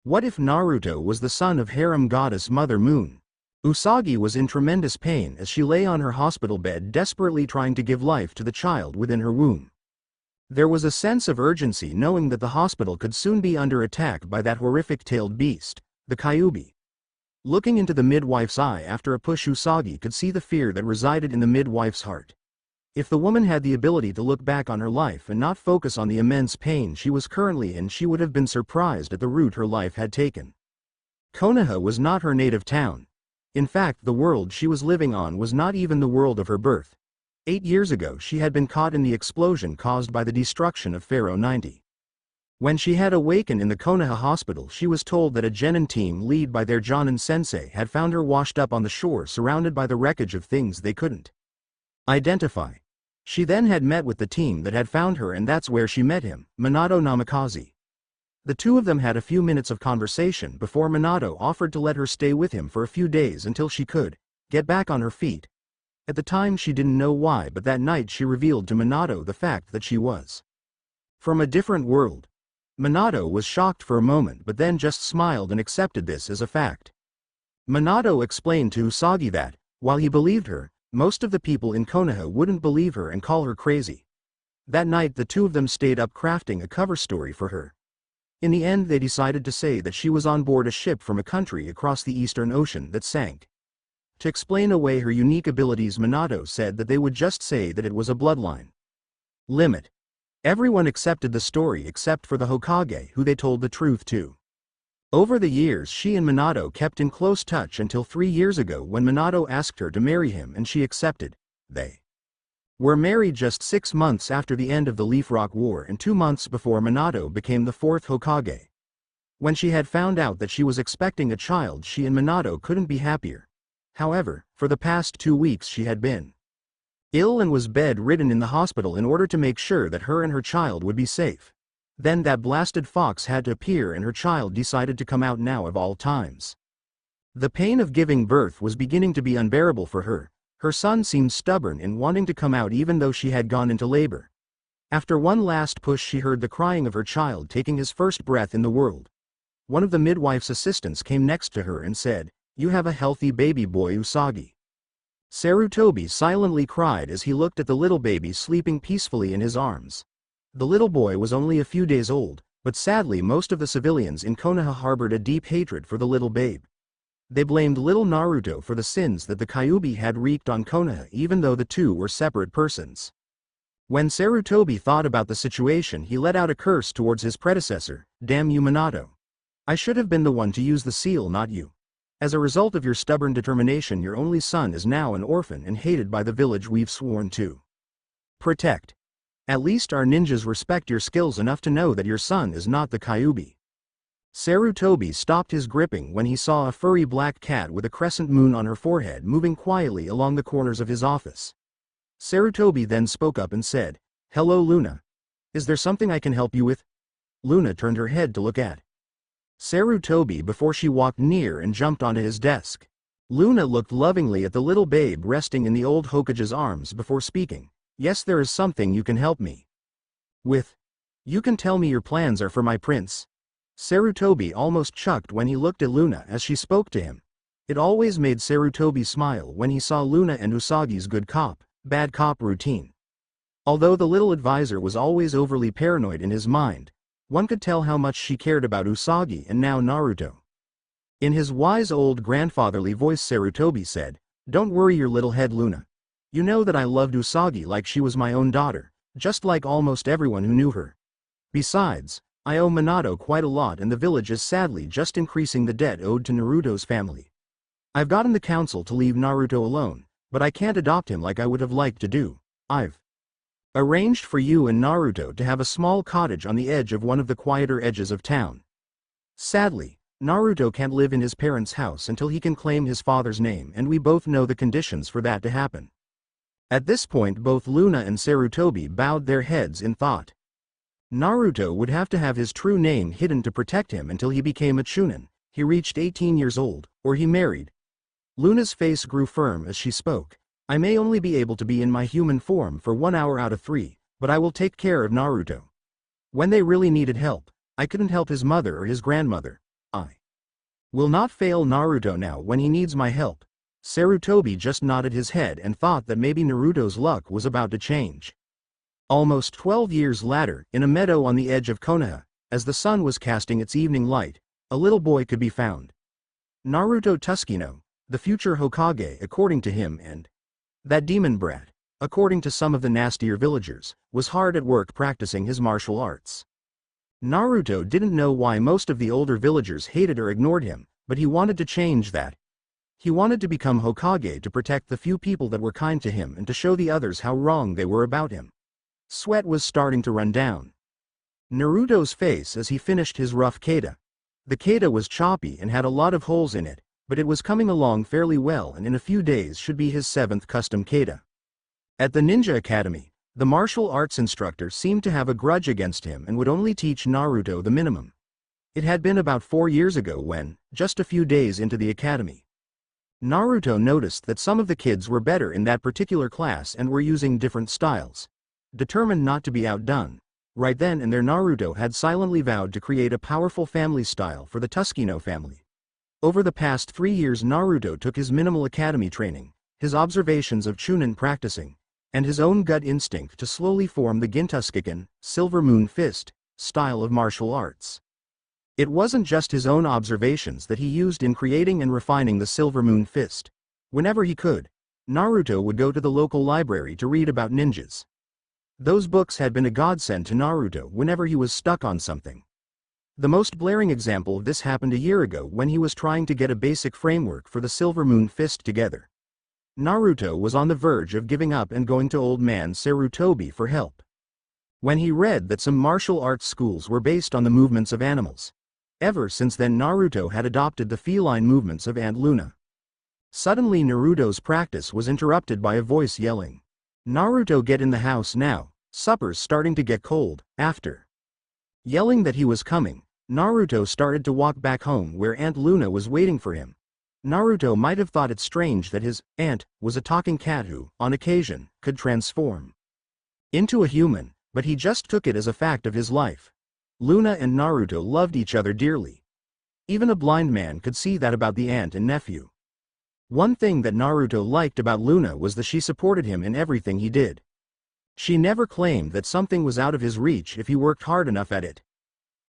What if Naruto was the son of harem goddess Mother Moon? Usagi was in tremendous pain as she lay on her hospital bed desperately trying to give life to the child within her womb. There was a sense of urgency knowing that the hospital could soon be under attack by that horrific-tailed beast, the Kyuubi. Looking into the midwife's eye after a push, Usagi could see the fear that resided in the midwife's heart. If the woman had the ability to look back on her life and not focus on the immense pain she was currently in, she would have been surprised at the route her life had taken. Konoha was not her native town. In fact, the world she was living on was not even the world of her birth. 8 years ago she had been caught in the explosion caused by the destruction of Pharaoh 90. When she had awakened in the Konoha hospital, she was told that a genin team led by their Jonin sensei had found her washed up on the shore surrounded by the wreckage of things they couldn't identify. She then had met with the team that had found her, and that's where she met him, Minato Namikaze. The two of them had a few minutes of conversation before Minato offered to let her stay with him for a few days until she could get back on her feet. At the time she didn't know why, but that night she revealed to Minato the fact that she was from a different world. Minato was shocked for a moment but then just smiled and accepted this as a fact. Minato explained to Usagi that, while he believed her, most of the people in Konoha wouldn't believe her and call her crazy. That night the two of them stayed up crafting a cover story for her. In the end they decided to say that she was on board a ship from a country across the Eastern Ocean that sank. To explain away her unique abilities, Minato said that they would just say that it was a bloodline limit. Everyone accepted the story except for the Hokage, who they told the truth to. Over the years she and Minato kept in close touch until 3 years ago when Minato asked her to marry him and she accepted. They were married just 6 months after the end of the Leaf Rock War and 2 months before Minato became the 4th Hokage. When she had found out that she was expecting a child, she and Minato couldn't be happier. However, for the past 2 weeks she had been ill and was bedridden in the hospital in order to make sure that her and her child would be safe. Then that blasted fox had to appear and her child decided to come out now of all times. The pain of giving birth was beginning to be unbearable for her. Her son seemed stubborn in wanting to come out even though she had gone into labor. After one last push she heard the crying of her child taking his first breath in the world. One of the midwife's assistants came next to her and said, "You have a healthy baby boy, Usagi." Sarutobi silently cried as he looked at the little baby sleeping peacefully in his arms. The little boy was only a few days old, but sadly most of the civilians in Konoha harbored a deep hatred for the little babe. They blamed little Naruto for the sins that the Kyuubi had wreaked on Konoha even though the two were separate persons. When Sarutobi thought about the situation, he let out a curse towards his predecessor, "Damn you, Minato. I should have been the one to use the seal, not you. As a result of your stubborn determination, your only son is now an orphan and hated by the village we've sworn to protect. At least our ninjas respect your skills enough to know that your son is not the Kyuubi." Sarutobi stopped his gripping when he saw a furry black cat with a crescent moon on her forehead moving quietly along the corners of his office. Sarutobi then spoke up and said, "Hello Luna. Is there something I can help you with?" Luna turned her head to look at Sarutobi before she walked near and jumped onto his desk. Luna looked lovingly at the little babe resting in the old Hokage's arms before speaking. "Yes, there is something you can help me with. You can tell me your plans are for my prince." Sarutobi almost chuckled when he looked at Luna as she spoke to him. It always made Sarutobi smile when he saw Luna and Usagi's good cop, bad cop routine. Although the little advisor was always overly paranoid in his mind, one could tell how much she cared about Usagi and now Naruto. In his wise old grandfatherly voice, Sarutobi said, "Don't worry your little head, Luna. You know that I loved Usagi like she was my own daughter, just like almost everyone who knew her. Besides, I owe Minato quite a lot and the village is sadly just increasing the debt owed to Naruto's family. I've gotten the council to leave Naruto alone, but I can't adopt him like I would have liked to do. I've arranged for you and Naruto to have a small cottage on the edge of one of the quieter edges of town. Sadly, Naruto can't live in his parents' house until he can claim his father's name, and we both know the conditions for that to happen." At this point both Luna and Sarutobi bowed their heads in thought. Naruto would have to have his true name hidden to protect him until he became a Chunin, he reached 18 years old, or he married. Luna's face grew firm as she spoke. "I may only be able to be in my human form for 1 hour out of 3, but I will take care of Naruto. When they really needed help, I couldn't help his mother or his grandmother. Will not fail Naruto now when he needs my help. Sarutobi just nodded his head and thought that maybe Naruto's luck was about to change. Almost 12 years later, in a meadow on the edge of Konoha, as the sun was casting its evening light, a little boy could be found. Naruto Tuskino, the future Hokage according to him, and that demon brat, according to some of the nastier villagers, was hard at work practicing his martial arts. Naruto didn't know why most of the older villagers hated or ignored him, but he wanted to change that. He wanted to become Hokage to protect the few people that were kind to him and to show the others how wrong they were about him. Sweat was starting to run down Naruto's face as he finished his rough kata. The kata was choppy and had a lot of holes in it, but it was coming along fairly well and in a few days should be his 7th custom kata. At the Ninja Academy, the martial arts instructor seemed to have a grudge against him and would only teach Naruto the minimum. It had been about 4 years ago when, just a few days into the academy, Naruto noticed that some of the kids were better in that particular class and were using different styles. Determined not to be outdone, right then and there Naruto had silently vowed to create a powerful family style for the Tuskino family. Over the past 3 years Naruto took his minimal academy training, his observations of Chunin practicing, and his own gut instinct to slowly form the Gintuskiken, Silver Moon Fist, style of martial arts. It wasn't just his own observations that he used in creating and refining the Silver Moon Fist. Whenever he could, Naruto would go to the local library to read about ninjas. Those books had been a godsend to Naruto whenever he was stuck on something. The most blaring example of this happened a year ago when he was trying to get a basic framework for the Silver Moon Fist together. Naruto was on the verge of giving up and going to old man Sarutobi for help, when he read that some martial arts schools were based on the movements of animals. Ever since then Naruto had adopted the feline movements of Aunt Luna. Suddenly Naruto's practice was interrupted by a voice yelling, "Naruto, get in the house now, supper's starting to get cold." After yelling that he was coming, Naruto started to walk back home where Aunt Luna was waiting for him. Naruto might have thought it strange that his aunt was a talking cat who, on occasion, could transform into a human, but he just took it as a fact of his life. Luna and Naruto loved each other dearly. Even a blind man could see that about the aunt and nephew. One thing that Naruto liked about Luna was that she supported him in everything he did. She never claimed that something was out of his reach if he worked hard enough at it.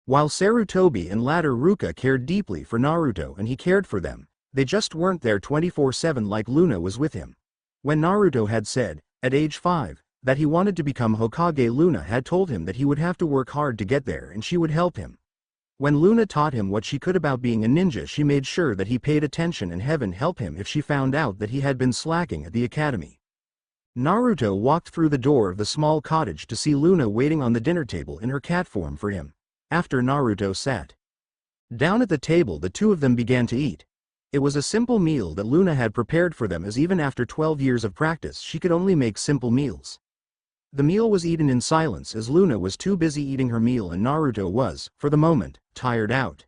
While Sarutobi and later Ruka cared deeply for Naruto and he cared for them, they just weren't there 24/7 like Luna was with him. When Naruto had said, at age 5, that he wanted to become Hokage, Luna had told him that he would have to work hard to get there and she would help him. When Luna taught him what she could about being a ninja, she made sure that he paid attention and heaven help him if she found out that he had been slacking at the academy. Naruto walked through the door of the small cottage to see Luna waiting on the dinner table in her cat form for him. After Naruto sat down at the table, the two of them began to eat. It was a simple meal that Luna had prepared for them, as even after 12 years of practice she could only make simple meals. The meal was eaten in silence as Luna was too busy eating her meal and Naruto was, for the moment, tired out.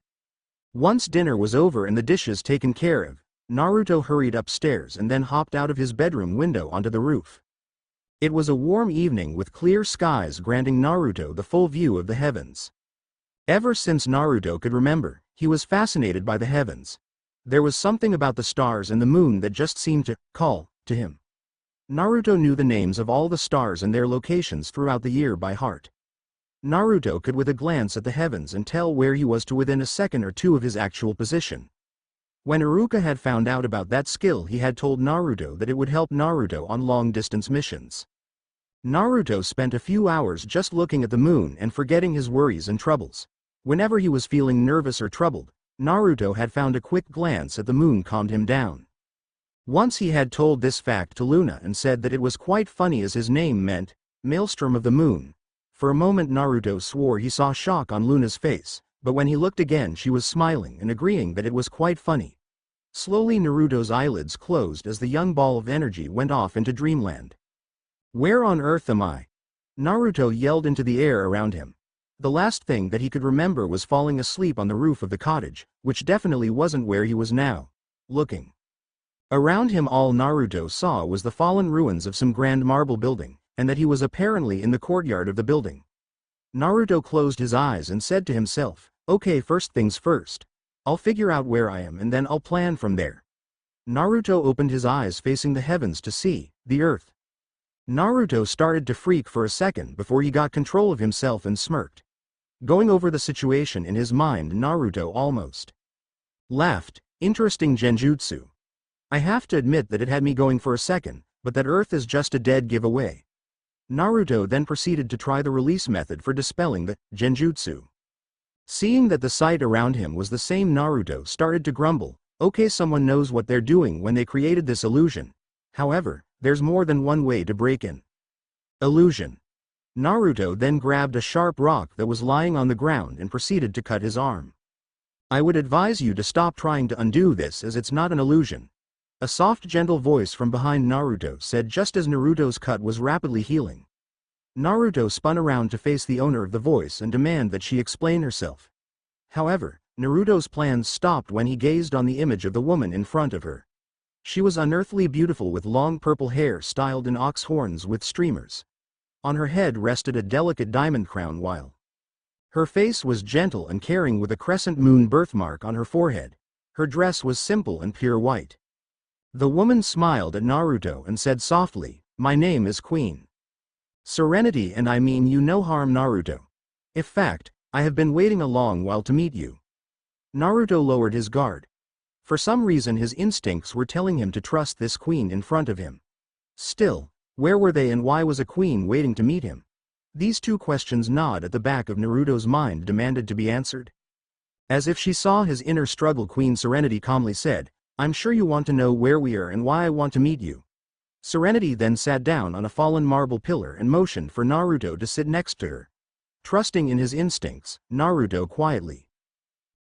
Once dinner was over and the dishes taken care of, Naruto hurried upstairs and then hopped out of his bedroom window onto the roof. It was a warm evening with clear skies granting Naruto the full view of the heavens. Ever since Naruto could remember, he was fascinated by the heavens. There was something about the stars and the moon that just seemed to call to him. Naruto knew the names of all the stars and their locations throughout the year by heart. Naruto could with a glance at the heavens and tell where he was to within a second or two of his actual position. When Iruka had found out about that skill, he had told Naruto that it would help Naruto on long-distance missions. Naruto spent a few hours just looking at the moon and forgetting his worries and troubles. Whenever he was feeling nervous or troubled, Naruto had found a quick glance at the moon calmed him down. Once he had told this fact to Luna and said that it was quite funny as his name meant, Maelstrom of the Moon. For a moment Naruto swore he saw shock on Luna's face, but when he looked again she was smiling and agreeing that it was quite funny. Slowly Naruto's eyelids closed as the young ball of energy went off into dreamland. "Where on earth am I?" Naruto yelled into the air around him. The last thing that he could remember was falling asleep on the roof of the cottage, which definitely wasn't where he was now. Looking around him, all Naruto saw was the fallen ruins of some grand marble building, and that he was apparently in the courtyard of the building. Naruto closed his eyes and said to himself, "Okay, first things first. I'll figure out where I am and then I'll plan from there. Naruto opened his eyes facing the heavens to see the earth. Naruto started to freak for a second before he got control of himself and smirked. Going over the situation in his mind, Naruto almost laughed. Interesting genjutsu. I have to admit that it had me going for a second, but that earth is just a dead giveaway. Naruto then proceeded to try the release method for dispelling the genjutsu. Seeing that the sight around him was the same, Naruto started to grumble. Okay, someone knows what they're doing when they created this illusion. However, there's more than one way to break in illusion. Naruto then grabbed a sharp rock that was lying on the ground and proceeded to cut his arm. I would advise you to stop trying to undo this, as it's not an illusion. A soft, gentle voice from behind Naruto said just as Naruto's cut was rapidly healing. Naruto spun around to face the owner of the voice and demand that she explain herself. However, Naruto's plans stopped when he gazed on the image of the woman in front of her. She was unearthly beautiful with long purple hair styled in ox horns with streamers. On her head rested a delicate diamond crown, while her face was gentle and caring with a crescent moon birthmark on her forehead. Her dress was simple and pure white. The woman smiled at Naruto and said softly, "My name is Queen Serenity, and I mean you no harm, Naruto. In fact, I have been waiting a long while to meet you." Naruto lowered his guard. For some reason his instincts were telling him to trust this queen in front of him. Still, where were they and why was a queen waiting to meet him? These two questions gnawed at the back of Naruto's mind, demanded to be answered. As if she saw his inner struggle, Queen Serenity calmly said, "I'm sure you want to know where we are and why I want to meet you." Serenity then sat down on a fallen marble pillar and motioned for Naruto to sit next to her. Trusting in his instincts, Naruto quietly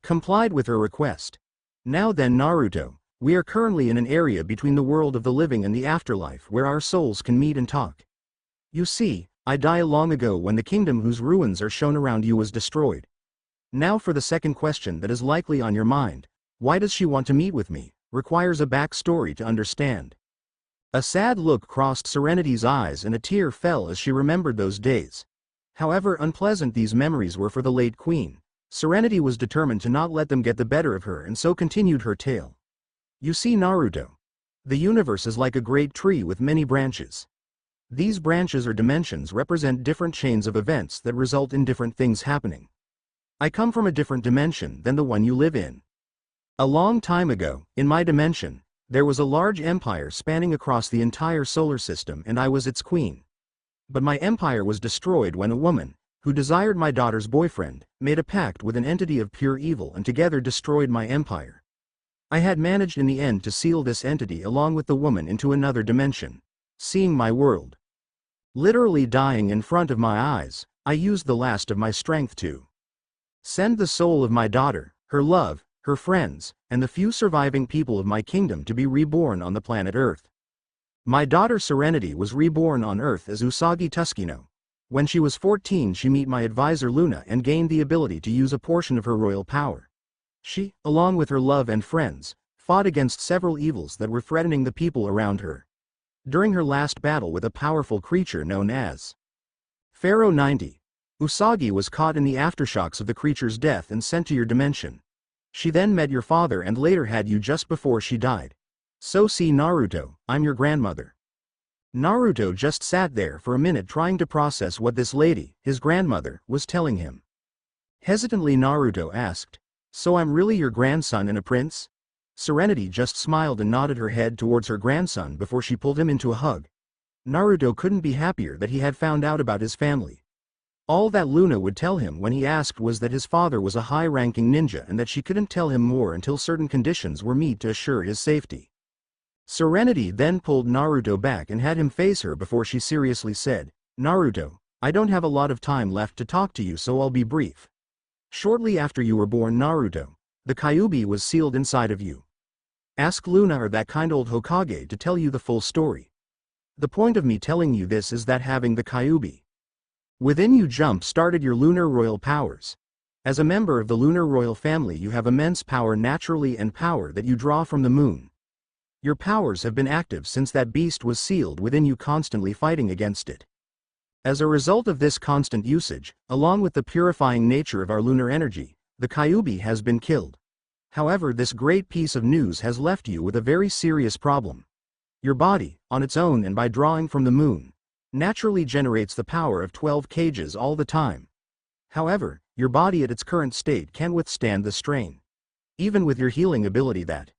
complied with her request. "Now then, Naruto, we are currently in an area between the world of the living and the afterlife where our souls can meet and talk. You see, I died long ago when the kingdom whose ruins are shown around you was destroyed. Now for the second question that is likely on your mind, why does she want to meet with me, requires a backstory to understand." A sad look crossed Serenity's eyes and a tear fell as she remembered those days. However unpleasant these memories were for the late queen, Serenity was determined to not let them get the better of her and so continued her tale. "You see, Naruto, the universe is like a great tree with many branches. These branches or dimensions represent different chains of events that result in different things happening. I come from a different dimension than the one you live in. A long time ago, in my dimension, there was a large empire spanning across the entire solar system and I was its queen. But my empire was destroyed when a woman, who desired my daughter's boyfriend, made a pact with an entity of pure evil and together destroyed my empire. I had managed in the end to seal this entity along with the woman into another dimension. Seeing my world literally dying in front of my eyes, I used the last of my strength to send the soul of my daughter, her love, her friends, and the few surviving people of my kingdom to be reborn on the planet Earth. My daughter Serenity was reborn on Earth as Usagi Tuskino. When she was 14, she met my advisor Luna and gained the ability to use a portion of her royal power. She, along with her love and friends, fought against several evils that were threatening the people around her. During her last battle with a powerful creature known as Pharaoh 90, Usagi was caught in the aftershocks of the creature's death and sent to your dimension. She then met your father and later had you just before she died. So see, Naruto, I'm your grandmother." Naruto just sat there for a minute trying to process what this lady, his grandmother, was telling him. Hesitantly Naruto asked, "So I'm really your grandson and a prince?" Serenity just smiled and nodded her head towards her grandson before she pulled him into a hug. Naruto couldn't be happier that he had found out about his family. All that Luna would tell him when he asked was that his father was a high-ranking ninja and that she couldn't tell him more until certain conditions were met to assure his safety. Serenity then pulled Naruto back and had him face her before she seriously said, "Naruto, I don't have a lot of time left to talk to you, so I'll be brief. Shortly after you were born, Naruto, the Kyuubi was sealed inside of you. Ask Luna or that kind old Hokage to tell you the full story. The point of me telling you this is that having the Kyuubi within you jump-started your lunar royal powers. As a member of the lunar royal family, you have immense power naturally and power that you draw from the moon. Your powers have been active since that beast was sealed within you, constantly fighting against it. As a result of this constant usage, along with the purifying nature of our lunar energy, the Kyuubi has been killed. However, this great piece of news has left you with a very serious problem. Your body, on its own and by drawing from the moon, naturally generates the power of 12 kgs all the time. However, your body at its current state can withstand the strain. Even with your healing ability that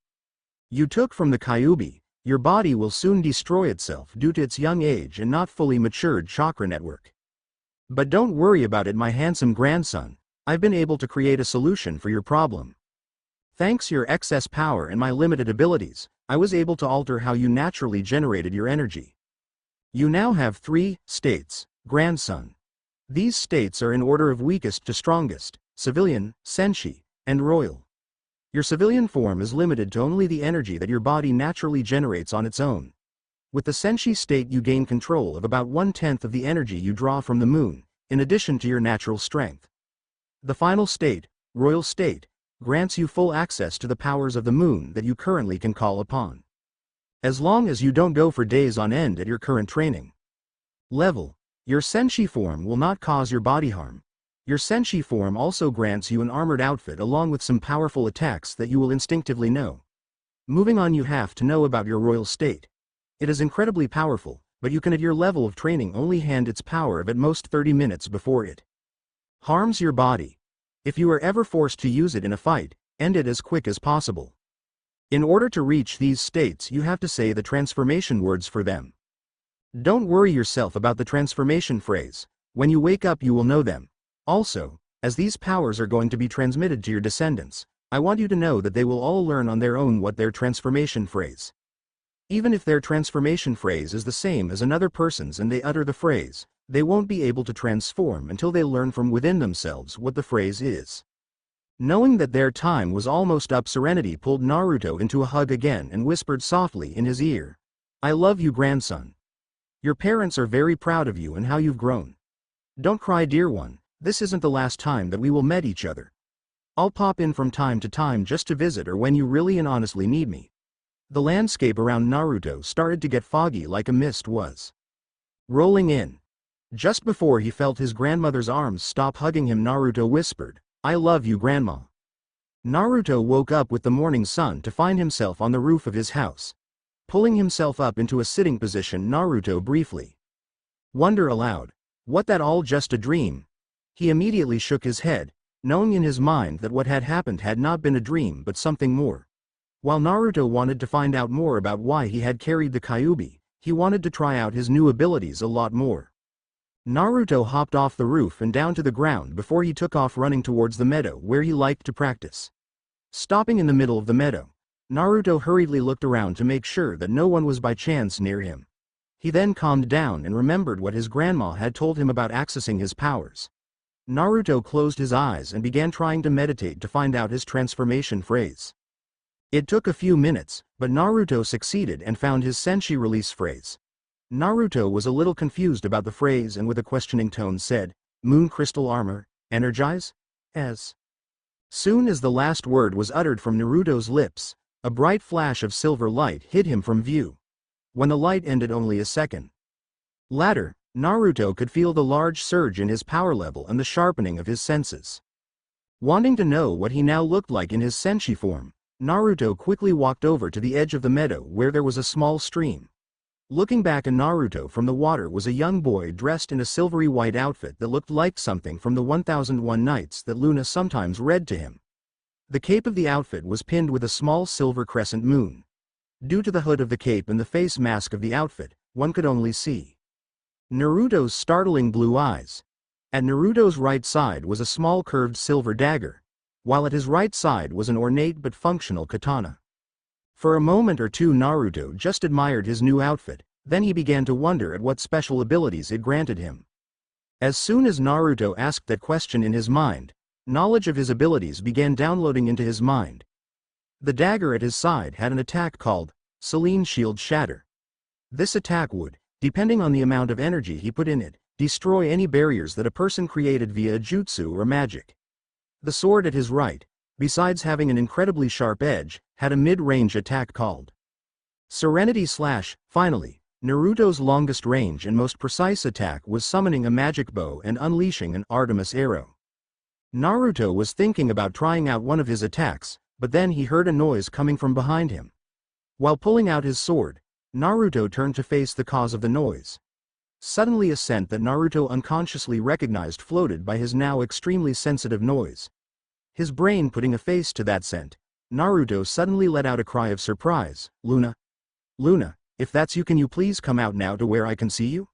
you took from the Kyuubi, your body will soon destroy itself due to its young age and not fully matured chakra network. But don't worry about it, my handsome grandson. I've been able to create a solution for your problem. Thanks your excess power and my limited abilities, I was able to alter how you naturally generated your energy. You now have 3 states, grandson. These states are in order of weakest to strongest: civilian, senshi, and royal. Your civilian form is limited to only the energy that your body naturally generates on its own. With the senshi state you gain control of about 1/10 of the energy you draw from the moon, in addition to your natural strength. The final state, royal state, grants you full access to the powers of the moon that you currently can call upon. As long as you don't go for days on end at your current training level, your senshi form will not cause your body harm. Your senshi form also grants you an armored outfit along with some powerful attacks that you will instinctively know. Moving on, you have to know about your royal state. It is incredibly powerful, but you can at your level of training only hand its power of at most 30 minutes before it harms your body. If you are ever forced to use it in a fight, end it as quick as possible. In order to reach these states, you have to say the transformation words for them. Don't worry yourself about the transformation phrase. When you wake up you will know them. Also, as these powers are going to be transmitted to your descendants, I want you to know that they will all learn on their own what their transformation phrase. Even if their transformation phrase is the same as another person's and they utter the phrase, they won't be able to transform until they learn from within themselves what the phrase is. Knowing that their time was almost up, Serenity pulled Naruto into a hug again and whispered softly in his ear, "I love you, grandson. Your parents are very proud of you and how you've grown. Don't cry, dear one. This isn't the last time that we will meet each other. I'll pop in from time to time just to visit or when you really and honestly need me." The landscape around Naruto started to get foggy like a mist was rolling in. Just before he felt his grandmother's arms stop hugging him, Naruto whispered, "I love you, grandma." Naruto woke up with the morning sun to find himself on the roof of his house. Pulling himself up into a sitting position, Naruto briefly wondered aloud, "What, that all just a dream?" He immediately shook his head, knowing in his mind that what had happened had not been a dream but something more. While Naruto wanted to find out more about why he had carried the Kyuubi, he wanted to try out his new abilities a lot more. Naruto hopped off the roof and down to the ground before he took off running towards the meadow where he liked to practice. Stopping in the middle of the meadow, Naruto hurriedly looked around to make sure that no one was by chance near him. He then calmed down and remembered what his grandma had told him about accessing his powers. Naruto closed his eyes and began trying to meditate to find out his transformation phrase. It took a few minutes, but Naruto succeeded and found his senshi release phrase. Naruto was a little confused about the phrase and with a questioning tone said, "Moon crystal armor, energize?" As soon as the last word was uttered from Naruto's lips, a bright flash of silver light hid him from view. When the light ended only a second later, Naruto could feel the large surge in his power level and the sharpening of his senses. Wanting to know what he now looked like in his senshi form, Naruto quickly walked over to the edge of the meadow where there was a small stream. Looking back at Naruto from the water was a young boy dressed in a silvery white outfit that looked like something from the 1001 Nights that Luna sometimes read to him. The cape of the outfit was pinned with a small silver crescent moon. Due to the hood of the cape and the face mask of the outfit, one could only see Naruto's startling blue eyes. At Naruto's right side was a small curved silver dagger, while at his right side was an ornate but functional katana. For a moment or two Naruto just admired his new outfit, then he began to wonder at what special abilities it granted him. As soon as Naruto asked that question in his mind, knowledge of his abilities began downloading into his mind. The dagger at his side had an attack called Selene Shield Shatter. This attack would, depending on the amount of energy he put in it, destroy any barriers that a person created via a jutsu or magic. The sword at his right, besides having an incredibly sharp edge, had a mid-range attack called Serenity Slash. Finally, Naruto's longest range and most precise attack was summoning a magic bow and unleashing an Artemis arrow. Naruto was thinking about trying out one of his attacks, but then he heard a noise coming from behind him. While pulling out his sword, Naruto turned to face the cause of the noise. Suddenly a scent that Naruto unconsciously recognized floated by his now extremely sensitive nose. His brain putting a face to that scent, Naruto suddenly let out a cry of surprise. "Luna! Luna, if that's you, can you please come out now to where I can see you?"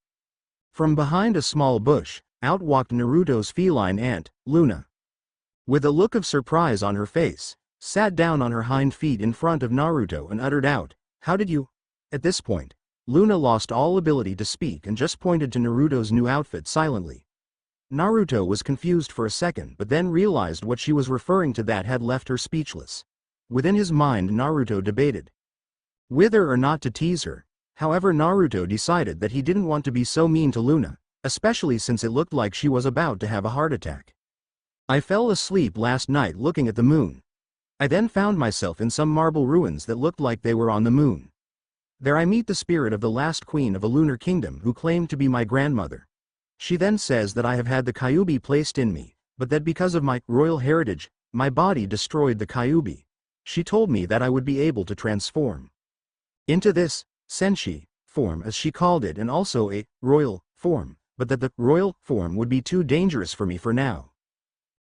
From behind a small bush, out walked Naruto's feline aunt, Luna. With a look of surprise on her face, sat down on her hind feet in front of Naruto and uttered out, "How did you?" At this point, Luna lost all ability to speak and just pointed to Naruto's new outfit silently. Naruto was confused for a second but then realized what she was referring to that had left her speechless. Within his mind Naruto debated whether or not to tease her. However, Naruto decided that he didn't want to be so mean to Luna, especially since it looked like she was about to have a heart attack. "I fell asleep last night looking at the moon. I then found myself in some marble ruins that looked like they were on the moon. There I meet the spirit of the last queen of a lunar kingdom who claimed to be my grandmother. She then says that I have had the Kyuubi placed in me, but that because of my royal heritage, my body destroyed the Kyuubi. She told me that I would be able to transform into this senshi form, as she called it, and also a royal form, but that the royal form would be too dangerous for me for now."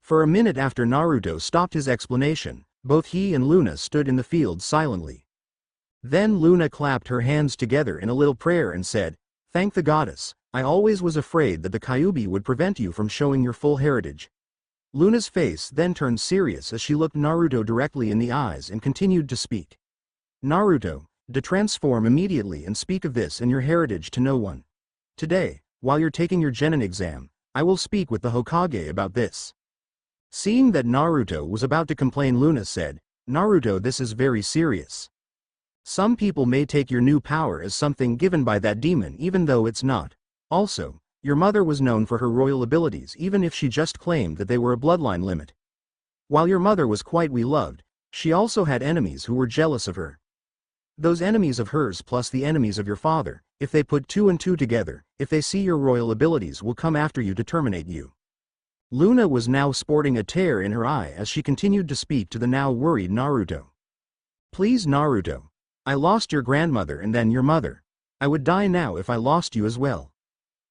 For a minute after Naruto stopped his explanation, both he and Luna stood in the field silently. Then Luna clapped her hands together in a little prayer and said, "Thank the goddess, I always was afraid that the Kyuubi would prevent you from showing your full heritage." Luna's face then turned serious as she looked Naruto directly in the eyes and continued to speak. "Naruto, transform immediately and speak of this and your heritage to no one. Today, while you're taking your genin exam, I will speak with the Hokage about this." Seeing that Naruto was about to complain, Luna said, "Naruto, this is very serious. Some people may take your new power as something given by that demon even though it's not. Also, your mother was known for her royal abilities even if she just claimed that they were a bloodline limit. While your mother was quite beloved, she also had enemies who were jealous of her. Those enemies of hers plus the enemies of your father, if they put two and two together, if they see your royal abilities, will come after you to terminate you." Luna was now sporting a tear in her eye as she continued to speak to the now worried Naruto. "Please Naruto. I lost your grandmother and then your mother. I would die now if I lost you as well.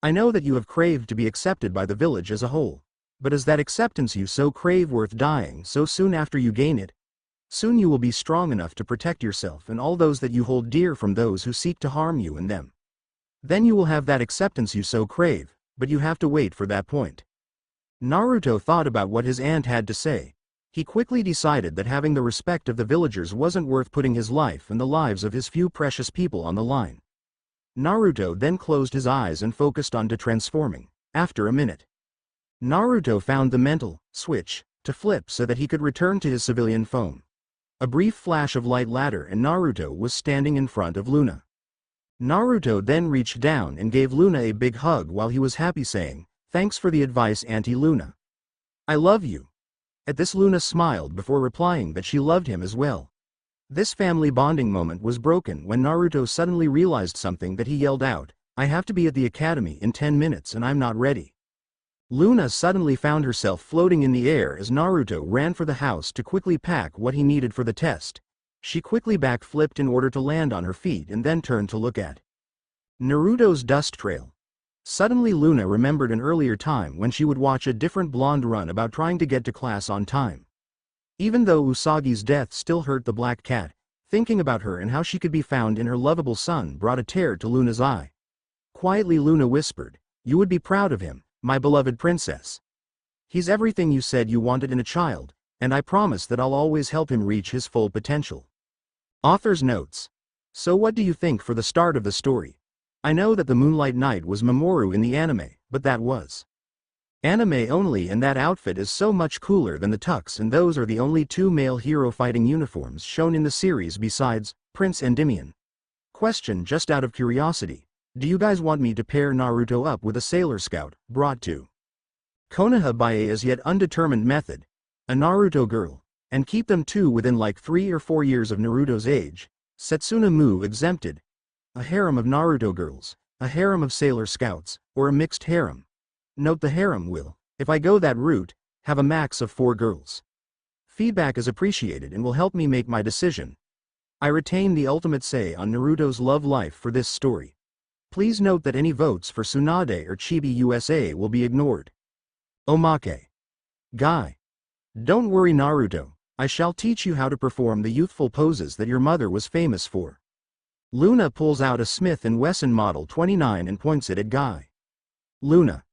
I know that you have craved to be accepted by the village as a whole. But is that acceptance you so crave worth dying so soon after you gain it? Soon you will be strong enough to protect yourself and all those that you hold dear from those who seek to harm you and them. Then you will have that acceptance you so crave, but you have to wait for that point." Naruto thought about what his aunt had to say. He quickly decided that having the respect of the villagers wasn't worth putting his life and the lives of his few precious people on the line. Naruto then closed his eyes and focused on transforming. After a minute, Naruto found the mental switch to flip so that he could return to his civilian form. A brief flash of light later and Naruto was standing in front of Luna. Naruto then reached down and gave Luna a big hug while he was happy, saying, "Thanks for the advice, Auntie Luna. I love you." At this, Luna smiled before replying that she loved him as well. This family bonding moment was broken when Naruto suddenly realized something that he yelled out, "I have to be at the academy in 10 minutes and I'm not ready." Luna suddenly found herself floating in the air as Naruto ran for the house to quickly pack what he needed for the test. She quickly backflipped in order to land on her feet and then turned to look at Naruto's dust trail. Suddenly Luna remembered an earlier time when she would watch a different blonde run about trying to get to class on time. Even though Usagi's death still hurt the black cat, thinking about her and how she could be found in her lovable son brought a tear to Luna's eye. Quietly Luna whispered, "You would be proud of him, my beloved princess. He's everything you said you wanted in a child, and I promise that I'll always help him reach his full potential." Author's notes. So what do you think for the start of the story? I know that the Moonlight Knight was Mamoru in the anime, but that was anime only, and that outfit is so much cooler than the tux, and those are the only two male hero fighting uniforms shown in the series besides Prince Endymion. Question, just out of curiosity, do you guys want me to pair Naruto up with a Sailor Scout, brought to Konoha by a as yet undetermined method, a Naruto girl, and keep them two within like 3 or 4 years of Naruto's age? Setsuna Mu exempted. A harem of Naruto girls, a harem of Sailor Scouts, or a mixed harem. Note the harem will, if I go that route, have a max of 4 girls. Feedback is appreciated and will help me make my decision. I retain the ultimate say on Naruto's love life for this story. Please note that any votes for Tsunade or Chibi USA will be ignored. Omake. Guy. Don't worry Naruto, I shall teach you how to perform the youthful poses that your mother was famous for. Luna pulls out a Smith & Wesson Model 29 and points it at Guy. Luna.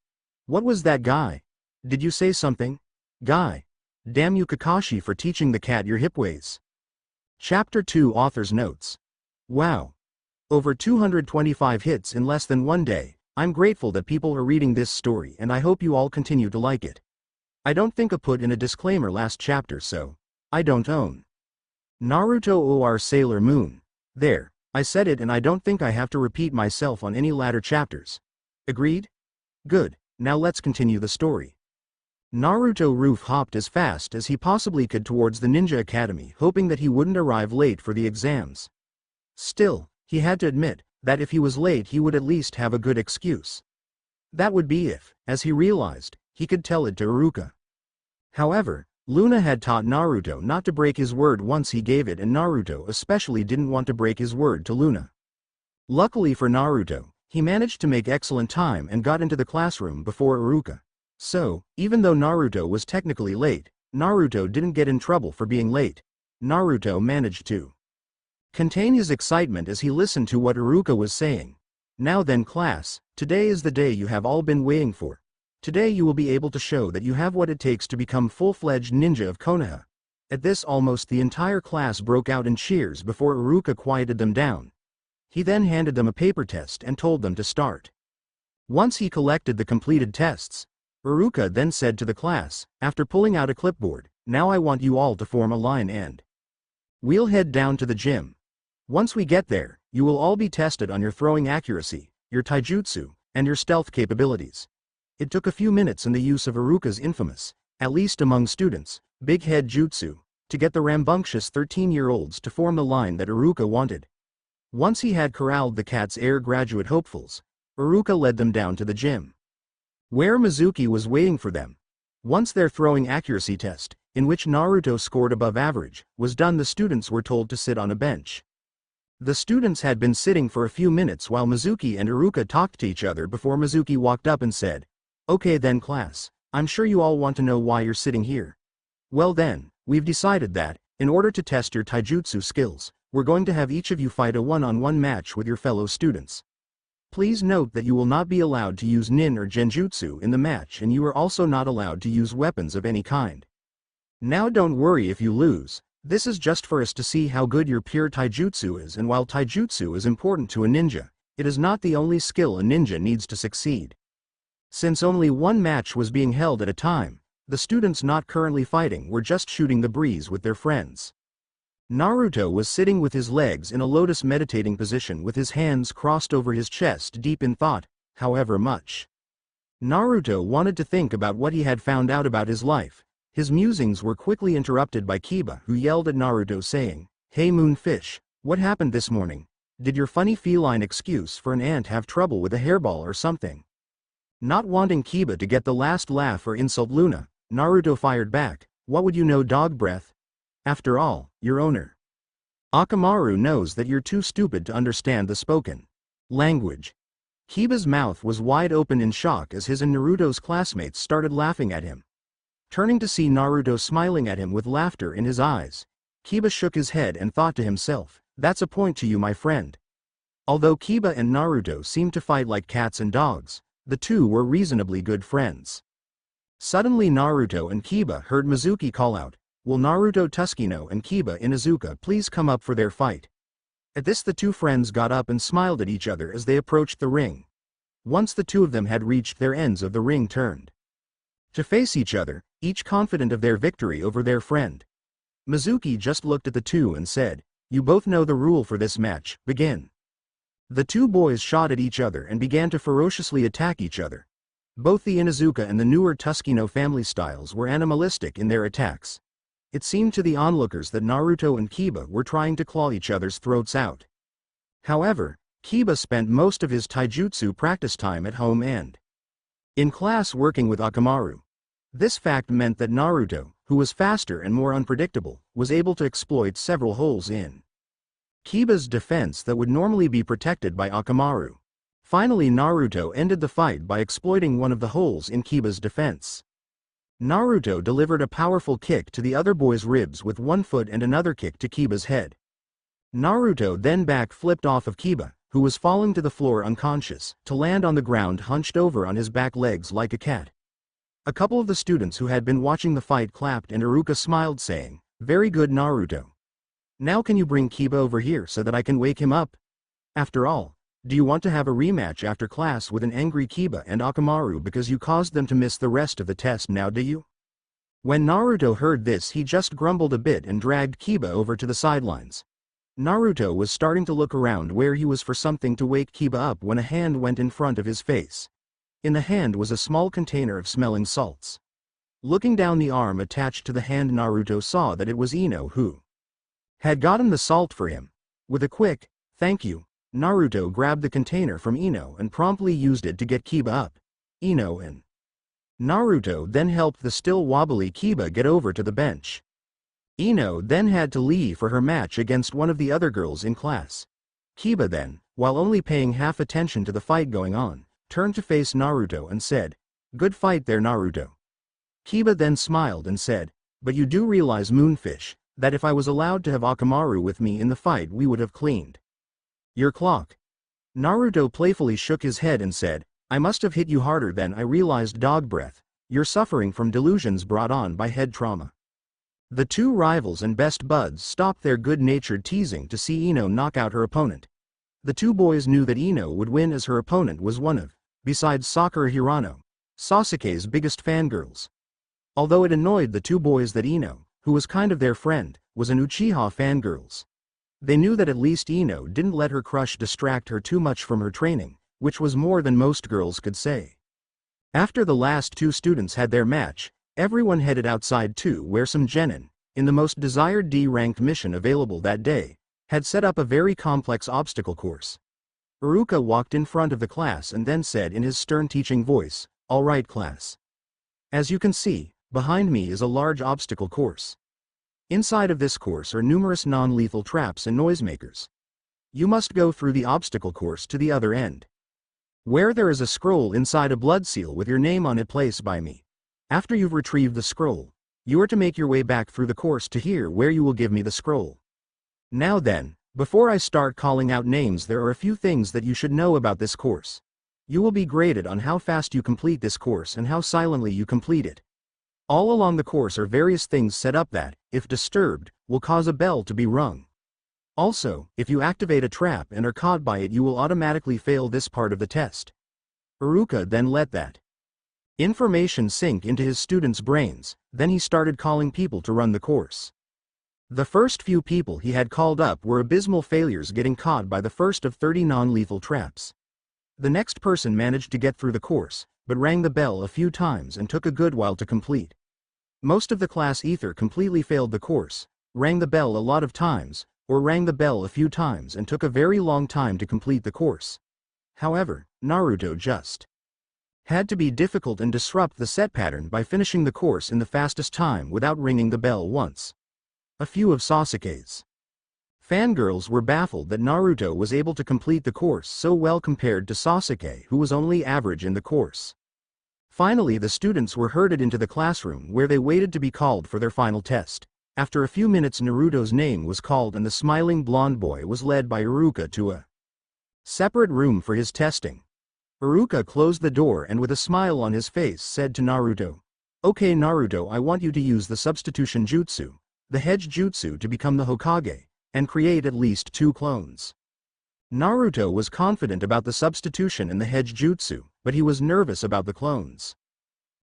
What was that, Guy? Did you say something? Guy. Damn you Kakashi for teaching the cat your hip ways. Chapter 2 Author's Notes. Wow. Over 225 hits in less than one day. I'm grateful that people are reading this story and I hope you all continue to like it. I don't think I put in a disclaimer last chapter, so I don't own Naruto or Sailor Moon. There, I said it and I don't think I have to repeat myself on any latter chapters. Agreed? Good, now let's continue the story. Naruto roof-hopped as fast as he possibly could towards the Ninja Academy, hoping that he wouldn't arrive late for the exams. Still, he had to admit that if he was late he would at least have a good excuse. That would be if, as he realized, he could tell it to Iruka. However, Luna had taught Naruto not to break his word once he gave it, and Naruto especially didn't want to break his word to Luna. Luckily for Naruto, he managed to make excellent time and got into the classroom before Iruka. So, even though Naruto was technically late, Naruto didn't get in trouble for being late. Naruto managed to contain his excitement as he listened to what Iruka was saying. Now then class, today is the day you have all been waiting for. Today you will be able to show that you have what it takes to become full-fledged ninja of Konoha. At this almost the entire class broke out in cheers before Iruka quieted them down. He then handed them a paper test and told them to start. Once he collected the completed tests, Iruka then said to the class, after pulling out a clipboard, now I want you all to form a line and we'll head down to the gym. Once we get there, you will all be tested on your throwing accuracy, your taijutsu, and your stealth capabilities. It took a few minutes and the use of Iruka's infamous, at least among students, big head jutsu, to get the rambunctious 13-year-olds to form the line that Iruka wanted. Once he had corralled the Cat's Air graduate hopefuls, Iruka led them down to the gym, where Mizuki was waiting for them. Once their throwing accuracy test, in which Naruto scored above average, was done, the students were told to sit on a bench. The students had been sitting for a few minutes while Mizuki and Iruka talked to each other before Mizuki walked up and said, "Okay then class, I'm sure you all want to know why you're sitting here. Well then, we've decided that, in order to test your taijutsu skills, we're going to have each of you fight a one-on-one match with your fellow students. Please note that you will not be allowed to use nin or genjutsu in the match, and you are also not allowed to use weapons of any kind. Now don't worry if you lose, this is just for us to see how good your pure taijutsu is, and while taijutsu is important to a ninja, it is not the only skill a ninja needs to succeed." Since only one match was being held at a time, the students not currently fighting were just shooting the breeze with their friends. Naruto was sitting with his legs in a lotus meditating position with his hands crossed over his chest, deep in thought. However much Naruto wanted to think about what he had found out about his life, his musings were quickly interrupted by Kiba, who yelled at Naruto saying, "Hey Moonfish, what happened this morning? Did your funny feline excuse for an ant have trouble with a hairball or something?" Not wanting Kiba to get the last laugh or insult Luna, Naruto fired back, "What would you know, dog breath? After all, your owner Akamaru knows that you're too stupid to understand the spoken language." Kiba's mouth was wide open in shock as his and Naruto's classmates started laughing at him. Turning to see Naruto smiling at him with laughter in his eyes, Kiba shook his head and thought to himself, "That's a point to you, my friend." Although Kiba and Naruto seemed to fight like cats and dogs, the two were reasonably good friends. Suddenly Naruto and Kiba heard Mizuki call out, "Will Naruto Tuskino and Kiba Inuzuka please come up for their fight?" At this the two friends got up and smiled at each other as they approached the ring. Once the two of them had reached their ends of the ring, turned to face each other, each confident of their victory over their friend. Mizuki just looked at the two and said, "You both know the rule for this match, begin." The two boys shot at each other and began to ferociously attack each other. Both the Inuzuka and the newer Tuskino family styles were animalistic in their attacks. It seemed to the onlookers that Naruto and Kiba were trying to claw each other's throats out. However, Kiba spent most of his taijutsu practice time at home and in class working with Akamaru. This fact meant that Naruto, who was faster and more unpredictable, was able to exploit several holes in Kiba's defense that would normally be protected by Akamaru. Finally, Naruto ended the fight by exploiting one of the holes in Kiba's defense. Naruto delivered a powerful kick to the other boy's ribs with one foot and another kick to Kiba's head. Naruto then back-flipped off of Kiba, who was falling to the floor unconscious, to land on the ground hunched over on his back legs like a cat. A couple of the students who had been watching the fight clapped and Iruka smiled saying, "Very good, Naruto. Now can you bring Kiba over here so that I can wake him up? After all, do you want to have a rematch after class with an angry Kiba and Akamaru because you caused them to miss the rest of the test now, do you?" When Naruto heard this, he just grumbled a bit and dragged Kiba over to the sidelines. Naruto was starting to look around where he was for something to wake Kiba up when a hand went in front of his face. In the hand was a small container of smelling salts. Looking down the arm attached to the hand, Naruto saw that it was Ino who had gotten the salt for him. With a quick, "Thank you," Naruto grabbed the container from Ino and promptly used it to get Kiba up. Ino and Naruto then helped the still wobbly Kiba get over to the bench. Ino then had to leave for her match against one of the other girls in class. Kiba then, while only paying half attention to the fight going on, turned to face Naruto and said, "Good fight there, Naruto." Kiba then smiled and said, "But you do realize, Moonfish, that if I was allowed to have Akamaru with me in the fight we would have cleaned your clock." Naruto playfully shook his head and said, "I must have hit you harder than I realized, dog breath. You're suffering from delusions brought on by head trauma." The two rivals and best buds stopped their good-natured teasing to see Ino knock out her opponent. The two boys knew that Ino would win as her opponent was one of, besides Sakura Hirano, Sasuke's biggest fangirls. Although it annoyed the two boys that Ino, who was kind of their friend, was an Uchiha fangirls. They knew that at least Ino didn't let her crush distract her too much from her training, which was more than most girls could say. After the last two students had their match, everyone headed outside to where some genin, in the most desired D-ranked mission available that day, had set up a very complex obstacle course. Iruka walked in front of the class and then said in his stern teaching voice, "All right, class. As you can see, behind me is a large obstacle course. Inside of this course are numerous non-lethal traps and noisemakers. You must go through the obstacle course to the other end, where there is a scroll inside a blood seal with your name on it placed by me. After you've retrieved the scroll, you are to make your way back through the course to here where you will give me the scroll. Now then, before I start calling out names, there are a few things that you should know about this course. You will be graded on how fast you complete this course and how silently you complete it. All along the course are various things set up that, if disturbed, will cause a bell to be rung. Also, if you activate a trap and are caught by it, you will automatically fail this part of the test." Iruka then let that information sink into his students' brains, then he started calling people to run the course. The first few people he had called up were abysmal failures, getting caught by the first of 30 non-lethal traps. The next person managed to get through the course, but rang the bell a few times and took a good while to complete. Most of the class either completely failed the course, rang the bell a lot of times, or rang the bell a few times and took a very long time to complete the course. However, Naruto just had to be difficult and disrupt the set pattern by finishing the course in the fastest time without ringing the bell once. A few of Sasuke's fangirls were baffled that Naruto was able to complete the course so well compared to Sasuke, who was only average in the course. Finally, the students were herded into the classroom where they waited to be called for their final test. After a few minutes, Naruto's name was called and the smiling blonde boy was led by Iruka to a separate room for his testing. Iruka closed the door and with a smile on his face said to Naruto, "Okay, Naruto, I want you to use the substitution jutsu, the hedge jutsu, to become the Hokage, and create at least 2 clones." Naruto was confident about the substitution and the hedge jutsu, but he was nervous about the clones.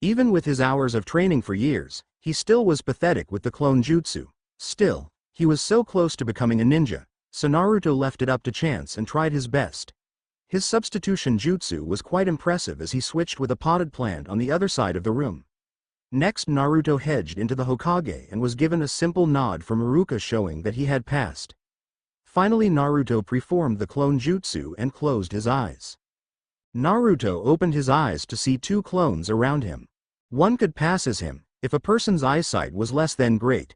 Even with his hours of training for years, he still was pathetic with the clone jutsu. Still, he was so close to becoming a ninja, so Naruto left it up to chance and tried his best. His substitution jutsu was quite impressive as he switched with a potted plant on the other side of the room. Next, Naruto hedged into the Hokage and was given a simple nod from Iruka showing that he had passed. Finally, Naruto performed the clone jutsu and closed his eyes. Naruto opened his eyes to see 2 clones around him. One could pass as him, if a person's eyesight was less than great.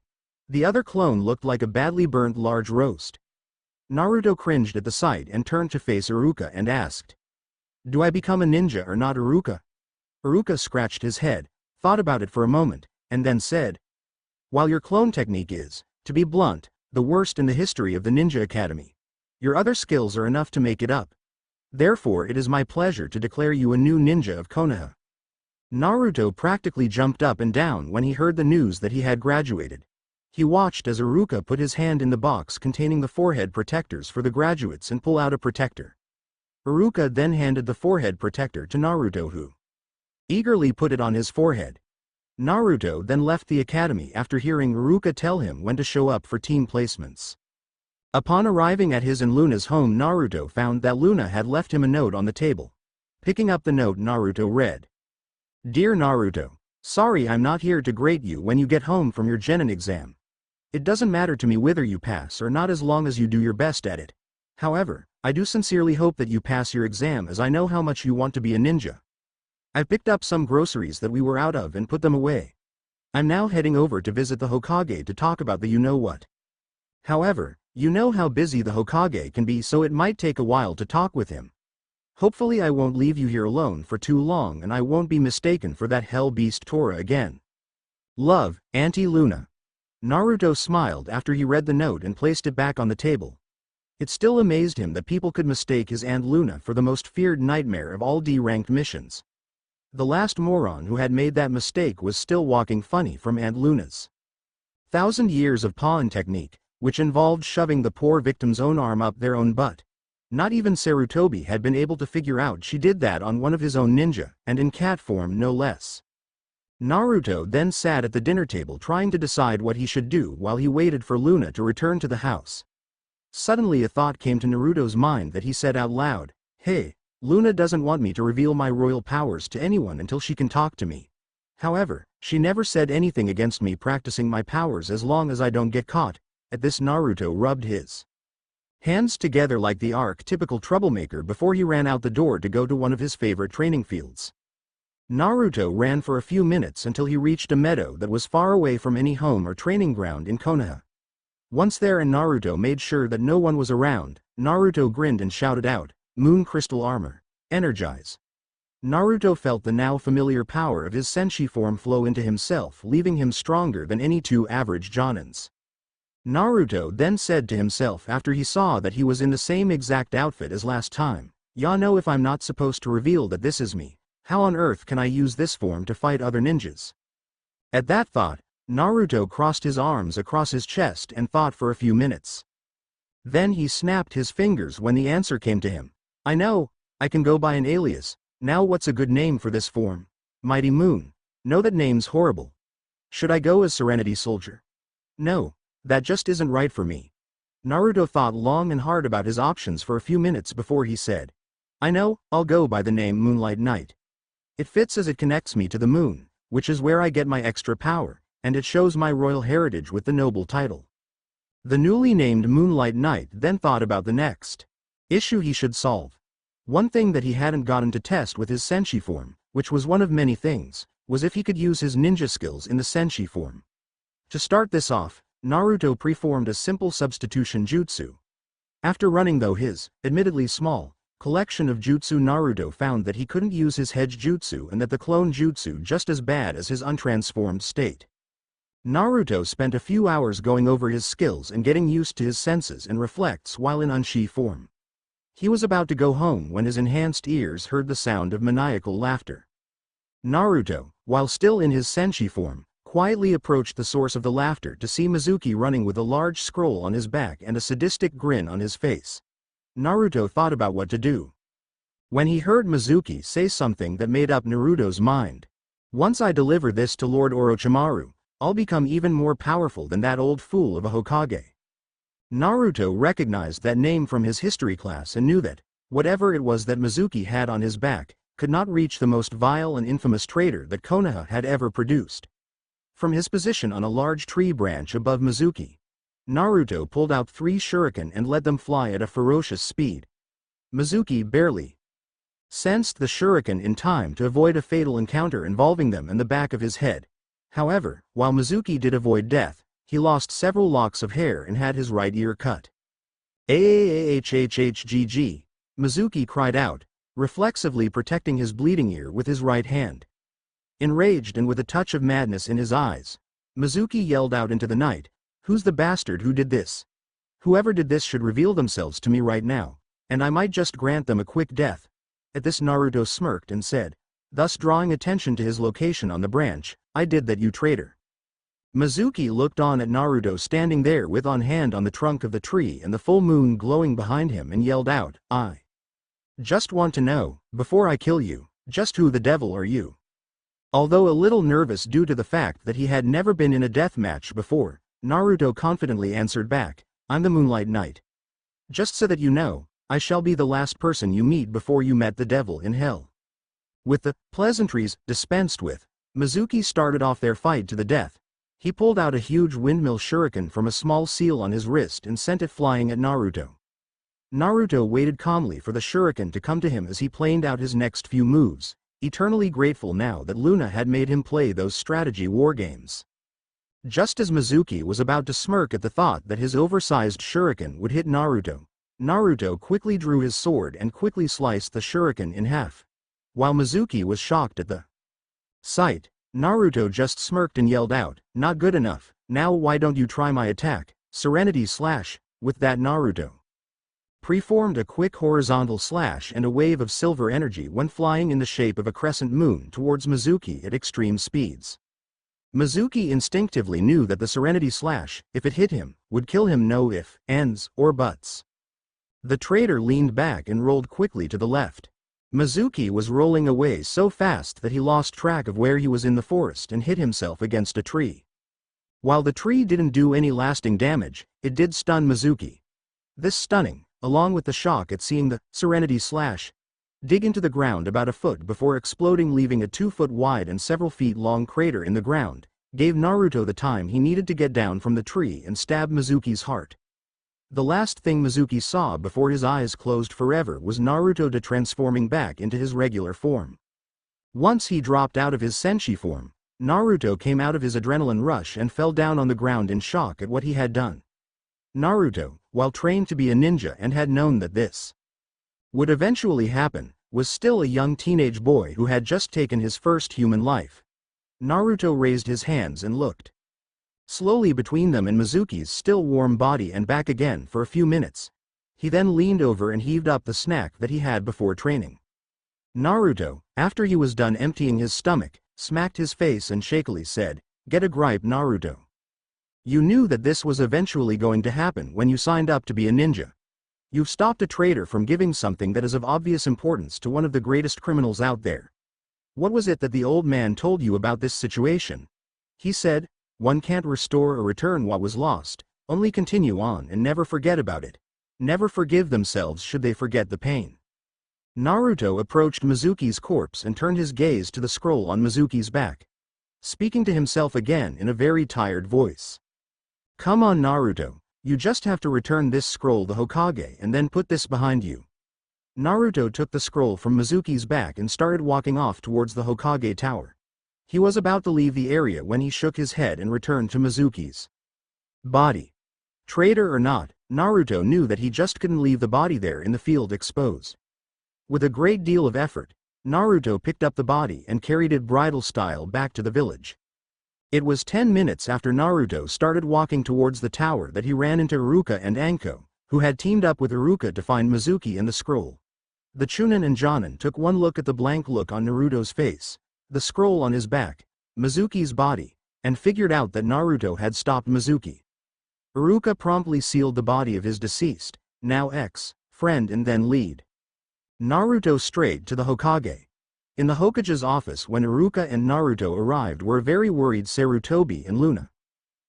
The other clone looked like a badly burnt large roast. Naruto cringed at the sight and turned to face Iruka and asked, "Do I become a ninja or not, Iruka?" Iruka scratched his head, thought about it for a moment, and then said, "While your clone technique is, to be blunt, the worst in the history of the Ninja Academy, your other skills are enough to make it up. Therefore it is my pleasure to declare you a new ninja of Konoha." Naruto practically jumped up and down when he heard the news that he had graduated. He watched as Iruka put his hand in the box containing the forehead protectors for the graduates and pull out a protector. Iruka then handed the forehead protector to Naruto, who eagerly put it on his forehead. Naruto then left the academy after hearing Iruka tell him when to show up for team placements. Upon arriving at his and Luna's home, Naruto found that Luna had left him a note on the table. Picking up the note, Naruto read, "Dear Naruto, sorry I'm not here to grade you when you get home from your genin exam. It doesn't matter to me whether you pass or not as long as you do your best at it. However, I do sincerely hope that you pass your exam, as I know how much you want to be a ninja. I've picked up some groceries that we were out of and put them away. I'm now heading over to visit the Hokage to talk about the you-know-what. However, you know how busy the Hokage can be, so it might take a while to talk with him. Hopefully I won't leave you here alone for too long and I won't be mistaken for that hell beast Tora again. Love, Auntie Luna." Naruto smiled after he read the note and placed it back on the table. It still amazed him that people could mistake his Aunt Luna for the most feared nightmare of all D-ranked missions. The last moron who had made that mistake was still walking funny from Aunt Luna's 1,000 years of pawn technique, which involved shoving the poor victim's own arm up their own butt. Not even Sarutobi had been able to figure out she did that on one of his own ninja, and in cat form no less. Naruto then sat at the dinner table trying to decide what he should do while he waited for Luna to return to the house. Suddenly a thought came to Naruto's mind that he said out loud, "Hey, Luna doesn't want me to reveal my royal powers to anyone until she can talk to me. However, she never said anything against me practicing my powers as long as I don't get caught." At this, Naruto rubbed his hands together like the archetypical troublemaker before he ran out the door to go to one of his favorite training fields. Naruto ran for a few minutes until he reached a meadow that was far away from any home or training ground in Konoha. Once there and Naruto made sure that no one was around, Naruto grinned and shouted out, "Moon Crystal Armor, energize." Naruto felt the now familiar power of his senshi form flow into himself, leaving him stronger than any two average jonins. Naruto then said to himself after he saw that he was in the same exact outfit as last time, "Ya know, if I'm not supposed to reveal that this is me, how on earth can I use this form to fight other ninjas?" At that thought, Naruto crossed his arms across his chest and thought for a few minutes. Then he snapped his fingers when the answer came to him. "I know, I can go by an alias. Now what's a good name for this form? Mighty Moon. No, that name's horrible. Should I go as Serenity Soldier? No, that just isn't right for me." Naruto thought long and hard about his options for a few minutes before he said, "I know, I'll go by the name Moonlight Knight. It fits as it connects me to the moon, which is where I get my extra power, and it shows my royal heritage with the noble title." The newly named Moonlight Knight then thought about the next issue he should solve. One thing that he hadn't gotten to test with his senshi form, which was one of many things, was if he could use his ninja skills in the senshi form. To start this off, Naruto preformed a simple substitution jutsu. After running though his, admittedly small, collection of jutsu, Naruto found that he couldn't use his hedge jutsu and that the clone jutsu just as bad as his untransformed state. Naruto spent a few hours going over his skills and getting used to his senses and reflects while in unshi form. He was about to go home when his enhanced ears heard the sound of maniacal laughter. Naruto, while still in his senshi form, quietly approached the source of the laughter to see Mizuki running with a large scroll on his back and a sadistic grin on his face. Naruto thought about what to do. When he heard Mizuki say something that made up Naruto's mind. "Once I deliver this to Lord Orochimaru, I'll become even more powerful than that old fool of a Hokage." Naruto recognized that name from his history class and knew that, whatever it was that Mizuki had on his back, could not reach the most vile and infamous traitor that Konoha had ever produced. From his position on a large tree branch above Mizuki, Naruto pulled out 3 shuriken and let them fly at a ferocious speed. Mizuki barely sensed the shuriken in time to avoid a fatal encounter involving them and the back of his head. However, while Mizuki did avoid death, he lost several locks of hair and had his right ear cut. "Ahhhhhhgg," Mizuki cried out, reflexively protecting his bleeding ear with his right hand. Enraged and with a touch of madness in his eyes, Mizuki yelled out into the night, "Who's the bastard who did this? Whoever did this should reveal themselves to me right now, and I might just grant them a quick death." At this Naruto smirked and said, thus drawing attention to his location on the branch, "I did that, you traitor." Mizuki looked on at Naruto standing there with on hand on the trunk of the tree and the full moon glowing behind him, and yelled out, "I just want to know, before I kill you, just who the devil are you?" Although a little nervous due to the fact that he had never been in a death match before, Naruto confidently answered back, "I'm the Moonlight Knight. Just so that you know, I shall be the last person you meet before you met the devil in hell." With the pleasantries dispensed with, Mizuki started off their fight to the death. He pulled out a huge windmill shuriken from a small seal on his wrist and sent it flying at Naruto. Naruto waited calmly for the shuriken to come to him as he planned out his next few moves, eternally grateful now that Luna had made him play those strategy war games. Just as Mizuki was about to smirk at the thought that his oversized shuriken would hit Naruto, Naruto quickly drew his sword and quickly sliced the shuriken in half. While Mizuki was shocked at the sight, Naruto just smirked and yelled out, "Not good enough, now why don't you try my attack, Serenity Slash?" With that, Naruto preformed a quick horizontal slash, and a wave of silver energy went flying in the shape of a crescent moon towards Mizuki at extreme speeds. Mizuki instinctively knew that the Serenity Slash, if it hit him, would kill him, no ifs, ands, or buts. The traitor leaned back and rolled quickly to the left. Mizuki was rolling away so fast that he lost track of where he was in the forest and hit himself against a tree. While the tree didn't do any lasting damage, it did stun Mizuki. This stunning, along with the shock at seeing the Serenity Slash dig into the ground about a foot before exploding, leaving a 2-foot wide and several feet long crater in the ground, gave Naruto the time he needed to get down from the tree and stab Mizuki's heart. The last thing Mizuki saw before his eyes closed forever was Naruto transforming back into his regular form. Once he dropped out of his Senshi form, Naruto came out of his adrenaline rush and fell down on the ground in shock at what he had done. Naruto, while trained to be a ninja and had known that this would eventually happen, was still a young teenage boy who had just taken his first human life. Naruto raised his hands and looked slowly between them and Mizuki's still warm body and back again for a few minutes. He then leaned over and heaved up the snack that he had before training. Naruto, after he was done emptying his stomach, smacked his face and shakily said, "Get a gripe, Naruto. You knew that this was eventually going to happen when you signed up to be a ninja. You've stopped a traitor from giving something that is of obvious importance to one of the greatest criminals out there. What was it that the old man told you about this situation? He said, one can't restore or return what was lost, only continue on and never forget about it. Never forgive themselves should they forget the pain." Naruto approached Mizuki's corpse and turned his gaze to the scroll on Mizuki's back, speaking to himself again in a very tired voice. "Come on, Naruto, you just have to return this scroll to the Hokage and then put this behind you." Naruto took the scroll from Mizuki's back and started walking off towards the Hokage tower. He was about to leave the area when he shook his head and returned to Mizuki's body. Traitor or not, Naruto knew that he just couldn't leave the body there in the field exposed. With a great deal of effort, Naruto picked up the body and carried it bridal style back to the village. It was 10 minutes after Naruto started walking towards the tower that he ran into Iruka and Anko, who had teamed up with Iruka to find Mizuki and the scroll. The Chunin and Jonin took one look at the blank look on Naruto's face, the scroll on his back, Mizuki's body, and figured out that Naruto had stopped Mizuki. Iruka promptly sealed the body of his deceased, now ex-friend and then lead Naruto straight to the Hokage. In the Hokage's office when Iruka and Naruto arrived were very worried Sarutobi and Luna.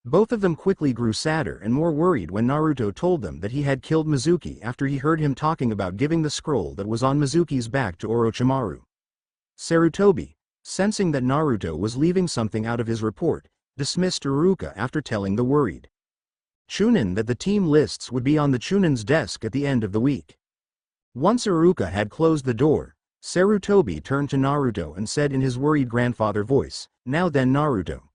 Both of them quickly grew sadder and more worried when Naruto told them that he had killed Mizuki after he heard him talking about giving the scroll that was on Mizuki's back to Orochimaru. Sarutobi, sensing that Naruto was leaving something out of his report, dismissed Iruka after telling the worried Chunin that the team lists would be on the Chunin's desk at the end of the week. Once Iruka had closed the door, Sarutobi turned to Naruto and said in his worried grandfather voice, "Now then Naruto.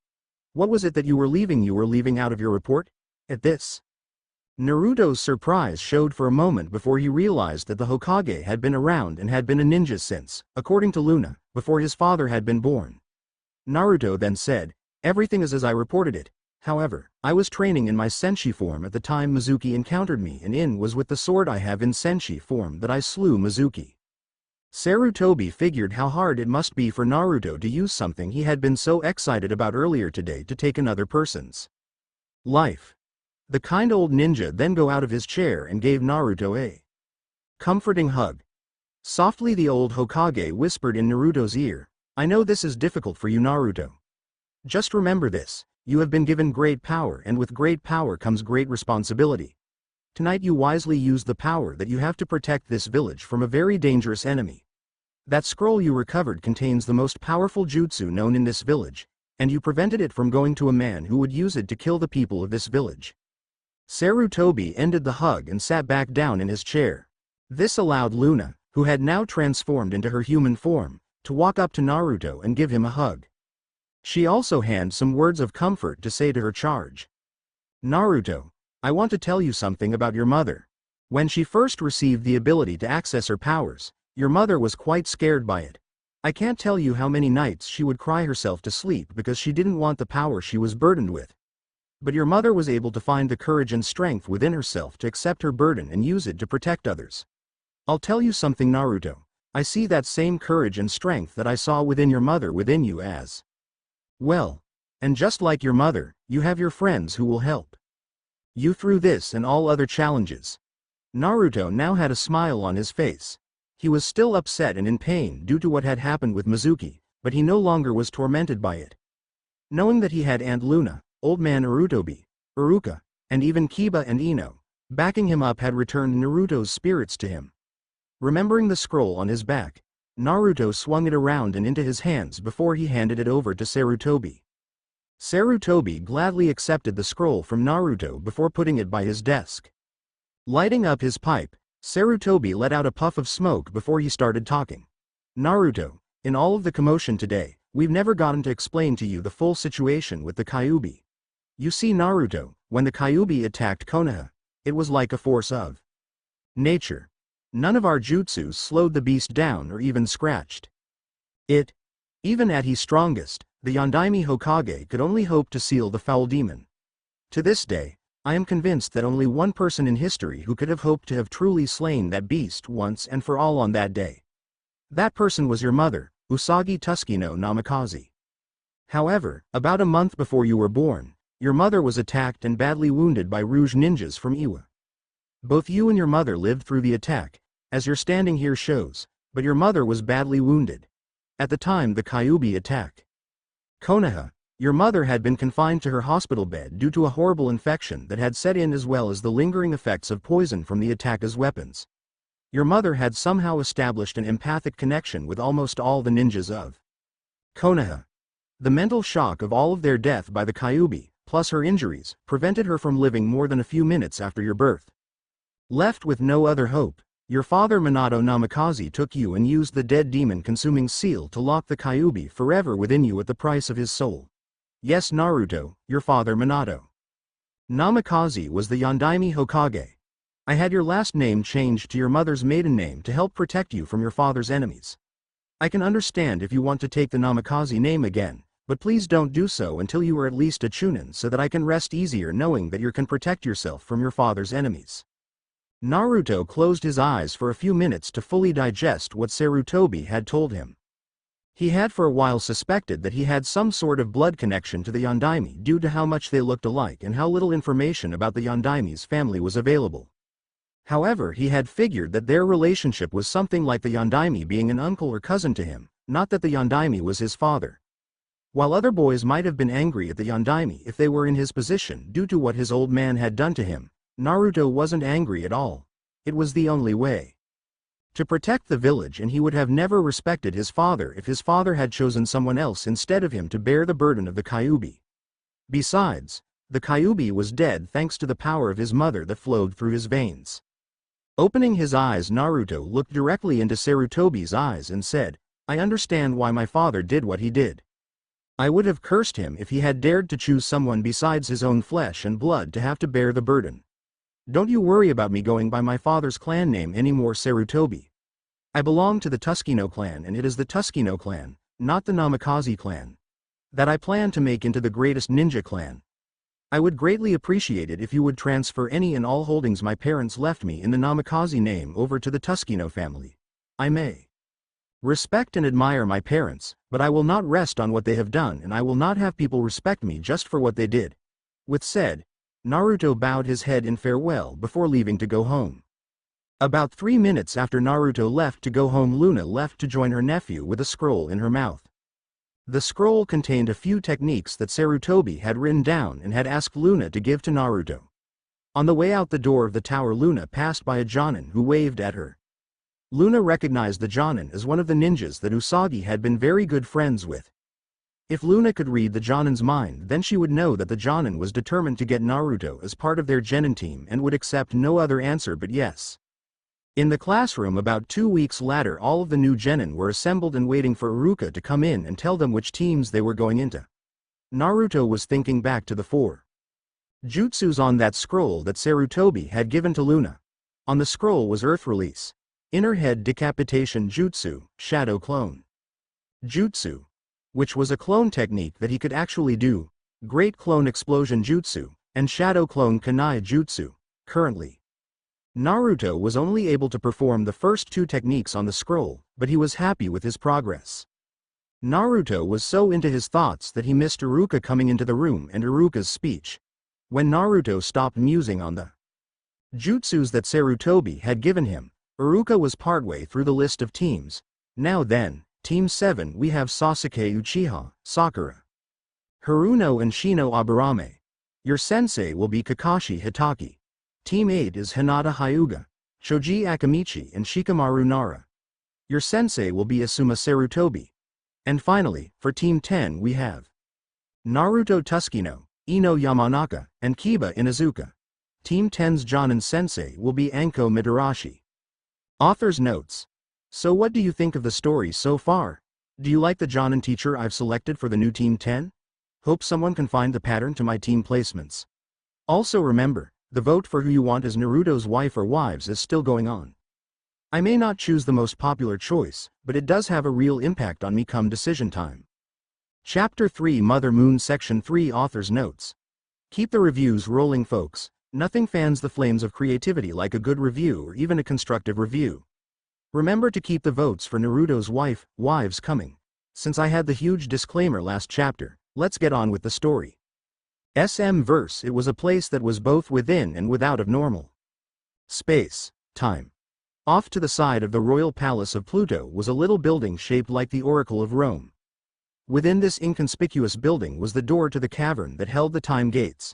What was it that you were leaving out of your report?" At this, Naruto's surprise showed for a moment before he realized that the Hokage had been around and had been a ninja since, according to Luna, before his father had been born. Naruto then said, "Everything is as I reported it. However, I was training in my Senshi form at the time Mizuki encountered me, and it was with the sword I have in Senshi form that I slew Mizuki." Sarutobi figured how hard it must be for Naruto to use something he had been so excited about earlier today to take another person's life. The kind old ninja then got out of his chair and gave Naruto a comforting hug. Softly the old Hokage whispered in Naruto's ear, "I know this is difficult for you, Naruto. Just remember this, you have been given great power, and with great power comes great responsibility. Tonight you wisely use the power that you have to protect this village from a very dangerous enemy. That scroll you recovered contains the most powerful jutsu known in this village, and you prevented it from going to a man who would use it to kill the people of this village." Sarutobi ended the hug and sat back down in his chair. This allowed Luna, who had now transformed into her human form, to walk up to Naruto and give him a hug. She also had some words of comfort to say to her charge. "Naruto, I want to tell you something about your mother. When she first received the ability to access her powers, your mother was quite scared by it. I can't tell you how many nights she would cry herself to sleep because she didn't want the power she was burdened with. But your mother was able to find the courage and strength within herself to accept her burden and use it to protect others. I'll tell you something, Naruto. I see that same courage and strength that I saw within your mother within you as well. And just like your mother, you have your friends who will help you through this and all other challenges." Naruto now had a smile on his face. He was still upset and in pain due to what had happened with Mizuki, but he no longer was tormented by it. Knowing that he had Aunt Luna, Old Man Urutobi, Uruka, and even Kiba and Ino backing him up had returned Naruto's spirits to him. Remembering the scroll on his back, Naruto swung it around and into his hands before he handed it over to Sarutobi. Sarutobi gladly accepted the scroll from Naruto before putting it by his desk. Lighting up his pipe, Sarutobi let out a puff of smoke before he started talking. "Naruto, in all of the commotion today, we've never gotten to explain to you the full situation with the Kyuubi. You see, Naruto, when the Kyuubi attacked Konoha, it was like a force of nature. None of our jutsus slowed the beast down or even scratched it. Even at his strongest, the Yondaime Hokage could only hope to seal the foul demon. To this day, I am convinced that only one person in history who could have hoped to have truly slain that beast once and for all on that day. That person was your mother, Usagi Tuskino Namikaze. However, about a month before you were born, your mother was attacked and badly wounded by Rouge ninjas from Iwa. Both you and your mother lived through the attack, as your standing here shows, but your mother was badly wounded. At the time the Kyuubi attacked Konoha, your mother had been confined to her hospital bed due to a horrible infection that had set in, as well as the lingering effects of poison from the attacker's weapons. Your mother had somehow established an empathic connection with almost all the ninjas of Konoha. The mental shock of all of their death by the Kyuubi, plus her injuries, prevented her from living more than a few minutes after your birth. Left with no other hope, your father Minato Namikaze took you and used the dead demon-consuming seal to lock the Kyuubi forever within you at the price of his soul. Yes, Naruto, your father Minato Namikaze was the Yondaime Hokage. I had your last name changed to your mother's maiden name to help protect you from your father's enemies. I can understand if you want to take the Namikaze name again, but please don't do so until you are at least a Chunin, so that I can rest easier knowing that you can protect yourself from your father's enemies." Naruto closed his eyes for a few minutes to fully digest what Sarutobi had told him. He had for a while suspected that he had some sort of blood connection to the Yondaime due to how much they looked alike and how little information about the Yondaime's family was available. However, he had figured that their relationship was something like the Yondaime being an uncle or cousin to him, not that the Yondaime was his father. While other boys might have been angry at the Yondaime if they were in his position due to what his old man had done to him, Naruto wasn't angry at all. It was the only way to protect the village, and he would have never respected his father if his father had chosen someone else instead of him to bear the burden of the Kyuubi. Besides, the Kyuubi was dead thanks to the power of his mother that flowed through his veins. Opening his eyes, Naruto looked directly into Sarutobi's eyes and said, "I understand why my father did what he did. I would have cursed him if he had dared to choose someone besides his own flesh and blood to have to bear the burden. Don't you worry about me going by my father's clan name anymore, Sarutobi. I belong to the Tuskino clan, and it is the Tuskino clan, not the Namikaze clan, that I plan to make into the greatest ninja clan. I would greatly appreciate it if you would transfer any and all holdings my parents left me in the Namikaze name over to the Tuskino family. I may respect and admire my parents, but I will not rest on what they have done, and I will not have people respect me just for what they did." With said, Naruto bowed his head in farewell before leaving to go home. About 3 minutes after Naruto left to go home, Luna left to join her nephew with a scroll in her mouth. The scroll contained a few techniques that Sarutobi had written down and had asked Luna to give to Naruto. On the way out the door of the tower, Luna passed by a genin who waved at her. Luna recognized the genin as one of the ninjas that Usagi had been very good friends with. If Luna could read the genin's mind, then she would know that the genin was determined to get Naruto as part of their genin team and would accept no other answer but yes. In the classroom about 2 weeks later, all of the new genin were assembled and waiting for Iruka to come in and tell them which teams they were going into. Naruto was thinking back to the 4 jutsus on that scroll that Sarutobi had given to Luna. On the scroll was Earth Release, Inner Head Decapitation Jutsu, Shadow Clone Jutsu, which was a clone technique that he could actually do, Great Clone Explosion Jutsu, and Shadow Clone Kunai Jutsu. Currently, Naruto was only able to perform the first 2 techniques on the scroll, but he was happy with his progress. Naruto was so into his thoughts that he missed Iruka coming into the room and Iruka's speech. When Naruto stopped musing on the jutsus that Sarutobi had given him, Iruka was partway through the list of teams. "Now then, Team 7 we have Sasuke Uchiha, Sakura, Haruno and Shino Aburame. Your sensei will be Kakashi Hitaki. Team 8 is Hinata Hyuga, Choji Akamichi and Shikamaru Nara. Your sensei will be Asuma Sarutobi. And finally, for Team 10 we have Naruto Tuskino, Ino Yamanaka, and Kiba Inuzuka. Team 10's Jonin sensei will be Anko Mitarashi." Author's notes. So what do you think of the story so far? Do you like the Jonin teacher I've selected for the new Team 10? Hope someone can find the pattern to my team placements. Also remember, the vote for who you want as Naruto's wife or wives is still going on. I may not choose the most popular choice, but it does have a real impact on me come decision time. Chapter 3 Mother Moon Section 3 Author's Notes. Keep the reviews rolling, folks. Nothing fans the flames of creativity like a good review or even a constructive review. Remember to keep the votes for Naruto's wives coming. Since I had the huge disclaimer last chapter, let's get on with the story. SM verse. It was a place that was both within and without of normal space, time. Off to the side of the royal palace of Pluto was a little building shaped like the Oracle of Rome. Within this inconspicuous building was the door to the cavern that held the time gates.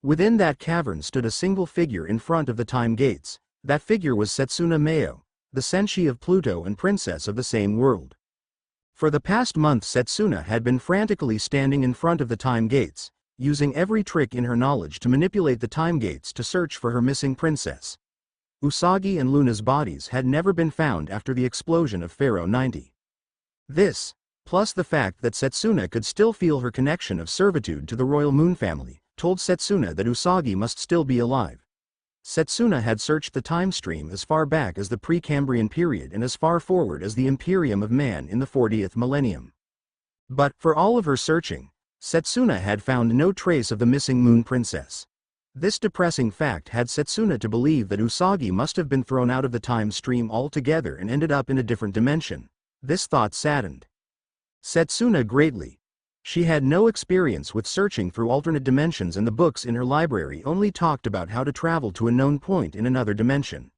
Within that cavern stood a single figure in front of the time gates. That figure was Setsuna Meo, the senshi of Pluto and princess of the same world. For the past month Setsuna had been frantically standing in front of the time gates, using every trick in her knowledge to manipulate the time gates to search for her missing princess. Usagi and Luna's bodies had never been found after the explosion of Pharaoh 90. This, plus the fact that Setsuna could still feel her connection of servitude to the royal moon family, told Setsuna that Usagi must still be alive. Setsuna had searched the time stream as far back as the Precambrian period and as far forward as the Imperium of Man in the 40th millennium. But, for all of her searching, Setsuna had found no trace of the missing moon princess. This depressing fact had Setsuna to believe that Usagi must have been thrown out of the time stream altogether and ended up in a different dimension. This thought saddened Setsuna greatly. She had no experience with searching through alternate dimensions, and the books in her library only talked about how to travel to a known point in another dimension.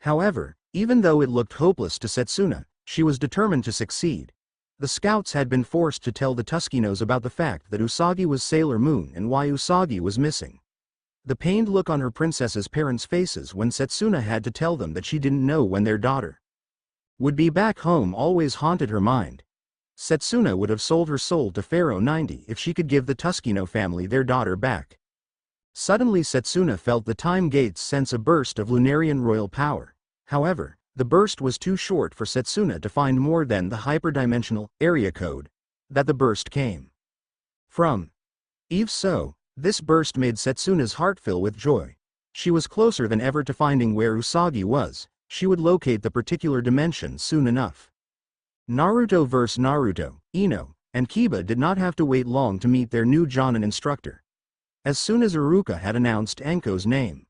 However, even though it looked hopeless to Setsuna, she was determined to succeed. The scouts had been forced to tell the Tuskinos about the fact that Usagi was Sailor Moon and why Usagi was missing. The pained look on her princess's parents' faces when Setsuna had to tell them that she didn't know when their daughter would be back home always haunted her mind. Setsuna would have sold her soul to Pharaoh 90 if she could give the Tuskino family their daughter back. Suddenly Setsuna felt the time gates sense a burst of Lunarian royal power. However, the burst was too short for Setsuna to find more than the hyperdimensional area code that the burst came from. Even so, this burst made Setsuna's heart fill with joy. She was closer than ever to finding where Usagi was. She would locate the particular dimension soon enough. Naruto vs. Naruto, Ino, and Kiba did not have to wait long to meet their new Jonin instructor. As soon as Iruka had announced Anko's name,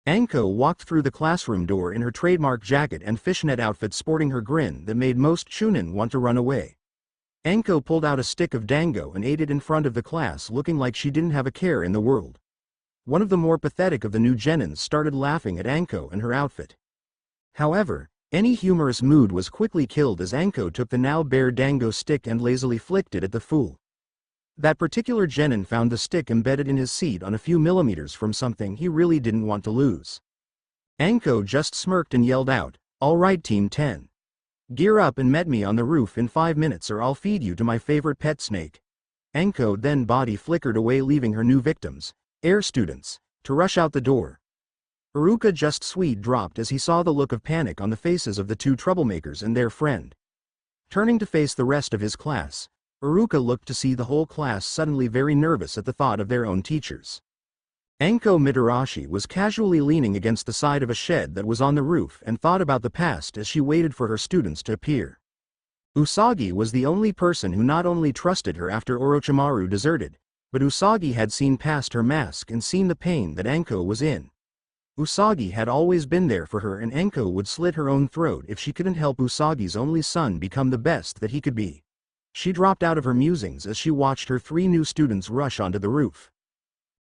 Anko walked through the classroom door in her trademark jacket and fishnet outfit, sporting her grin that made most Chunin want to run away. Anko pulled out a stick of dango and ate it in front of the class, looking like she didn't have a care in the world. One of the more pathetic of the new genins started laughing at Anko and her outfit. However, any humorous mood was quickly killed as Anko took the now bare dango stick and lazily flicked it at the fool. That particular genin found the stick embedded in his seat on a few millimeters from something he really didn't want to lose. Anko just smirked and yelled out, "All right, Team 10. Gear up and meet me on the roof in 5 minutes or I'll feed you to my favorite pet snake." Anko then body flickered away, leaving her new victims, air students, to rush out the door. Iruka just sweet dropped as he saw the look of panic on the faces of the two troublemakers and their friend. Turning to face the rest of his class, Iruka looked to see the whole class suddenly very nervous at the thought of their own teachers. Anko Mitarashi was casually leaning against the side of a shed that was on the roof and thought about the past as she waited for her students to appear. Usagi was the only person who not only trusted her after Orochimaru deserted, but Usagi had seen past her mask and seen the pain that Anko was in. Usagi had always been there for her, and Anko would slit her own throat if she couldn't help Usagi's only son become the best that he could be. She dropped out of her musings as she watched her 3 new students rush onto the roof.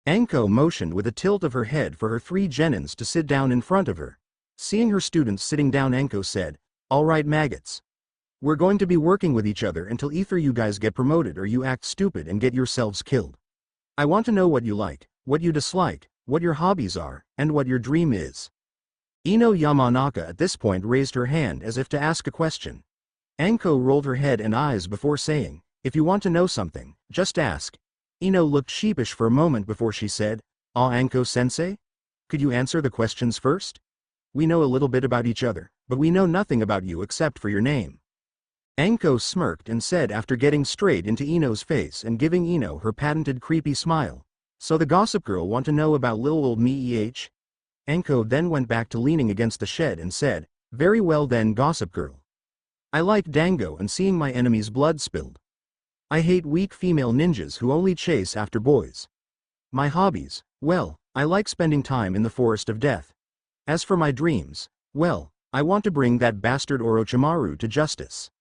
Anko motioned with a tilt of her head for her 3 genins to sit down in front of her. Seeing her students sitting down, Anko said, "All right, maggots. We're going to be working with each other until either you guys get promoted or you act stupid and get yourselves killed. I want to know what you like, what you dislike, what your hobbies are, and what your dream is." Ino Yamanaka at this point raised her hand as if to ask a question. Anko rolled her head and eyes before saying, "If you want to know something, just ask." Ino looked sheepish for a moment before she said, Anko-sensei? Could you answer the questions first? We know a little bit about each other, but we know nothing about you except for your name." Anko smirked and said after getting straight into Ino's face and giving Ino her patented creepy smile, "So the gossip girl want to know about lil old me eh?" Anko then went back to leaning against the shed and said, "Very well then, gossip girl. I like dango and seeing my enemy's blood spilled. I hate weak female ninjas who only chase after boys. My hobbies, well, I like spending time in the forest of death. As for my dreams, well, I want to bring that bastard Orochimaru to justice."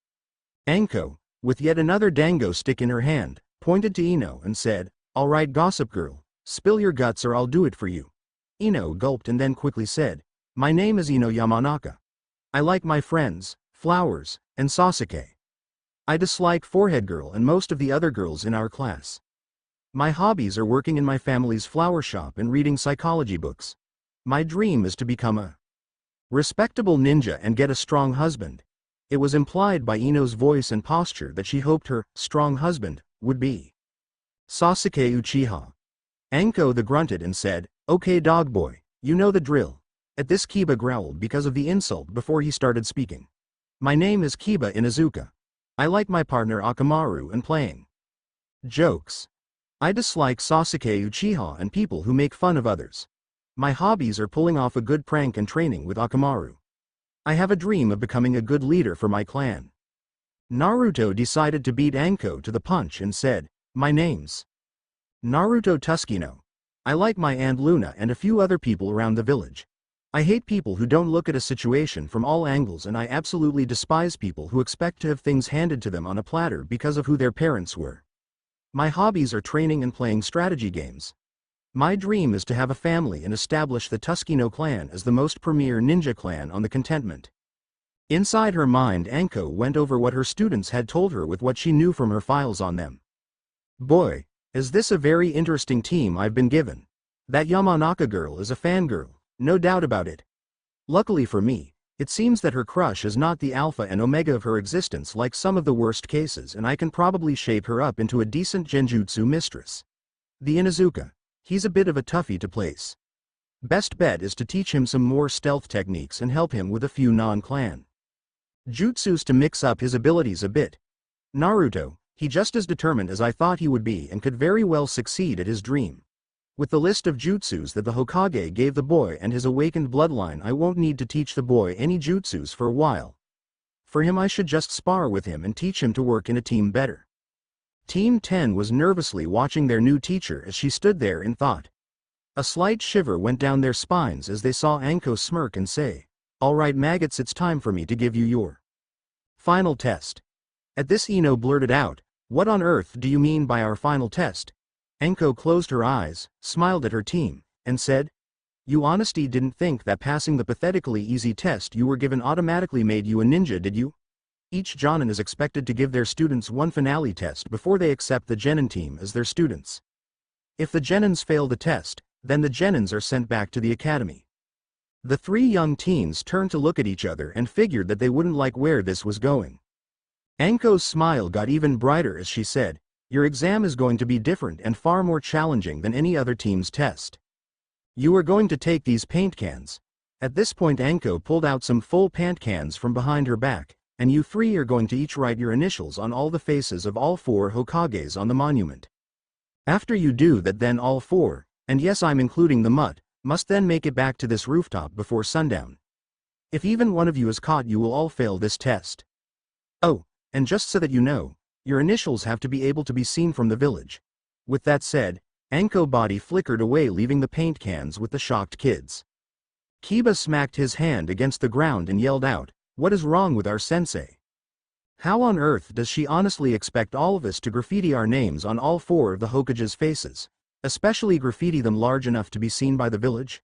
Anko, with yet another dango stick in her hand, pointed to Ino and said, "All right, gossip girl, spill your guts or I'll do it for you." Ino gulped and then quickly said, "My name is Ino Yamanaka. I like my friends, flowers, and Sasuke. I dislike Forehead Girl and most of the other girls in our class. My hobbies are working in my family's flower shop and reading psychology books. My dream is to become a respectable ninja and get a strong husband." It was implied by Ino's voice and posture that she hoped her strong husband would be Sasuke Uchiha. Anko the grunted and said, "Okay dog boy, you know the drill." At this Kiba growled because of the insult before he started speaking. "My name is Kiba Inuzuka. I like my partner Akamaru and playing jokes. I dislike Sasuke Uchiha and people who make fun of others. My hobbies are pulling off a good prank and training with Akamaru. I have a dream of becoming a good leader for my clan." Naruto decided to beat Anko to the punch and said, "My name's Naruto Tuskino. I like my Aunt Luna and a few other people around the village. I hate people who don't look at a situation from all angles, and I absolutely despise people who expect to have things handed to them on a platter because of who their parents were. My hobbies are training and playing strategy games. My dream is to have a family and establish the Tuskino clan as the most premier ninja clan on the continent." Inside her mind, Anko went over what her students had told her with what she knew from her files on them. Boy, is this a very interesting team I've been given. That Yamanaka girl is a fangirl, no doubt about it. Luckily for me, it seems that her crush is not the alpha and omega of her existence like some of the worst cases, and I can probably shape her up into a decent genjutsu mistress. The Inuzuka. He's a bit of a toughie to place. Best bet is to teach him some more stealth techniques and help him with a few non-clan jutsus to mix up his abilities a bit. Naruto, he just as determined as I thought he would be and could very well succeed at his dream. With the list of jutsus that the Hokage gave the boy and his awakened bloodline, I won't need to teach the boy any jutsus for a while. For him, I should just spar with him and teach him to work in a team better. Team 10 was nervously watching their new teacher as she stood there in thought. A slight shiver went down their spines as they saw Anko smirk and say, "Alright maggots, it's time for me to give you your final test." At this, Ino blurted out, "What on earth do you mean by our final test?" Anko closed her eyes, smiled at her team, and said, "You honestly didn't think that passing the pathetically easy test you were given automatically made you a ninja, did you? Each genin is expected to give their students one finale test before they accept the genin team as their students. If the genins fail the test, then the genins are sent back to the academy." The three young teens turned to look at each other and figured that they wouldn't like where this was going. Anko's smile got even brighter as she said, "Your exam is going to be different and far more challenging than any other team's test. You are going to take these paint cans." At this point, Anko pulled out some full paint cans from behind her back, "and you three are going to each write your initials on all the faces of all 4 Hokages on the monument. After you do that, then all 4, and yes, I'm including the mutt, must then make it back to this rooftop before sundown. If even one of you is caught, you will all fail this test. Oh, and just so that you know, your initials have to be able to be seen from the village." With that said, Anko's body flickered away, leaving the paint cans with the shocked kids. Kiba smacked his hand against the ground and yelled out, "What is wrong with our sensei? How on earth does she honestly expect all of us to graffiti our names on all 4 of the Hokage's faces, especially graffiti them large enough to be seen by the village?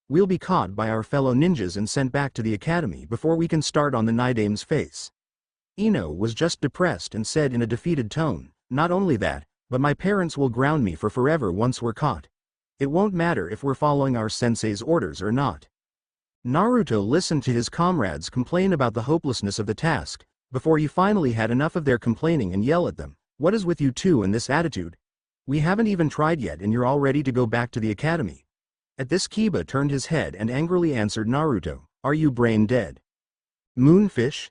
We'll be caught by our fellow ninjas and sent back to the academy before we can start on the Nidame's face." Ino was just depressed and said in a defeated tone, "Not only that, but my parents will ground me for forever once we're caught. It won't matter if we're following our sensei's orders or not." Naruto listened to his comrades complain about the hopelessness of the task, before he finally had enough of their complaining and yell at them, "What is with you two and this attitude? We haven't even tried yet and you're all ready to go back to the academy." At this, Kiba turned his head and angrily answered Naruto, "Are you brain dead? Moonfish?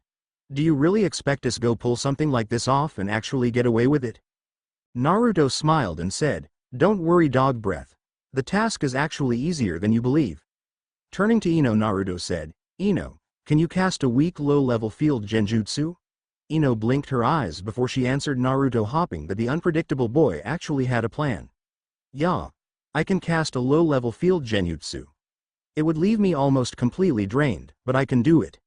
Do you really expect us to go pull something like this off and actually get away with it?" Naruto smiled and said, "Don't worry, dog breath. The task is actually easier than you believe." Turning to Ino, Naruto said, "Ino, can you cast a weak low-level field genjutsu?" Ino blinked her eyes before she answered Naruto, hoping that the unpredictable boy actually had a plan. "Yeah, I can cast a low-level field genjutsu. It would leave me almost completely drained, but I can do it."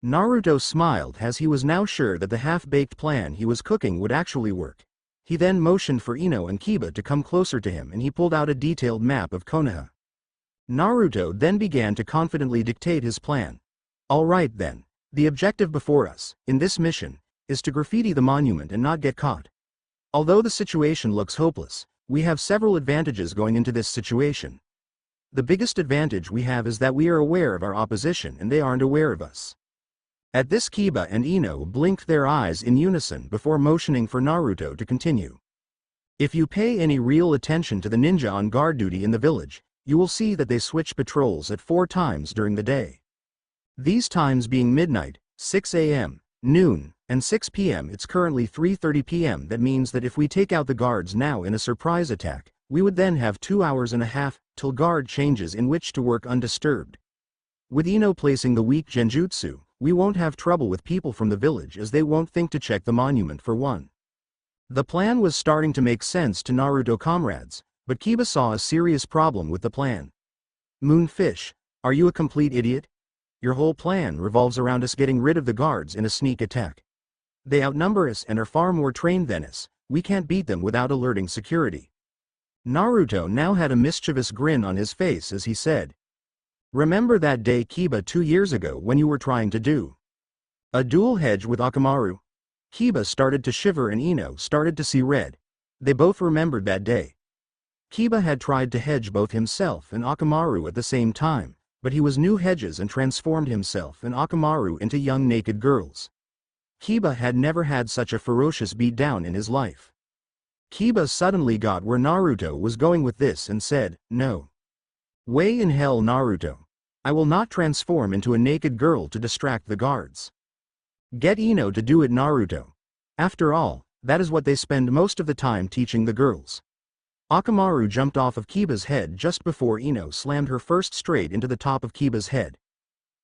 Naruto smiled as he was now sure that the half-baked plan he was cooking would actually work. He then motioned for Ino and Kiba to come closer to him and he pulled out a detailed map of Konoha. Naruto then began to confidently dictate his plan. "Alright then, the objective before us, in this mission, is to graffiti the monument and not get caught. Although the situation looks hopeless, we have several advantages going into this situation. The biggest advantage we have is that we are aware of our opposition and they aren't aware of us." At this, Kiba and Ino blinked their eyes in unison before motioning for Naruto to continue. "If you pay any real attention to the ninja on guard duty in the village, you will see that they switch patrols at 4 times during the day. These times being midnight, 6 a.m., noon, and 6 p.m. It's currently 3:30 p.m. That means that if we take out the guards now in a surprise attack, we would then have 2 hours and a half till guard changes in which to work undisturbed. With Ino placing the weak genjutsu, we won't have trouble with people from the village as they won't think to check the monument for one." The plan was starting to make sense to Naruto comrades, but Kiba saw a serious problem with the plan. "Moonfish, are you a complete idiot? Your whole plan revolves around us getting rid of the guards in a sneak attack. They outnumber us and are far more trained than us. We can't beat them without alerting security." Naruto now had a mischievous grin on his face as he said, "Remember that day, Kiba, 2 years ago when you were trying to do a dual hedge with Akamaru?" Kiba started to shiver and Ino started to see red. They both remembered that day. Kiba had tried to hedge both himself and Akamaru at the same time, but he was new hedges and transformed himself and Akamaru into young naked girls. Kiba had never had such a ferocious beatdown in his life. Kiba suddenly got where Naruto was going with this and said, "No way in hell, Naruto. I will not transform into a naked girl to distract the guards. Get Ino to do it, Naruto. After all, that is what they spend most of the time teaching the girls." Akamaru jumped off of Kiba's head just before Ino slammed her first straight into the top of Kiba's head.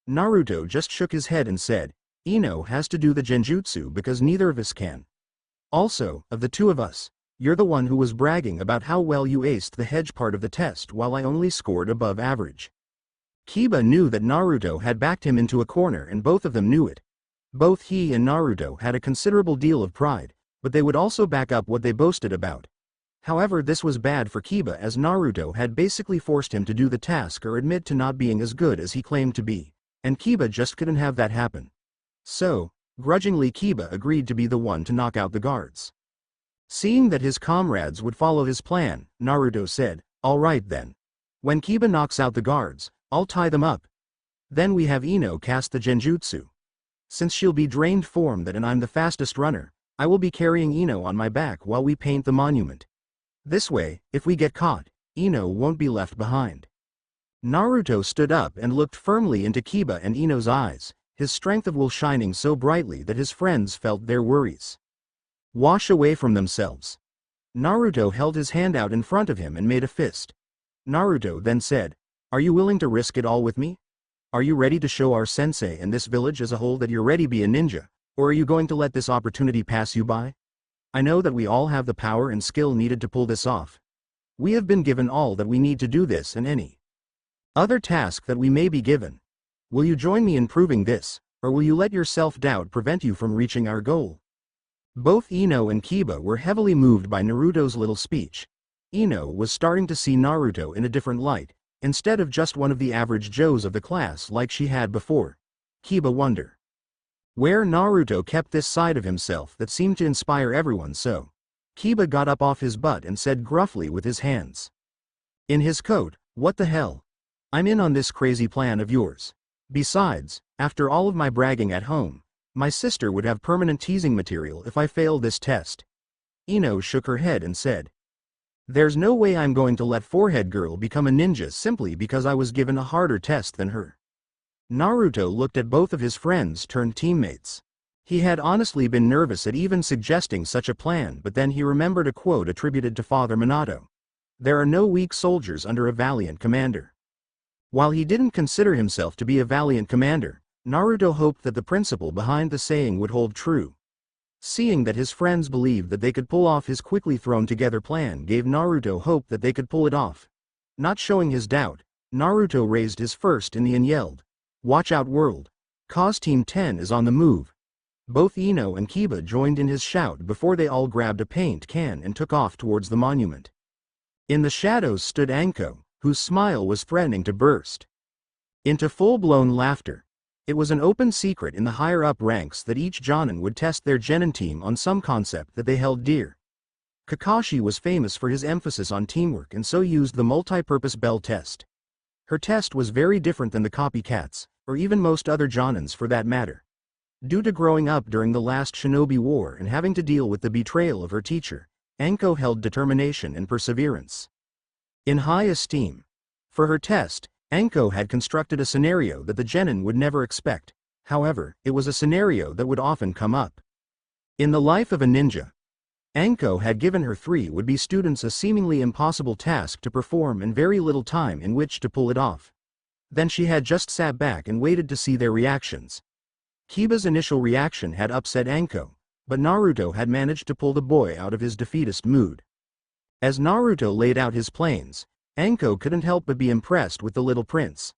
Naruto just shook his head and said, "Ino has to do the genjutsu because neither of us can. Also, of the two of us, you're the one who was bragging about how well you aced the hedge part of the test while I only scored above average." Kiba knew that Naruto had backed him into a corner and both of them knew it. Both he and Naruto had a considerable deal of pride, but they would also back up what they boasted about. However, this was bad for Kiba as Naruto had basically forced him to do the task or admit to not being as good as he claimed to be, and Kiba just couldn't have that happen. So, grudgingly Kiba agreed to be the one to knock out the guards. Seeing that his comrades would follow his plan, Naruto said, "All right then. When Kiba knocks out the guards, I'll tie them up. Then we have Ino cast the genjutsu. Since she'll be drained form that and I'm the fastest runner, I will be carrying Ino on my back while we paint the monument. This way, if we get caught, Ino won't be left behind." Naruto stood up and looked firmly into Kiba and Ino's eyes, his strength of will shining so brightly that his friends felt their worries wash away from themselves. Naruto held his hand out in front of him and made a fist. Naruto then said, "Are you willing to risk it all with me? Are you ready to show our sensei and this village as a whole that you're ready to be a ninja, or are you going to let this opportunity pass you by? I know that we all have the power and skill needed to pull this off. We have been given all that we need to do this and any other task that we may be given. Will you join me in proving this, or will you let your self-doubt prevent you from reaching our goal?" Both Ino and Kiba were heavily moved by Naruto's little speech. Ino was starting to see Naruto in a different light, instead of just one of the average Joes of the class like she had before. Kiba wondered where Naruto kept this side of himself that seemed to inspire everyone so. Kiba got up off his butt and said gruffly with his hands in his coat, "What the hell? I'm in on this crazy plan of yours. Besides, after all of my bragging at home, my sister would have permanent teasing material if I fail this test." Ino shook her head and said, "There's no way I'm going to let Forehead Girl become a ninja simply because I was given a harder test than her." Naruto looked at both of his friends turned teammates. He had honestly been nervous at even suggesting such a plan, but then he remembered a quote attributed to Father Minato. "There are no weak soldiers under a valiant commander." While he didn't consider himself to be a valiant commander, Naruto hoped that the principle behind the saying would hold true. Seeing that his friends believed that they could pull off his quickly thrown together plan gave Naruto hope that they could pull it off. Not showing his doubt, Naruto raised his first in and yelled, "Watch out world! Cause Team 10 is on the move." Both Ino and Kiba joined in his shout before they all grabbed a paint can and took off towards the monument. In the shadows stood Anko, whose smile was threatening to burst into full-blown laughter. It was an open secret in the higher-up ranks that each Jonin would test their genin team on some concept that they held dear. Kakashi was famous for his emphasis on teamwork and so used the multi-purpose bell test. Her test was very different than the copycats, or even most other Jonins for that matter. Due to growing up during the last Shinobi War and having to deal with the betrayal of her teacher, Anko held determination and perseverance in high esteem. For her test, Anko had constructed a scenario that the genin would never expect. However, it was a scenario that would often come up in the life of a ninja. Anko had given her 3 would-be students a seemingly impossible task to perform and very little time in which to pull it off. Then she had just sat back and waited to see their reactions. Kiba's initial reaction had upset Anko, but Naruto had managed to pull the boy out of his defeatist mood. As Naruto laid out his plans, Anko couldn't help but be impressed with the little prince.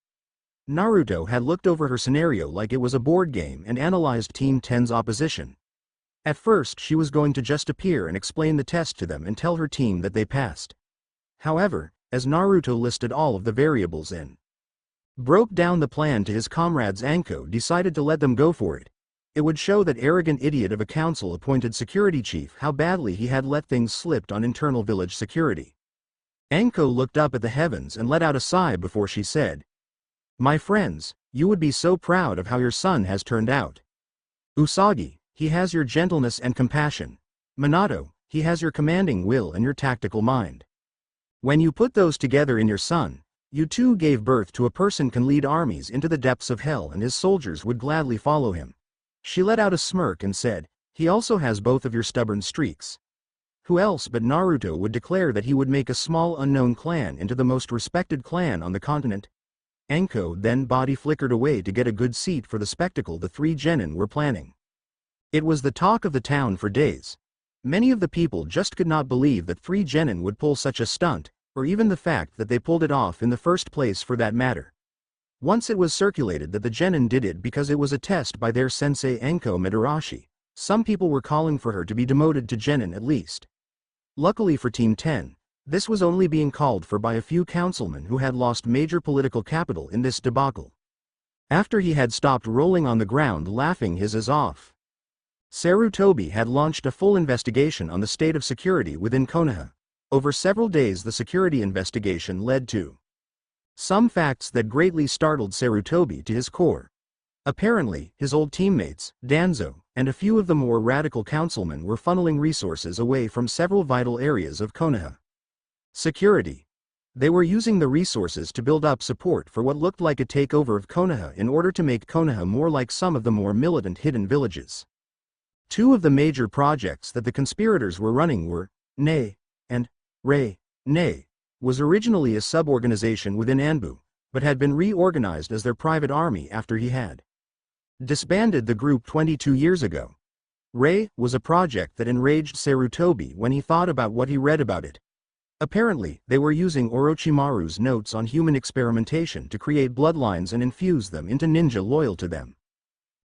Naruto had looked over her scenario like it was a board game and analyzed Team 10's opposition. At first she was going to just appear and explain the test to them and tell her team that they passed. However, as Naruto listed all of the variables and broke down the plan to his comrades, Anko decided to let them go for it. It would show that arrogant idiot of a council-appointed security chief how badly he had let things slip on internal village security. Anko looked up at the heavens and let out a sigh before she said, "My friends, you would be so proud of how your son has turned out. Usagi, he has your gentleness and compassion. Minato, he has your commanding will and your tactical mind. When you put those together in your son, you too gave birth to a person can lead armies into the depths of hell and his soldiers would gladly follow him. She let out a smirk and said, he also has both of your stubborn streaks. Who else but Naruto would declare that he would make a small unknown clan into the most respected clan on the continent? Anko then body flickered away to get a good seat for the spectacle the three genin were planning. It was the talk of the town for days. Many of the people just could not believe that three genin would pull such a stunt, or even the fact that they pulled it off in the first place for that matter. Once it was circulated that the genin did it because it was a test by their sensei Anko Midarashi, some people were calling for her to be demoted to genin at least. Luckily for Team 10, this was only being called for by a few councilmen who had lost major political capital in this debacle. After he had stopped rolling on the ground laughing his ass off, Sarutobi had launched a full investigation on the state of security within Konoha. Over several days the security investigation led to some facts that greatly startled Sarutobi to his core. Apparently, his old teammates, Danzo, and a few of the more radical councilmen were funneling resources away from several vital areas of Konoha. Security. They were using the resources to build up support for what looked like a takeover of Konoha in order to make Konoha more like some of the more militant hidden villages. Two of the major projects that the conspirators were running were Ne and Rei. Ne was originally a sub-organization within Anbu, but had been reorganized as their private army after he had disbanded the group 22 years ago. Rei was a project that enraged Sarutobi when he thought about what he read about it. Apparently, they were using Orochimaru's notes on human experimentation to create bloodlines and infuse them into ninja loyal to them.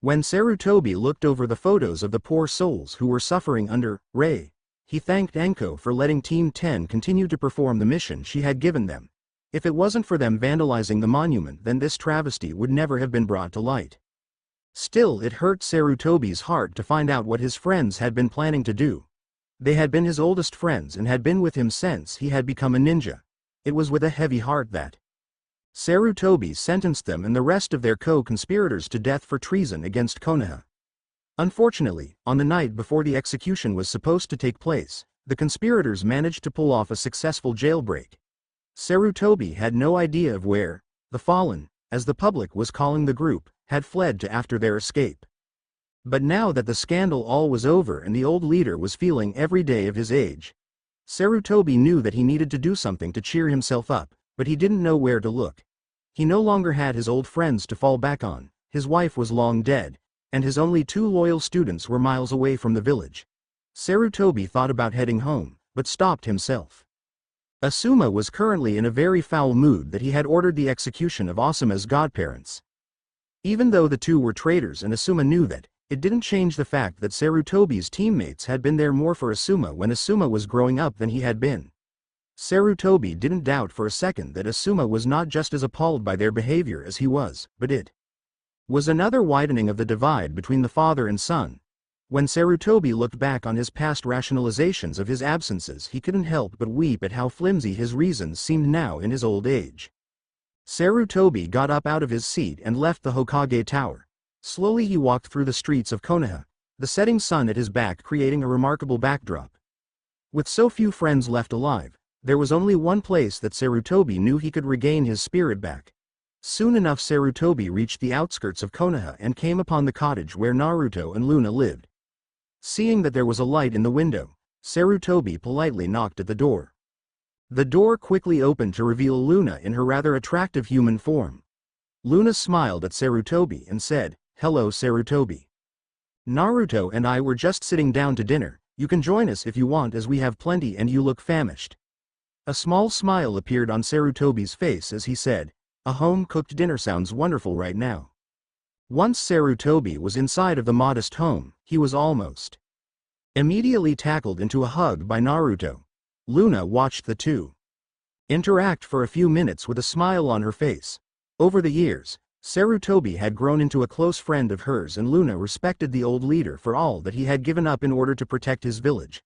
When Sarutobi looked over the photos of the poor souls who were suffering under Rei, he thanked Anko for letting Team 10 continue to perform the mission she had given them. If it wasn't for them vandalizing the monument, then this travesty would never have been brought to light. Still, it hurt Sarutobi's heart to find out what his friends had been planning to do. They had been his oldest friends and had been with him since he had become a ninja. It was with a heavy heart that Sarutobi sentenced them and the rest of their co-conspirators to death for treason against Konoha. Unfortunately, on the night before the execution was supposed to take place, the conspirators managed to pull off a successful jailbreak. Sarutobi had no idea of where the Fallen, as the public was calling the group, had fled to after their escape. But now that the scandal all was over and the old leader was feeling every day of his age, Sarutobi knew that he needed to do something to cheer himself up, but he didn't know where to look. He no longer had his old friends to fall back on, his wife was long dead, and his only two loyal students were miles away from the village. Sarutobi thought about heading home, but stopped himself. Asuma was currently in a very foul mood that he had ordered the execution of Asuma's godparents. Even though the two were traitors and Asuma knew that, it didn't change the fact that Sarutobi's teammates had been there more for Asuma when Asuma was growing up than he had been. Sarutobi didn't doubt for a second that Asuma was not just as appalled by their behavior as he was, but it was another widening of the divide between the father and son. When Sarutobi looked back on his past rationalizations of his absences, he couldn't help but weep at how flimsy his reasons seemed now in his old age. Sarutobi got up out of his seat and left the Hokage Tower. Slowly he walked through the streets of Konoha, the setting sun at his back creating a remarkable backdrop. With so few friends left alive, there was only one place that Sarutobi knew he could regain his spirit back. Soon enough Sarutobi reached the outskirts of Konoha and came upon the cottage where Naruto and Luna lived. Seeing that there was a light in the window, Sarutobi politely knocked at the door. The door quickly opened to reveal Luna in her rather attractive human form. Luna smiled at Sarutobi and said, "Hello Sarutobi. Naruto and I were just sitting down to dinner, you can join us if you want as we have plenty and you look famished." A small smile appeared on Sarutobi's face as he said, "A home-cooked dinner sounds wonderful right now." Once Sarutobi was inside of the modest home, he was almost immediately tackled into a hug by Naruto. Luna watched the two interact for a few minutes with a smile on her face. Over the years, Sarutobi had grown into a close friend of hers and Luna respected the old leader for all that he had given up in order to protect his village.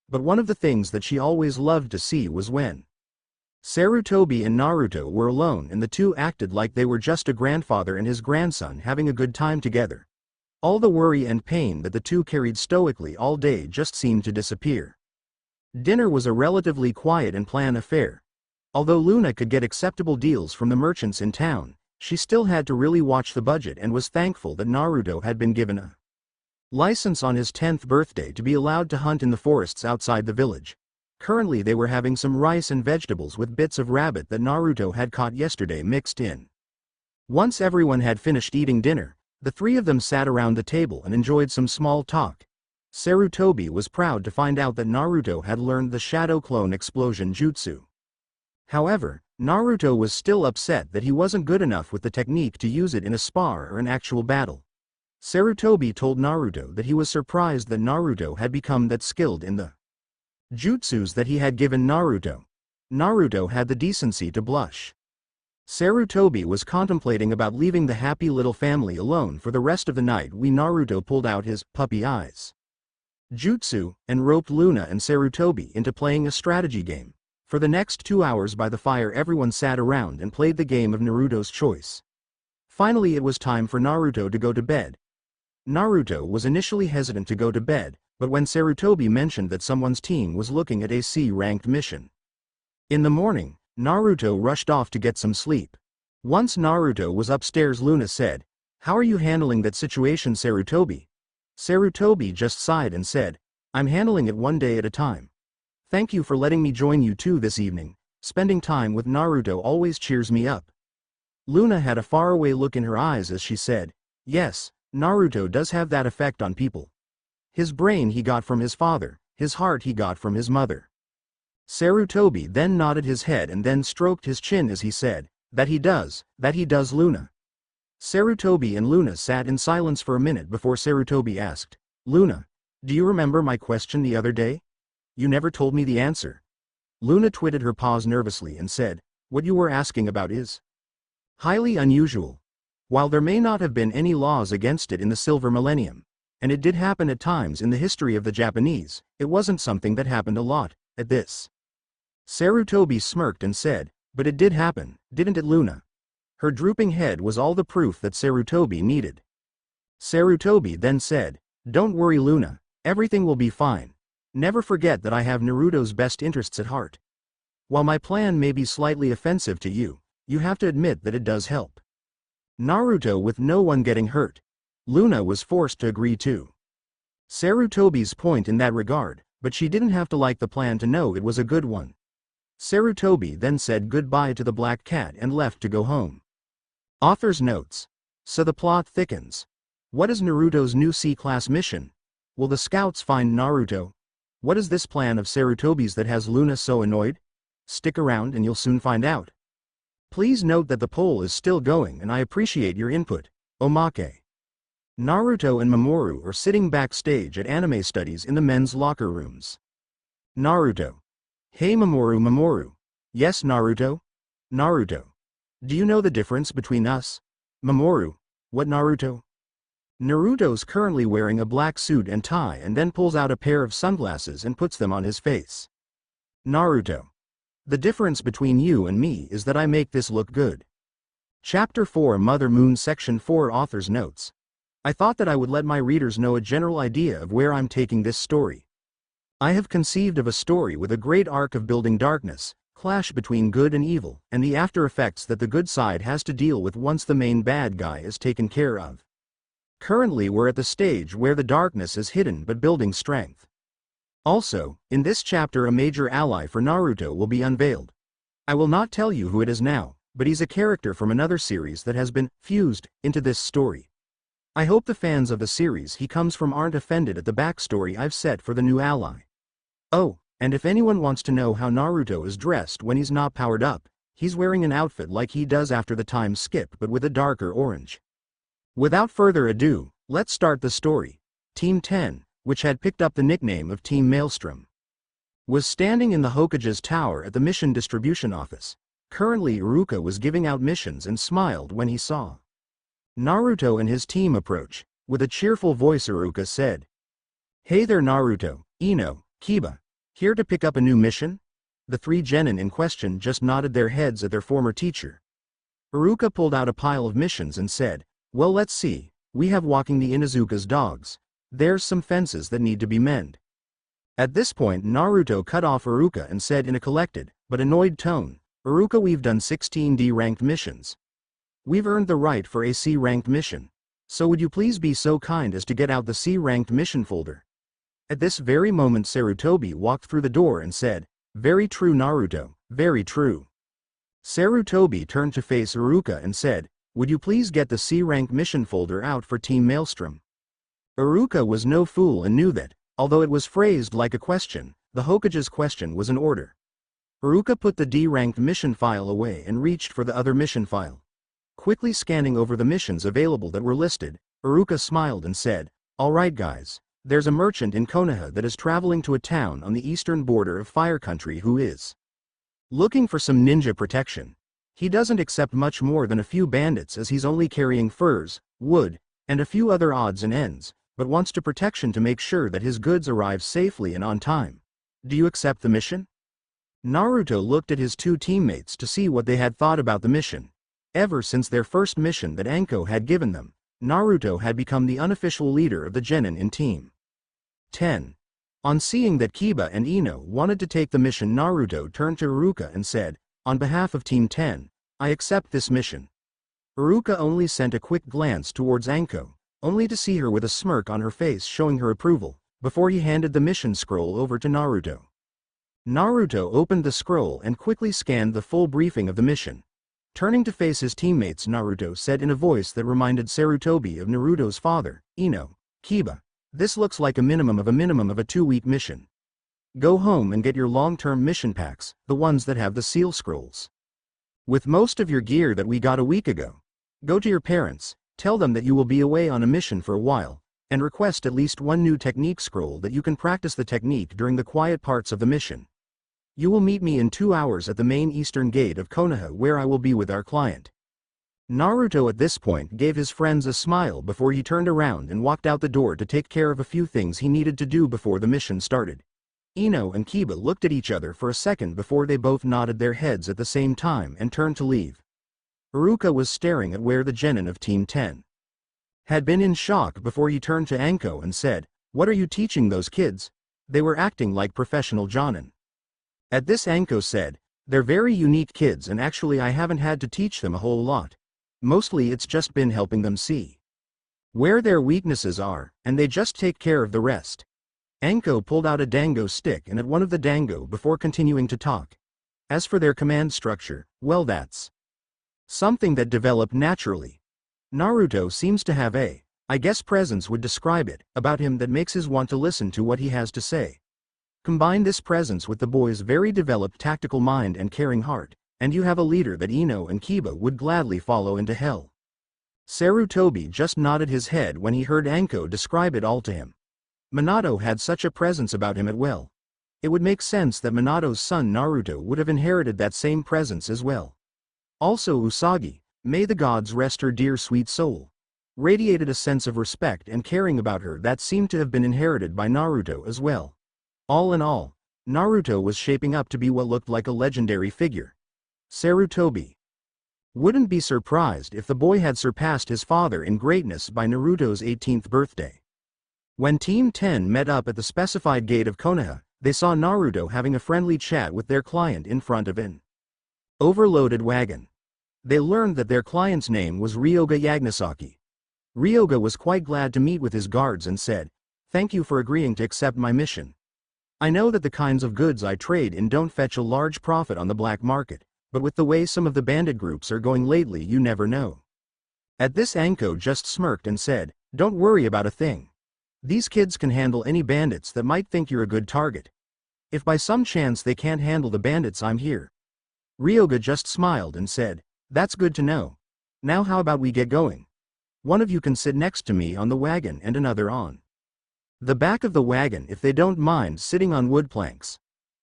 But one of the things that she always loved to see was when Sarutobi and Naruto were alone and the two acted like they were just a grandfather and his grandson having a good time together. All the worry and pain that the two carried stoically all day just seemed to disappear. Dinner was a relatively quiet and planned affair. Although Luna could get acceptable deals from the merchants in town, she still had to really watch the budget and was thankful that Naruto had been given a license on his 10th birthday to be allowed to hunt in the forests outside the village. Currently they were having some rice and vegetables with bits of rabbit that Naruto had caught yesterday mixed in. Once everyone had finished eating dinner, the three of them sat around the table and enjoyed some small talk. Sarutobi was proud to find out that Naruto had learned the Shadow Clone Explosion Jutsu. However, Naruto was still upset that he wasn't good enough with the technique to use it in a spar or an actual battle. Sarutobi told Naruto that he was surprised that Naruto had become that skilled in the jutsus that he had given Naruto. Naruto had the decency to blush. Sarutobi was contemplating about leaving the happy little family alone for the rest of the night when Naruto pulled out his puppy eyes jutsu and roped Luna and Sarutobi into playing a strategy game. For the next 2 hours by the fire everyone sat around and played the game of Naruto's choice. Finally it was time for Naruto to go to bed. Naruto was initially hesitant to go to bed, but when Sarutobi mentioned that someone's team was looking at a C-ranked mission. In the morning, Naruto rushed off to get some sleep. Once Naruto was upstairs Luna said, "How are you handling that situation, Sarutobi?" Sarutobi just sighed and said, "I'm handling it one day at a time. Thank you for letting me join you too this evening. Spending time with Naruto always cheers me up." Luna had a faraway look in her eyes as she said, "Yes, Naruto does have that effect on people. His brain he got from his father, his heart he got from his mother." Sarutobi then nodded his head and then stroked his chin as he said, that he does, Luna." Sarutobi and Luna sat in silence for a minute before Sarutobi asked, "Luna, do you remember my question the other day? You never told me the answer." Luna twitted her paws nervously and said, "What you were asking about is highly unusual. While there may not have been any laws against it in the Silver Millennium, and it did happen at times in the history of the Japanese, it wasn't something that happened a lot, at this." Sarutobi smirked and said, "But it did happen, didn't it, Luna?" Her drooping head was all the proof that Sarutobi needed. Sarutobi then said, "Don't worry Luna, everything will be fine. Never forget that I have Naruto's best interests at heart. While my plan may be slightly offensive to you, you have to admit that it does help Naruto with no one getting hurt." Luna was forced to agree too. Sarutobi's point in that regard, but she didn't have to like the plan to know it was a good one. Sarutobi then said goodbye to the black cat and left to go home. Author's notes. So the plot thickens. What is Naruto's new C-class mission? Will the scouts find Naruto? What is this plan of Sarutobi's that has Luna so annoyed? Stick around and you'll soon find out. Please note that the poll is still going and I appreciate your input. Omake. Naruto and Mamoru are sitting backstage at anime studies in the men's locker rooms. Naruto. Hey Mamoru. Yes Naruto? Naruto. Do you know the difference between us? Mamoru. What Naruto? Naruto's currently wearing a black suit and tie and then pulls out a pair of sunglasses and puts them on his face. Naruto. The difference between you and me is that I make this look good. Chapter 4 Mother Moon Section 4 Author's Notes. I thought that I would let my readers know a general idea of where I'm taking this story. I have conceived of a story with a great arc of building darkness, clash between good and evil, and the after effects that the good side has to deal with once the main bad guy is taken care of. Currently we're at the stage where the darkness is hidden but building strength. Also, in this chapter a major ally for Naruto will be unveiled. I will not tell you who it is now, but he's a character from another series that has been fused into this story. I hope the fans of the series he comes from aren't offended at the backstory I've set for the new ally. Oh, and if anyone wants to know how Naruto is dressed when he's not powered up, he's wearing an outfit like he does after the time skip but with a darker orange. Without further ado, let's start the story. Team 10, which had picked up the nickname of Team Maelstrom, was standing in the Hokage's tower at the mission distribution office. Currently Iruka was giving out missions and smiled when he saw Naruto and his team approach. With a cheerful voice Iruka said, "Hey there Naruto, Ino, Kiba. Here to pick up a new mission?" The three genin in question just nodded their heads at their former teacher. Iruka pulled out a pile of missions and said, "Well let's see, we have walking the Inuzuka's dogs. There's some fences that need to be mended. At this point Naruto cut off Iruka and said in a collected, but annoyed tone, "Iruka, we've done 16 D-ranked missions. We've earned the right for a C-ranked mission. So would you please be so kind as to get out the C-ranked mission folder?" At this very moment Sarutobi walked through the door and said, "Very true Naruto, very true." Sarutobi turned to face Iruka and said, "Would you please get the C-rank mission folder out for Team Maelstrom?" Iruka was no fool and knew that, although it was phrased like a question, the Hokage's question was an order. Iruka put the D-ranked mission file away and reached for the other mission file. Quickly scanning over the missions available that were listed, Iruka smiled and said, "Alright guys, there's a merchant in Konoha that is traveling to a town on the eastern border of Fire Country who is looking for some ninja protection. He doesn't accept much more than a few bandits as he's only carrying furs, wood, and a few other odds and ends, but wants to protection to make sure that his goods arrive safely and on time. Do you accept the mission?" Naruto looked at his two teammates to see what they had thought about the mission. Ever since their first mission that Anko had given them, Naruto had become the unofficial leader of the genin in Team 10. On seeing that Kiba and Ino wanted to take the mission, Naruto turned to Iruka and said, "On behalf of Team 10, I accept this mission." Iruka only sent a quick glance towards Anko, only to see her with a smirk on her face showing her approval, before he handed the mission scroll over to Naruto. Naruto opened the scroll and quickly scanned the full briefing of the mission. Turning to face his teammates, Naruto said in a voice that reminded Sarutobi of Naruto's father, Ino, "Kiba, this looks like a minimum of a 2-week mission. Go home and get your long-term mission packs, the ones that have the seal scrolls. With most of your gear that we got a week ago. Go to your parents, tell them that you will be away on a mission for a while, and request at least one new technique scroll that you can practice the technique during the quiet parts of the mission. You will meet me in 2 hours at the main eastern gate of Konoha where I will be with our client." Naruto at this point gave his friends a smile before he turned around and walked out the door to take care of a few things he needed to do before the mission started. Ino and Kiba looked at each other for a second before they both nodded their heads at the same time and turned to leave. Iruka was staring at where the genin of Team 10 had been in shock before he turned to Anko and said, "What are you teaching those kids? They were acting like professional jonin." At this Anko said, "They're very unique kids and actually I haven't had to teach them a whole lot. Mostly it's just been helping them see where their weaknesses are, and they just take care of the rest." Anko pulled out a dango stick and at one of the dango before continuing to talk. As for their command structure, well, that's something that developed naturally. Naruto seems to have a, I guess presence would describe it, about him that makes us want to listen to what he has to say. Combine this presence with the boy's very developed tactical mind and caring heart, and you have a leader that Ino and Kiba would gladly follow into hell. Sarutobi just nodded his head when he heard Anko describe it all to him. Minato had such a presence about him as well. It would make sense that Minato's son Naruto would have inherited that same presence as well. Also Usagi, may the gods rest her dear sweet soul, radiated a sense of respect and caring about her that seemed to have been inherited by Naruto as well. All in all, Naruto was shaping up to be what looked like a legendary figure. Sarutobi wouldn't be surprised if the boy had surpassed his father in greatness by Naruto's 18th birthday. When Team 10 met up at the specified gate of Konoha, they saw Naruto having a friendly chat with their client in front of an overloaded wagon. They learned that their client's name was Ryoga Yagnasaki. Ryoga was quite glad to meet with his guards and said, "Thank you for agreeing to accept my mission. I know that the kinds of goods I trade in don't fetch a large profit on the black market, but with the way some of the bandit groups are going lately, you never know." At this Anko just smirked and said, "Don't worry about a thing. These kids can handle any bandits that might think you're a good target. If by some chance they can't handle the bandits, I'm here." Ryoga just smiled and said, "That's good to know. Now how about we get going? One of you can sit next to me on the wagon and another on the back of the wagon if they don't mind sitting on wood planks.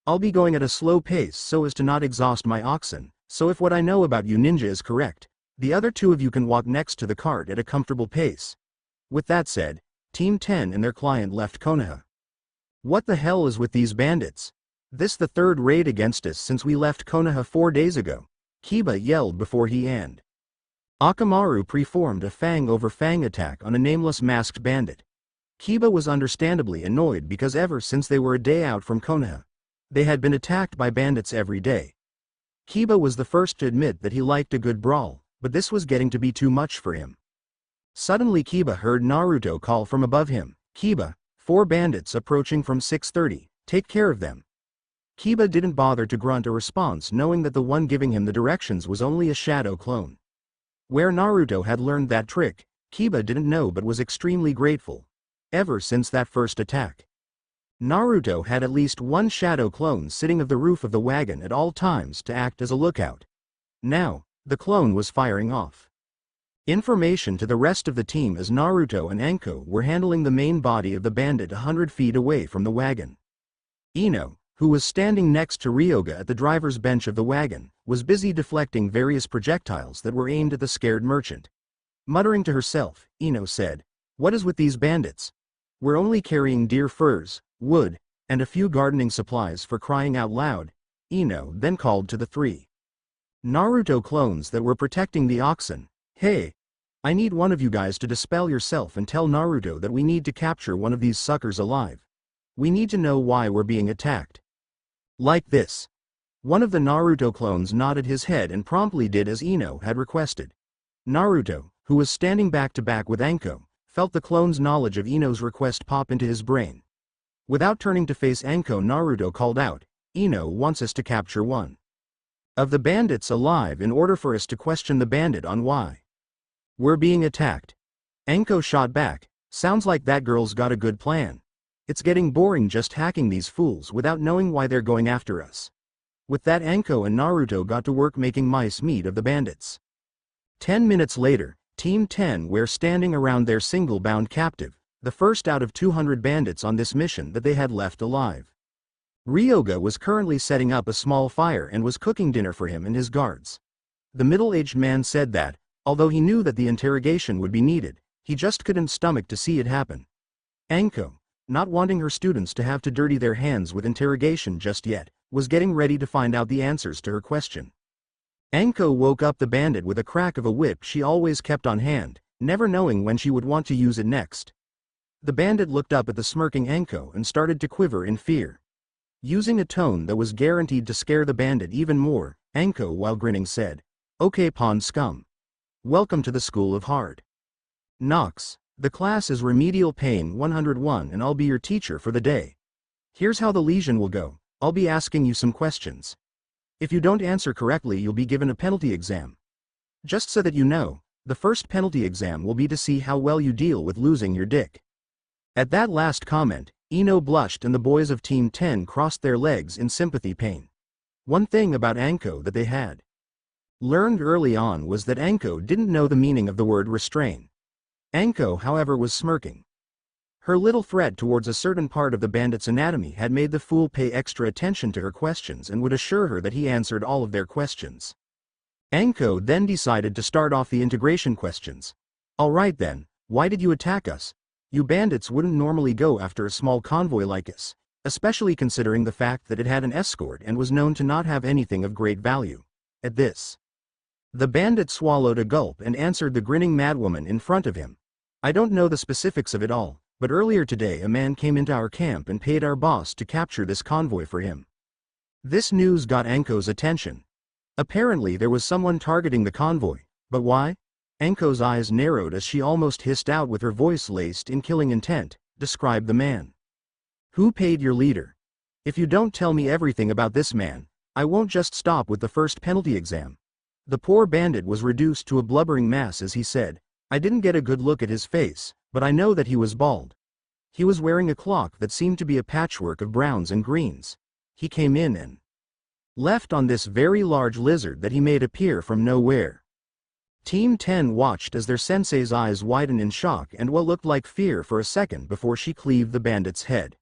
I'll be going at a slow pace so as to not exhaust my oxen, so if what I know about you ninja is correct, the other two of you can walk next to the cart at a comfortable pace." With that said, Team 10 and their client left Konoha. "What the hell is with these bandits? This the third raid against us since we left Konoha 4 days ago," Kiba yelled before he and Akamaru performed a fang over fang attack on a nameless masked bandit. Kiba was understandably annoyed because ever since they were a day out from Konoha, they had been attacked by bandits every day. Kiba was the first to admit that he liked a good brawl, but this was getting to be too much for him. Suddenly Kiba heard Naruto call from above him, "Kiba, 4 bandits approaching from 630, take care of them." Kiba didn't bother to grunt a response, knowing that the one giving him the directions was only a shadow clone. Where Naruto had learned that trick, Kiba didn't know but was extremely grateful. Ever since that first attack, Naruto had at least one shadow clone sitting on the roof of the wagon at all times to act as a lookout. Now, the clone was firing off information to the rest of the team as Naruto and Anko were handling the main body of the bandit 100 feet away from the wagon. Ino, who was standing next to Ryoga at the driver's bench of the wagon, was busy deflecting various projectiles that were aimed at the scared merchant. Muttering to herself, Ino said, "What is with these bandits? We're only carrying deer furs, wood, and a few gardening supplies for crying out loud." Ino then called to the 3 Naruto clones that were protecting the oxen, "Hey, I need one of you guys to dispel yourself and tell Naruto that we need to capture one of these suckers alive. We need to know why we're being attacked." Like this. One of the Naruto clones nodded his head and promptly did as Ino had requested. Naruto, who was standing back to back with Anko, felt the clone's knowledge of Ino's request pop into his brain. Without turning to face Anko, Naruto called out, "Ino wants us to capture one of the bandits alive in order for us to question the bandit on why we're being attacked." Anko shot back, "Sounds like that girl's got a good plan. It's getting boring just hacking these fools without knowing why they're going after us." With that, Anko and Naruto got to work making mice meat of the bandits. 10 minutes later, Team 10 were standing around their single-bound captive, the first out of 200 bandits on this mission that they had left alive. Ryoga was currently setting up a small fire and was cooking dinner for him and his guards. The middle-aged man said that, although he knew that the interrogation would be needed, he just couldn't stomach to see it happen. Anko, not wanting her students to have to dirty their hands with interrogation just yet, was getting ready to find out the answers to her question. Anko woke up the bandit with a crack of a whip she always kept on hand, never knowing when she would want to use it next. The bandit looked up at the smirking Anko and started to quiver in fear. Using a tone that was guaranteed to scare the bandit even more, Anko, while grinning, said, "Okay, pond scum. Welcome to the School of Hard Knocks. The class is Remedial Pain 101 and I'll be your teacher for the day. Here's how the lesion will go. I'll be asking you some questions. If you don't answer correctly, you'll be given a penalty exam. Just so that you know, the first penalty exam will be to see how well you deal with losing your dick." At that last comment, Ino blushed and the boys of Team 10 crossed their legs in sympathy pain. One thing about Anko that they had learned early on was that Anko didn't know the meaning of the word restrain. Anko, however, was smirking. Her little threat towards a certain part of the bandit's anatomy had made the fool pay extra attention to her questions and would assure her that he answered all of their questions. Anko then decided to start off the integration questions. "Alright then, why did you attack us? You bandits wouldn't normally go after a small convoy like us, especially considering the fact that it had an escort and was known to not have anything of great value." At this, the bandit swallowed a gulp and answered the grinning madwoman in front of him. "I don't know the specifics of it all, but earlier today a man came into our camp and paid our boss to capture this convoy for him." This news got Anko's attention. Apparently there was someone targeting the convoy, but why? Anko's eyes narrowed as she almost hissed out with her voice laced in killing intent, "Describe the man. Who paid your leader? If you don't tell me everything about this man, I won't just stop with the first penalty exam." The poor bandit was reduced to a blubbering mass as he said, "I didn't get a good look at his face, but I know that he was bald. He was wearing a cloak that seemed to be a patchwork of browns and greens. He came in and left on this very large lizard that he made appear from nowhere." Team 10 watched as their sensei's eyes widened in shock and what looked like fear for a second before she cleaved the bandit's head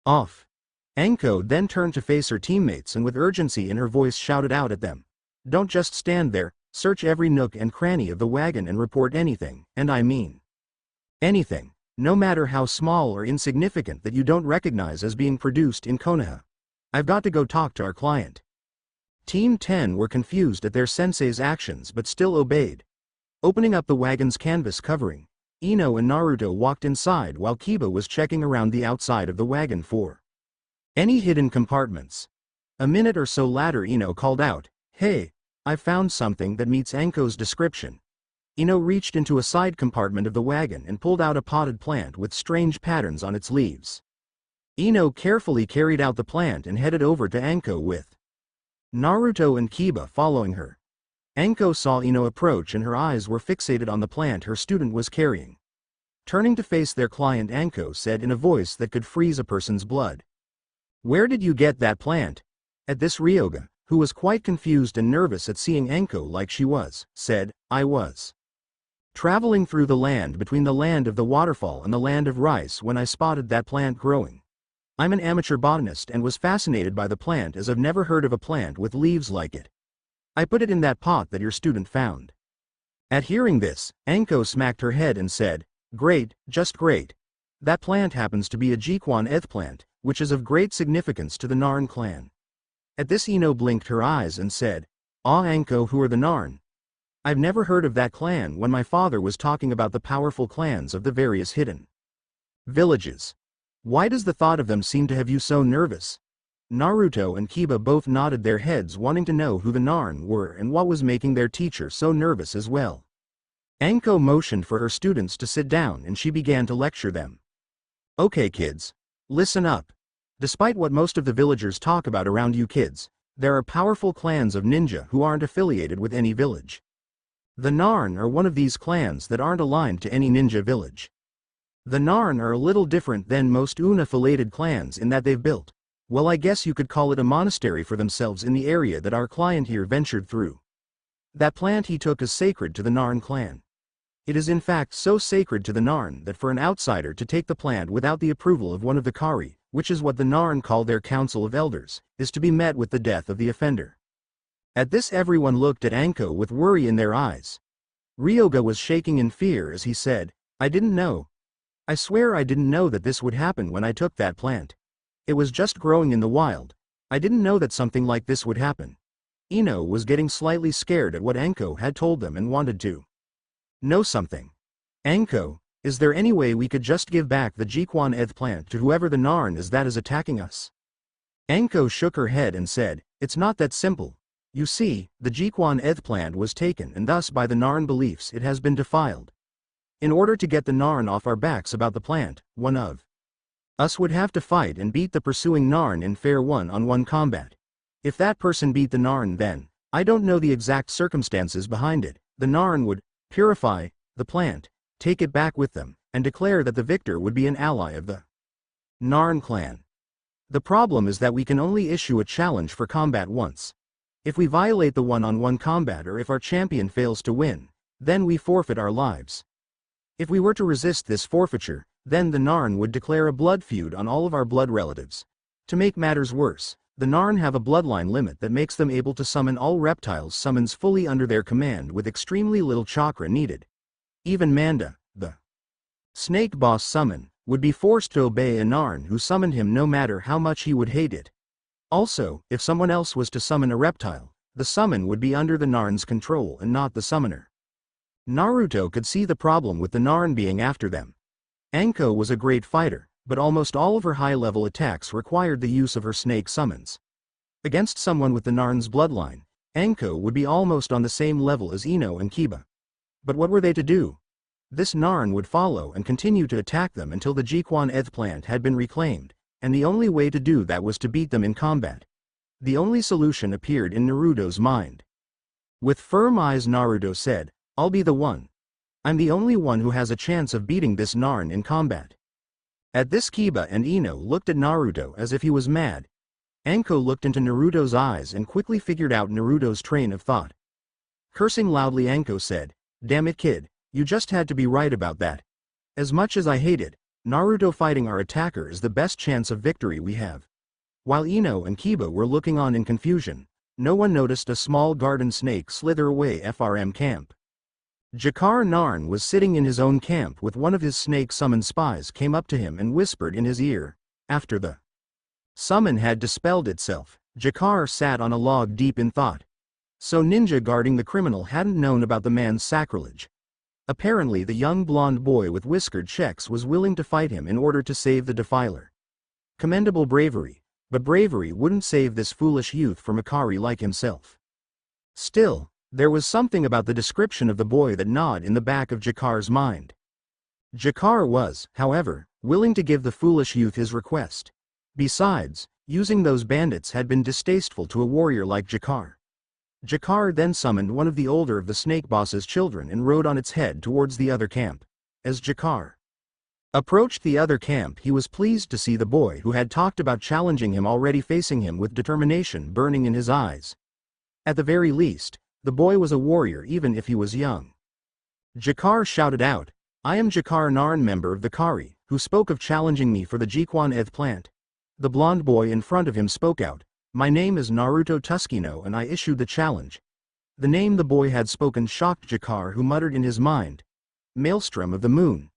off. Anko then turned to face her teammates and with urgency in her voice shouted out at them, "Don't just stand there, search every nook and cranny of the wagon and report anything, and I mean anything, no matter how small or insignificant, that you don't recognize as being produced in Konoha. I've got to go talk to our client." Team 10 were confused at their sensei's actions but still obeyed. Opening up the wagon's canvas covering, Ino and Naruto walked inside while Kiba was checking around the outside of the wagon for any hidden compartments. A minute or so later Ino called out, "Hey, I found something that meets Anko's description." Ino reached into a side compartment of the wagon and pulled out a potted plant with strange patterns on its leaves. Ino carefully carried out the plant and headed over to Anko with Naruto and Kiba following her. Anko saw Ino approach and her eyes were fixated on the plant her student was carrying. Turning to face their client, Anko said in a voice that could freeze a person's blood, "Where did you get that plant?" At this, Ryoga, who was quite confused and nervous at seeing Anko like she was, said, "I was traveling through the land between the land of the waterfall and the land of rice when I spotted that plant growing. I'm an amateur botanist and was fascinated by the plant as I've never heard of a plant with leaves like it. I put it in that pot that your student found." At hearing this, Anko smacked her head and said, "Great, just great. That plant happens to be a Jiquan plant, which is of great significance to the Narn clan." At this Ino blinked her eyes and said, "Ah Anko, who are the Narn? I've never heard of that clan when my father was talking about the powerful clans of the various hidden villages. Why does the thought of them seem to have you so nervous?" Naruto and Kiba both nodded their heads, wanting to know who the Narn were and what was making their teacher so nervous as well. Anko motioned for her students to sit down and she began to lecture them. "Okay kids, listen up. Despite what most of the villagers talk about around you kids, there are powerful clans of ninja who aren't affiliated with any village. The Narn are one of these clans that aren't aligned to any ninja village. The Narn are a little different than most Una-affiliated clans in that they've built, well, I guess you could call it a monastery for themselves in the area that our client here ventured through. That plant he took is sacred to the Narn clan. It is in fact so sacred to the Narn that for an outsider to take the plant without the approval of one of the Kari, which is what the Narn call their council of elders, is to be met with the death of the offender." At this everyone looked at Anko with worry in their eyes. Ryoga was shaking in fear as he said, "I didn't know. I swear I didn't know that this would happen when I took that plant. It was just growing in the wild. I didn't know that something like this would happen." Ino was getting slightly scared at what Anko had told them and wanted to know something. "Anko, is there any way we could just give back the Jiquan plant to whoever the Narn is that is attacking us?" Anko shook her head and said, "It's not that simple. You see, the Jiquan plant was taken and thus by the Narn beliefs it has been defiled. In order to get the Narn off our backs about the plant, one of us would have to fight and beat the pursuing Narn in fair one-on-one combat. If that person beat the Narn, then, I don't know the exact circumstances behind it, the Narn would purify the plant, take it back with them, and declare that the victor would be an ally of the Narn clan. The problem is that we can only issue a challenge for combat once. If we violate the one-on-one combat or if our champion fails to win, then we forfeit our lives. If we were to resist this forfeiture, then the Narn would declare a blood feud on all of our blood relatives. To make matters worse, the Narn have a bloodline limit that makes them able to summon all reptiles summons fully under their command with extremely little chakra needed. Even Manda, the snake boss summon, would be forced to obey a Narn who summoned him no matter how much he would hate it. Also, if someone else was to summon a reptile, the summon would be under the Narn's control and not the summoner. Naruto could see the problem with the Narn being after them. Anko was a great fighter, but almost all of her high-level attacks required the use of her snake summons. Against someone with the Narn's bloodline, Anko would be almost on the same level as Ino and Kiba. But what were they to do? This Narn would follow and continue to attack them until the Jiquan plant had been reclaimed, and the only way to do that was to beat them in combat. The only solution appeared in Naruto's mind. With firm eyes Naruto said, "I'll be the one. I'm the only one who has a chance of beating this Narn in combat." At this Kiba and Ino looked at Naruto as if he was mad. Anko looked into Naruto's eyes and quickly figured out Naruto's train of thought. Cursing loudly Anko said, "Damn it kid, you just had to be right about that. As much as I hate it, Naruto fighting our attacker is the best chance of victory we have." While Ino and Kiba were looking on in confusion, no one noticed a small garden snake slither away from camp. Jakar Narn was sitting in his own camp with one of his snake-summoned spies came up to him and whispered in his ear. After the summon had dispelled itself, Jakar sat on a log deep in thought. So ninja guarding the criminal hadn't known about the man's sacrilege. Apparently the young blonde boy with whiskered checks was willing to fight him in order to save the defiler. Commendable bravery, but bravery wouldn't save this foolish youth from a Kari like himself. Still, there was something about the description of the boy that gnawed in the back of Jakar's mind. Jakar was, however, willing to give the foolish youth his request. Besides, using those bandits had been distasteful to a warrior like Jakar. Jakar then summoned one of the older of the snake boss's children and rode on its head towards the other camp. As Jakar approached the other camp, he was pleased to see the boy who had talked about challenging him already facing him with determination burning in his eyes. At the very least, the boy was a warrior even if he was young. Jakar shouted out, "I am Jakar Narn, member of the Kari, who spoke of challenging me for the Jiquan Eth plant." The blonde boy in front of him spoke out, "My name is Naruto Tuskino and I issued the challenge." The name the boy had spoken shocked Jakar, who muttered in his mind, "Maelstrom of the Moon.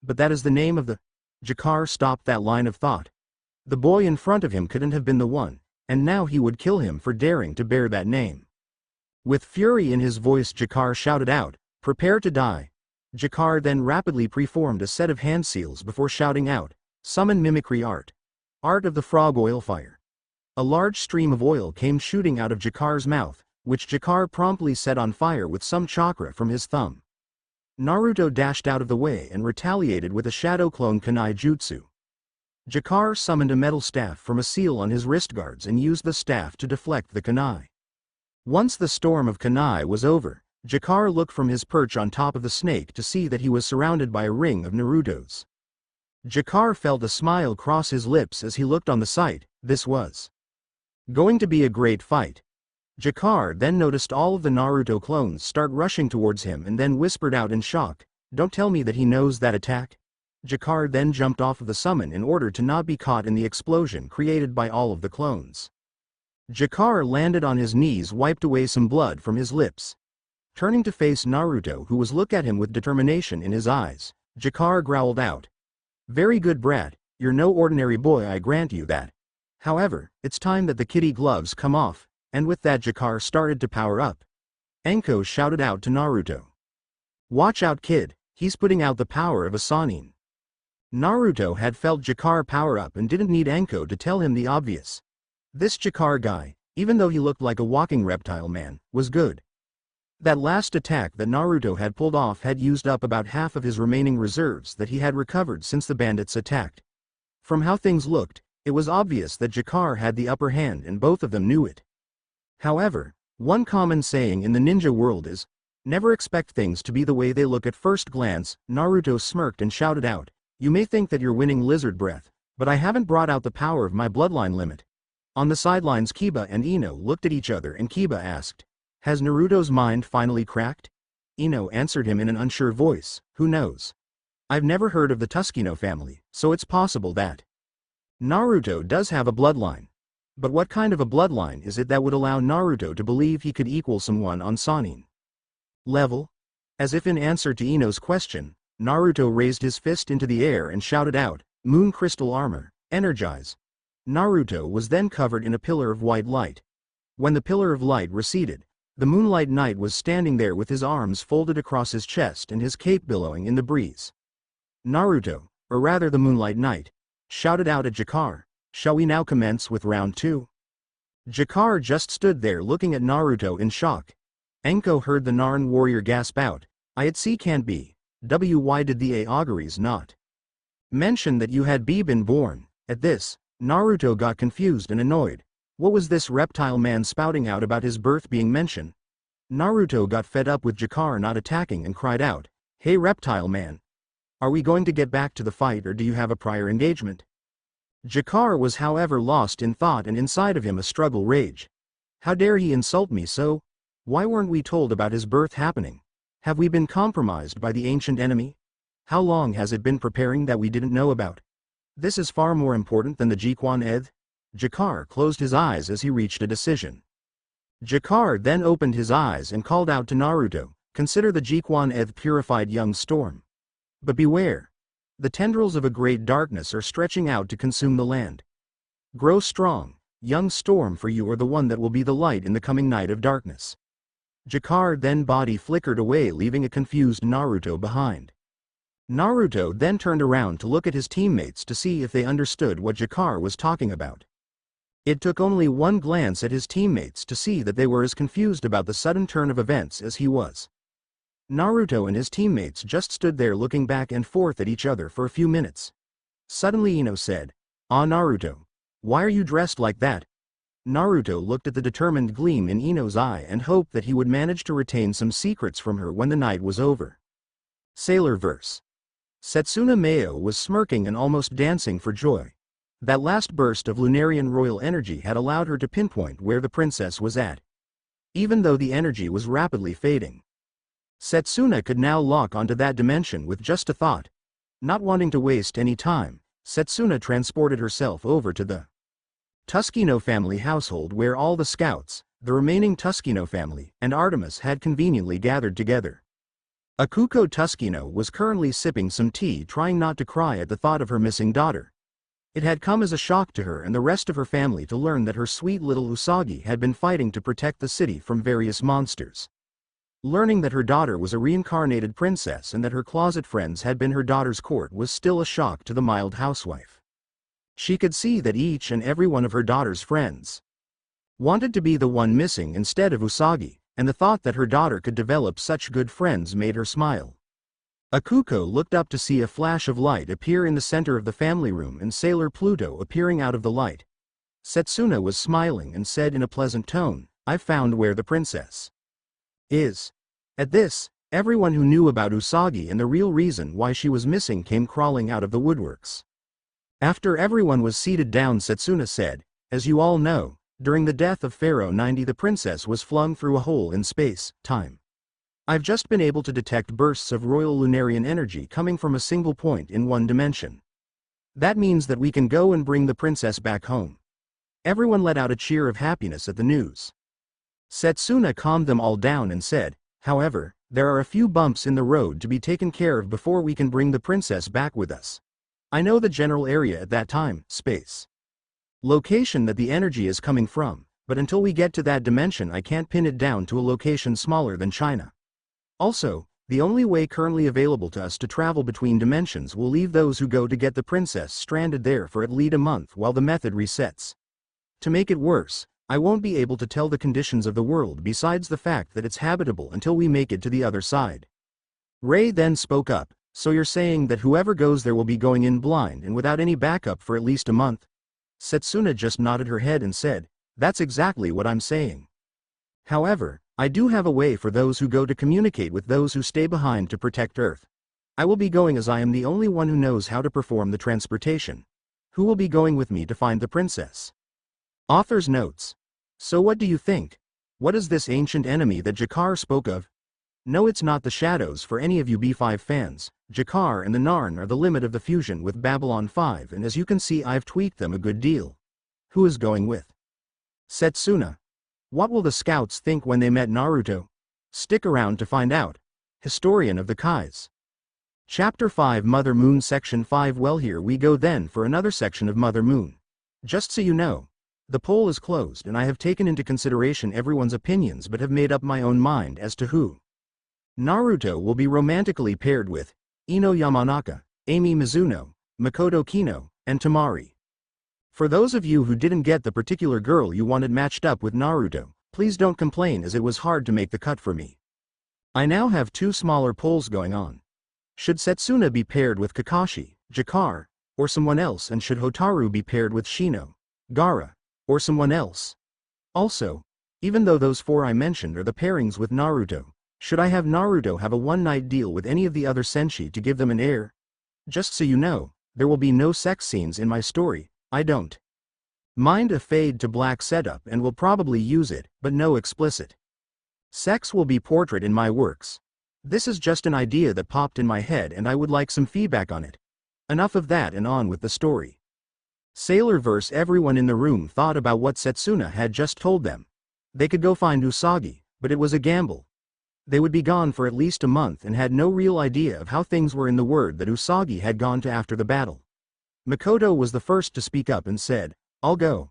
But that is the name of the—" Jakar stopped that line of thought. The boy in front of him couldn't have been the one, and now he would kill him for daring to bear that name. With fury in his voice Jakar shouted out, "Prepare to die." Jakar then rapidly preformed a set of hand seals before shouting out, "Summon mimicry art. Art of the frog oil fire." A large stream of oil came shooting out of Jakar's mouth, which Jakar promptly set on fire with some chakra from his thumb. Naruto dashed out of the way and retaliated with a shadow clone kunai jutsu. Jakar summoned a metal staff from a seal on his wrist guards and used the staff to deflect the kunai. Once the storm of kunai was over, Jakar looked from his perch on top of the snake to see that he was surrounded by a ring of Narutos. Jakar felt a smile cross his lips as he looked on the sight. This was going to be a great fight. Jakar then noticed all of the Naruto clones start rushing towards him and then whispered out in shock, "Don't tell me that he knows that attack." Jakar then jumped off of the summon in order to not be caught in the explosion created by all of the clones. Jakar landed on his knees, wiped away some blood from his lips. Turning to face Naruto, who was looking at him with determination in his eyes, Jakar growled out, "Very good, brat, you're no ordinary boy, I grant you that. However, it's time that the kitty gloves come off," and with that Jakar started to power up. Enko shouted out to Naruto, "Watch out kid, he's putting out the power of a Sannin." Naruto had felt Jakar power up and didn't need Enko to tell him the obvious. This Jakar guy, even though he looked like a walking reptile man, was good. That last attack that Naruto had pulled off had used up about half of his remaining reserves that he had recovered since the bandits attacked. From how things looked, it was obvious that Jakar had the upper hand and both of them knew it. However, one common saying in the ninja world is, "Never expect things to be the way they look at first glance." Naruto smirked and shouted out, "You may think that you're winning lizard breath, but I haven't brought out the power of my bloodline limit." On the sidelines Kiba and Ino looked at each other and Kiba asked, "Has Naruto's mind finally cracked?" Ino answered him in an unsure voice, "Who knows? I've never heard of the Tuskino family, so it's possible that Naruto does have a bloodline. But what kind of a bloodline is it that would allow Naruto to believe he could equal someone on Sannin level?" As if in answer to Ino's question, Naruto raised his fist into the air and shouted out, "Moon crystal armor, energize." Naruto was then covered in a pillar of white light. When the pillar of light receded, the Moonlight Knight was standing there with his arms folded across his chest and his cape billowing in the breeze. Naruto, or rather the Moonlight Knight, shouted out at Jakar, "Shall we now commence with round 2? Jakar just stood there looking at Naruto in shock. Enko heard the Narn warrior gasp out, "I at sea can't be. Why did the auguries not mention that you had been born?" At this, Naruto got confused and annoyed. What was this reptile man spouting out about his birth being mentioned? Naruto got fed up with Jakar not attacking and cried out, "Hey reptile man! Are we going to get back to the fight or do you have a prior engagement?" Jakar was however lost in thought and inside of him a struggle rage. How dare he insult me so? Why weren't we told about his birth happening? Have we been compromised by the ancient enemy? How long has it been preparing that we didn't know about? This is far more important than the Jiquan Eth. Jakar closed his eyes as he reached a decision. Jakar then opened his eyes and called out to Naruto, "Consider the Jiquan Eth purified young storm. But beware. The tendrils of a great darkness are stretching out to consume the land. Grow strong, young storm, for you are the one that will be the light in the coming night of darkness." Jakar then body flickered away, leaving a confused Naruto behind. Naruto then turned around to look at his teammates to see if they understood what Jakar was talking about. It took only one glance at his teammates to see that they were as confused about the sudden turn of events as he was. Naruto and his teammates just stood there looking back and forth at each other for a few minutes. Suddenly Ino said, "Ah, Naruto. Why are you dressed like that?" Naruto looked at the determined gleam in Ino's eye and hoped that he would manage to retain some secrets from her when the night was over. Sailor verse. Setsuna Mayo was smirking and almost dancing for joy. That last burst of Lunarian royal energy had allowed her to pinpoint where the princess was at, even though the energy was rapidly fading. Setsuna could now lock onto that dimension with just a thought. Not wanting to waste any time, Setsuna transported herself over to the Tuskino family household, where all the scouts, the remaining Tuskino family, and Artemis had conveniently gathered together. Akuko Tuskino was currently sipping some tea, trying not to cry at the thought of her missing daughter. It had come as a shock to her and the rest of her family to learn that her sweet little Usagi had been fighting to protect the city from various monsters. Learning that her daughter was a reincarnated princess and that her closet friends had been her daughter's court was still a shock to the mild housewife. She could see that each and every one of her daughter's friends wanted to be the one missing instead of Usagi, and the thought that her daughter could develop such good friends made her smile. Akuko looked up to see a flash of light appear in the center of the family room and Sailor Pluto appearing out of the light. Setsuna was smiling and said in a pleasant tone, "I've found where the princess is." At this, everyone who knew about Usagi and the real reason why she was missing came crawling out of the woodworks. After everyone was seated down, Setsuna said, "As you all know, during the death of Pharaoh 90, the princess was flung through a hole in space, time. I've just been able to detect bursts of royal Lunarian energy coming from a single point in one dimension. That means that we can go and bring the princess back home." Everyone let out a cheer of happiness at the news. Setsuna calmed them all down and said, "However, there are a few bumps in the road to be taken care of before we can bring the princess back with us. I know the general area at that time, space, location that the energy is coming from, but until we get to that dimension I can't pin it down to a location smaller than China. Also, the only way currently available to us to travel between dimensions will leave those who go to get the princess stranded there for at least a month while the method resets. To make it worse, I won't be able to tell the conditions of the world besides the fact that it's habitable until we make it to the other side." Ray then spoke up, "So you're saying that whoever goes there will be going in blind and without any backup for at least a month?" Setsuna just nodded her head and said, "That's exactly what I'm saying. However, I do have a way for those who go to communicate with those who stay behind to protect Earth. I will be going as I am the only one who knows how to perform the transportation. Who will be going with me to find the princess?" Author's notes. So what do you think? What is this ancient enemy that Jakar spoke of? No, it's not the shadows for any of you B5 fans. Jakar and the Narn are the limit of the fusion with Babylon 5, and as you can see I've tweaked them a good deal. Who is going with Setsuna? What will the scouts think when they met Naruto? Stick around to find out. Historian of the Kais. Chapter 5, Mother Moon, Section 5. Well, here we go then for another section of Mother Moon. Just so you know, the poll is closed and I have taken into consideration everyone's opinions but have made up my own mind as to who Naruto will be romantically paired with: Ino Yamanaka, Amy Mizuno, Makoto Kino, and Tamari. For those of you who didn't get the particular girl you wanted matched up with Naruto, please don't complain as it was hard to make the cut for me. I now have two smaller polls going on. Should Setsuna be paired with Kakashi, Jakar, or someone else, and should Hotaru be paired with Shino, Gaara, or someone else? Also, even though those four I mentioned are the pairings with Naruto, should I have Naruto have a one-night deal with any of the other senshi to give them an heir? Just so you know, there will be no sex scenes in my story. I don't mind a fade to black setup and will probably use it, but no explicit sex will be portrayed in my works. This is just an idea that popped in my head and I would like some feedback on it. Enough of that and on with the story. Sailor verse. Everyone in the room thought about what Setsuna had just told them. They could go find Usagi, but it was a gamble. They would be gone for at least a month and had no real idea of how things were in the word that Usagi had gone to after the battle. Makoto was the first to speak up and said, "I'll go."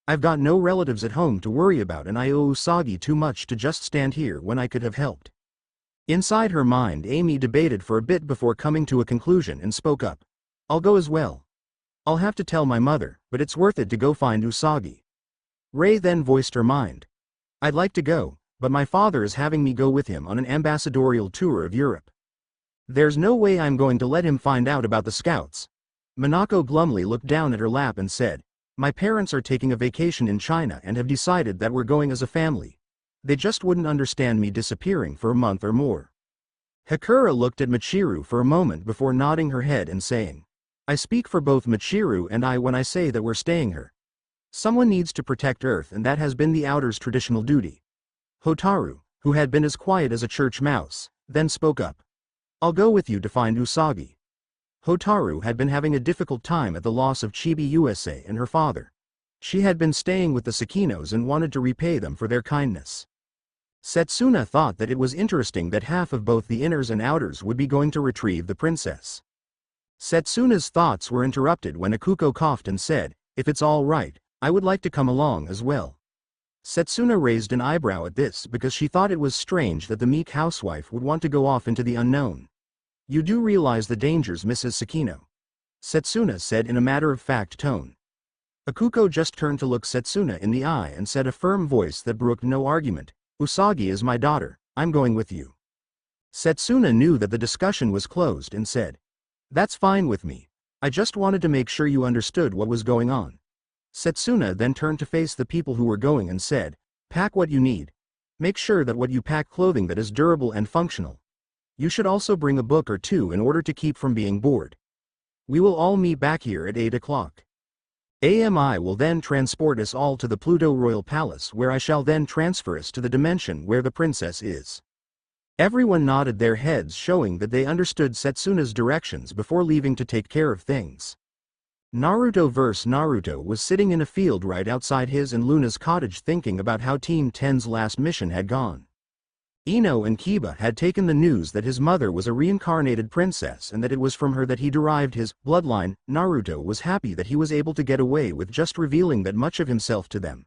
I've got no relatives at home to worry about and I owe Usagi too much to just stand here when I could have helped. Inside her mind, Amy debated for a bit before coming to a conclusion and spoke up. I'll go as well. I'll have to tell my mother, but it's worth it to go find Usagi. Rei then voiced her mind. I'd like to go, but my father is having me go with him on an ambassadorial tour of Europe. There's no way I'm going to let him find out about the scouts. Minako glumly looked down at her lap and said, my parents are taking a vacation in China and have decided that we're going as a family. They just wouldn't understand me disappearing for a month or more. Hakura looked at Michiru for a moment before nodding her head and saying, I speak for both Michiru and I when I say that we're staying here. Someone needs to protect Earth and that has been the Outer's traditional duty. Hotaru, who had been as quiet as a church mouse, then spoke up. I'll go with you to find Usagi. Hotaru had been having a difficult time at the loss of Chibi USA and her father. She had been staying with the Sakinos and wanted to repay them for their kindness. Setsuna thought that it was interesting that half of both the inners and outers would be going to retrieve the princess. Setsuna's thoughts were interrupted when Akuko coughed and said, if it's all right, I would like to come along as well. Setsuna raised an eyebrow at this because she thought it was strange that the meek housewife would want to go off into the unknown. You do realize the dangers, Mrs. Sakino? Setsuna said in a matter-of-fact tone. Akuko just turned to look Setsuna in the eye and said a firm voice that brooked no argument, Usagi is my daughter, I'm going with you. Setsuna knew that the discussion was closed and said, that's fine with me. I just wanted to make sure you understood what was going on. Setsuna then turned to face the people who were going and said, pack what you need. Make sure that what you pack clothing that is durable and functional. You should also bring a book or two in order to keep from being bored. We will all meet back here at 8 o'clock. AMI will then transport us all to the Pluto Royal Palace where I shall then transfer us to the dimension where the princess is. Everyone nodded their heads showing that they understood Setsuna's directions before leaving to take care of things. Naruto vs. Naruto was sitting in a field right outside his and Luna's cottage thinking about how Team 10's last mission had gone. Ino and Kiba had taken the news that his mother was a reincarnated princess and that it was from her that he derived his bloodline. Naruto was happy that he was able to get away with just revealing that much of himself to them.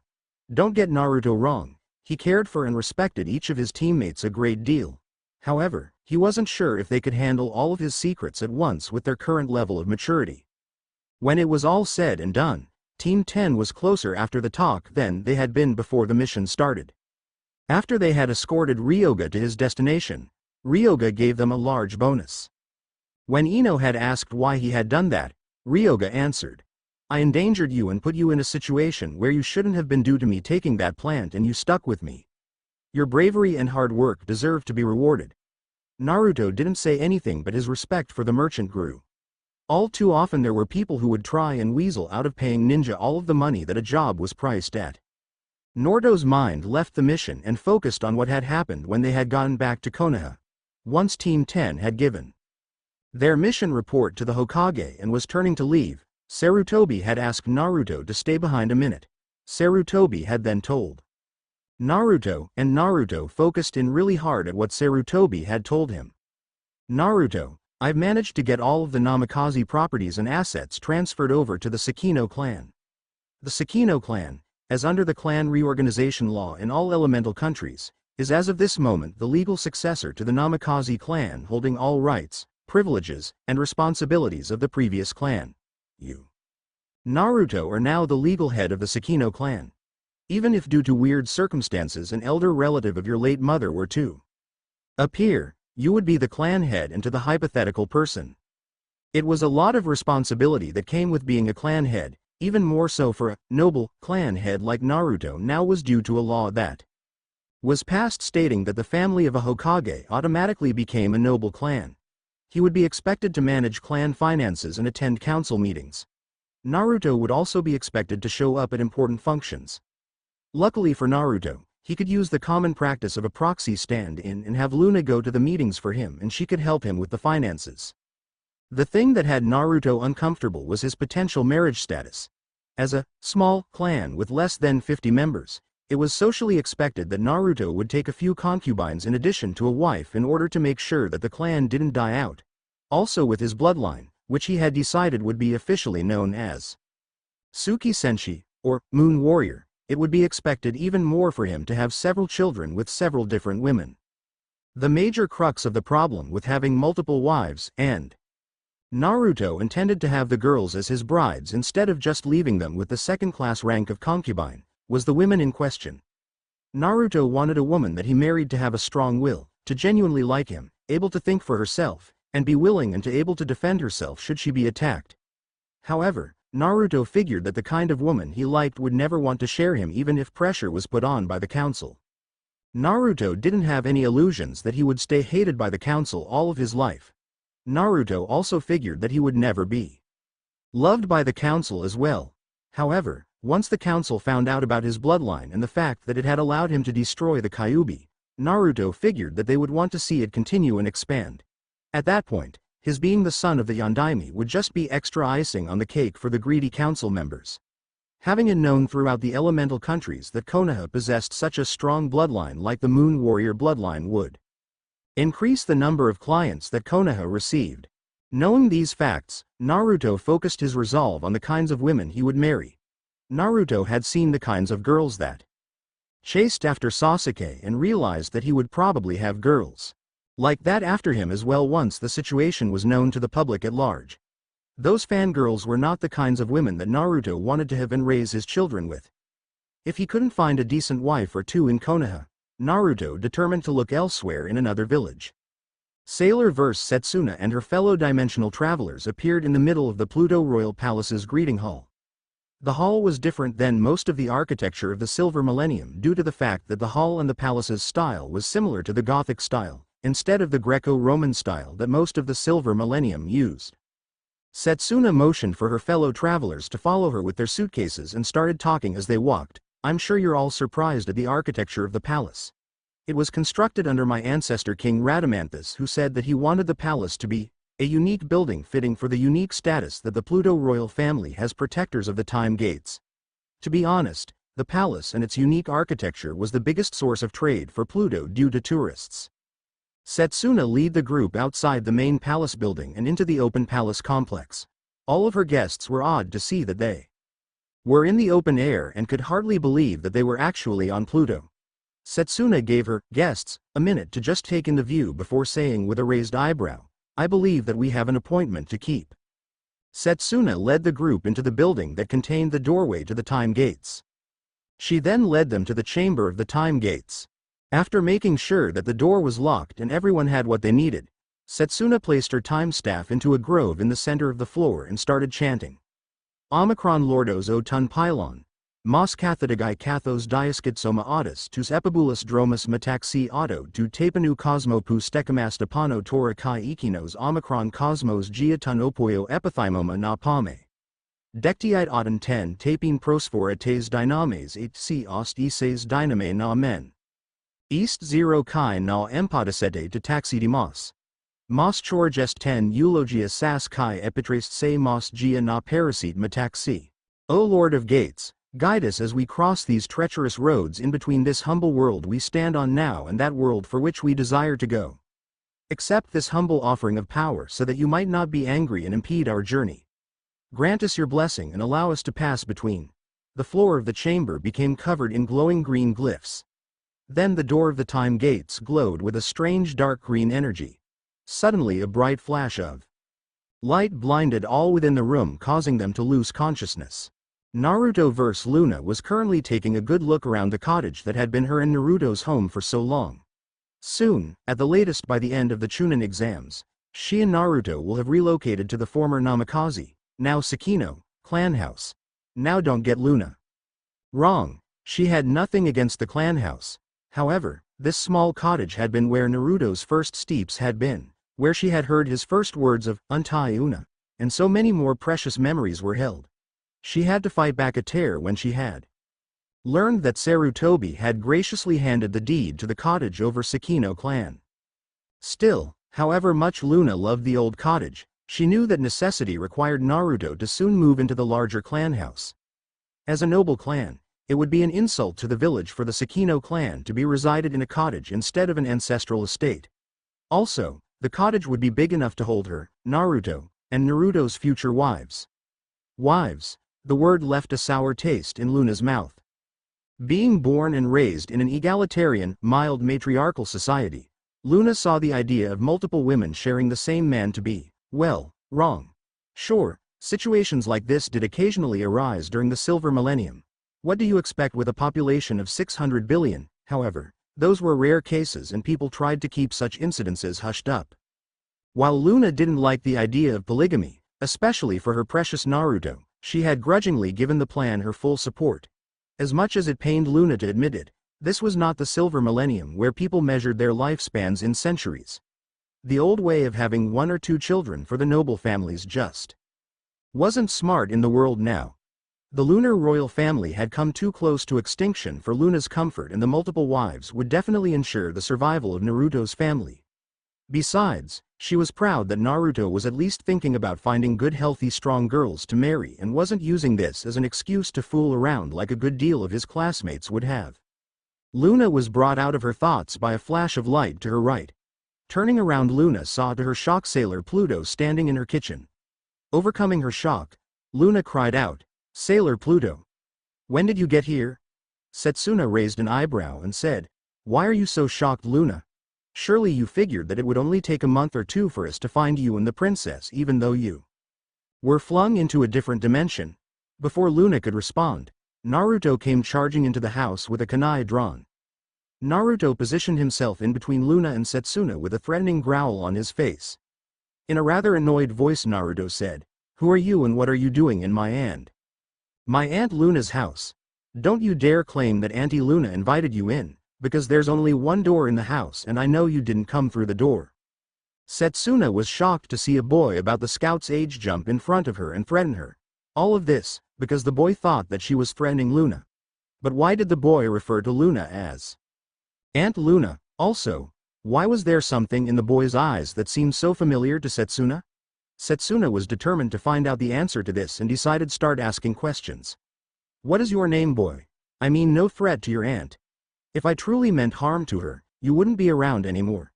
Don't get Naruto wrong, he cared for and respected each of his teammates a great deal. However, he wasn't sure if they could handle all of his secrets at once with their current level of maturity. When it was all said and done, Team 10 was closer after the talk than they had been before the mission started. After they had escorted Ryoga to his destination, Ryoga gave them a large bonus. When Ino had asked why he had done that, Ryoga answered, I endangered you and put you in a situation where you shouldn't have been due to me taking that plant and you stuck with me. Your bravery and hard work deserve to be rewarded. Naruto didn't say anything but his respect for the merchant grew. All too often there were people who would try and weasel out of paying Ninja all of the money that a job was priced at. Naruto's mind left the mission and focused on what had happened when they had gotten back to Konoha. Once Team 10 had given their mission report to the Hokage and was turning to leave, Sarutobi had asked Naruto to stay behind a minute. Sarutobi had then told Naruto, and Naruto focused in really hard at what Sarutobi had told him. Naruto, I've managed to get all of the Namikaze properties and assets transferred over to the Sakino clan. The Sakino clan, as under the clan reorganization law in all elemental countries, is as of this moment the legal successor to the Namikaze clan holding all rights, privileges, and responsibilities of the previous clan. You, Naruto, are now the legal head of the Sakino clan. Even if due to weird circumstances an elder relative of your late mother were to appear, you would be the clan head and to the hypothetical person. It was a lot of responsibility that came with being a clan head, even more so for a noble clan head like Naruto now was due to a law that was passed stating that the family of a Hokage automatically became a noble clan. He would be expected to manage clan finances and attend council meetings. Naruto would also be expected to show up at important functions. Luckily for Naruto, he could use the common practice of a proxy stand-in and have Luna go to the meetings for him and she could help him with the finances. The thing that had Naruto uncomfortable was his potential marriage status. As a small clan with less than 50 members, it was socially expected that Naruto would take a few concubines in addition to a wife in order to make sure that the clan didn't die out. Also with his bloodline, which he had decided would be officially known as Tsuki Senshi, or Moon Warrior, it would be expected even more for him to have several children with several different women. The major crux of the problem with having multiple wives, and Naruto intended to have the girls as his brides instead of just leaving them with the second-class rank of concubine, was the women in question. Naruto wanted a woman that he married to have a strong will, to genuinely like him, able to think for herself, and be willing and able to defend herself should she be attacked. However, Naruto figured that the kind of woman he liked would never want to share him even if pressure was put on by the council. Naruto didn't have any illusions that he would stay hated by the council all of his life. Naruto also figured that he would never be loved by the council as well. However, once the council found out about his bloodline and the fact that it had allowed him to destroy the Kyuubi, Naruto figured that they would want to see it continue and expand. At that point, his being the son of the Yondaime would just be extra icing on the cake for the greedy council members. Having it known throughout the elemental countries that Konoha possessed such a strong bloodline like the Moon Warrior bloodline would increase the number of clients that Konoha received. Knowing these facts, Naruto focused his resolve on the kinds of women he would marry. Naruto had seen the kinds of girls that chased after Sasuke and realized that he would probably have girls like that after him as well once the situation was known to the public at large. Those fangirls were not the kinds of women that Naruto wanted to have and raise his children with. If he couldn't find a decent wife or two in Konoha, Naruto determined to look elsewhere in another village. Sailor vs. Setsuna and her fellow dimensional travelers appeared in the middle of the Pluto Royal Palace's greeting hall. The hall was different than most of the architecture of the Silver Millennium due to the fact that the hall and the palace's style was similar to the Gothic style, instead of the Greco-Roman style that most of the Silver Millennium used. Setsuna motioned for her fellow travelers to follow her with their suitcases and started talking as they walked. I'm sure you're all surprised at the architecture of the palace. It was constructed under my ancestor King Rhadamanthus, who said that he wanted the palace to be a unique building fitting for the unique status that the Pluto royal family has protectors of the time gates. To be honest, the palace and its unique architecture was the biggest source of trade for Pluto due to tourists. Setsuna led the group outside the main palace building and into the open palace complex. All of her guests were awed to see that they were in the open air and could hardly believe that they were actually on Pluto. Setsuna gave her guests a minute to just take in the view before saying with a raised eyebrow, I believe that we have an appointment to keep. Setsuna led the group into the building that contained the doorway to the time gates. She then led them to the chamber of the time gates. After making sure that the door was locked and everyone had what they needed, Setsuna placed her time staff into a grove in the center of the floor and started chanting. Omicron Lordos o ton pylon, Mos Cathodigai Kathos Diaskitsoma Audis tus Epibulas Dromus Metaxi Auto tu Tapanu Cosmo pu Stekamastapano Tora Kai Ekinos Omicron Cosmos Gia ton Opoio Epithymoma na Pame. Dectiite Auden 10 Tapine Prosphora tes Dynames 8 C Ost Ises Dyname na Men. East 0 Kai na Empodicete to Taxidimos. Mos Chorgest 10 Eulogia Sas Kai Epitrest Se Mos Gia na Parasite Metaxi. O Lord of Gates, guide us as we cross these treacherous roads in between this humble world we stand on now and that world for which we desire to go. Accept this humble offering of power so that you might not be angry and impede our journey. Grant us your blessing and allow us to pass between. The floor of the chamber became covered in glowing green glyphs. Then the door of the time gates glowed with a strange dark green energy. Suddenly a bright flash of light blinded all within the room, causing them to lose consciousness. Naruto vs. Luna was currently taking a good look around the cottage that had been her and Naruto's home for so long. Soon, at the latest by the end of the Chunin exams, she and Naruto will have relocated to the former Namikaze, now Sakino, clan house. Now don't get Luna wrong, she had nothing against the clan house. However, this small cottage had been where Naruto's first steps had been, where she had heard his first words of Untai Una, and so many more precious memories were held. She had to fight back a tear when she had learned that Sarutobi had graciously handed the deed to the cottage over Sakino clan. Still, however much Luna loved the old cottage, she knew that necessity required Naruto to soon move into the larger clan house. As a noble clan, it would be an insult to the village for the Sakino clan to be resided in a cottage instead of an ancestral estate. Also, the cottage would be big enough to hold her, Naruto, and Naruto's future wives. The word left a sour taste in Luna's mouth. Being born and raised in an egalitarian, mild matriarchal society, Luna saw the idea of multiple women sharing the same man to be, well, wrong. Sure, situations like this did occasionally arise during the Silver Millennium. What do you expect with a population of 600 billion, however? Those were rare cases and people tried to keep such incidences hushed up. While Luna didn't like the idea of polygamy, especially for her precious Naruto, she had grudgingly given the plan her full support. As much as it pained Luna to admit it, this was not the Silver Millennium where people measured their lifespans in centuries. The old way of having 1 or 2 children for the noble families just wasn't smart in the world now. The lunar royal family had come too close to extinction for Luna's comfort, and the multiple wives would definitely ensure the survival of Naruto's family. Besides, she was proud that Naruto was at least thinking about finding good, healthy, strong girls to marry and wasn't using this as an excuse to fool around like a good deal of his classmates would have. Luna was brought out of her thoughts by a flash of light to her right. Turning around, Luna saw to her shock Sailor Pluto standing in her kitchen. Overcoming her shock, Luna cried out, "Sailor Pluto! When did you get here?" Setsuna raised an eyebrow and said, "Why are you so shocked, Luna? Surely you figured that it would only take a month or 2 for us to find you and the princess, even though you were flung into a different dimension." Before Luna could respond, Naruto came charging into the house with a kunai drawn. Naruto positioned himself in between Luna and Setsuna with a threatening growl on his face. In a rather annoyed voice, Naruto said, "Who are you and what are you doing in my Aunt Luna's house? Don't you dare claim that Auntie Luna invited you in, because there's only one door in the house and I know you didn't come through the door." Setsuna was shocked to see a boy about the scout's age jump in front of her and threaten her. All of this, because the boy thought that she was threatening Luna. But why did the boy refer to Luna as Aunt Luna? Also, why was there something in the boy's eyes that seemed so familiar to Setsuna? Setsuna was determined to find out the answer to this and decided to start asking questions. "What is your name, boy? I mean no threat to your aunt. If I truly meant harm to her, you wouldn't be around anymore."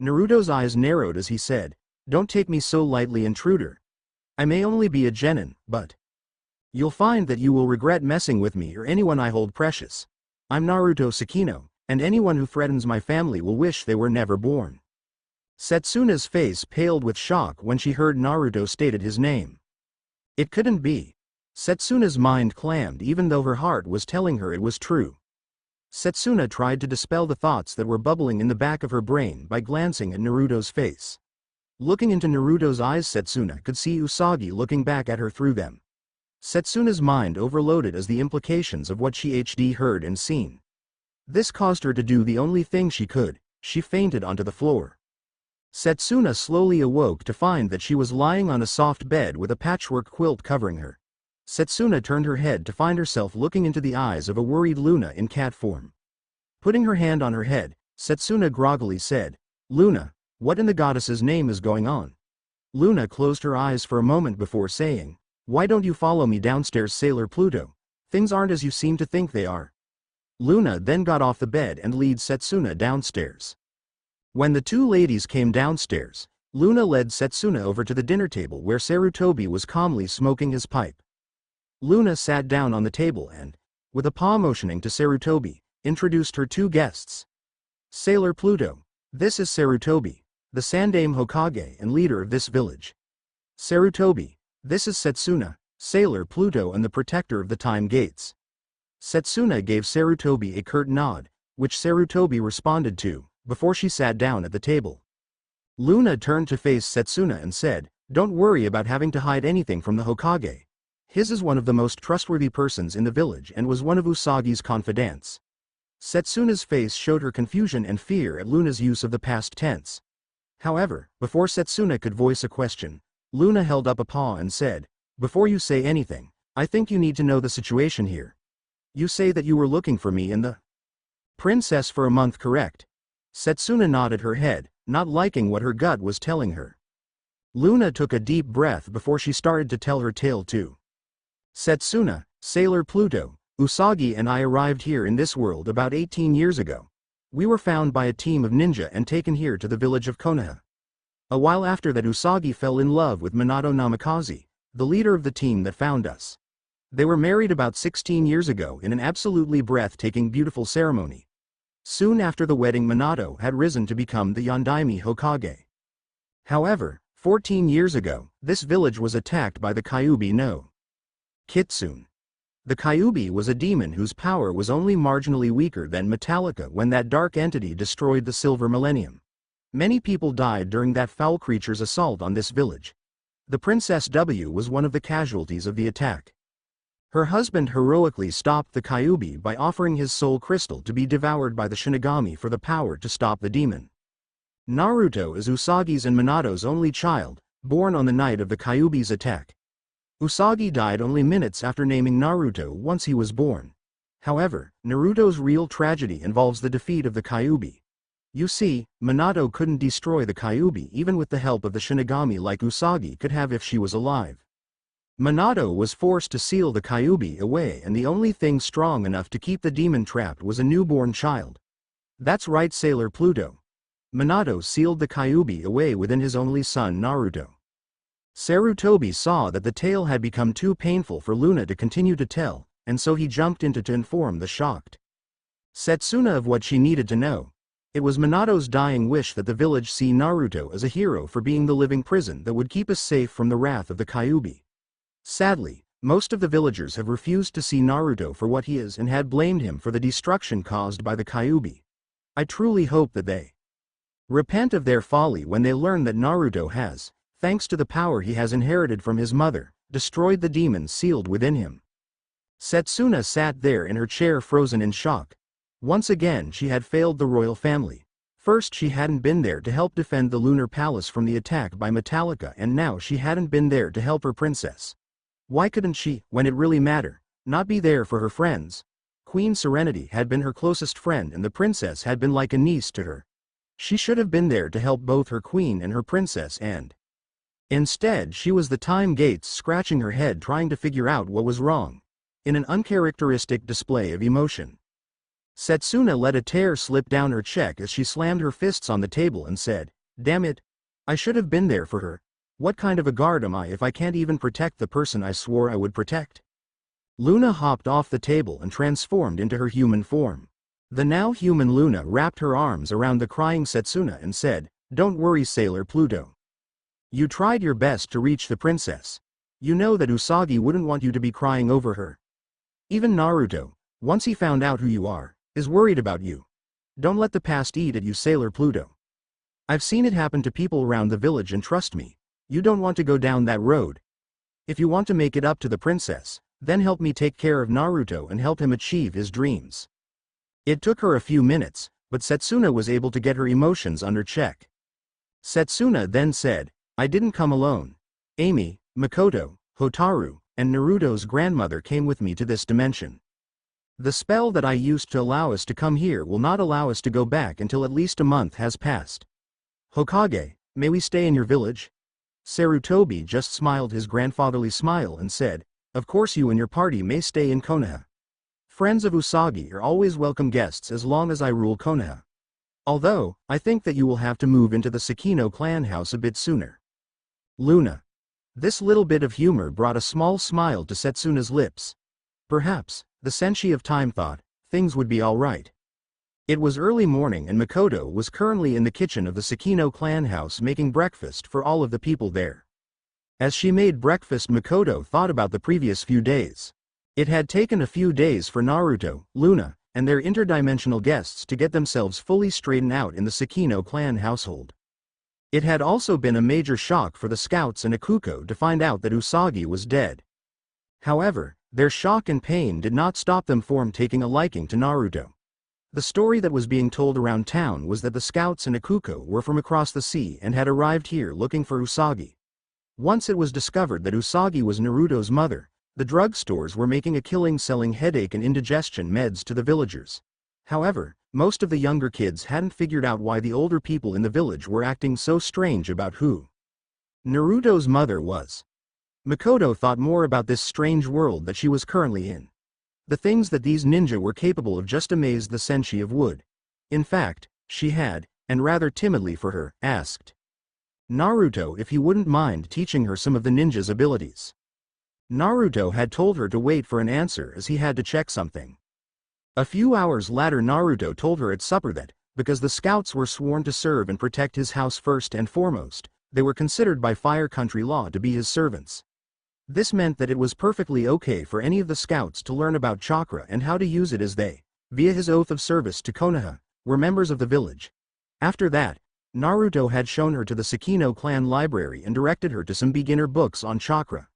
Naruto's eyes narrowed as he said, "Don't take me so lightly, intruder. I may only be a genin, but you'll find that you will regret messing with me or anyone I hold precious. I'm Naruto Sakino, and anyone who threatens my family will wish they were never born." Setsuna's face paled with shock when she heard Naruto stated his name. It couldn't be. Setsuna's mind clammed even though her heart was telling her it was true. Setsuna tried to dispel the thoughts that were bubbling in the back of her brain by glancing at Naruto's face. Looking into Naruto's eyes, Setsuna could see Usagi looking back at her through them. Setsuna's mind overloaded as the implications of what she had heard and seen. This caused her to do the only thing she could: she fainted onto the floor. Setsuna slowly awoke to find that she was lying on a soft bed with a patchwork quilt covering her. Setsuna turned her head to find herself looking into the eyes of a worried Luna in cat form. Putting her hand on her head, Setsuna groggily said, "Luna, what in the goddess's name is going on?" Luna closed her eyes for a moment before saying, "Why don't you follow me downstairs, Sailor Pluto? Things aren't as you seem to think they are." Luna then got off the bed and led Setsuna downstairs. When the two ladies came downstairs, Luna led Setsuna over to the dinner table where Sarutobi was calmly smoking his pipe. Luna sat down on the table and, with a paw motioning to Sarutobi, introduced her 2 guests. "Sailor Pluto, this is Sarutobi, the Sandaime Hokage and leader of this village. Sarutobi, this is Setsuna, Sailor Pluto and the protector of the time gates." Setsuna gave Sarutobi a curt nod, which Sarutobi responded to, before she sat down at the table. Luna turned to face Setsuna and said, "Don't worry about having to hide anything from the Hokage. His is one of the most trustworthy persons in the village and was one of Usagi's confidants." Setsuna's face showed her confusion and fear at Luna's use of the past tense. However, before Setsuna could voice a question, Luna held up a paw and said, "Before you say anything, I think you need to know the situation here. You say that you were looking for me and the princess for a month, correct?" Setsuna nodded her head, not liking what her gut was telling her. Luna took a deep breath before she started to tell her tale too. "Setsuna, Sailor Pluto, Usagi and I arrived here in this world about 18 years ago. We were found by a team of ninja and taken here to the village of Konoha. A while after that, Usagi fell in love with Minato Namikaze, the leader of the team that found us. They were married about 16 years ago in an absolutely breathtaking beautiful ceremony. Soon after the wedding, Minato had risen to become the Yondaime Hokage. However, 14 years ago, this village was attacked by the Kyuubi no Kitsune. The Kyuubi was a demon whose power was only marginally weaker than Metallica when that dark entity destroyed the Silver Millennium. Many people died during that foul creature's assault on this village. The Princess W was one of the casualties of the attack. Her husband heroically stopped the Kyuubi by offering his soul crystal to be devoured by the Shinigami for the power to stop the demon. Naruto is Usagi's and Minato's only child, born on the night of the Kyuubi's attack. Usagi died only minutes after naming Naruto once he was born. However, Naruto's real tragedy involves the defeat of the Kyuubi. You see, Minato couldn't destroy the Kyuubi even with the help of the Shinigami like Usagi could have if she was alive. Minato was forced to seal the Kyuubi away, and the only thing strong enough to keep the demon trapped was a newborn child. That's right, Sailor Pluto. Minato sealed the Kyuubi away within his only son Naruto. Sarutobi saw that the tale had become too painful for Luna to continue to tell, and so he jumped in to inform the shocked Setsuna of what she needed to know. It was Minato's dying wish that the village see Naruto as a hero for being the living prison that would keep us safe from the wrath of the Kyuubi. Sadly, most of the villagers have refused to see Naruto for what he is and had blamed him for the destruction caused by the Kyuubi. I truly hope that they repent of their folly when they learn that Naruto has, thanks to the power he has inherited from his mother, destroyed the demon sealed within him. Setsuna sat there in her chair frozen in shock. Once again she had failed the royal family. First she hadn't been there to help defend the lunar palace from the attack by Metallica, and now she hadn't been there to help her princess. Why couldn't she, when it really mattered, not be there for her friends? Queen Serenity had been her closest friend and the princess had been like a niece to her. She should have been there to help both her queen and her princess, and instead she was the time gates scratching her head trying to figure out what was wrong. In an uncharacteristic display of emotion, Setsuna let a tear slip down her cheek as she slammed her fists on the table and said, "Damn it! I should have been there for her. What kind of a guard am I if I can't even protect the person I swore I would protect?" Luna hopped off the table and transformed into her human form. The now human Luna wrapped her arms around the crying Setsuna and said, "Don't worry, Sailor Pluto. You tried your best to reach the princess. You know that Usagi wouldn't want you to be crying over her. Even Naruto, once he found out who you are, is worried about you. Don't let the past eat at you, Sailor Pluto. I've seen it happen to people around the village, and trust me, you don't want to go down that road. If you want to make it up to the princess, then help me take care of Naruto and help him achieve his dreams." It took her a few minutes, but Setsuna was able to get her emotions under check. Setsuna then said, "I didn't come alone. Amy, Makoto, Hotaru, and Naruto's grandmother came with me to this dimension. The spell that I used to allow us to come here will not allow us to go back until at least a month has passed. Hokage, may we stay in your village?" Sarutobi just smiled his grandfatherly smile and said, "Of course you and your party may stay in Konoha. Friends of Usagi are always welcome guests as long as I rule Konoha. Although, I think that you will have to move into the Sakino clan house a bit sooner." Luna. This little bit of humor brought a small smile to Setsuna's lips. Perhaps, the Senshi of Time thought, things would be alright. It was early morning and Makoto was currently in the kitchen of the Sakino clan house making breakfast for all of the people there. As she made breakfast, Makoto thought about the previous few days. It had taken a few days for Naruto, Luna, and their interdimensional guests to get themselves fully straightened out in the Sakino clan household. It had also been a major shock for the scouts and Ikuko to find out that Usagi was dead. However, their shock and pain did not stop them from taking a liking to Naruto. The story that was being told around town was that the scouts and Ikuko were from across the sea and had arrived here looking for Usagi. Once it was discovered that Usagi was Naruto's mother, the drugstores were making a killing selling headache and indigestion meds to the villagers. However, most of the younger kids hadn't figured out why the older people in the village were acting so strange about who Naruto's mother was. Makoto thought more about this strange world that she was currently in. The things that these ninja were capable of just amazed the Senshi of Wood. In fact, she had, and rather timidly for her, asked Naruto if he wouldn't mind teaching her some of the ninja's abilities. Naruto had told her to wait for an answer as he had to check something. A few hours later Naruto told her at supper that, because the scouts were sworn to serve and protect his house first and foremost, they were considered by Fire Country law to be his servants. This meant that it was perfectly okay for any of the scouts to learn about chakra and how to use it as they, via his oath of service to Konoha, were members of the village. After that, Naruto had shown her to the Sakino clan library and directed her to some beginner books on chakra.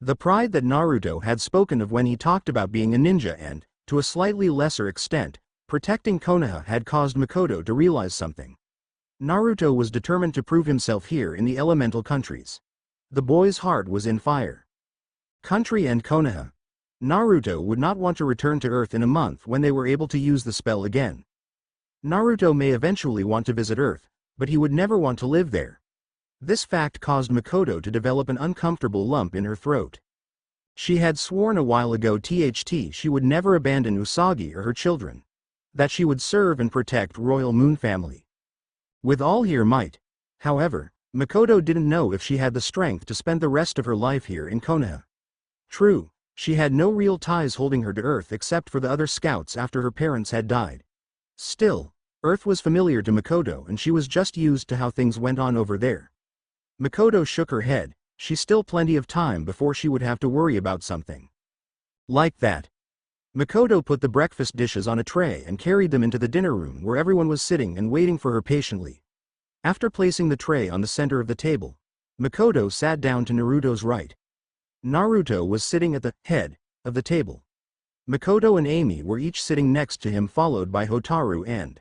The pride that Naruto had spoken of when he talked about being a ninja and, to a slightly lesser extent, protecting Konoha had caused Makoto to realize something. Naruto was determined to prove himself here in the elemental countries. The boy's heart was in Fire Country and Konoha. Naruto would not want to return to Earth in a month when they were able to use the spell again. Naruto may eventually want to visit Earth, but he would never want to live there. This fact caused Makoto to develop an uncomfortable lump in her throat. She had sworn a while ago she would never abandon Usagi or her children. That she would serve and protect Royal Moon family. With all her might. However, Makoto didn't know if she had the strength to spend the rest of her life here in Konoha. True, she had no real ties holding her to Earth except for the other scouts after her parents had died. Still, Earth was familiar to Makoto and she was just used to how things went on over there. Makoto shook her head. She's still plenty of time before she would have to worry about something like that. Makoto put the breakfast dishes on a tray and carried them into the dinner room where everyone was sitting and waiting for her patiently. After placing the tray on the center of the table, Makoto sat down to Naruto's right. Naruto was sitting at the head of the table. Makoto and Amy were each sitting next to him, followed by Hotaru and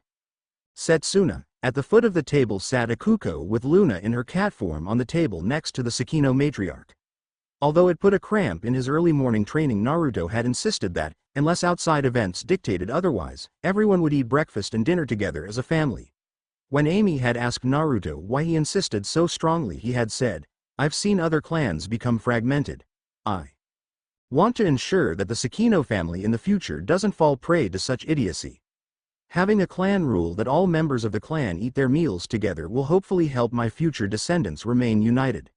Setsuna. At the foot of the table sat Akuko with Luna in her cat form on the table next to the Sakino matriarch. Although it put a cramp in his early morning training, Naruto had insisted that, unless outside events dictated otherwise, everyone would eat breakfast and dinner together as a family. When Amy had asked Naruto why he insisted so strongly, he had said, "I've seen other clans become fragmented. I want to ensure that the Sakino family in the future doesn't fall prey to such idiocy. Having a clan rule that all members of the clan eat their meals together will hopefully help my future descendants remain united."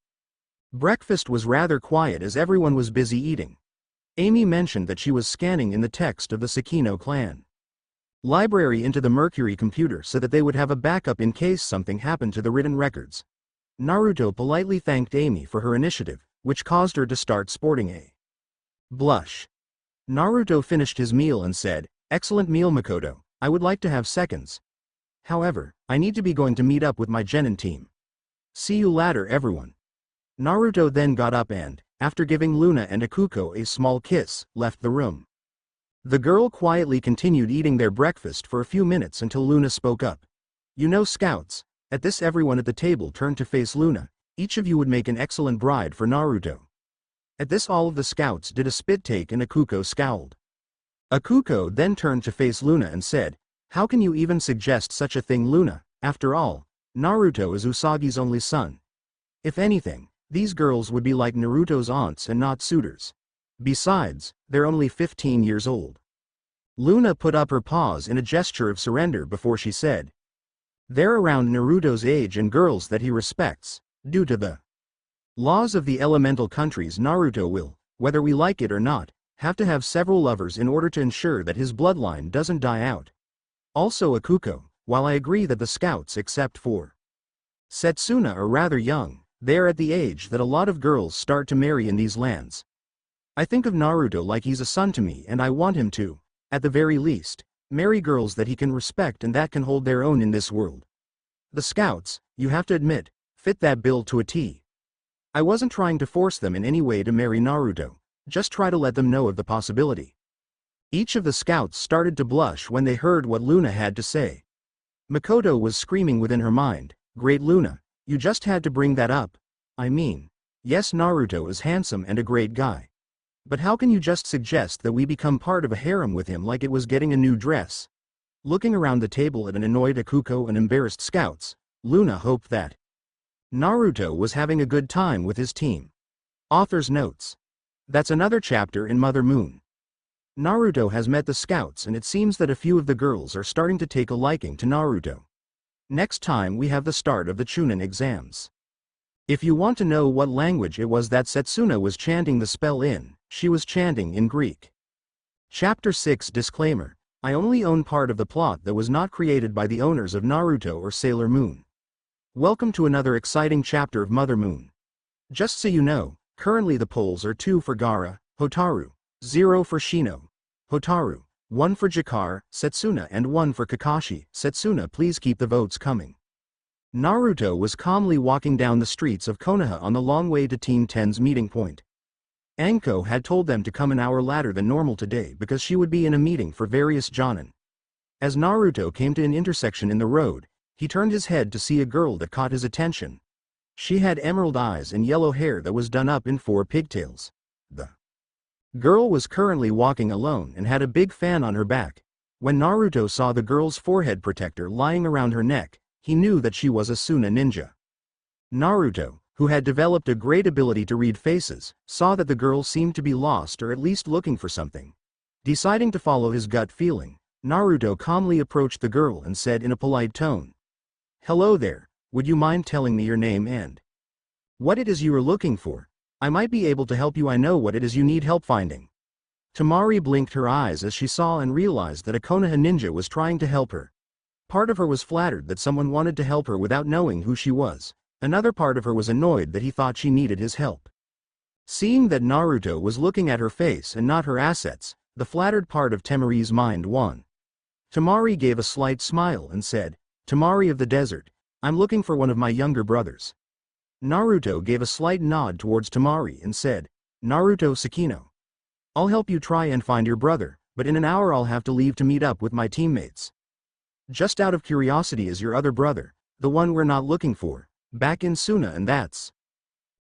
Breakfast was rather quiet as everyone was busy eating. Amy mentioned that she was scanning in the text of the Sakino clan library into the Mercury computer so that they would have a backup in case something happened to the written records. Naruto politely thanked Amy for her initiative, which caused her to start sporting a blush. Naruto finished his meal and said, "Excellent meal, Makoto. I would like to have seconds. However, I need to be going to meet up with my genin team. See you later, everyone." Naruto then got up and, after giving Luna and Akuko a small kiss, left the room. The girl quietly continued eating their breakfast for a few minutes until Luna spoke up. "You know, scouts." At this everyone at the table turned to face Luna. "Each of you would make an excellent bride for Naruto." At this all of the scouts did a spit take and Akuko scowled. Akuko then turned to face Luna and said, "How can you even suggest such a thing, Luna? After all, Naruto is Usagi's only son. If anything, these girls would be like Naruto's aunts and not suitors. Besides, they're only 15 years old." Luna put up her paws in a gesture of surrender before she said, "They're around Naruto's age and girls that he respects. Due to the laws of the elemental countries, Naruto will, whether we like it or not, have to have several lovers in order to ensure that his bloodline doesn't die out. Also, Akuko, while I agree that the scouts except for Setsuna are rather young, they're at the age that a lot of girls start to marry in these lands. I think of Naruto like he's a son to me and I want him to, at the very least, marry girls that he can respect and that can hold their own in this world. The scouts, you have to admit, fit that bill to a T. I wasn't trying to force them in any way to marry Naruto, just try to let them know of the possibility." Each of the scouts started to blush when they heard what Luna had to say. Makoto was screaming within her mind, "Great Luna, you just had to bring that up. I mean, yes, Naruto is handsome and a great guy. But how can you just suggest that we become part of a harem with him like it was getting a new dress?" Looking around the table at an annoyed Akuko and embarrassed scouts, Luna hoped that Naruto was having a good time with his team. Author's notes. That's another chapter in Mother Moon. Naruto has met the scouts and it seems that a few of the girls are starting to take a liking to Naruto. Next time we have the start of the Chunin exams. If you want to know what language it was that Setsuna was chanting the spell in, she was chanting in Greek. Chapter 6 Disclaimer: I only own part of the plot that was not created by the owners of Naruto or Sailor Moon. Welcome to another exciting chapter of Mother Moon. Just so you know, currently the polls are 2 for Gaara, Hotaru, 0 for Shino, Hotaru, 1 for Jakar, Setsuna and 1 for Kakashi. Setsuna, please keep the votes coming. Naruto was calmly walking down the streets of Konoha on the long way to Team 10's meeting point. Anko had told them to come an hour later than normal today because she would be in a meeting for various genin. As Naruto came to an intersection in the road, he turned his head to see a girl that caught his attention. She had emerald eyes and yellow hair that was done up in 4 pigtails. The girl was currently walking alone and had a big fan on her back. When Naruto saw the girl's forehead protector lying around her neck, he knew that she was a Suna ninja. Naruto, who had developed a great ability to read faces, saw that the girl seemed to be lost or at least looking for something. Deciding to follow his gut feeling, Naruto calmly approached the girl and said in a polite tone, "Hello there, would you mind telling me your name and what it is you are looking for? I might be able to help you. I know what it is you need help finding." Tamari blinked her eyes as she saw and realized that a Konoha ninja was trying to help her. Part of her was flattered that someone wanted to help her without knowing who she was. Another part of her was annoyed that he thought she needed his help. Seeing that Naruto was looking at her face and not her assets, the flattered part of Tamari's mind won. Tamari gave a slight smile and said, "Tamari of the desert, I'm looking for one of my younger brothers." Naruto gave a slight nod towards Tamari and said, "Naruto Sakino. I'll help you try and find your brother, but in an hour I'll have to leave to meet up with my teammates. Just out of curiosity, is your other brother, the one we're not looking for, back in Suna? And that's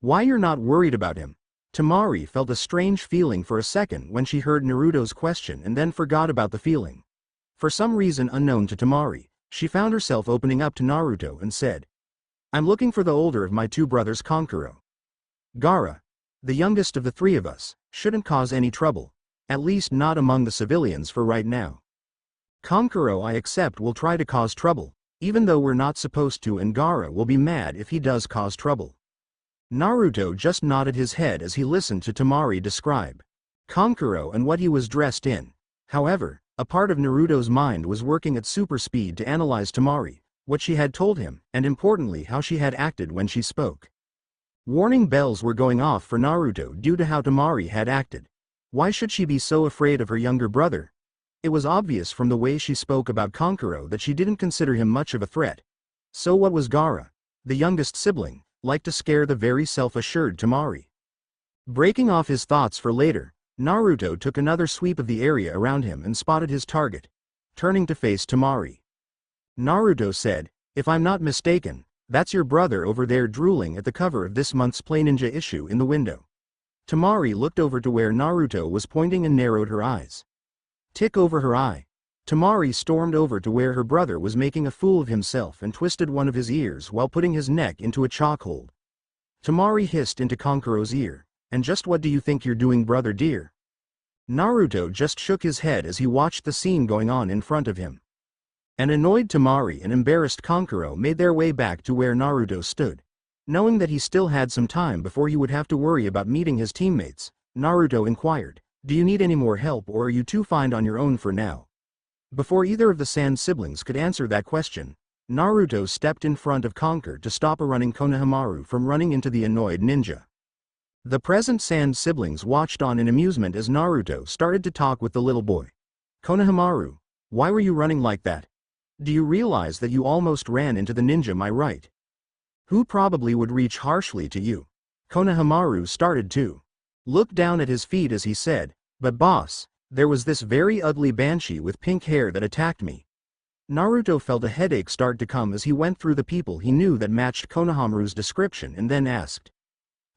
why you're not worried about him?" Tamari felt a strange feeling for a second when she heard Naruto's question and then forgot about the feeling. For some reason unknown to Tamari, she found herself opening up to Naruto and said, "I'm looking for the older of my 2 brothers, Kankuro. Gaara, the youngest of the 3 of us, shouldn't cause any trouble, at least not among the civilians for right now. Kankuro, I accept, will try to cause trouble, even though we're not supposed to, and Gaara will be mad if he does cause trouble." Naruto just nodded his head as he listened to Tamari describe Kankuro and what he was dressed in. However, a part of Naruto's mind was working at super speed to analyze Tamari, what she had told him, and importantly how she had acted when she spoke. Warning bells were going off for Naruto due to how Tamari had acted. Why should she be so afraid of her younger brother? It was obvious from the way she spoke about Kankuro that she didn't consider him much of a threat. So what was Gaara, the youngest sibling, like to scare the very self-assured Tamari? Breaking off his thoughts for later, Naruto took another sweep of the area around him and spotted his target. Turning to face Tamari, Naruto said, "If I'm not mistaken, that's your brother over there drooling at the cover of this month's Play Ninja issue in the window." Tamari looked over to where Naruto was pointing and narrowed her eyes. Tick over her eye. Tamari stormed over to where her brother was making a fool of himself and twisted one of his ears while putting his neck into a chokehold. Tamari hissed into Kankuro's ear, "And just what do you think you're doing, brother dear?" Naruto just shook his head as he watched the scene going on in front of him. An annoyed Tamari and embarrassed Kankuro made their way back to where Naruto stood. Knowing that he still had some time before he would have to worry about meeting his teammates, Naruto inquired, "Do you need any more help, or are you 2 fine on your own for now?" Before either of the Sand siblings could answer that question, Naruto stepped in front of Conker to stop a running Konohamaru from running into the annoyed ninja. The present Sand siblings watched on in amusement as Naruto started to talk with the little boy. "Konohamaru, why were you running like that? Do you realize that you almost ran into the ninja, am I right? Who probably would reach harshly to you?" Konohamaru started to look down at his feet as he said, "But boss, there was this very ugly banshee with pink hair that attacked me." Naruto felt a headache start to come as he went through the people he knew that matched Konohamaru's description and then asked,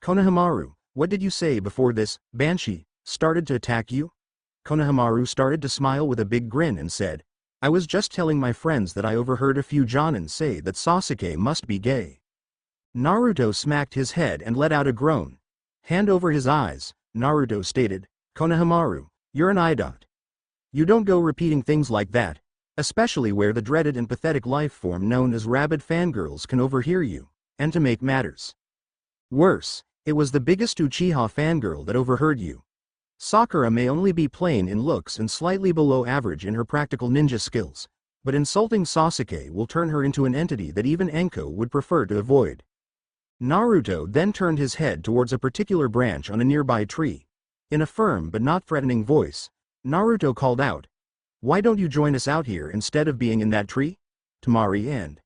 "Konohamaru, what did you say before this banshee started to attack you?" Konohamaru started to smile with a big grin and said, "I was just telling my friends that I overheard a few jonin say that Sasuke must be gay." Naruto smacked his head and let out a groan. Hand over his eyes, Naruto stated, "Konohamaru, you're an idiot. You don't go repeating things like that, especially where the dreaded and pathetic life form known as rabid fangirls can overhear you, and to make matters Worse, it was the biggest Uchiha fangirl that overheard you. Sakura may only be plain in looks and slightly below average in her practical ninja skills, but insulting Sasuke will turn her into an entity that even Enko would prefer to avoid. Naruto then turned his head towards a particular branch on a nearby tree. In a firm but not threatening voice, Naruto called out, "Why don't you join us out here instead of being in that tree?" Temari and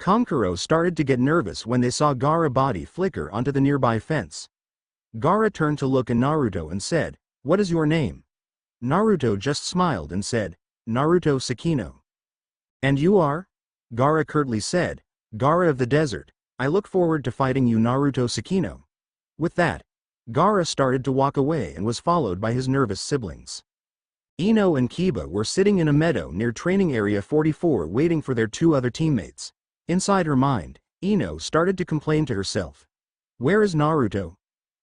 Kankuro started to get nervous when they saw Gaara's body flicker onto the nearby fence. Gaara turned to look at Naruto and said, "What is your name?" Naruto just smiled and said, "Naruto Sakino." "And you are?" Gaara curtly said, "Gaara of the desert. I look forward to fighting you, Naruto Sakino." With that, Gaara started to walk away and was followed by his nervous siblings. Ino and Kiba were sitting in a meadow near Training Area 44 waiting for their two other teammates. Inside her mind, Ino started to complain to herself. Where is Naruto?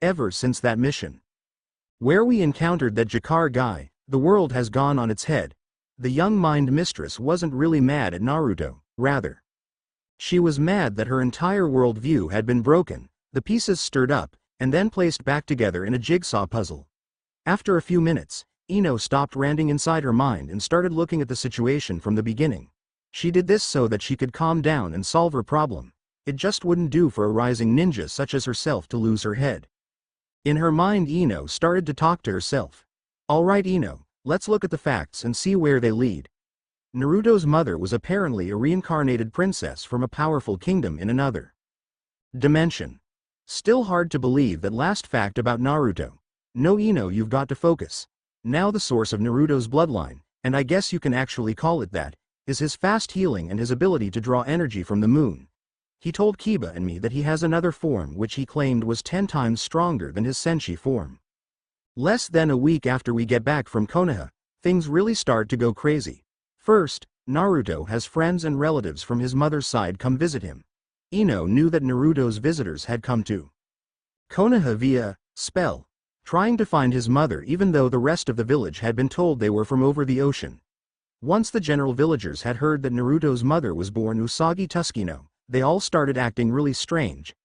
Ever since that mission where we encountered that Jakar guy, the world has gone on its head. The young mind mistress wasn't really mad at Naruto, rather. She was mad that her entire worldview had been broken, the pieces stirred up, and then placed back together in a jigsaw puzzle. After a few minutes, Ino stopped ranting inside her mind and started looking at the situation from the beginning. She did this so that she could calm down and solve her problem. It just wouldn't do for a rising ninja such as herself to lose her head. In her mind, Ino started to talk to herself. Alright Ino, let's look at the facts and see where they lead. Naruto's mother was apparently a reincarnated princess from a powerful kingdom in another dimension. Still hard to believe that last fact about Naruto. No Ino, you've got to focus. Now the source of Naruto's bloodline, and I guess you can actually call it that, is his fast healing and his ability to draw energy from the moon. He told Kiba and me that he has another form which he claimed was 10 times stronger than his Senshi form. Less than a week after we get back from Konoha, things really start to go crazy. First, Naruto has friends and relatives from his mother's side come visit him. Ino knew that Naruto's visitors had come to Konoha via spell, trying to find his mother even though the rest of the village had been told they were from over the ocean. Once the general villagers had heard that Naruto's mother was born Usagi Tsukino, they all started acting really strange.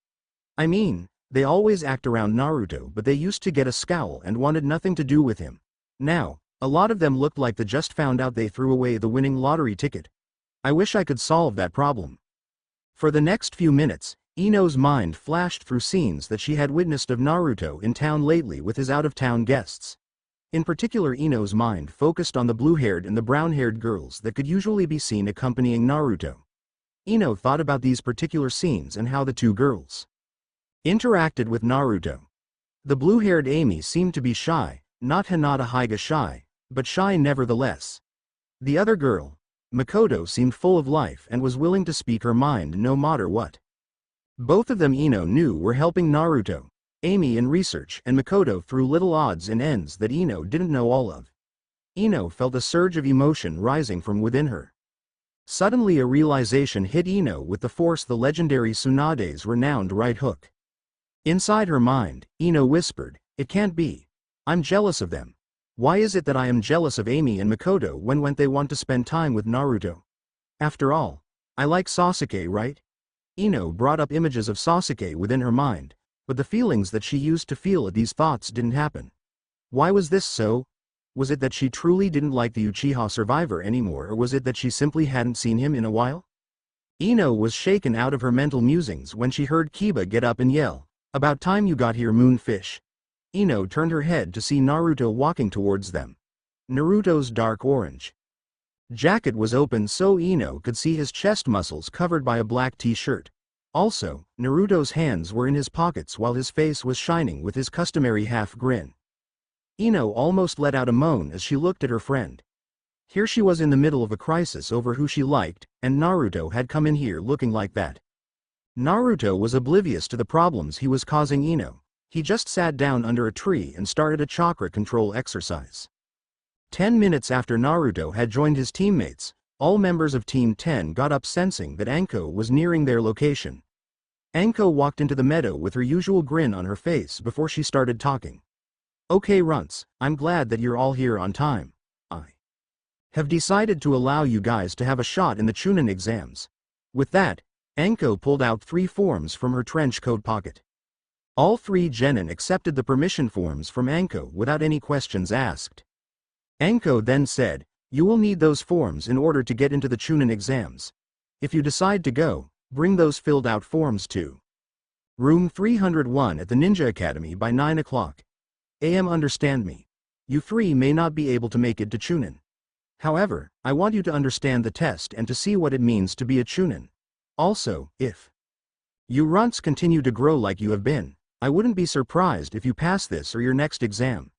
I mean, they always act around Naruto, but they used to get a scowl and wanted nothing to do with him. Now, a lot of them looked like they just found out they threw away the winning lottery ticket. I wish I could solve that problem. For the next few minutes, Ino's mind flashed through scenes that she had witnessed of Naruto in town lately with his out-of-town guests. In particular, Ino's mind focused on the blue-haired and the brown-haired girls that could usually be seen accompanying Naruto. Ino thought about these particular scenes and how the two girls interacted with Naruto. The blue-haired Amy seemed to be shy, not Hinata Hyga shy, but shy nevertheless. The other girl, Makoto, seemed full of life and was willing to speak her mind no matter what. Both of them Ino knew were helping Naruto, Amy in research and Makoto through little odds and ends that Ino didn't know all of. Ino felt a surge of emotion rising from within her. Suddenly a realization hit Ino with the force the legendary Tsunade's renowned right hook. Inside her mind, Ino whispered, "It can't be. I'm jealous of them. Why is it that I am jealous of Amy and Makoto when they want to spend time with Naruto? After all, I like Sasuke, right?" Ino brought up images of Sasuke within her mind, but the feelings that she used to feel at these thoughts didn't happen. Why was this so? Was it that she truly didn't like the Uchiha survivor anymore, or was it that she simply hadn't seen him in a while? Ino was shaken out of her mental musings when she heard Kiba get up and yell, "About time you got here, Moonfish." Ino turned her head to see Naruto walking towards them. Naruto's dark orange jacket was open so Ino could see his chest muscles covered by a black t-shirt. Also, Naruto's hands were in his pockets while his face was shining with his customary half grin. Ino almost let out a moan as she looked at her friend. Here she was in the middle of a crisis over who she liked, and Naruto had come in here looking like that. Naruto was oblivious to the problems he was causing Ino. He just sat down under a tree and started a chakra control exercise. 10 minutes after Naruto had joined his teammates, all members of Team 10 got up sensing that Anko was nearing their location. Anko walked into the meadow with her usual grin on her face before she started talking. "Okay runts, I'm glad that you're all here on time. I have decided to allow you guys to have a shot in the Chunin exams." With that, Anko pulled out 3 forms from her trench coat pocket. All three genin accepted the permission forms from Anko without any questions asked. Anko then said, "You will need those forms in order to get into the Chunin exams. If you decide to go, bring those filled out forms to room 301 at the Ninja Academy by 9 o'clock a.m. Understand me? You three may not be able to make it to Chunin. However, I want you to understand the test and to see what it means to be a Chunin. Also, if you runts continue to grow like you have been, I wouldn't be surprised if you pass this or your next exam."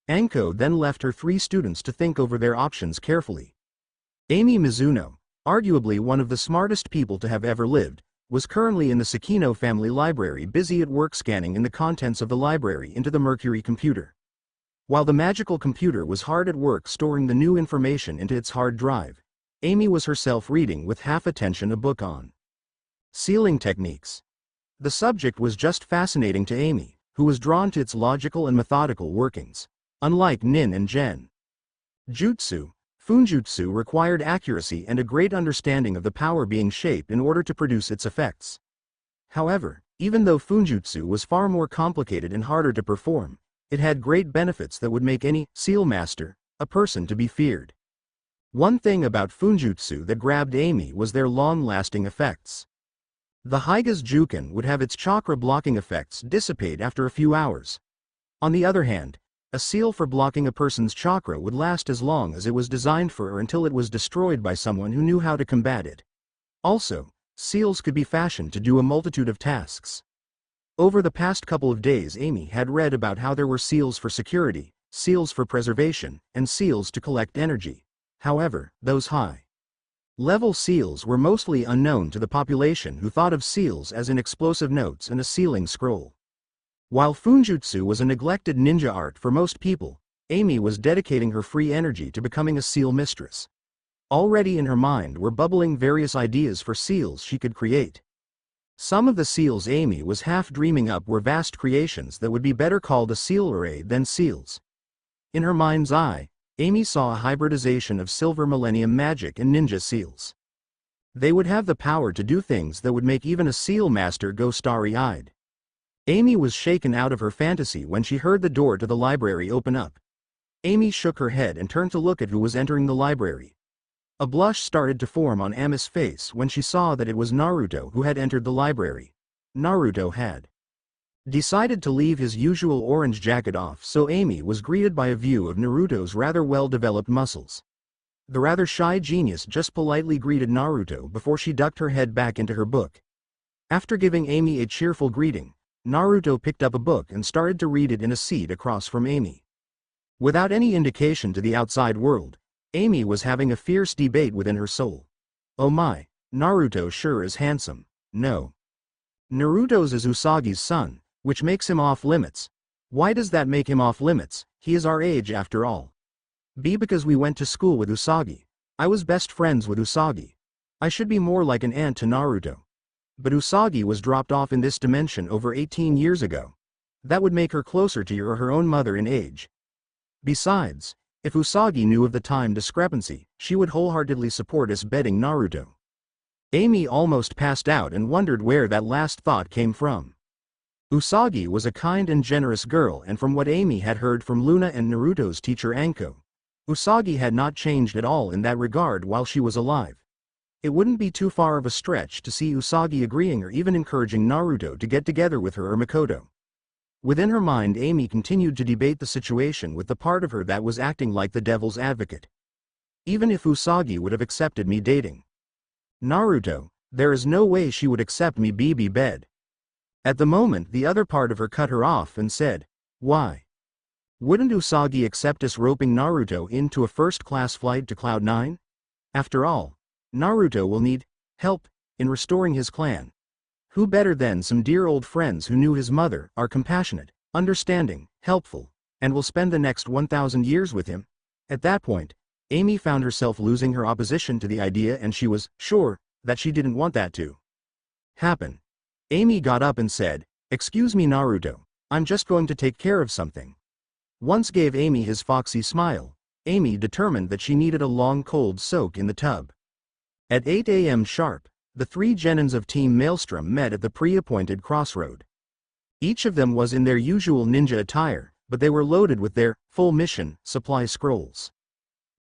Anko then left her three students to think over their options carefully. Amy Mizuno, arguably one of the smartest people to have ever lived, was currently in the Sakino family library busy at work scanning in the contents of the library into the Mercury computer. While the magical computer was hard at work storing the new information into its hard drive, Amy was herself reading with half attention a book on sealing techniques. The subject was just fascinating to Amy, who was drawn to its logical and methodical workings. Unlike nin and gen jutsu, funjutsu required accuracy and a great understanding of the power being shaped in order to produce its effects. However, even though funjutsu was far more complicated and harder to perform, it had great benefits that would make any seal master a person to be feared. One thing about funjutsu that grabbed Amy was their long-lasting effects. The Hyga's Jukin would have its chakra blocking effects dissipate after a few hours. On the other hand, a seal for blocking a person's chakra would last as long as it was designed for or until it was destroyed by someone who knew how to combat it. Also, seals could be fashioned to do a multitude of tasks. Over the past couple of days Amy had read about how there were seals for security, seals for preservation, and seals to collect energy. However, those high-level seals were mostly unknown to the population who thought of seals as in explosive notes and a sealing scroll. While funjutsu was a neglected ninja art for most people, Amy was dedicating her free energy to becoming a seal mistress. Already in her mind were bubbling various ideas for seals she could create. Some of the seals Amy was half dreaming up were vast creations that would be better called a seal array than seals. In her mind's eye, Amy saw a hybridization of silver millennium magic and ninja seals. They would have the power to do things that would make even a seal master go starry-eyed. Amy was shaken out of her fantasy when she heard the door to the library open up. Amy shook her head and turned to look at who was entering the library. A blush started to form on Ami's face when she saw that it was Naruto who had entered the library. Naruto had decided to leave his usual orange jacket off, so Amy was greeted by a view of Naruto's rather well-developed muscles. The rather shy genius just politely greeted Naruto before she ducked her head back into her book. After giving Amy a cheerful greeting, Naruto picked up a book and started to read it in a seat across from Amy. Without any indication to the outside world, Amy was having a fierce debate within her soul. Oh my, Naruto sure is handsome. No. Naruto's is Usagi's son, which makes him off limits. Why does that make him off limits? He is our age after all. B, because we went to school with Usagi. I was best friends with Usagi. I should be more like an aunt to Naruto. But Usagi was dropped off in this dimension over 18 years ago. That would make her closer to you or her own mother in age. Besides, if Usagi knew of the time discrepancy, she would wholeheartedly support us bedding Naruto. Amy almost passed out and wondered where that last thought came from. Usagi was a kind and generous girl, and from what Amy had heard from Luna and Naruto's teacher Anko, Usagi had not changed at all in that regard while she was alive. It wouldn't be too far of a stretch to see Usagi agreeing or even encouraging Naruto to get together with her or Makoto. Within her mind, Amy continued to debate the situation with the part of her that was acting like the devil's advocate. Even if Usagi would have accepted me dating Naruto, there is no way she would accept me BB bed. At the moment, the other part of her cut her off and said, "Why wouldn't Usagi accept us roping Naruto into a first-class flight to Cloud 9? After all, Naruto will need help in restoring his clan. Who better than some dear old friends who knew his mother, are compassionate, understanding, helpful, and will spend the next 1,000 years with him?" At that point, Amy found herself losing her opposition to the idea, and she was sure that she didn't want that to happen. Amy got up and said, "Excuse me Naruto, I'm just going to take care of something." Once gave Amy his foxy smile, Amy determined that she needed a long cold soak in the tub. At 8 a.m. sharp, the three genins of Team Maelstrom met at the pre-appointed crossroad. Each of them was in their usual ninja attire, but they were loaded with their full mission supply scrolls.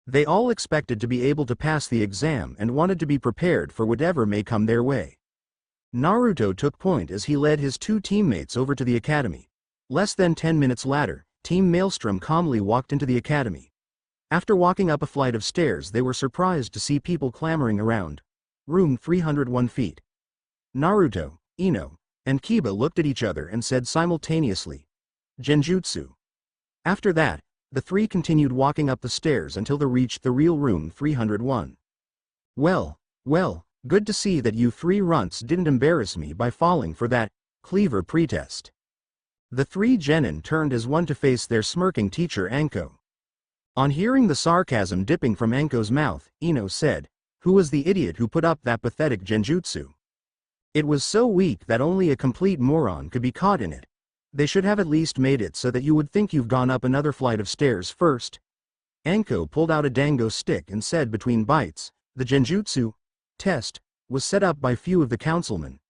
They all expected to be able to pass the exam and wanted to be prepared for whatever may come their way. Naruto took point as he led his two teammates over to the academy. Less than 10 minutes later, Team Maelstrom calmly walked into the academy. After walking up a flight of stairs, they were surprised to see people clamoring around. Room 301 feet. Naruto, Ino, and Kiba looked at each other and said simultaneously, Genjutsu. After that, the three continued walking up the stairs until they reached the real room 301. Well, good to see that you three runts didn't embarrass me by falling for that cleaver pretest. The three genin turned as one to face their smirking teacher Anko. On hearing the sarcasm dipping from Anko's mouth, Ino said, "Who was the idiot who put up that pathetic genjutsu? It was so weak that only a complete moron could be caught in it. They should have at least made it so that you would think you've gone up another flight of stairs first." Anko pulled out a dango stick and said between bites, "The genjutsu test was set up by few of the councilmen.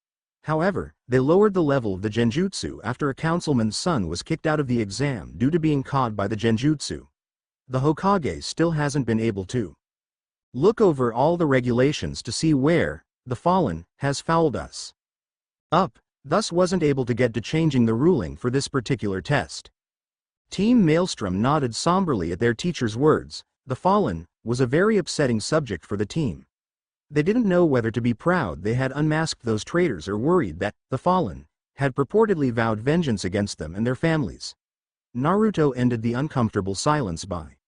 However, they lowered the level of the genjutsu after a councilman's son was kicked out of the exam due to being caught by the genjutsu. The Hokage still hasn't been able to look over all the regulations to see where the fallen has fouled us up, thus wasn't able to get to changing the ruling for this particular test." Team Maelstrom nodded somberly at their teacher's words. The fallen was a very upsetting subject for the team. They didn't know whether to be proud they had unmasked those traitors or worried that the fallen had purportedly vowed vengeance against them and their families. Naruto ended the uncomfortable silence by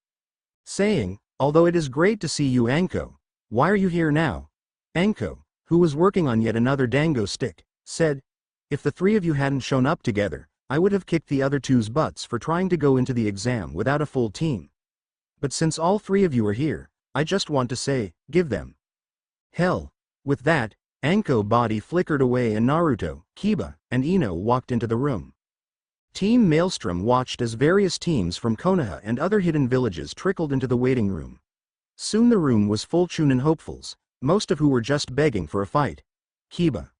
saying, "Although it is great to see you, Anko, why are you here now?" Anko, who was working on yet another dango stick, said, "If the three of you hadn't shown up together, I would have kicked the other two's butts for trying to go into the exam without a full team. But since all three of you are here, I just want to say, give them hell." With that, Anko's body flickered away and Naruto, Kiba, and Ino walked into the room. Team Maelstrom watched as various teams from Konoha and other hidden villages trickled into the waiting room. Soon the room was full Chunin hopefuls, most of who were just begging for a fight. Kiba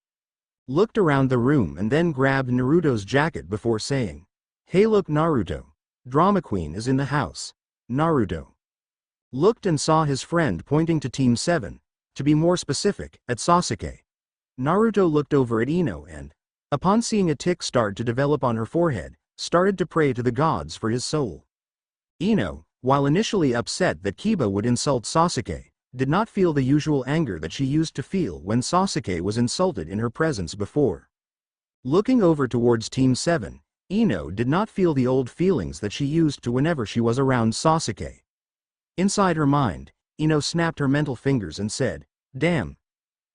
looked around the room and then grabbed Naruto's jacket before saying, "Hey look Naruto, Drama Queen is in the house." Naruto looked and saw his friend pointing to Team 7, to be more specific, at Sasuke. Naruto looked over at Ino and, upon seeing a tick start to develop on her forehead, started to pray to the gods for his soul. Ino, while initially upset that Kiba would insult Sasuke, did not feel the usual anger that she used to feel when Sasuke was insulted in her presence before. Looking over towards Team 7, Ino did not feel the old feelings that she used to whenever she was around Sasuke. Inside her mind, Ino snapped her mental fingers and said, "Damn.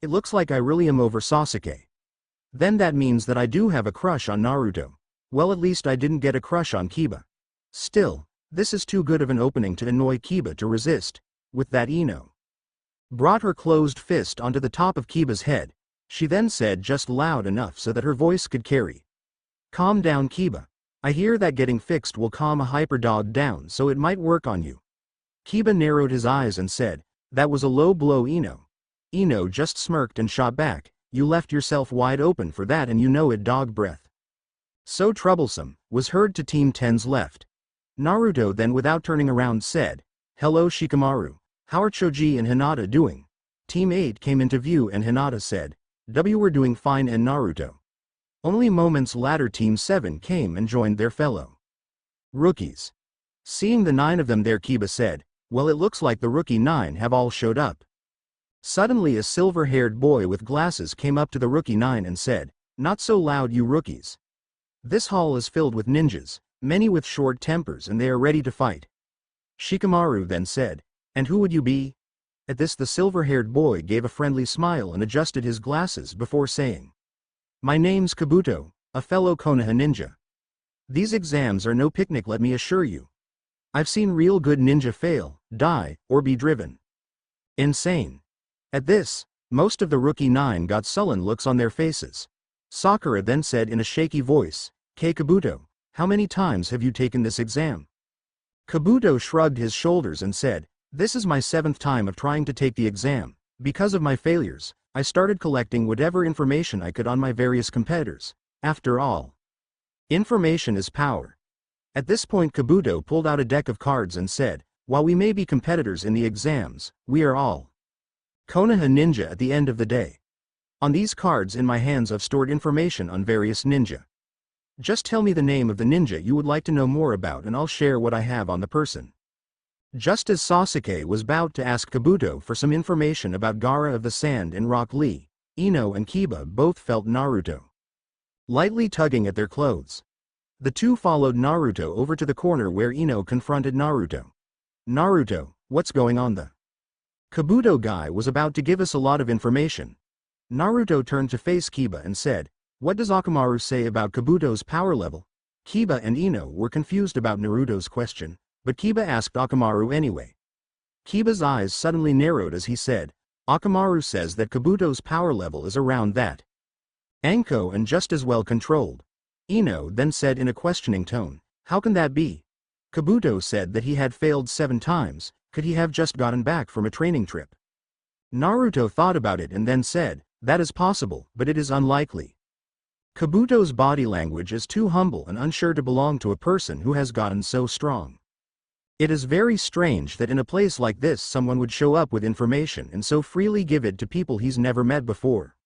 It looks like I really am over Sasuke. Then that means that I do have a crush on Naruto. Well, at least I didn't get a crush on Kiba. Still, this is too good of an opening to annoy Kiba to resist." With that, Ino brought her closed fist onto the top of Kiba's head. She then said just loud enough so that her voice could carry, "Calm down Kiba. I hear that getting fixed will calm a hyperdog down, so it might work on you." Kiba narrowed his eyes and said, "That was a low blow, Ino." Ino just smirked and shot back, "You left yourself wide open for that and you know it, dog breath." "So troublesome," was heard to Team 10's left. Naruto then without turning around said, "Hello Shikamaru. How are Choji and Hinata doing?" Team 8 came into view and Hinata said, "We're doing fine," and Naruto. Only moments later Team 7 came and joined their fellow rookies. Seeing the 9 of them there, Kiba said, "Well, it looks like the rookie 9 have all showed up." Suddenly a silver-haired boy with glasses came up to the rookie 9 and said, "Not so loud you rookies. This hall is filled with ninjas, many with short tempers, and they are ready to fight." Shikamaru then said, "And who would you be?" At this the silver-haired boy gave a friendly smile and adjusted his glasses before saying, "My name's Kabuto, a fellow Konoha ninja. These exams are no picnic, let me assure you. I've seen real good ninja fail, die, or be driven insane." At this, most of the rookie 9 got sullen looks on their faces. Sakura then said in a shaky voice, "Kei Kabuto, how many times have you taken this exam?" Kabuto shrugged his shoulders and said, "This is my 7th time of trying to take the exam. Because of my failures, I started collecting whatever information I could on my various competitors. After all, Information is power. At this point Kabuto pulled out a deck of cards and said, while we may be competitors in the exams, we are all Konoha ninja at the end of the day. On these cards in my hands I've stored information on various ninja. Just tell me the name of the ninja you would like to know more about and I'll share what I have on the person. Just as Sasuke was about to ask Kabuto for some information about Gaara of the Sand and Rock Lee, Ino and Kiba both felt Naruto lightly tugging at their clothes. The two followed Naruto over to the corner where Ino confronted Naruto. Naruto, what's going on? The Kabuto guy was about to give us a lot of information. Naruto turned to face Kiba and said, what does Akamaru say about Kabuto's power level? Kiba and Ino were confused about Naruto's question, but Kiba asked Akamaru anyway. Kiba's eyes suddenly narrowed as he said, Akamaru says that Kabuto's power level is around that Anko and just as well controlled. Ino then said in a questioning tone, how can that be? Kabuto said that he had failed 7 times, could he have just gotten back from a training trip? Naruto thought about it and then said, that is possible, but it is unlikely. Kabuto's body language is too humble and unsure to belong to a person who has gotten so strong. It is very strange that in a place like this someone would show up with information and so freely give it to people he's never met before.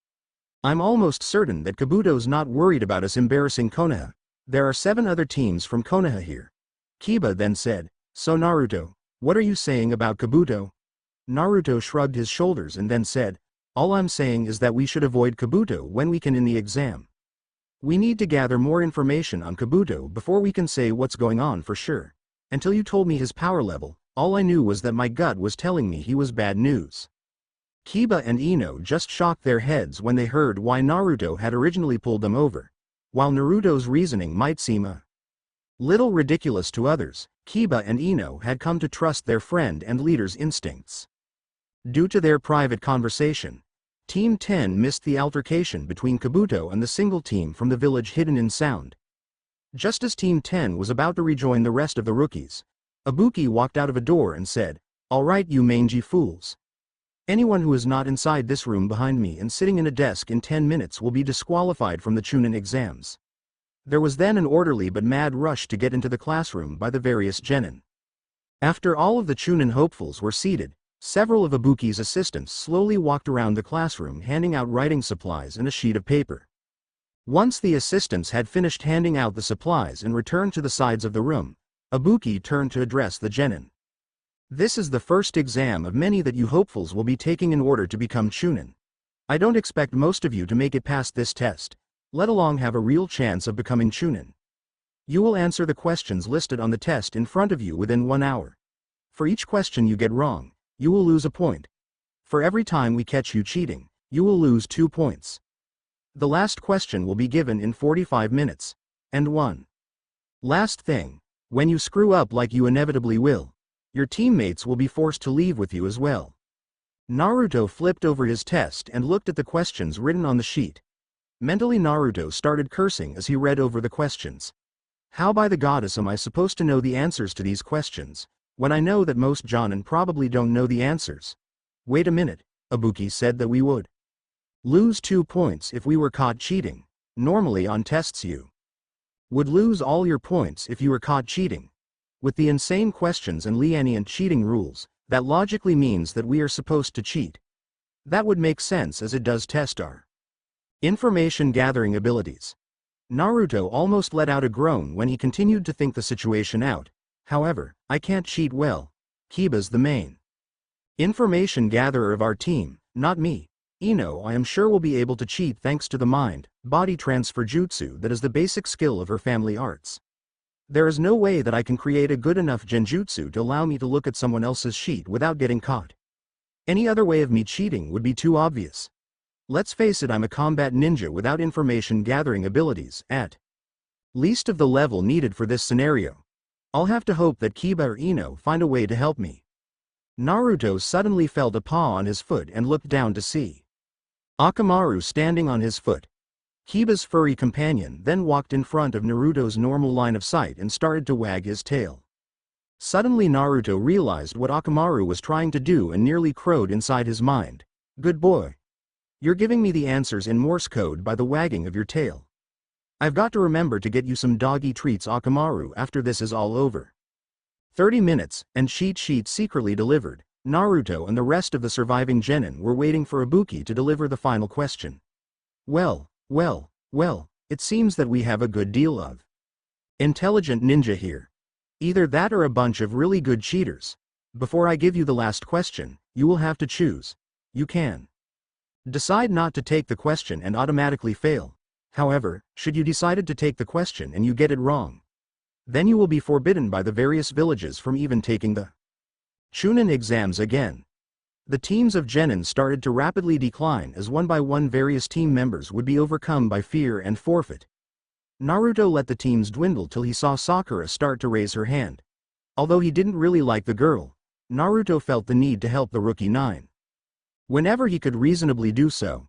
I'm almost certain that Kabuto's not worried about us embarrassing Konoha. There are 7 other teams from Konoha here. Kiba then said, so Naruto, what are you saying about Kabuto? Naruto shrugged his shoulders and then said, all I'm saying is that we should avoid Kabuto when we can in the exam. We need to gather more information on Kabuto before we can say what's going on for sure. Until you told me his power level, all I knew was that my gut was telling me he was bad news. Kiba and Ino just shocked their heads when they heard why Naruto had originally pulled them over. While Naruto's reasoning might seem a little ridiculous to others, Kiba and Ino had come to trust their friend and leader's instincts. Due to their private conversation, Team 10 missed the altercation between Kabuto and the single team from the village hidden in sound. Just as Team 10 was about to rejoin the rest of the rookies, Ibuki walked out of a door and said, all right you mangy fools. Anyone who is not inside this room behind me and sitting in a desk in 10 minutes will be disqualified from the Chunin exams. There was then an orderly but mad rush to get into the classroom by the various genin. After all of the Chunin hopefuls were seated, several of Ibuki's assistants slowly walked around the classroom handing out writing supplies and a sheet of paper. Once the assistants had finished handing out the supplies and returned to the sides of the room, Ibuki turned to address the genin. This is the first exam of many that you hopefuls will be taking in order to become Chunin. I don't expect most of you to make it past this test, let alone have a real chance of becoming Chunin. You will answer the questions listed on the test in front of you within 1 hour. For each question you get wrong, you will lose a point. For every time we catch you cheating, you will lose 2 points. The last question will be given in 45 minutes. And one last thing, when you screw up like you inevitably will, your teammates will be forced to leave with you as well. Naruto flipped over his test and looked at the questions written on the sheet. Mentally Naruto started cursing as he read over the questions. How by the goddess am I supposed to know the answers to these questions, when I know that most jonin probably don't know the answers? Wait a minute, Ibuki said that we would lose 2 points if we were caught cheating. Normally on tests you would lose all your points if you were caught cheating. With the insane questions and lenient cheating rules, that logically means that we are supposed to cheat. That would make sense as it does test our information gathering abilities. Naruto almost let out a groan when he continued to think the situation out. However, I can't cheat well. Kiba's the main information gatherer of our team, not me. Ino I am sure will be able to cheat thanks to the mind-body transfer jutsu that is the basic skill of her family arts. There is no way that I can create a good enough genjutsu to allow me to look at someone else's sheet without getting caught. Any other way of me cheating would be too obvious. Let's face it, I'm a combat ninja without information gathering abilities, at least of the level needed for this scenario. I'll have to hope that Kiba or Ino find a way to help me. Naruto suddenly felt a paw on his foot and looked down to see Akamaru standing on his foot. Kiba's furry companion then walked in front of Naruto's normal line of sight and started to wag his tail. Suddenly Naruto realized what Akamaru was trying to do and nearly crowed inside his mind. Good boy. You're giving me the answers in Morse code by the wagging of your tail. I've got to remember to get you some doggy treats Akamaru after this is all over. 30 minutes, and cheat sheet secretly delivered. Naruto and the rest of the surviving genin were waiting for Ibuki to deliver the final question. Well, it seems that we have a good deal of intelligent ninja here. Either that or a bunch of really good cheaters. Before I give you the last question, you will have to choose. You can decide not to take the question and automatically fail. However, should you decide to take the question and you get it wrong, then you will be forbidden by the various villages from even taking the Chunin exams again. The teams of genin started to rapidly decline as one by one various team members would be overcome by fear and forfeit. Naruto let the teams dwindle till he saw Sakura start to raise her hand. Although he didn't really like the girl, Naruto felt the need to help the rookie 9. Whenever he could reasonably do so.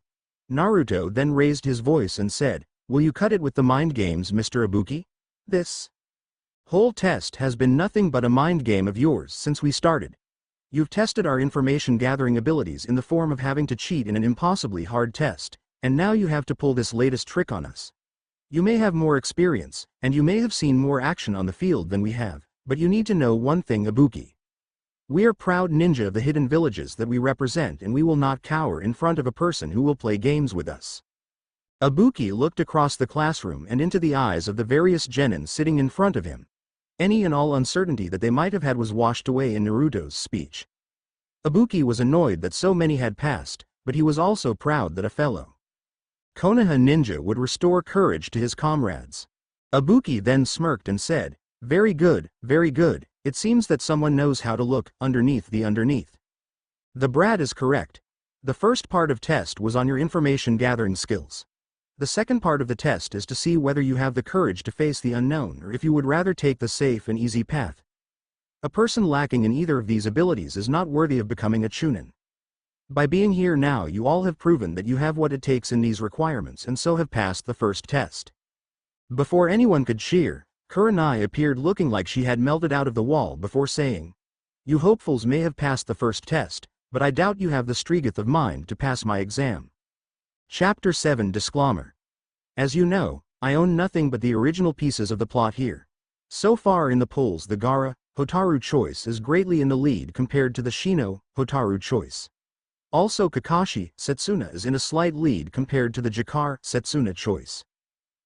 Naruto then raised his voice and said, "Will you cut it with the mind games, Mr. Ibuki? This whole test has been nothing but a mind game of yours since we started. You've tested our information gathering abilities in the form of having to cheat in an impossibly hard test, and now you have to pull this latest trick on us. You may have more experience, and you may have seen more action on the field than we have, but you need to know one thing, Ibuki. We are proud ninja of the hidden villages that we represent, and we will not cower in front of a person who will play games with us." Ibuki looked across the classroom and into the eyes of the various genin sitting in front of him. Any and all uncertainty that they might have had was washed away in Naruto's speech. Ibuki was annoyed that so many had passed, but he was also proud that a fellow Konoha ninja would restore courage to his comrades. Ibuki then smirked and said, very good, it seems that someone knows how to look underneath the underneath. The brat is correct. The first part of test was on your information gathering skills. The second part of the test is to see whether you have the courage to face the unknown or if you would rather take the safe and easy path. A person lacking in either of these abilities is not worthy of becoming a Chunin. By being here now, you all have proven that you have what it takes in these requirements and so have passed the first test. Before anyone could cheer, Kurenai appeared looking like she had melted out of the wall before saying, "You hopefuls may have passed the first test, but I doubt you have the strength of mind to pass my exam." Chapter 7 Disclaimer. As you know, I own nothing but the original pieces of the plot here. So far in the polls, the Gaara, Hotaru choice is greatly in the lead compared to the Shino, Hotaru choice. Also Kakashi, Setsuna is in a slight lead compared to the Jakar, Setsuna choice.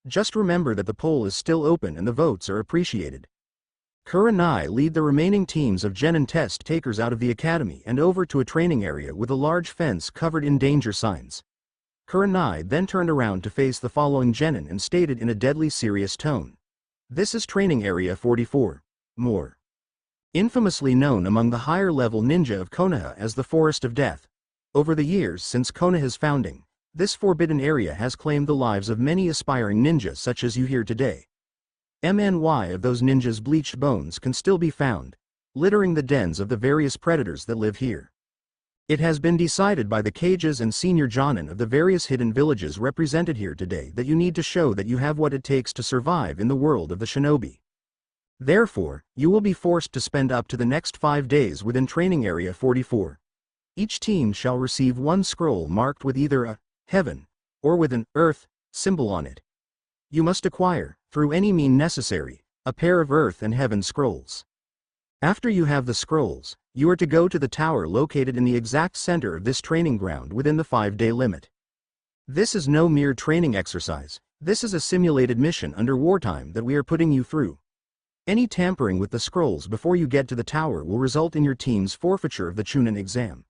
Just remember that the poll is still open and the votes are appreciated. Kurenai lead the remaining teams of genin test takers out of the academy and over to a training area with a large fence covered in danger signs. Kurenai then turned around to face the following genin and stated in a deadly serious tone, "This is training area 44. More infamously known among the higher level ninja of Konoha as the Forest of Death. Over the years since Konoha's founding, this forbidden area has claimed the lives of many aspiring ninja such as you here today. MNY of those ninjas' bleached bones can still be found, littering the dens of the various predators that live here. It has been decided by the Kages and senior jonin of the various hidden villages represented here today that you need to show that you have what it takes to survive in the world of the shinobi. Therefore, you will be forced to spend up to the next 5 days within training area 44. Each team shall receive one scroll marked with either a heaven or with an earth symbol on it. You must acquire, through any mean necessary, a pair of earth and heaven scrolls. After you have the scrolls, you are to go to the tower located in the exact center of this training ground within the 5-day limit. This is no mere training exercise, this is a simulated mission under wartime that we are putting you through. Any tampering with the scrolls before you get to the tower will result in your team's forfeiture of the Chunin exam.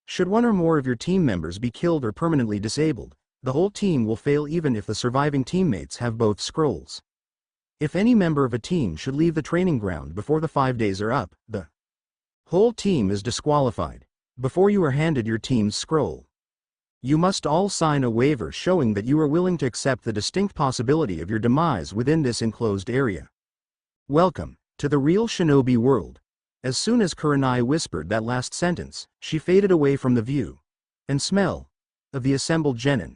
Should one or more of your team members be killed or permanently disabled, the whole team will fail even if the surviving teammates have both scrolls. If any member of a team should leave the training ground before the 5 days are up, the whole team is disqualified. Before you are handed your team's scroll, you must all sign a waiver showing that you are willing to accept the distinct possibility of your demise within this enclosed area. Welcome to the real shinobi world. As soon as Kurenai whispered that last sentence, she faded away from the view and smell of the assembled genin.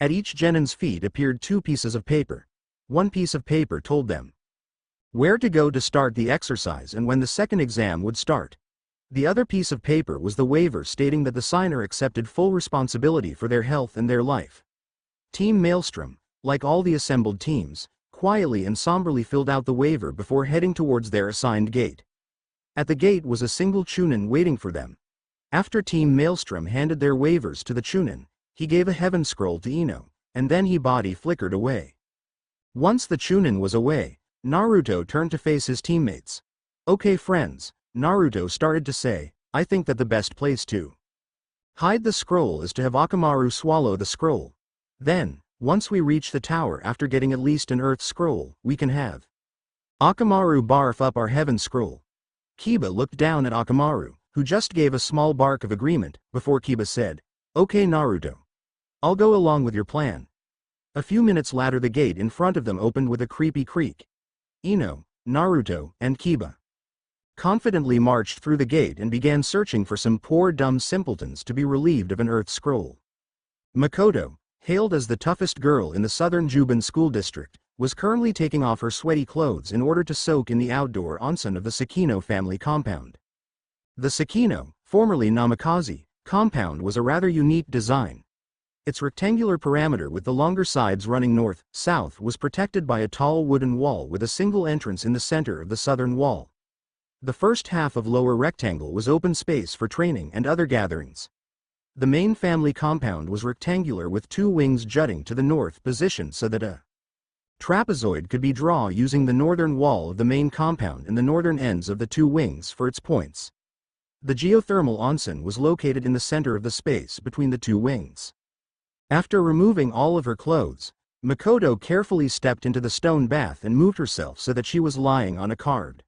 At each genin's feet appeared 2 pieces of paper. One piece of paper told them where to go to start the exercise and when the second exam would start. The other piece of paper was the waiver stating that the signer accepted full responsibility for their health and their life. Team Maelstrom, like all the assembled teams, quietly and somberly filled out the waiver before heading towards their assigned gate. At the gate was a single Chunin waiting for them. After Team Maelstrom handed their waivers to the Chunin, he gave a heaven scroll to Ino, and then his body flickered away. Once the Chunin was away, Naruto turned to face his teammates. "Okay friends," Naruto started to say, "I think that the best place to hide the scroll is to have Akamaru swallow the scroll. Then, once we reach the tower after getting at least an earth scroll, we can have Akamaru barf up our heaven scroll." Kiba looked down at Akamaru, who just gave a small bark of agreement, before Kiba said, "Okay Naruto. I'll go along with your plan." A few minutes later the gate in front of them opened with a creepy creak. Ino, Naruto, and Kiba confidently marched through the gate and began searching for some poor dumb simpletons to be relieved of an earth scroll. Makoto, hailed as the toughest girl in the southern Juban school district, was currently taking off her sweaty clothes in order to soak in the outdoor onsen of the Sakino family compound. The Sakino, formerly Namikaze, compound was a rather unique design. Its rectangular parameter with the longer sides running north-south was protected by a tall wooden wall with a single entrance in the center of the southern wall. The first half of lower rectangle was open space for training and other gatherings. The main family compound was rectangular with two wings jutting to the north positioned so that a trapezoid could be drawn using the northern wall of the main compound and the northern ends of the two wings for its points. The geothermal onsen was located in the center of the space between the two wings. After removing all of her clothes, Makoto carefully stepped into the stone bath and moved herself so that she was lying on a carved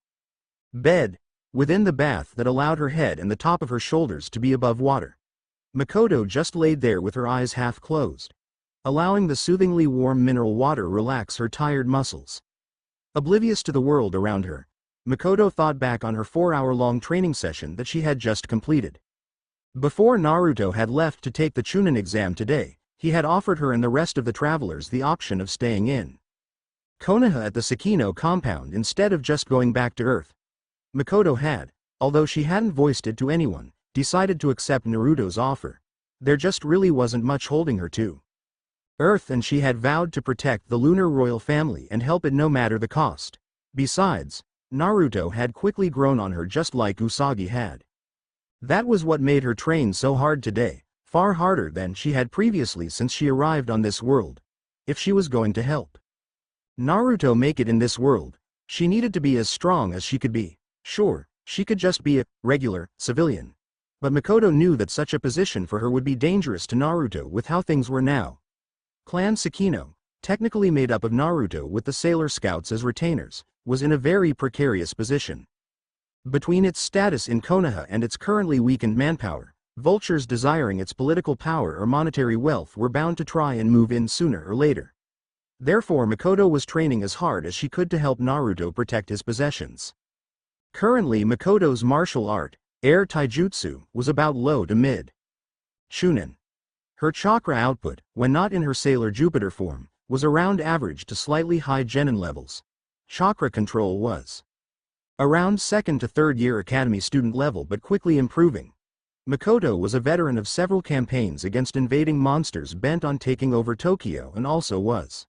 bed within the bath that allowed her head and the top of her shoulders to be above water. Makoto just laid there with her eyes half closed, allowing the soothingly warm mineral water relax her tired muscles. Oblivious to the world around her, Makoto thought back on her 4-hour-long training session that she had just completed. Before Naruto had left to take the Chunin exam today, he had offered her and the rest of the travelers the option of staying in Konoha at the Sakino compound instead of just going back to Earth. Makoto had, although she hadn't voiced it to anyone, decided to accept Naruto's offer. There just really wasn't much holding her to Earth, and she had vowed to protect the lunar royal family and help it no matter the cost. Besides, Naruto had quickly grown on her just like Usagi had. That was what made her train so hard today, far harder than she had previously since she arrived on this world. If she was going to help Naruto make it in this world, she needed to be as strong as she could be. Sure, she could just be a regular civilian. But Makoto knew that such a position for her would be dangerous to Naruto with how things were now. Clan Sakino, technically made up of Naruto with the Sailor Scouts as retainers, was in a very precarious position. Between its status in Konoha and its currently weakened manpower, vultures desiring its political power or monetary wealth were bound to try and move in sooner or later. Therefore Makoto was training as hard as she could to help Naruto protect his possessions. Currently Makoto's martial art, air taijutsu, was about low to mid Chunin. Her chakra output, when not in her Sailor Jupiter form, was around average to slightly high genin levels. Chakra control was around 2nd to 3rd year academy student level but quickly improving. Makoto was a veteran of several campaigns against invading monsters bent on taking over Tokyo and also was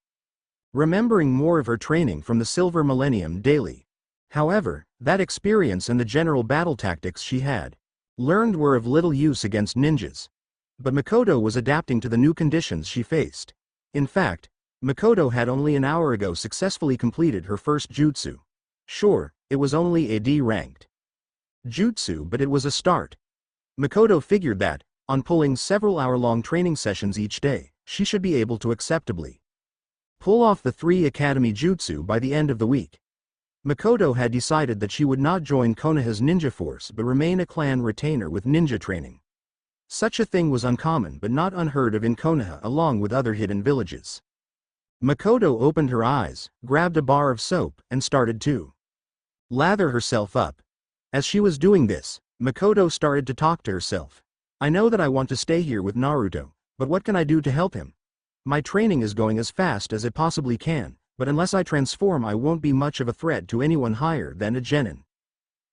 remembering more of her training from the Silver Millennium daily. However, that experience and the general battle tactics she had learned were of little use against ninjas. But Makoto was adapting to the new conditions she faced. In fact, Makoto had only an hour ago successfully completed her first jutsu. Sure, it was only a D-ranked jutsu, but it was a start. Makoto figured that, on pulling several hour-long training sessions each day, she should be able to acceptably pull off the 3 academy jutsu by the end of the week. Makoto had decided that she would not join Konoha's ninja force but remain a clan retainer with ninja training. Such a thing was uncommon but not unheard of in Konoha along with other hidden villages. Makoto opened her eyes, grabbed a bar of soap, and started to lather herself up. As she was doing this, Makoto started to talk to herself. "I know that I want to stay here with Naruto, but what can I do to help him? My training is going as fast as it possibly can, but unless I transform I won't be much of a threat to anyone higher than a genin.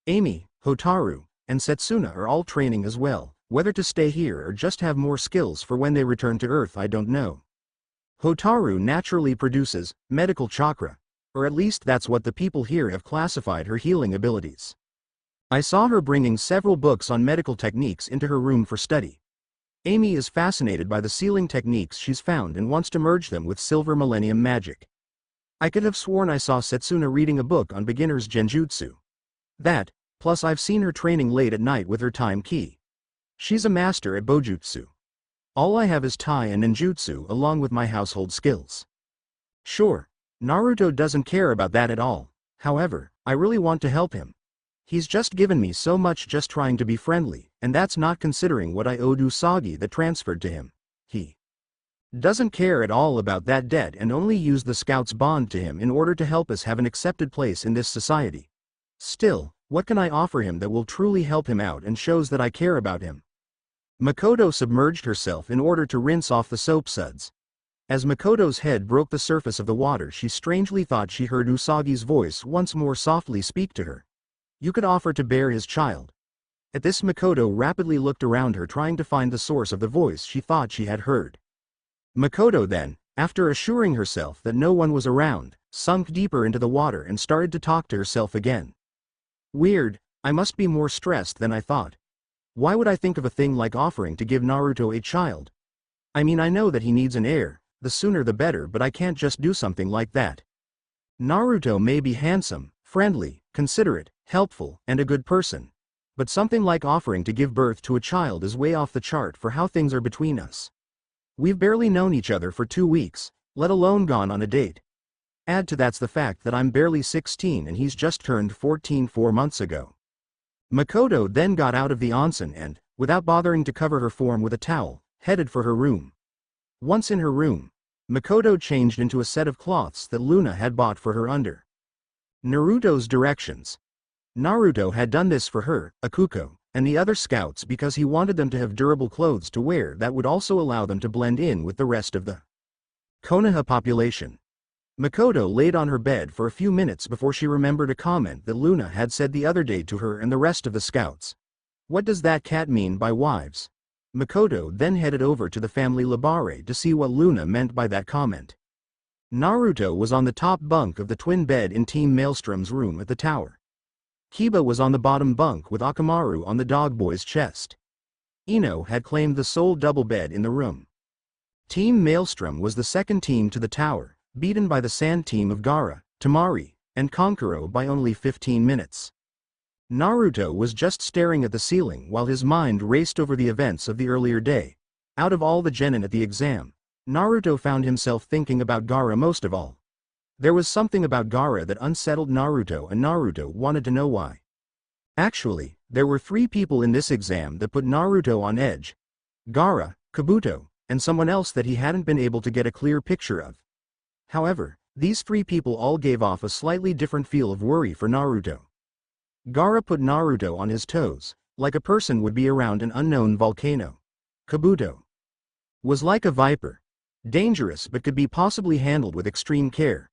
Amy, Hotaru, and Setsuna are all training as well. Whether to stay here or just have more skills for when they return to Earth I don't know." Hotaru naturally produces medical chakra, or at least that's what the people here have classified her healing abilities. I saw her bringing several books on medical techniques into her room for study. Amy is fascinated by the sealing techniques she's found and wants to merge them with Silver Millennium magic. I could have sworn I saw Setsuna reading a book on beginner's genjutsu. That, plus I've seen her training late at night with her time ki. She's a master at bojutsu. All I have is tai and ninjutsu along with my household skills. Sure, Naruto doesn't care about that at all, however, I really want to help him. He's just given me so much just trying to be friendly, and that's not considering what I owed Usagi that transferred to him. He doesn't care at all about that debt and only used the scout's bond to him in order to help us have an accepted place in this society. Still, what can I offer him that will truly help him out and shows that I care about him? Makoto submerged herself in order to rinse off the soap suds. As Makoto's head broke the surface of the water, she strangely thought she heard Usagi's voice once more softly speak to her. You could offer to bear his child. At this, Makoto rapidly looked around her trying to find the source of the voice she thought she had heard. Makoto then, after assuring herself that no one was around, sunk deeper into the water and started to talk to herself again. Weird, I must be more stressed than I thought. Why would I think of a thing like offering to give Naruto a child? I mean, I know that he needs an heir, the sooner the better, but I can't just do something like that. Naruto may be handsome, friendly, considerate, helpful, and a good person. But something like offering to give birth to a child is way off the chart for how things are between us. We've barely known each other for 2 weeks, let alone gone on a date. Add to that's the fact that I'm barely 16 and he's just turned 14 4 months ago. Makoto then got out of the onsen and, without bothering to cover her form with a towel, headed for her room. Once in her room, Makoto changed into a set of cloths that Luna had bought for her under Naruto's directions. Naruto had done this for her, Akuko, and the other scouts because he wanted them to have durable clothes to wear that would also allow them to blend in with the rest of the Konoha population. Makoto laid on her bed for a few minutes before she remembered a comment that Luna had said the other day to her and the rest of the scouts. What does that cat mean by wives? Makoto then headed over to the family Labare to see what Luna meant by that comment. Naruto was on the top bunk of the twin bed in Team Maelstrom's room at the tower. Kiba was on the bottom bunk with Akamaru on the dog boy's chest. Ino had claimed the sole double bed in the room. Team Maelstrom was the second team to the tower, beaten by the sand team of Gaara, Temari, and Kankuro by only 15 minutes. Naruto was just staring at the ceiling while his mind raced over the events of the earlier day. Out of all the genin at the exam, Naruto found himself thinking about Gaara most of all. There was something about Gaara that unsettled Naruto and Naruto wanted to know why. Actually, there were 3 people in this exam that put Naruto on edge. Gaara, Kabuto, and someone else that he hadn't been able to get a clear picture of. However, these 3 people all gave off a slightly different feel of worry for Naruto. Gaara put Naruto on his toes, like a person would be around an unknown volcano. Kabuto was like a viper. Dangerous but could be possibly handled with extreme care.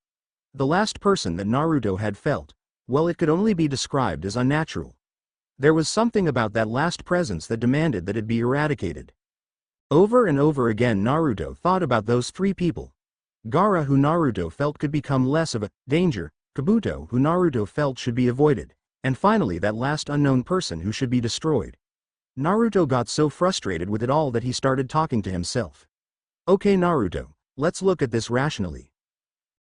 The last person that Naruto had felt, well, it could only be described as unnatural. There was something about that last presence that demanded that it be eradicated. Over and over again Naruto thought about those 3 people. Gaara, who Naruto felt could become less of a danger, Kabuto, who Naruto felt should be avoided, and finally that last unknown person who should be destroyed. Naruto got so frustrated with it all that he started talking to himself. Okay Naruto, let's look at this rationally.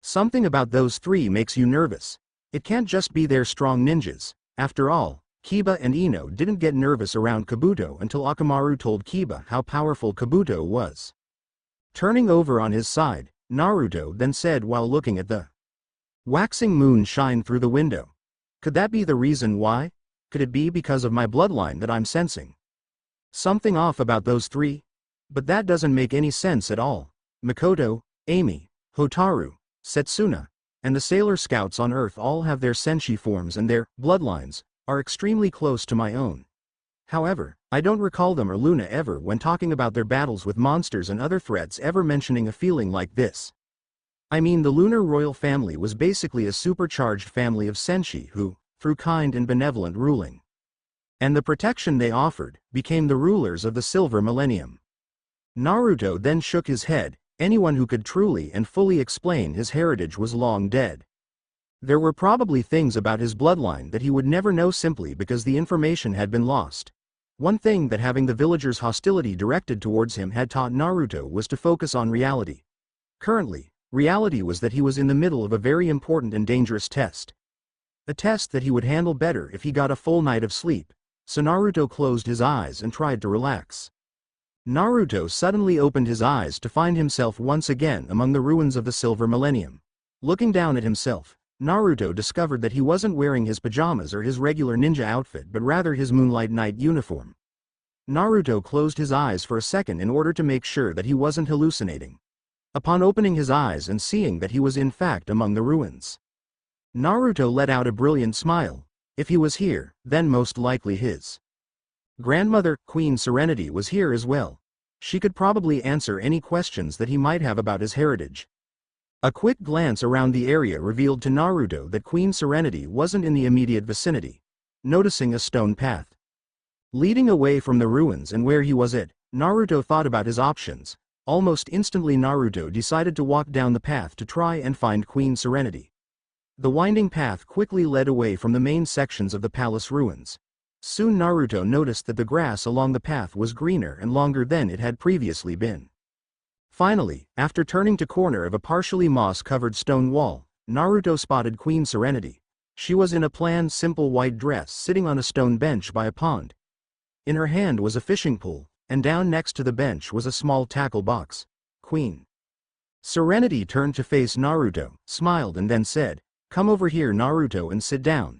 Something about those 3 makes you nervous. It can't just be they're strong ninjas. After all, Kiba and Ino didn't get nervous around Kabuto until Akamaru told Kiba how powerful Kabuto was. Turning over on his side, Naruto then said while looking at the waxing moon shine through the window. Could that be the reason why? Could it be because of my bloodline that I'm sensing something off about those 3? But that doesn't make any sense at all. Makoto, Amy, Hotaru, Setsuna, and the Sailor Scouts on Earth all have their senshi forms and their bloodlines are extremely close to my own. However, I don't recall them or Luna ever when talking about their battles with monsters and other threats ever mentioning a feeling like this. I mean, the Lunar royal family was basically a supercharged family of senshi who, through kind and benevolent ruling and the protection they offered, became the rulers of the Silver Millennium. Naruto then shook his head, Anyone who could truly and fully explain his heritage was long dead. There were probably things about his bloodline that he would never know simply because the information had been lost. One thing that having the villagers' hostility directed towards him had taught Naruto was to focus on reality. Currently, reality was that he was in the middle of a very important and dangerous test. A test that he would handle better if he got a full night of sleep, so Naruto closed his eyes and tried to relax. Naruto suddenly opened his eyes to find himself once again among the ruins of the Silver Millennium. Looking down at himself, Naruto discovered that he wasn't wearing his pajamas or his regular ninja outfit but rather his Moonlight Knight uniform. Naruto closed his eyes for a second in order to make sure that he wasn't hallucinating. Upon opening his eyes and seeing that he was in fact among the ruins, Naruto let out a brilliant smile. If he was here, then most likely his grandmother, Queen Serenity, was here as well. She could probably answer any questions that he might have about his heritage. A quick glance around the area revealed to Naruto that Queen Serenity wasn't in the immediate vicinity. Noticing a stone path leading away from the ruins and where he was at, Naruto thought about his options. Almost instantly Naruto decided to walk down the path to try and find Queen Serenity. The winding path quickly led away from the main sections of the palace ruins. Soon Naruto noticed that the grass along the path was greener and longer than it had previously been. Finally, after turning to corner of a partially moss-covered stone wall, Naruto spotted Queen Serenity. She was in a plain simple white dress sitting on a stone bench by a pond. In her hand was a fishing pole, and down next to the bench was a small tackle box. Queen Serenity turned to face Naruto, smiled and then said, "Come over here, Naruto, and sit down.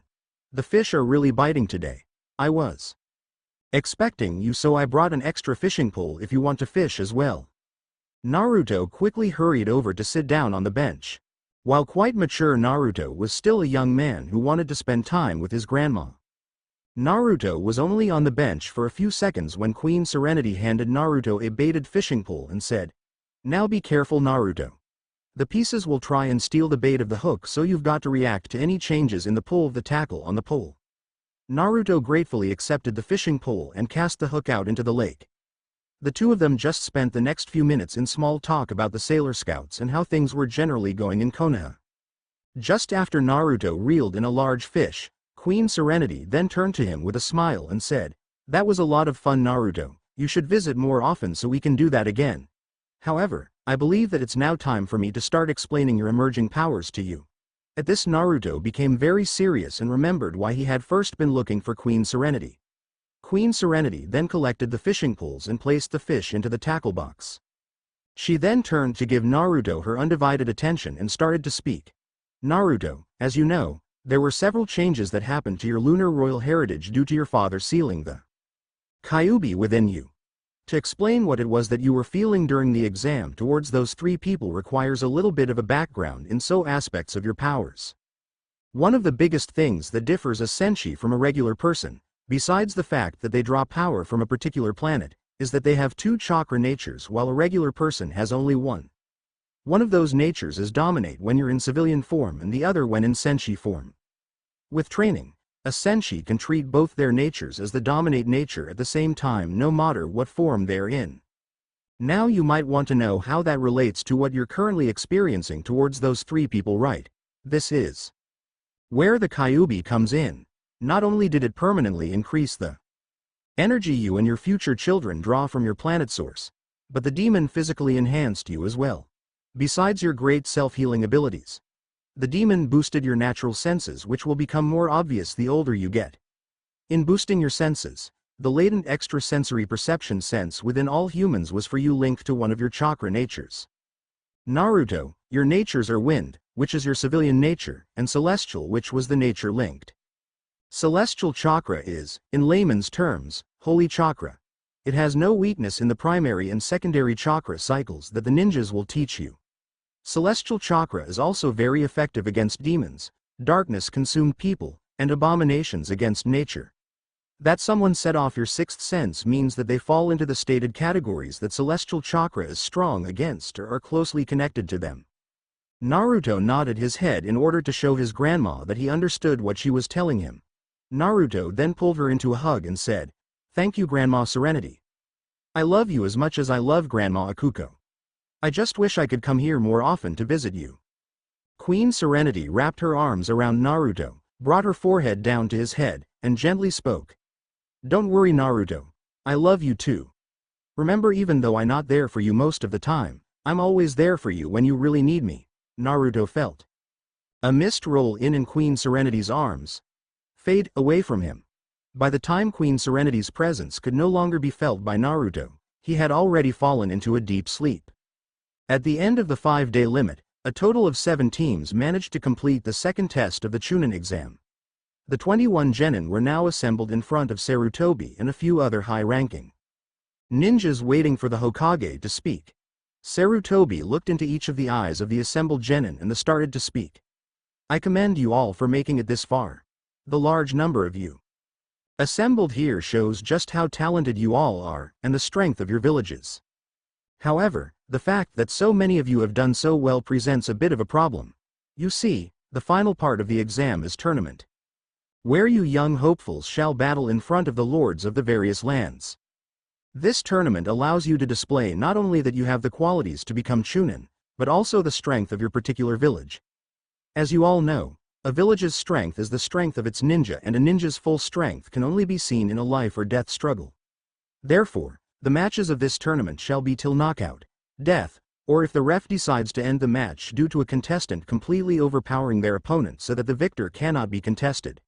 The fish are really biting today. I was expecting you, so I brought an extra fishing pole if you want to fish as well." Naruto quickly hurried over to sit down on the bench. While quite mature, Naruto was still a young man who wanted to spend time with his grandma. Naruto was only on the bench for a few seconds when Queen Serenity handed Naruto a baited fishing pole and said, "Now be careful, Naruto. The pieces will try and steal the bait of the hook, so you've got to react to any changes in the pull of the tackle on the pole." Naruto gratefully accepted the fishing pole and cast the hook out into the lake. The two of them just spent the next few minutes in small talk about the Sailor Scouts and how things were generally going in Konoha. Just after Naruto reeled in a large fish, Queen Serenity then turned to him with a smile and said, "That was a lot of fun, Naruto. You should visit more often so we can do that again. However, I believe that it's now time for me to start explaining your emerging powers to you." At this, Naruto became very serious and remembered why he had first been looking for Queen Serenity. Queen Serenity then collected the fishing poles and placed the fish into the tackle box. She then turned to give Naruto her undivided attention and started to speak. "Naruto, as you know, there were several changes that happened to your lunar royal heritage due to your father sealing the Kyuubi within you. To explain what it was that you were feeling during the exam towards those three people requires a little bit of a background in so aspects of your powers. One of the biggest things that differs a senshi from a regular person, besides the fact that they draw power from a particular planet, is that they have two chakra natures while a regular person has only one. One of those natures is dominate when you're in civilian form and the other when in senshi form. With training, a senshi can treat both their natures as the dominate nature at the same time no matter what form they're in. Now you might want to know how that relates to what you're currently experiencing towards those three people, right? This is where the Kyuubi comes in. Not only did it permanently increase the energy you and your future children draw from your planet source, but the demon physically enhanced you as well. Besides your great self-healing abilities, the demon boosted your natural senses, which will become more obvious the older you get. In boosting your senses, the latent extrasensory perception sense within all humans was for you linked to one of your chakra natures. Naruto, your natures are wind, which is your civilian nature, and celestial, which was the nature linked. Celestial chakra is, in layman's terms, holy chakra. It has no weakness in the primary and secondary chakra cycles that the ninjas will teach you. Celestial chakra is also very effective against demons, darkness-consumed people, and abominations against nature. That someone set off your sixth sense means that they fall into the stated categories that celestial chakra is strong against or are closely connected to them. Naruto nodded his head in order to show his grandma that he understood what she was telling him. Naruto then pulled her into a hug and said, "Thank you, Grandma Serenity. I love you as much as I love Grandma Akuko." I just wish I could come here more often to visit you. Queen Serenity wrapped her arms around Naruto, brought her forehead down to his head, and gently spoke. Don't worry, Naruto. I love you too. Remember, even though I'm not there for you most of the time, I'm always there for you when you really need me, Naruto felt. A mist roll in Queen Serenity's arms. Fade away from him. By the time Queen Serenity's presence could no longer be felt by Naruto, he had already fallen into a deep sleep. At the end of the 5-day limit, a total of 7 teams managed to complete the second test of the Chunin exam. The 21 genin were now assembled in front of Sarutobi and a few other high-ranking ninjas waiting for the Hokage to speak. Sarutobi looked into each of the eyes of the assembled genin and started to speak. I commend you all for making it this far. The large number of you assembled here shows just how talented you all are and the strength of your villages. However, the fact that so many of you have done so well presents a bit of a problem. You see, the final part of the exam is tournament, where you young hopefuls shall battle in front of the lords of the various lands. This tournament allows you to display not only that you have the qualities to become Chunin, but also the strength of your particular village. As you all know, a village's strength is the strength of its ninja, and a ninja's full strength can only be seen in a life or death struggle. Therefore, the matches of this tournament shall be till knockout, death, or if the ref decides to end the match due to a contestant completely overpowering their opponent so that the victor cannot be contested.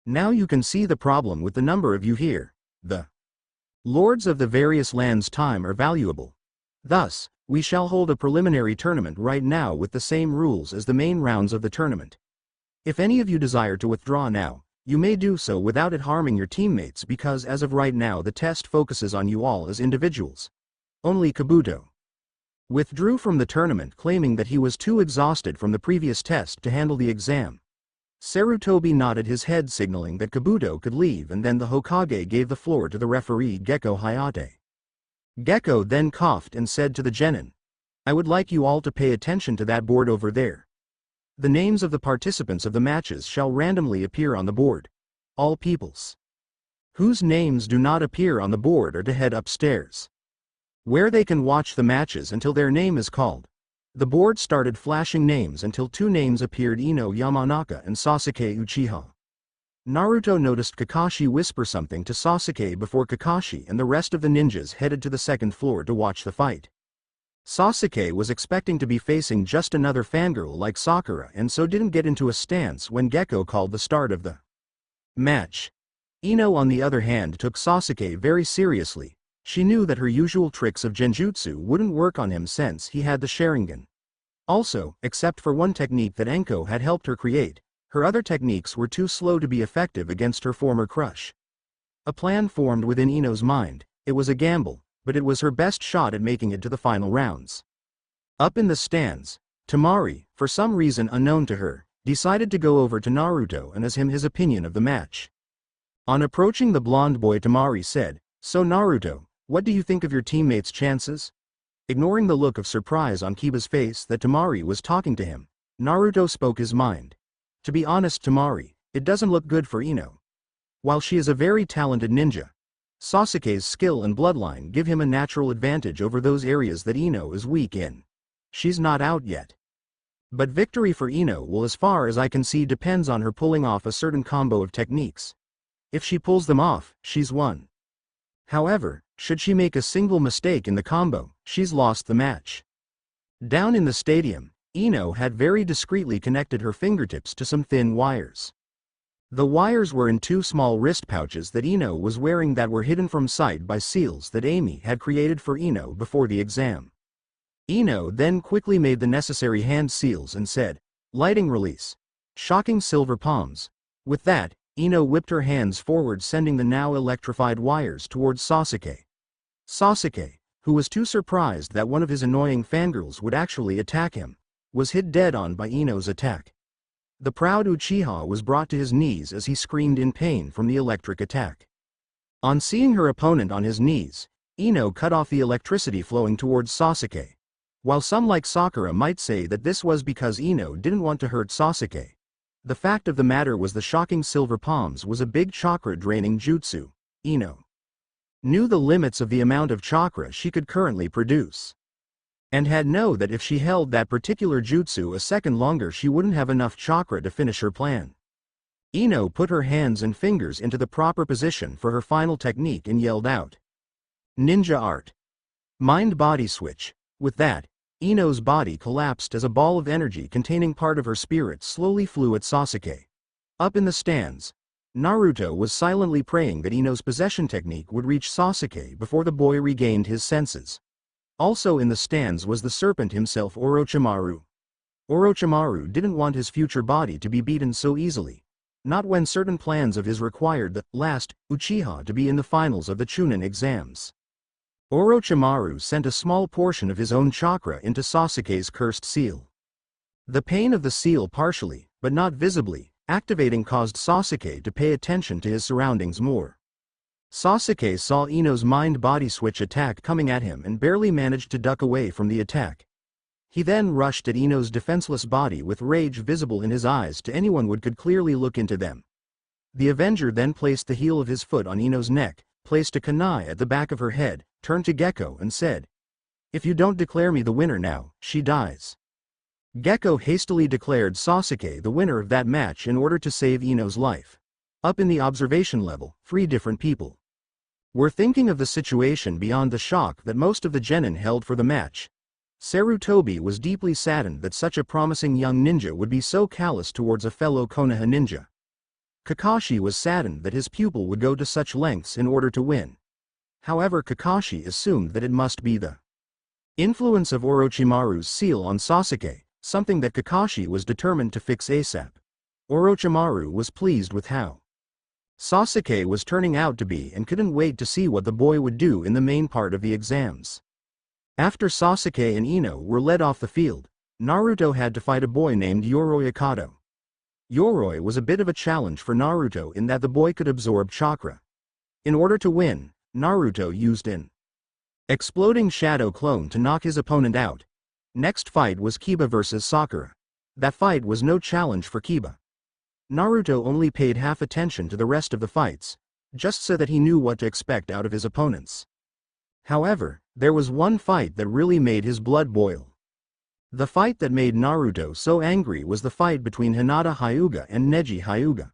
Now you can see the problem with the number of you here. The lords of the various lands' time are valuable. Thus, we shall hold a preliminary tournament right now with the same rules as the main rounds of the tournament. If any of you desire to withdraw now, you may do so without it harming your teammates, because as of right now the test focuses on you all as individuals. Only Kabuto withdrew from the tournament, claiming that he was too exhausted from the previous test to handle the exam. Sarutobi nodded his head, signaling that Kabuto could leave, and then the Hokage gave the floor to the referee Gecko Hayate. Gecko then coughed and said to the genin, I would like you all to pay attention to that board over there. The names of the participants of the matches shall randomly appear on the board. All peoples whose names do not appear on the board are to head upstairs, where they can watch the matches until their name is called. The board started flashing names until 2 names appeared: Ino Yamanaka and Sasuke Uchiha. Naruto noticed Kakashi whisper something to Sasuke before Kakashi and the rest of the ninjas headed to the second floor to watch the fight. Sasuke was expecting to be facing just another fangirl like Sakura, and so didn't get into a stance when Gecko called the start of the match. Ino, on the other hand, took Sasuke very seriously. She knew that her usual tricks of genjutsu wouldn't work on him since he had the Sharingan. Also, except for one technique that Enko had helped her create, her other techniques were too slow to be effective against her former crush. A plan formed within Ino's mind. It was a gamble, but it was her best shot at making it to the final rounds. Up in the stands, Temari, for some reason unknown to her, decided to go over to Naruto and ask him his opinion of the match. On approaching the blonde boy, Temari said, So Naruto, what do you think of your teammates' chances? Ignoring the look of surprise on Kiba's face that Temari was talking to him, Naruto spoke his mind. To be honest, Temari, it doesn't look good for Ino. While she is a very talented ninja, Sasuke's skill and bloodline give him a natural advantage over those areas that Ino is weak in. She's not out yet. But victory for Ino will, as far as I can see, depends on her pulling off a certain combo of techniques. If she pulls them off, she's won. However, should she make a single mistake in the combo, she's lost the match. Down in the stadium, Ino had very discreetly connected her fingertips to some thin wires. The wires were in 2 small wrist pouches that Ino was wearing that were hidden from sight by seals that Amy had created for Ino before the exam. Ino then quickly made the necessary hand seals and said, Lighting release. Shocking silver palms. With that, Ino whipped her hands forward, sending the now electrified wires towards Sasuke. Sasuke, who was too surprised that one of his annoying fangirls would actually attack him, was hit dead on by Ino's attack. The proud Uchiha was brought to his knees as he screamed in pain from the electric attack. On seeing her opponent on his knees, Ino cut off the electricity flowing towards Sasuke. While some like Sakura might say that this was because Ino didn't want to hurt Sasuke, the fact of the matter was the shocking silver palms was a big chakra-draining jutsu. Ino knew the limits of the amount of chakra she could currently produce. and had known that if she held that particular jutsu a second longer she wouldn't have enough chakra to finish her plan. Ino put her hands and fingers into the proper position for her final technique and yelled out, "Ninja art! Mind-body switch." With that, Ino's body collapsed as a ball of energy containing part of her spirit slowly flew at Sasuke. Up in the stands, Naruto was silently praying that Ino's possession technique would reach Sasuke before the boy regained his senses. Also in the stands was the serpent himself, Orochimaru. Orochimaru didn't want his future body to be beaten so easily. Not when certain plans of his required the last Uchiha to be in the finals of the Chunin exams. Orochimaru sent a small portion of his own chakra into Sasuke's cursed seal. The pain of the seal partially, but not visibly, activating caused Sasuke to pay attention to his surroundings more. Sasuke saw Ino's mind-body switch attack coming at him and barely managed to duck away from the attack. He then rushed at Ino's defenseless body with rage visible in his eyes to anyone who could clearly look into them. The Avenger then placed the heel of his foot on Ino's neck, placed a kunai at the back of her head, turned to Gekko and said, "If you don't declare me the winner now, she dies." Gekko hastily declared Sasuke the winner of that match in order to save Ino's life. Up in the observation level, 3 different people were thinking of the situation beyond the shock that most of the genin held for the match. Sarutobi was deeply saddened that such a promising young ninja would be so callous towards a fellow Konoha ninja. Kakashi was saddened that his pupil would go to such lengths in order to win. However, Kakashi assumed that it must be the influence of Orochimaru's seal on Sasuke, something that Kakashi was determined to fix ASAP. Orochimaru was pleased with how Sasuke was turning out to be and couldn't wait to see what the boy would do in the main part of the exams. After Sasuke and Ino were led off the field, Naruto had to fight a boy named Yoroi Akato. Yoroi was a bit of a challenge for Naruto in that the boy could absorb chakra. In order to win, Naruto used an exploding shadow clone to knock his opponent out. Next fight was Kiba vs Sakura. That fight was no challenge for Kiba. Naruto only paid half attention to the rest of the fights, just so that he knew what to expect out of his opponents. However, there was one fight that really made his blood boil. The fight that made Naruto so angry was the fight between Hinata Hyuga and Neji Hyuga.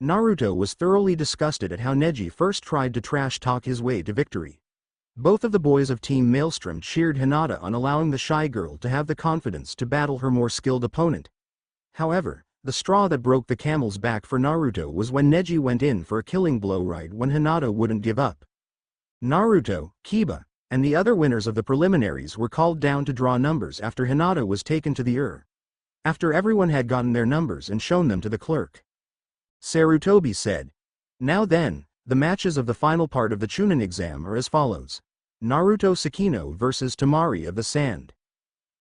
Naruto was thoroughly disgusted at how Neji first tried to trash-talk his way to victory. Both of the boys of Team Maelstrom cheered Hinata on allowing the shy girl to have the confidence to battle her more skilled opponent. However, the straw that broke the camel's back for Naruto was when Neji went in for a killing blow right when Hinata wouldn't give up. Naruto, Kiba, and the other winners of the preliminaries were called down to draw numbers after Hinata was taken to the after everyone had gotten their numbers and shown them to the clerk. Sarutobi said, "Now then, the matches of the final part of the Chunin exam are as follows. Naruto Sakino vs Tamari of the Sand.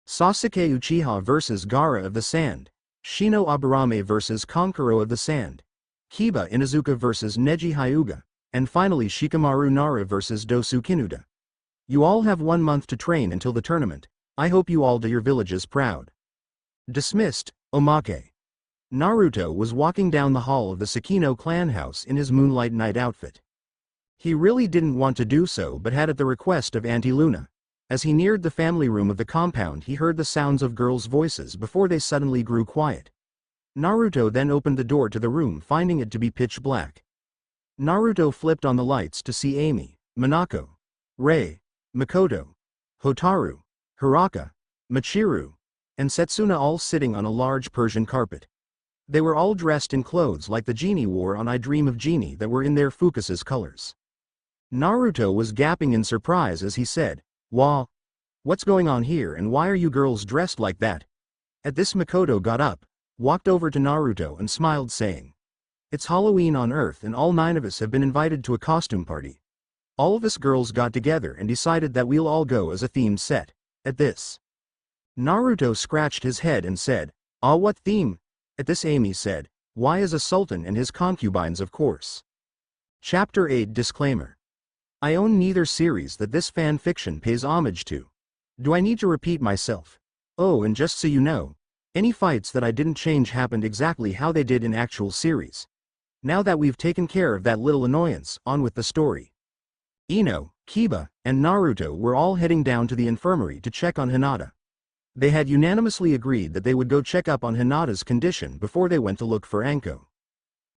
Sasuke Uchiha vs Gaara of the Sand. Shino Aburame vs Kankuro of the Sand. Kiba Inuzuka vs Neji Hyuga. And finally Shikamaru Nara vs Dosu Kinuda. You all have 1 month to train until the tournament. I hope you all do your villages proud." Dismissed, Omake. Naruto was walking down the hall of the Sakino clan house in his moonlight night outfit. He really didn't want to do so but had at the request of Auntie Luna. As he neared the family room of the compound he heard the sounds of girls' voices before they suddenly grew quiet. Naruto then opened the door to the room finding it to be pitch black. Naruto flipped on the lights to see Amy, Minako, Rei, Makoto, Hotaru, Hiraka, Michiru, and Setsuna all sitting on a large Persian carpet. They were all dressed in clothes like the genie wore on I Dream of Genie that were in their Fukusa's colors. Naruto was gasping in surprise as he said, What's going on here and why are you girls dressed like that?" At this Makoto got up, walked over to Naruto and smiled saying, "It's Halloween on Earth and all 9 of us have been invited to a costume party. All of us girls got together and decided that we'll all go as a themed set." At this, Naruto scratched his head and said, "Ah, what theme?" At this Amy said, "Why as a sultan and his concubines of course." Chapter 8 Disclaimer. I own neither series that this fan fiction pays homage to. Do I need to repeat myself? Oh, and just so you know, any fights that I didn't change happened exactly how they did in actual series. Now that we've taken care of that little annoyance, on with the story. Ino, Kiba, and Naruto were all heading down to the infirmary to check on Hinata. They had unanimously agreed that they would go check up on Hinata's condition before they went to look for Anko.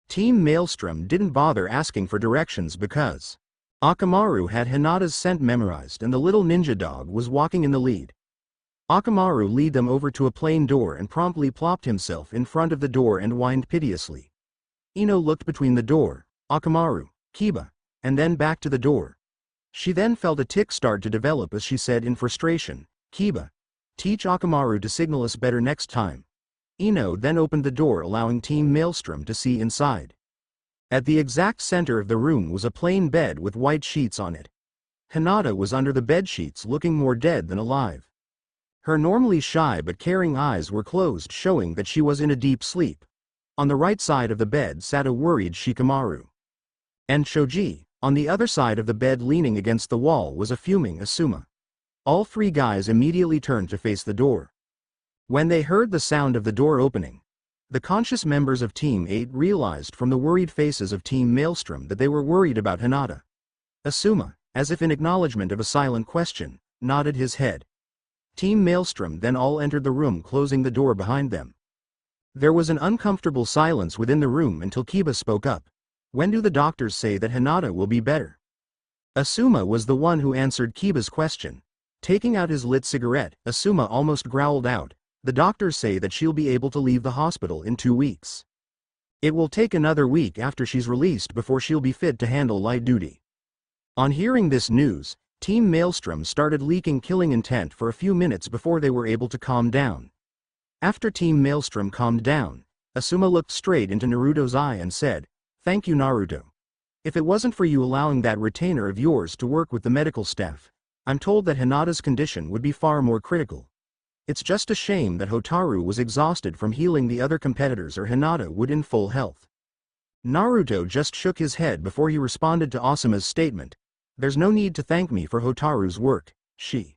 Team Maelstrom didn't bother asking for directions because Akamaru had Hinata's scent memorized and the little ninja dog was walking in the lead. Akamaru led them over to a plain door and promptly plopped himself in front of the door and whined piteously. Ino looked between the door, Akamaru, Kiba, and then back to the door. She then felt a tic start to develop as she said in frustration, "Kiba, teach Akamaru to signal us better next time." Ino then opened the door allowing Team Maelstrom to see inside. At the exact center of the room was a plain bed with white sheets on it. Hinata was under the bed sheets looking more dead than alive. Her normally shy but caring eyes were closed, showing that she was in a deep sleep. On the right side of the bed sat a worried Shikamaru. And Choji, on the other side of the bed leaning against the wall, was a fuming Asuma. All three guys immediately turned to face the door. When they heard the sound of the door opening, the conscious members of Team 8 realized from the worried faces of Team Maelstrom that they were worried about Hinata. Asuma, as if in acknowledgement of a silent question, nodded his head. Team Maelstrom then all entered the room, closing the door behind them. There was an uncomfortable silence within the room until Kiba spoke up. "When do the doctors say that Hinata will be better?" Asuma was the one who answered Kiba's question. Taking out his lit cigarette, Asuma almost growled out, "The doctors say that she'll be able to leave the hospital in 2 weeks. It will take another week after she's released before she'll be fit to handle light duty." On hearing this news, Team Maelstrom started leaking killing intent for a few minutes before they were able to calm down. After Team Maelstrom calmed down, Asuma looked straight into Naruto's eye and said, "Thank you, Naruto. If it wasn't for you allowing that retainer of yours to work with the medical staff, I'm told that Hinata's condition would be far more critical. It's just a shame that Hotaru was exhausted from healing the other competitors, or Hinata would in full health." Naruto just shook his head before he responded to Asuma's statement. "There's no need to thank me for Hotaru's work. She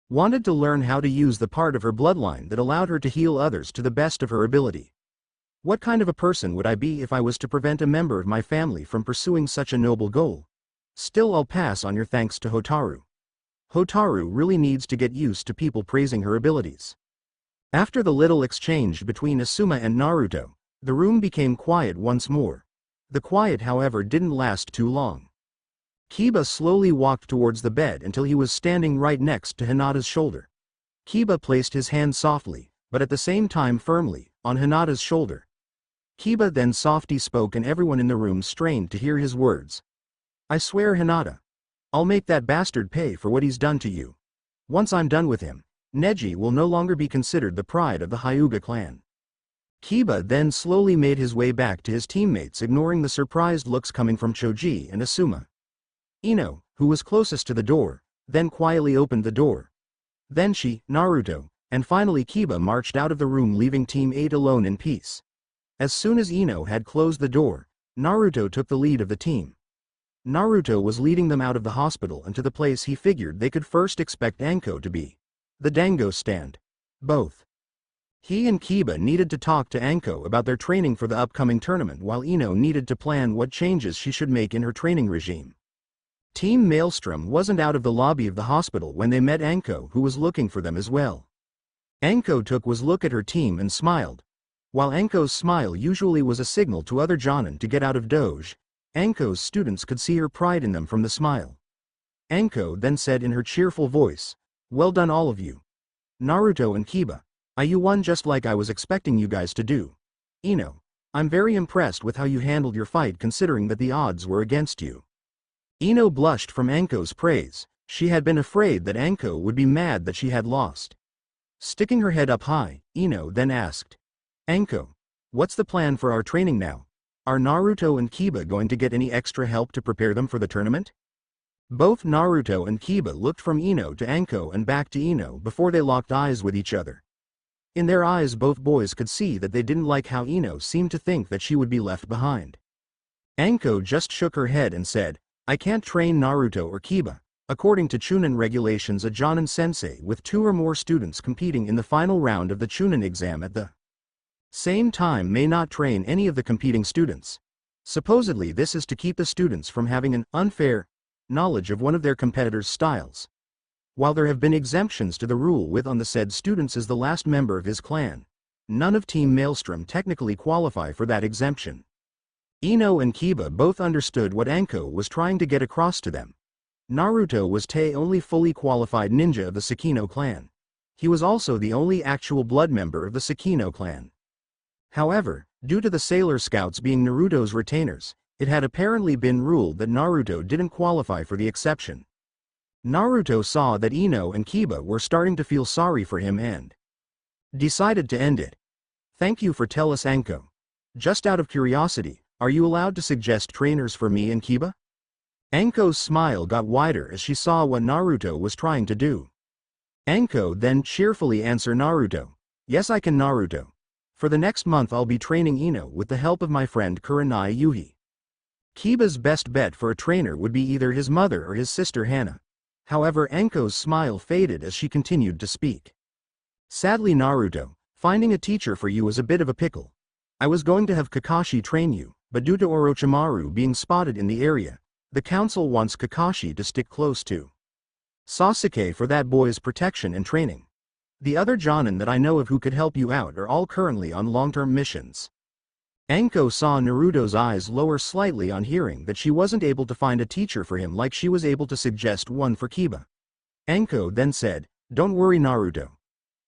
wanted to learn how to use the part of her bloodline that allowed her to heal others to the best of her ability. What kind of a person would I be if I was to prevent a member of my family from pursuing such a noble goal? Still, I'll pass on your thanks to Hotaru. Hotaru really needs to get used to people praising her abilities." After the little exchange between Asuma and Naruto, the room became quiet once more. The quiet, however, didn't last too long. Kiba slowly walked towards the bed until he was standing right next to Hinata's shoulder. Kiba placed his hand softly, but at the same time firmly, on Hinata's shoulder. Kiba then softly spoke and everyone in the room strained to hear his words. "I swear, Hinata, I'll make that bastard pay for what he's done to you. Once I'm done with him, Neji will no longer be considered the pride of the Hyuga clan." Kiba then slowly made his way back to his teammates, ignoring the surprised looks coming from Choji and Asuma. Ino, who was closest to the door, then quietly opened the door. Then she, Naruto, and finally Kiba marched out of the room, leaving Team 8 alone in peace. As soon as Ino had closed the door, Naruto took the lead of the team. Naruto was leading them out of the hospital and to the place he figured they could first expect Anko to be. The Dango stand. Both he and Kiba needed to talk to Anko about their training for the upcoming tournament, while Ino needed to plan what changes she should make in her training regime. Team Maelstrom wasn't out of the lobby of the hospital when they met Anko, who was looking for them as well. Anko took a look at her team and smiled. While Anko's smile usually was a signal to other Jonin to get out of dojo, Anko's students could see her pride in them from the smile. Anko then said in her cheerful voice, "Well done all of you. Naruto and Kiba. You won just like I was expecting you guys to do. Ino, I'm very impressed with how you handled your fight considering that the odds were against you." Ino blushed from Anko's praise. She had been afraid that Anko would be mad that she had lost. Sticking her head up high, Ino then asked, "Anko, what's the plan for our training now? Are Naruto and Kiba going to get any extra help to prepare them for the tournament?" Both Naruto and Kiba looked from Ino to Anko and back to Ino before they locked eyes with each other. In their eyes both boys could see that they didn't like how Ino seemed to think that she would be left behind. Anko just shook her head and said, "I can't train Naruto or Kiba. According to Chunin regulations, a Jonin sensei with 2 or more students competing in the final round of the Chunin exam at the same time may not train any of the competing students. Supposedly this is to keep the students from having an unfair knowledge of one of their competitors' styles. While there have been exemptions to the rule with on the said students as the last member of his clan, none of Team Maelstrom technically qualify for that exemption. Ino and Kiba both understood what Anko was trying to get across to them. Naruto was the only fully qualified ninja of the Sakino clan. He was also the only actual blood member of the Sakino clan. However, due to the Sailor Scouts being Naruto's retainers, it had apparently been ruled that Naruto didn't qualify for the exception. Naruto saw that Ino and Kiba were starting to feel sorry for him and decided to end it. "Thank you for tell us, Anko. Just out of curiosity, are you allowed to suggest trainers for me and Kiba?" Anko's smile got wider as she saw what Naruto was trying to do. Anko then cheerfully answered Naruto, "Yes, I can, Naruto. For the next month I'll be training Ino with the help of my friend Kurenai Yuhi." Kiba's best bet for a trainer would be either his mother or his sister Hana. However, Anko's smile faded as she continued to speak. "Sadly, Naruto, finding a teacher for you is a bit of a pickle. I was going to have Kakashi train you, but due to Orochimaru being spotted in the area, the council wants Kakashi to stick close to Sasuke for that boy's protection and training. The other Jonin that I know of who could help you out are all currently on long-term missions." Anko saw Naruto's eyes lower slightly on hearing that she wasn't able to find a teacher for him like she was able to suggest one for Kiba. Anko then said, "Don't worry, Naruto.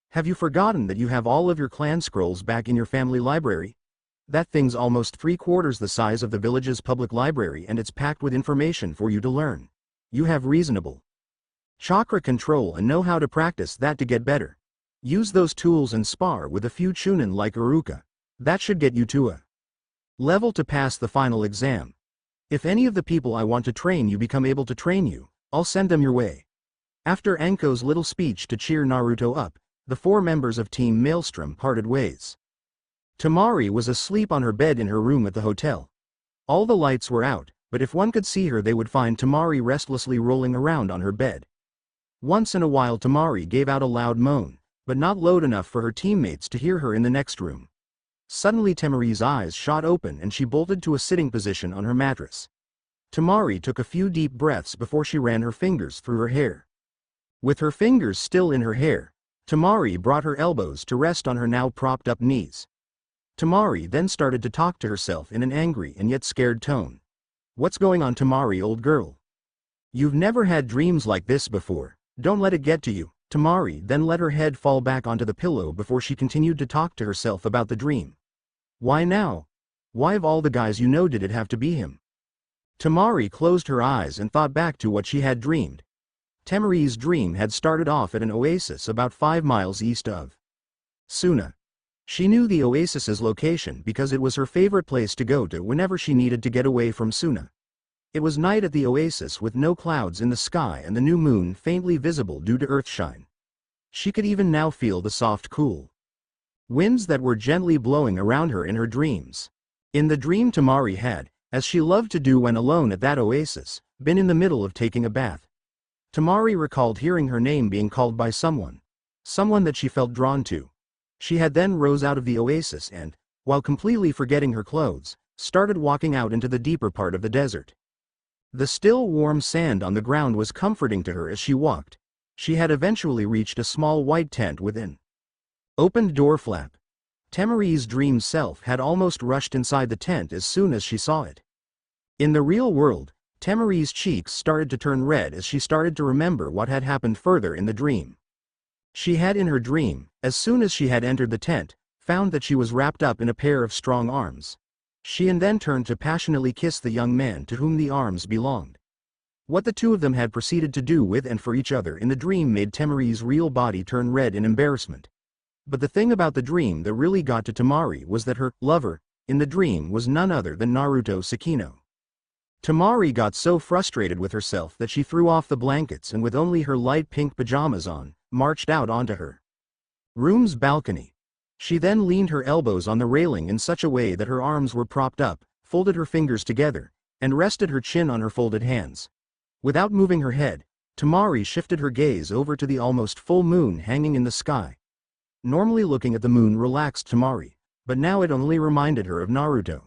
Have you forgotten that you have all of your clan scrolls back in your family library? That thing's almost 3/4 the size of the village's public library and it's packed with information for you to learn. You have reasonable chakra control and know how to practice that to get better. Use those tools and spar with a few Chunin like Iruka. That should get you to a level to pass the final exam. If any of the people I want to train you become able to train you, I'll send them your way." After Anko's little speech to cheer Naruto up, the 4 members of Team Maelstrom parted ways. Temari was asleep on her bed in her room at the hotel. All the lights were out, but if one could see her they would find Temari restlessly rolling around on her bed. Once in a while Temari gave out a loud moan, but not loud enough for her teammates to hear her in the next room. Suddenly Temari's eyes shot open and she bolted to a sitting position on her mattress. Temari took a few deep breaths before she ran her fingers through her hair. With her fingers still in her hair, Temari brought her elbows to rest on her now propped up knees. Temari then started to talk to herself in an angry and yet scared tone. "What's going on, Temari, old girl? You've never had dreams like this before. Don't let it get to you." Temari then let her head fall back onto the pillow before she continued to talk to herself about the dream. "Why now? Why of all the guys you know did it have to be him?" Temari closed her eyes and thought back to what she had dreamed. Temari's dream had started off at an oasis about 5 miles east of Suna. She knew the oasis's location because it was her favorite place to go to whenever she needed to get away from Suna. It was night at the oasis with no clouds in the sky and the new moon faintly visible due to earthshine. She could even now feel the soft cool winds that were gently blowing around her in her dreams. In the dream Temari had, as she loved to do when alone at that oasis, been in the middle of taking a bath. Temari recalled hearing her name being called by someone that she felt drawn to. She had then rose out of the oasis and, while completely forgetting her clothes, started walking out into the deeper part of the desert. The still warm sand on the ground was comforting to her as she walked. She had eventually reached a small white tent with an opened door flap. Temari's dream self had almost rushed inside the tent as soon as she saw it. In the real world, Temari's cheeks started to turn red as she started to remember what had happened further in the dream. She had in her dream, as soon as she had entered the tent, found that she was wrapped up in a pair of strong arms. She and then turned to passionately kiss the young man to whom the arms belonged. What the two of them had proceeded to do with and for each other in the dream made Temari's real body turn red in embarrassment. But the thing about the dream that really got to Temari was that her lover in the dream was none other than Naruto Sakino. Temari got so frustrated with herself that she threw off the blankets and with only her light pink pajamas on, marched out onto her room's balcony. She then leaned her elbows on the railing in such a way that her arms were propped up, folded her fingers together, and rested her chin on her folded hands. Without moving her head, Temari shifted her gaze over to the almost full moon hanging in the sky. Normally looking at the moon relaxed Temari, but now it only reminded her of Naruto.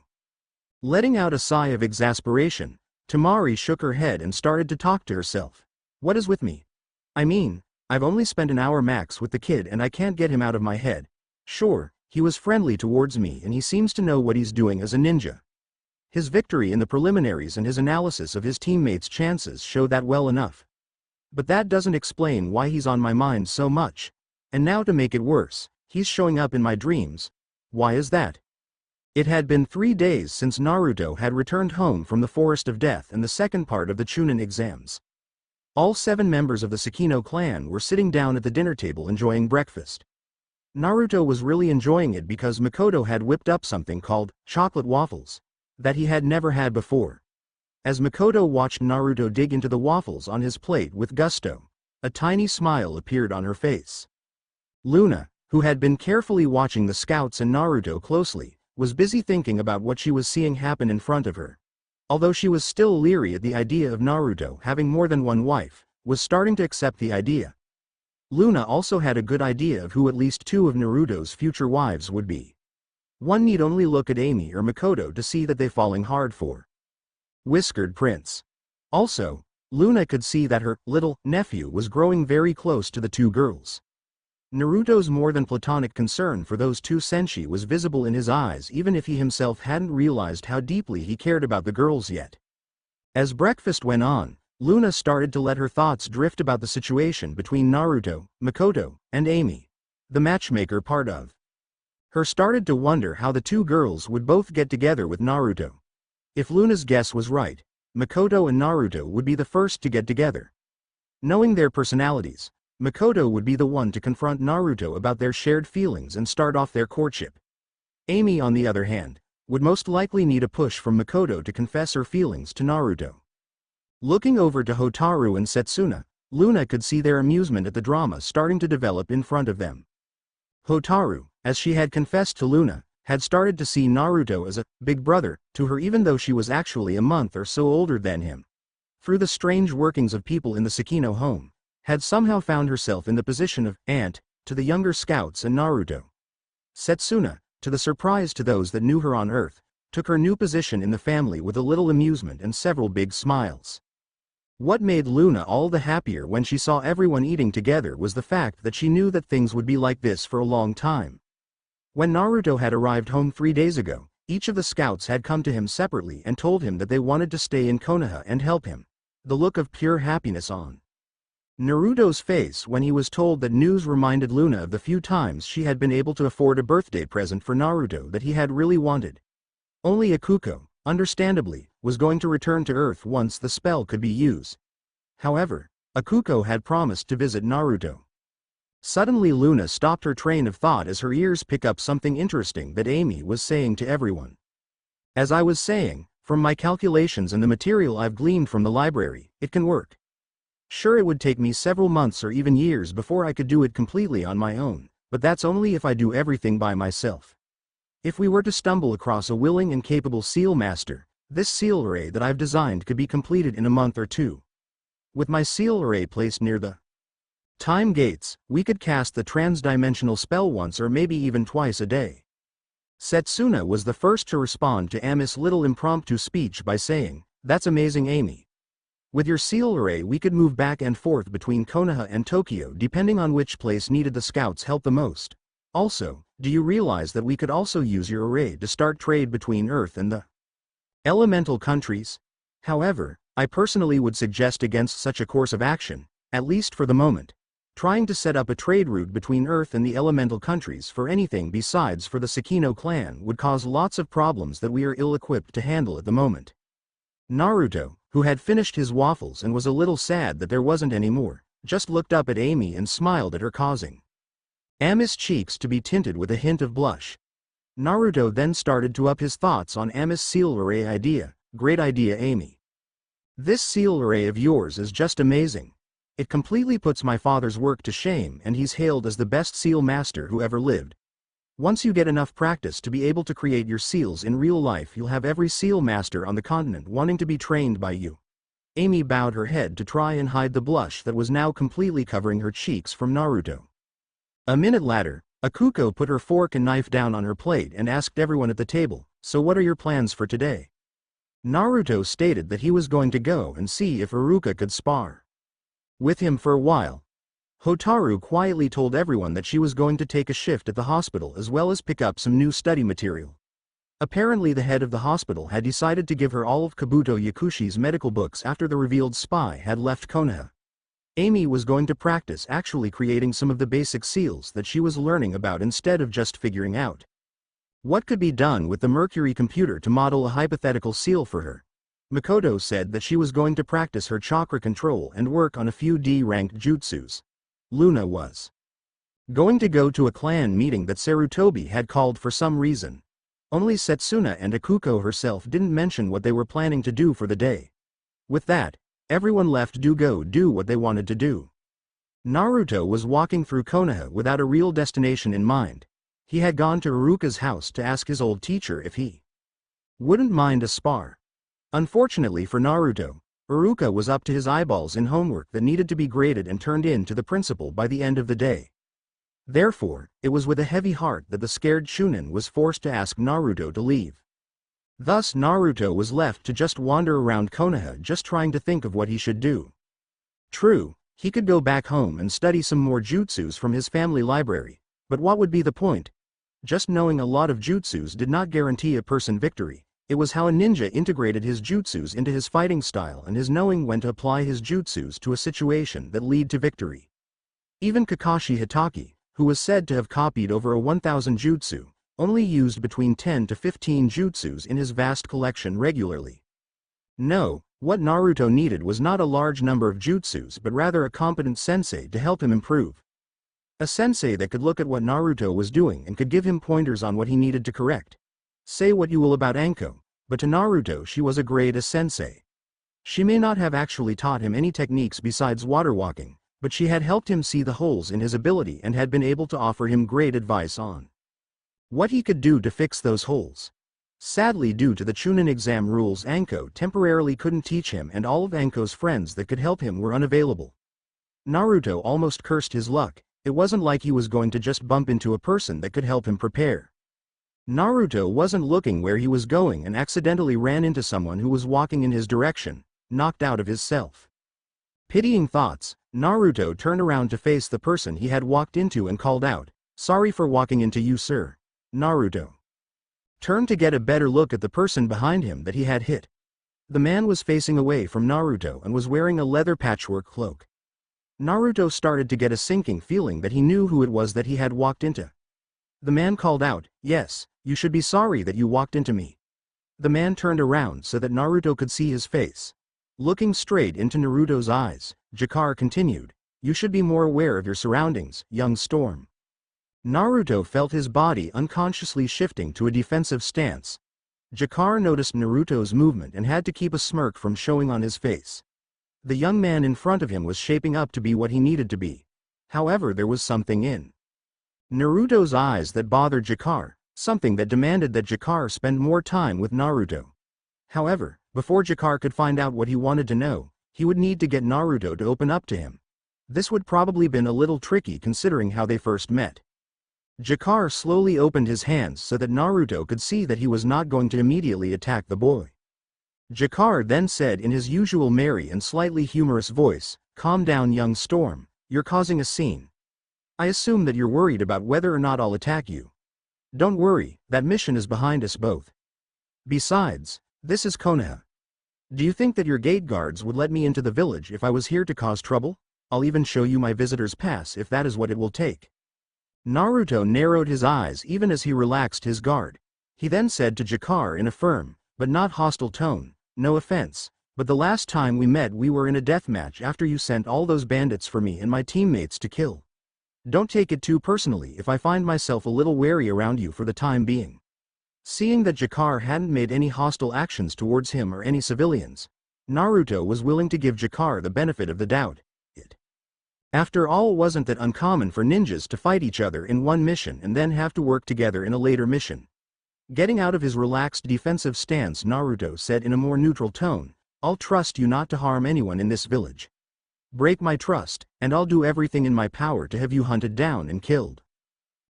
Letting out a sigh of exasperation, Temari shook her head and started to talk to herself. What is with me? I mean, I've only spent an hour max with the kid and I can't get him out of my head. Sure, he was friendly towards me and he seems to know what he's doing as a ninja. His victory in the preliminaries and his analysis of his teammates' chances show that well enough. But that doesn't explain why he's on my mind so much. And now to make it worse, he's showing up in my dreams. Why is that? It had been 3 days since Naruto had returned home from the Forest of Death and the second part of the Chunin exams. All 7 members of the Sakino clan were sitting down at the dinner table enjoying breakfast. Naruto was really enjoying it because Makoto had whipped up something called chocolate waffles that he had never had before. As Makoto watched Naruto dig into the waffles on his plate with gusto, a tiny smile appeared on her face. Luna, who had been carefully watching the scouts and Naruto closely, was busy thinking about what she was seeing happen in front of her. Although she was still leery at the idea of Naruto having more than one wife, was starting to accept the idea. Luna also had a good idea of who at least 2 of Naruto's future wives would be. One need only look at Amy or Makoto to see that they're falling hard for Whiskered Prince. Also, Luna could see that her little nephew was growing very close to the 2 girls. Naruto's more than platonic concern for those 2 senshi was visible in his eyes even if he himself hadn't realized how deeply he cared about the girls yet. As breakfast went on, Luna started to let her thoughts drift about the situation between Naruto, Makoto, and Amy, the matchmaker part of her started to wonder how the 2 girls would both get together with Naruto. If Luna's guess was right, Makoto and Naruto would be the first to get together. Knowing their personalities, Makoto would be the one to confront Naruto about their shared feelings and start off their courtship. Amy, on the other hand, would most likely need a push from Makoto to confess her feelings to Naruto. Looking over to Hotaru and Setsuna, Luna could see their amusement at the drama starting to develop in front of them. Hotaru, as she had confessed to Luna, had started to see Naruto as a big brother to her even though she was actually a month or so older than him. Through the strange workings of people in the Sakino home, had somehow found herself in the position of aunt to the younger scouts and Naruto. Setsuna, to the surprise to those that knew her on Earth, took her new position in the family with a little amusement and several big smiles. What made Luna all the happier when she saw everyone eating together was the fact that she knew that things would be like this for a long time. When Naruto had arrived home 3 days ago, each of the scouts had come to him separately and told him that they wanted to stay in Konoha and help him, the look of pure happiness on Naruto's face when he was told that news reminded Luna of the few times she had been able to afford a birthday present for Naruto that he had really wanted. Only Ikuko, understandably, was going to return to Earth once the spell could be used. However, Ikuko had promised to visit Naruto. Suddenly Luna stopped her train of thought as her ears picked up something interesting that Amy was saying to everyone. As I was saying, from my calculations and the material I've gleaned from the library, it can work. Sure, it would take me several months or even years before I could do it completely on my own, but that's only if I do everything by myself. If we were to stumble across a willing and capable seal master, this seal array that I've designed could be completed in a month or 2. With my seal array placed near the time gates, we could cast the trans-dimensional spell once or maybe even twice a day. Setsuna was the first to respond to Ami's little impromptu speech by saying, "That's amazing, Amy. With your seal array we could move back and forth between Konoha and Tokyo depending on which place needed the scouts' help the most. Also, do you realize that we could also use your array to start trade between Earth and the elemental countries? However, I personally would suggest against such a course of action, at least for the moment. Trying to set up a trade route between Earth and the elemental countries for anything besides for the Sakino clan would cause lots of problems that we are ill-equipped to handle at the moment." Naruto, who had finished his waffles and was a little sad that there wasn't any more, just looked up at Amy and smiled at her, causing Ami's cheeks to be tinted with a hint of blush. Naruto then started to up his thoughts on Ami's seal array idea. "Great idea, Amy. This seal array of yours is just amazing. It completely puts my father's work to shame and he's hailed as the best seal master who ever lived. Once you get enough practice to be able to create your seals in real life, you'll have every seal master on the continent wanting to be trained by you." Amy bowed her head to try and hide the blush that was now completely covering her cheeks from Naruto. A minute later, Ikuko put her fork and knife down on her plate and asked everyone at the table, "So what are your plans for today?" Naruto stated that he was going to go and see if Iruka could spar with him for a while. Hotaru quietly told everyone that she was going to take a shift at the hospital as well as pick up some new study material. Apparently the head of the hospital had decided to give her all of Kabuto Yakushi's medical books after the revealed spy had left Konoha. Amy was going to practice actually creating some of the basic seals that she was learning about instead of just figuring out what could be done with the Mercury computer to model a hypothetical seal for her. Makoto said that she was going to practice her chakra control and work on a few D-ranked jutsus. Luna was going to go to a clan meeting that Sarutobi had called for some reason. Only Setsuna and Akuko herself didn't mention what they were planning to do for the day. With that, everyone left to go do what they wanted to do. Naruto was walking through Konoha without a real destination in mind. He had gone to Iruka's house to ask his old teacher if he wouldn't mind a spar. Unfortunately for Naruto, Iruka was up to his eyeballs in homework that needed to be graded and turned in to the principal by the end of the day. Therefore, it was with a heavy heart that the scared Chunin was forced to ask Naruto to leave. Thus Naruto was left to just wander around Konoha just trying to think of what he should do. True, he could go back home and study some more jutsus from his family library, but what would be the point? Just knowing a lot of jutsus did not guarantee a person victory. It was how a ninja integrated his jutsus into his fighting style and his knowing when to apply his jutsus to a situation that lead to victory. Even Kakashi Hitaki, who was said to have copied over a 1,000 jutsu, only used between 10 to 15 jutsus in his vast collection regularly. No, what Naruto needed was not a large number of jutsus but rather a competent sensei to help him improve. A sensei that could look at what Naruto was doing and could give him pointers on what he needed to correct. Say what you will about Anko, but to Naruto she was a great sensei. She may not have actually taught him any techniques besides water walking, but she had helped him see the holes in his ability and had been able to offer him great advice on what he could do to fix those holes. Sadly, due to the Chunin exam rules, Anko temporarily couldn't teach him and all of Anko's friends that could help him were unavailable. Naruto almost cursed his luck. It wasn't like he was going to just bump into a person that could help him prepare. Naruto wasn't looking where he was going and accidentally ran into someone who was walking in his direction, knocked out of his self pitying thoughts. Naruto turned around to face the person he had walked into and called out, "Sorry for walking into you, sir." Naruto turned to get a better look at the person behind him that he had hit. The man was facing away from Naruto and was wearing a leather patchwork cloak. Naruto started to get a sinking feeling that he knew who it was that he had walked into. The man called out, "Yes, you should be sorry that you walked into me." The man turned around so that Naruto could see his face. Looking straight into Naruto's eyes, Jakar continued, "You should be more aware of your surroundings, young Storm." Naruto felt his body unconsciously shifting to a defensive stance. Jakar noticed Naruto's movement and had to keep a smirk from showing on his face. The young man in front of him was shaping up to be what he needed to be. However, there was something in Naruto's eyes that bothered Jakar, something that demanded that Jakar spend more time with Naruto. However, before Jakar could find out what he wanted to know, he would need to get Naruto to open up to him. This would probably been a little tricky considering how they first met. Jakar slowly opened his hands so that Naruto could see that he was not going to immediately attack the boy. Jakar then said in his usual merry and slightly humorous voice, "Calm down, young Storm, you're causing a scene. I assume that you're worried about whether or not I'll attack you. Don't worry, that mission is behind us both. Besides, this is Konoha. Do you think that your gate guards would let me into the village if I was here to cause trouble? I'll even show you my visitor's pass if that is what it will take." Naruto narrowed his eyes even as he relaxed his guard. He then said to Jakar in a firm, but not hostile tone, "No offense, but the last time we met we were in a deathmatch after you sent all those bandits for me and my teammates to kill. Don't take it too personally if I find myself a little wary around you for the time being." Seeing that Jakar hadn't made any hostile actions towards him or any civilians, Naruto was willing to give Jakar the benefit of the doubt. After all, wasn't that uncommon for ninjas to fight each other in one mission and then have to work together in a later mission? Getting out of his relaxed defensive stance, Naruto said in a more neutral tone, "I'll trust you not to harm anyone in this village. Break my trust, and I'll do everything in my power to have you hunted down and killed."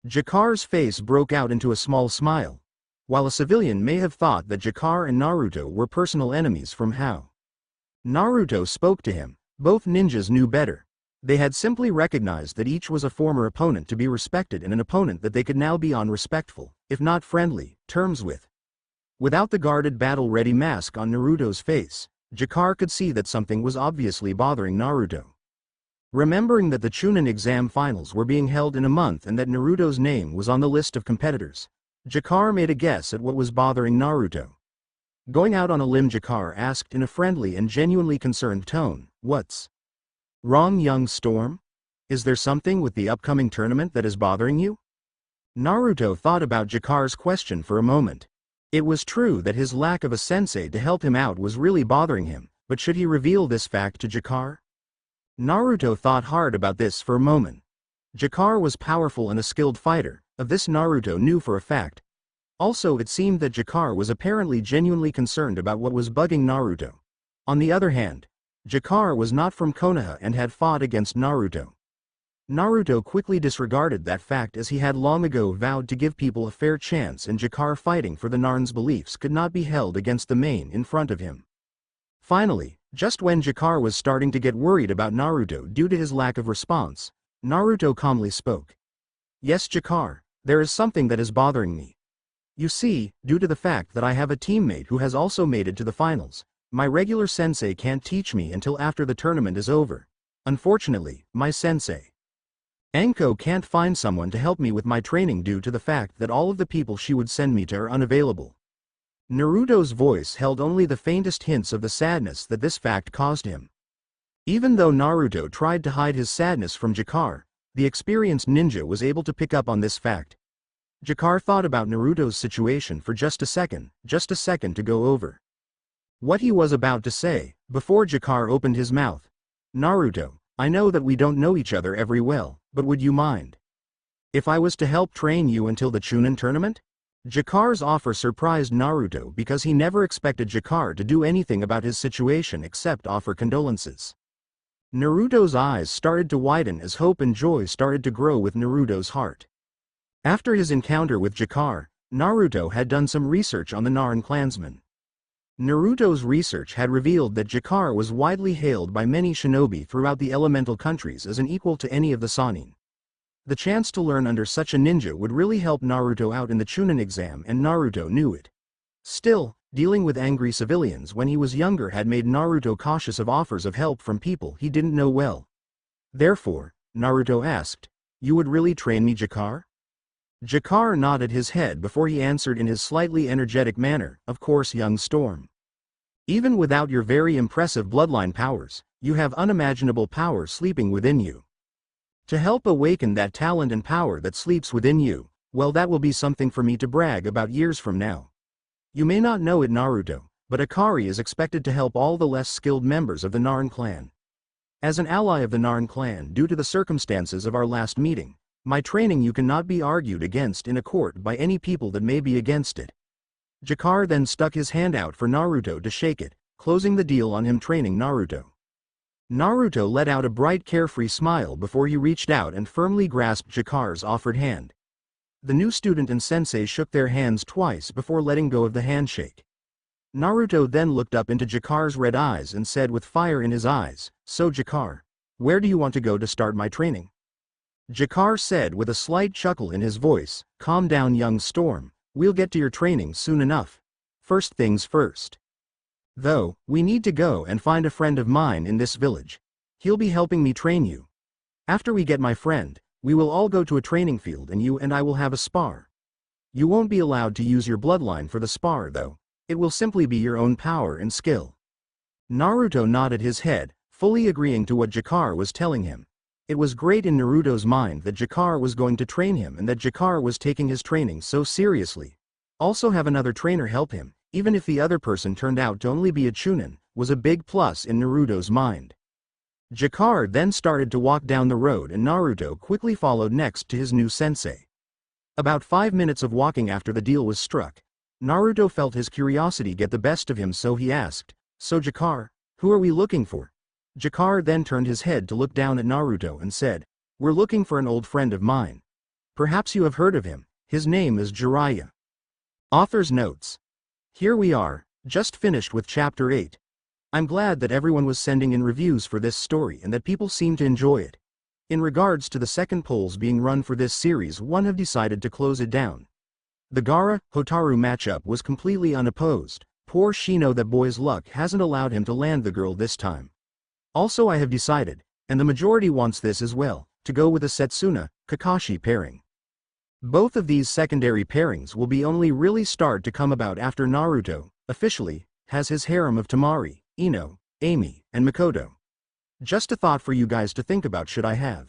Jakar's face broke out into a small smile. while a civilian may have thought that Jakar and Naruto were personal enemies from how Naruto spoke to him. Both ninjas knew better. They had simply recognized that each was a former opponent to be respected and an opponent that they could now be on respectful, if not friendly, terms with. Without the guarded battle-ready mask on Naruto's face, Jakar could see that something was obviously bothering Naruto. Remembering that the Chunin exam finals were being held in a month and that Naruto's name was on the list of competitors, Jakar made a guess at what was bothering Naruto. Going out on a limb, Jakar asked in a friendly and genuinely concerned tone, "What's wrong, young Storm? Is there something with the upcoming tournament that is bothering you?" Naruto thought about Jakar's question for a moment. It was true that his lack of a sensei to help him out was really bothering him, but should he reveal this fact to Jakar? Naruto thought hard about this for a moment. Jakar was powerful and a skilled fighter, of this Naruto knew for a fact. Also, it seemed that Jakar was apparently genuinely concerned about what was bugging Naruto. On the other hand, Jakar was not from Konoha and had fought against Naruto. Naruto quickly disregarded that fact as he had long ago vowed to give people a fair chance, and Jakar fighting for the Narin's beliefs could not be held against the main in front of him. Finally, just when Jakar was starting to get worried about Naruto due to his lack of response, Naruto calmly spoke. "Yes, Jakar, there is something that is bothering me. You see, due to the fact that I have a teammate who has also made it to the finals, my regular sensei can't teach me until after the tournament is over. Unfortunately, my sensei Anko can't find someone to help me with my training due to the fact that all of the people she would send me to are unavailable." Naruto's voice held only the faintest hints of the sadness that this fact caused him. Even though Naruto tried to hide his sadness from Jakar, the experienced ninja was able to pick up on this fact. Jakar thought about Naruto's situation for just a second to go over what he was about to say, before Jakar opened his mouth. "Naruto, I know that we don't know each other very well, but would you mind if I was to help train you until the Chunin tournament?" Jakar's offer surprised Naruto because he never expected Jakar to do anything about his situation except offer condolences. Naruto's eyes started to widen as hope and joy started to grow with Naruto's heart. After his encounter with Jakar, Naruto had done some research on the Narin clansmen. Naruto's research had revealed that Jakar was widely hailed by many shinobi throughout the elemental countries as an equal to any of the Sannin. The chance to learn under such a ninja would really help Naruto out in the Chunin exam, and Naruto knew it. Still, dealing with angry civilians when he was younger had made Naruto cautious of offers of help from people he didn't know well. Therefore, Naruto asked, "You would really train me, Jakar?" Jakar nodded his head before he answered in his slightly energetic manner, "Of course, young Storm. Even without your very impressive bloodline powers, you have unimaginable power sleeping within you. To help awaken that talent and power that sleeps within you, well, that will be something for me to brag about years from now. You may not know it, Naruto, but Akari is expected to help all the less skilled members of the Narin clan. As an ally of the Narin clan due to the circumstances of our last meeting, my training you cannot be argued against in a court by any people that may be against it." Jakar then stuck his hand out for Naruto to shake it, closing the deal on him training Naruto. Naruto let out a bright carefree smile before he reached out and firmly grasped Jakar's offered hand. The new student and sensei shook their hands twice before letting go of the handshake. Naruto then looked up into Jakar's red eyes and said with fire in his eyes, "So Jakar, where do you want to go to start my training?" Jakar said with a slight chuckle in his voice, "Calm down, young Storm, we'll get to your training soon enough. First things first. Though, we need to go and find a friend of mine in this village. He'll be helping me train you. After we get my friend, we will all go to a training field and you and I will have a spar. You won't be allowed to use your bloodline for the spar though, it will simply be your own power and skill." Naruto nodded his head, fully agreeing to what Jakar was telling him. It was great in Naruto's mind that Jakar was going to train him and that Jakar was taking his training so seriously. Also have another trainer help him, even if the other person turned out to only be a Chunin, was a big plus in Naruto's mind. Jakar then started to walk down the road and Naruto quickly followed next to his new sensei. About 5 minutes of walking after the deal was struck, Naruto felt his curiosity get the best of him, so he asked, "So Jakar, who are we looking for?" Jakar then turned his head to look down at Naruto and said, "We're looking for an old friend of mine. Perhaps you have heard of him, his name is Jiraiya." Author's notes. Here we are, just finished with chapter 8. I'm glad that everyone was sending in reviews for this story and that people seem to enjoy it. In regards to the second polls being run for this series, one have decided to close it down. The Gaara-Hotaru matchup was completely unopposed. Poor Shino, that boy's luck hasn't allowed him to land the girl this time. Also, I have decided, and the majority wants this as well, to go with a Setsuna-Kakashi pairing. Both of these secondary pairings will be only really start to come about after Naruto, officially, has his harem of Temari, Ino, Amy, and Makoto. Just a thought for you guys to think about. Should I have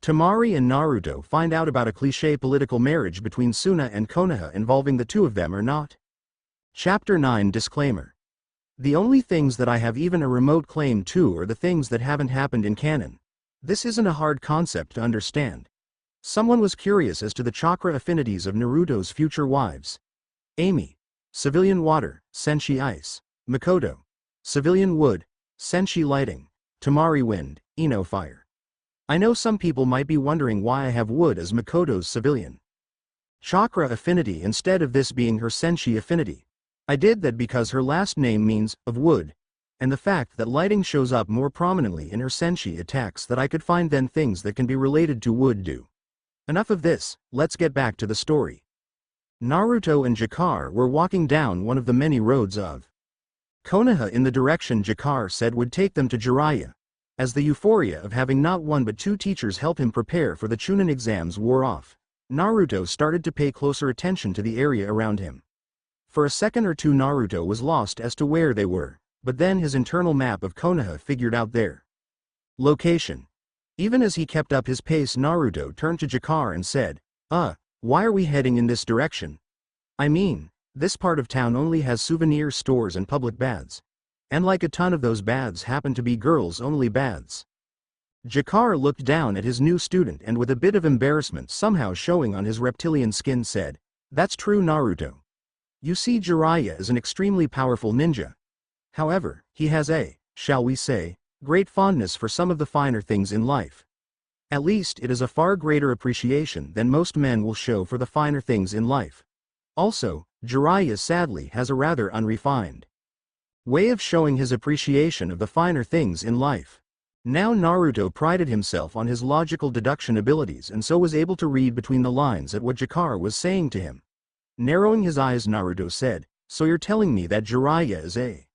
Temari and Naruto find out about a cliché political marriage between Suna and Konoha involving the two of them or not? Chapter 9 Disclaimer. The only things that I have even a remote claim to are the things that haven't happened in canon. This isn't a hard concept to understand. Someone was curious as to the chakra affinities of Naruto's future wives. Amy, civilian water, Senshi ice. Makoto, civilian wood, Senshi lighting. Temari wind, Ino fire. I know some people might be wondering why I have wood as Makoto's civilian chakra affinity instead of this being her Senshi affinity. I did that because her last name means, of wood, and the fact that lighting shows up more prominently in her Senshi attacks that I could find then things that can be related to wood do. Enough of this, let's get back to the story. Naruto and Jakar were walking down one of the many roads of Konoha in the direction Jakar said would take them to Jiraiya. As the euphoria of having not one but two teachers help him prepare for the Chunin exams wore off, Naruto started to pay closer attention to the area around him. For a second or two Naruto was lost as to where they were, but then his internal map of Konoha figured out their location. Even as he kept up his pace, Naruto turned to Jakar and said, why are we heading in this direction? I mean, this part of town only has souvenir stores and public baths. And like a ton of those baths happen to be girls-only baths. Jakar looked down at his new student and with a bit of embarrassment somehow showing on his reptilian skin said, "That's true, Naruto. You see, Jiraiya is an extremely powerful ninja. However, he has a, shall we say, great fondness for some of the finer things in life. At least it is a far greater appreciation than most men will show for the finer things in life. Also, Jiraiya sadly has a rather unrefined way of showing his appreciation of the finer things in life." Now Naruto prided himself on his logical deduction abilities and so was able to read between the lines at what Jakar was saying to him. Narrowing his eyes, Naruto said, "So you're telling me that Jiraiya is a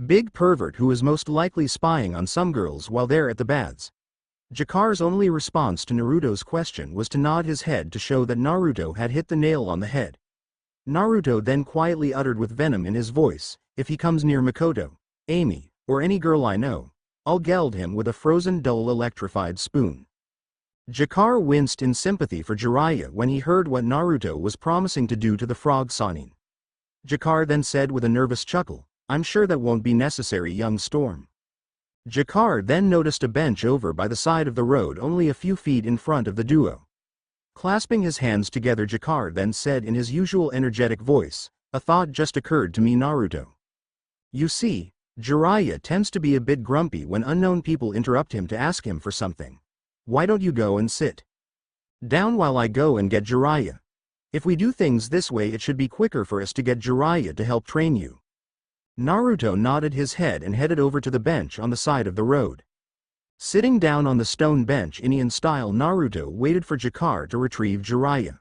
big pervert who is most likely spying on some girls while they're at the baths?" Jakar's only response to Naruto's question was to nod his head to show that Naruto had hit the nail on the head. Naruto then quietly uttered with venom in his voice, "If he comes near Makoto, Amy, or any girl I know, I'll geld him with a frozen dull electrified spoon." Jakar winced in sympathy for Jiraiya when he heard what Naruto was promising to do to the frog Sannin. Jakar then said with a nervous chuckle, "I'm sure that won't be necessary, young Storm." Jakar then noticed a bench over by the side of the road only a few feet in front of the duo. Clasping his hands together, Jakar then said in his usual energetic voice, "A thought just occurred to me, Naruto. You see, Jiraiya tends to be a bit grumpy when unknown people interrupt him to ask him for something. Why don't you go and sit down while I go and get Jiraiya? If we do things this way, it should be quicker for us to get Jiraiya to help train you." Naruto nodded his head and headed over to the bench on the side of the road. Sitting down on the stone bench Indian style, Naruto waited for Jakar to retrieve Jiraiya.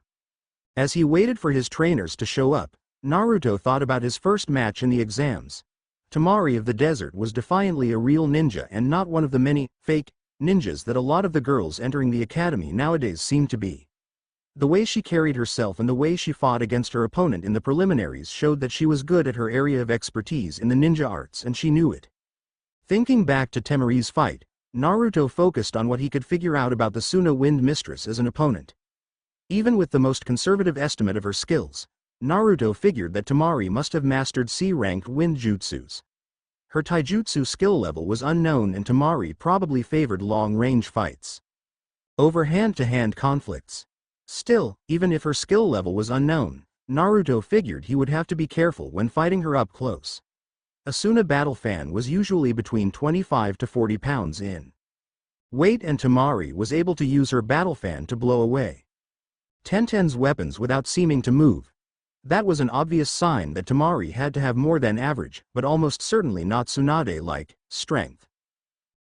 As he waited for his trainers to show up, Naruto thought about his first match in the exams. Temari of the desert was defiantly a real ninja and not one of the many fake ninjas that a lot of the girls entering the academy nowadays seem to be. The way she carried herself and the way she fought against her opponent in the preliminaries showed that she was good at her area of expertise in the ninja arts, and she knew it. Thinking back to Temari's fight, Naruto focused on what he could figure out about the Suna Wind Mistress as an opponent. Even with the most conservative estimate of her skills, Naruto figured that Temari must have mastered C-ranked wind jutsus. Her taijutsu skill level was unknown and Temari probably favored long-range fights over hand-to-hand conflicts. Still, even if her skill level was unknown, Naruto figured he would have to be careful when fighting her up close. A Suna battle fan was usually between 25 to 40 pounds in weight, and Temari was able to use her battle fan to blow away Tenten's weapons without seeming to move. That was an obvious sign that Temari had to have more than average, but almost certainly not Tsunade-like, strength.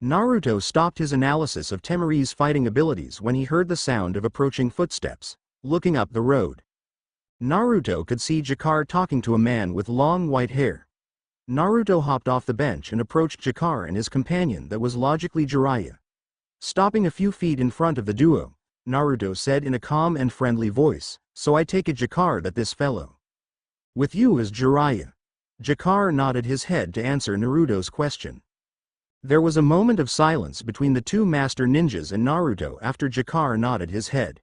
Naruto stopped his analysis of Temari's fighting abilities when he heard the sound of approaching footsteps, looking up the road. Naruto could see Jakar talking to a man with long white hair. Naruto hopped off the bench and approached Jakar and his companion that was logically Jiraiya. Stopping a few feet in front of the duo, Naruto said in a calm and friendly voice, "So I take it, Jakar, that this fellow with you is Jiraiya." Jakar nodded his head to answer Naruto's question. There was a moment of silence between the two master ninjas and Naruto after Jakar nodded his head.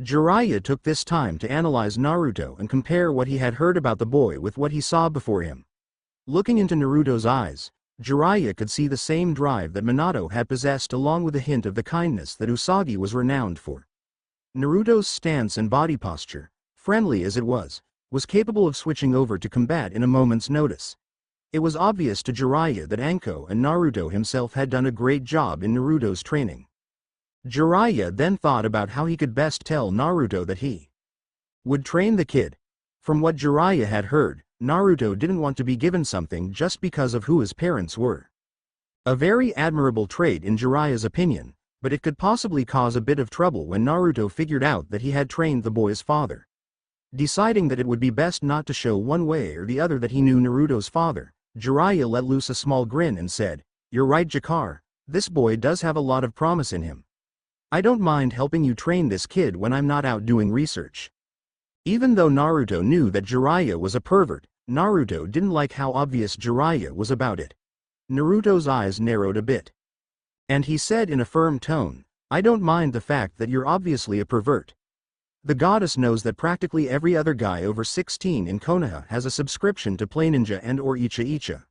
Jiraiya took this time to analyze Naruto and compare what he had heard about the boy with what he saw before him. Looking into Naruto's eyes, Jiraiya could see the same drive that Minato had possessed along with a hint of the kindness that Usagi was renowned for. Naruto's stance and body posture, friendly as it was capable of switching over to combat in a moment's notice. It was obvious to Jiraiya that Anko and Naruto himself had done a great job in Naruto's training. Jiraiya then thought about how he could best tell Naruto that he would train the kid. From what Jiraiya had heard, Naruto didn't want to be given something just because of who his parents were. A very admirable trait in Jiraiya's opinion, but it could possibly cause a bit of trouble when Naruto figured out that he had trained the boy's father. Deciding that it would be best not to show one way or the other that he knew Naruto's father, Jiraiya let loose a small grin and said, "You're right, Jakar, this boy does have a lot of promise in him. I don't mind helping you train this kid when I'm not out doing research." Even though Naruto knew that Jiraiya was a pervert, Naruto didn't like how obvious Jiraiya was about it. Naruto's eyes narrowed a bit. And he said in a firm tone, "I don't mind the fact that you're obviously a pervert. The goddess knows that practically every other guy over 16 in Konoha has a subscription to Play Ninja and or Icha Icha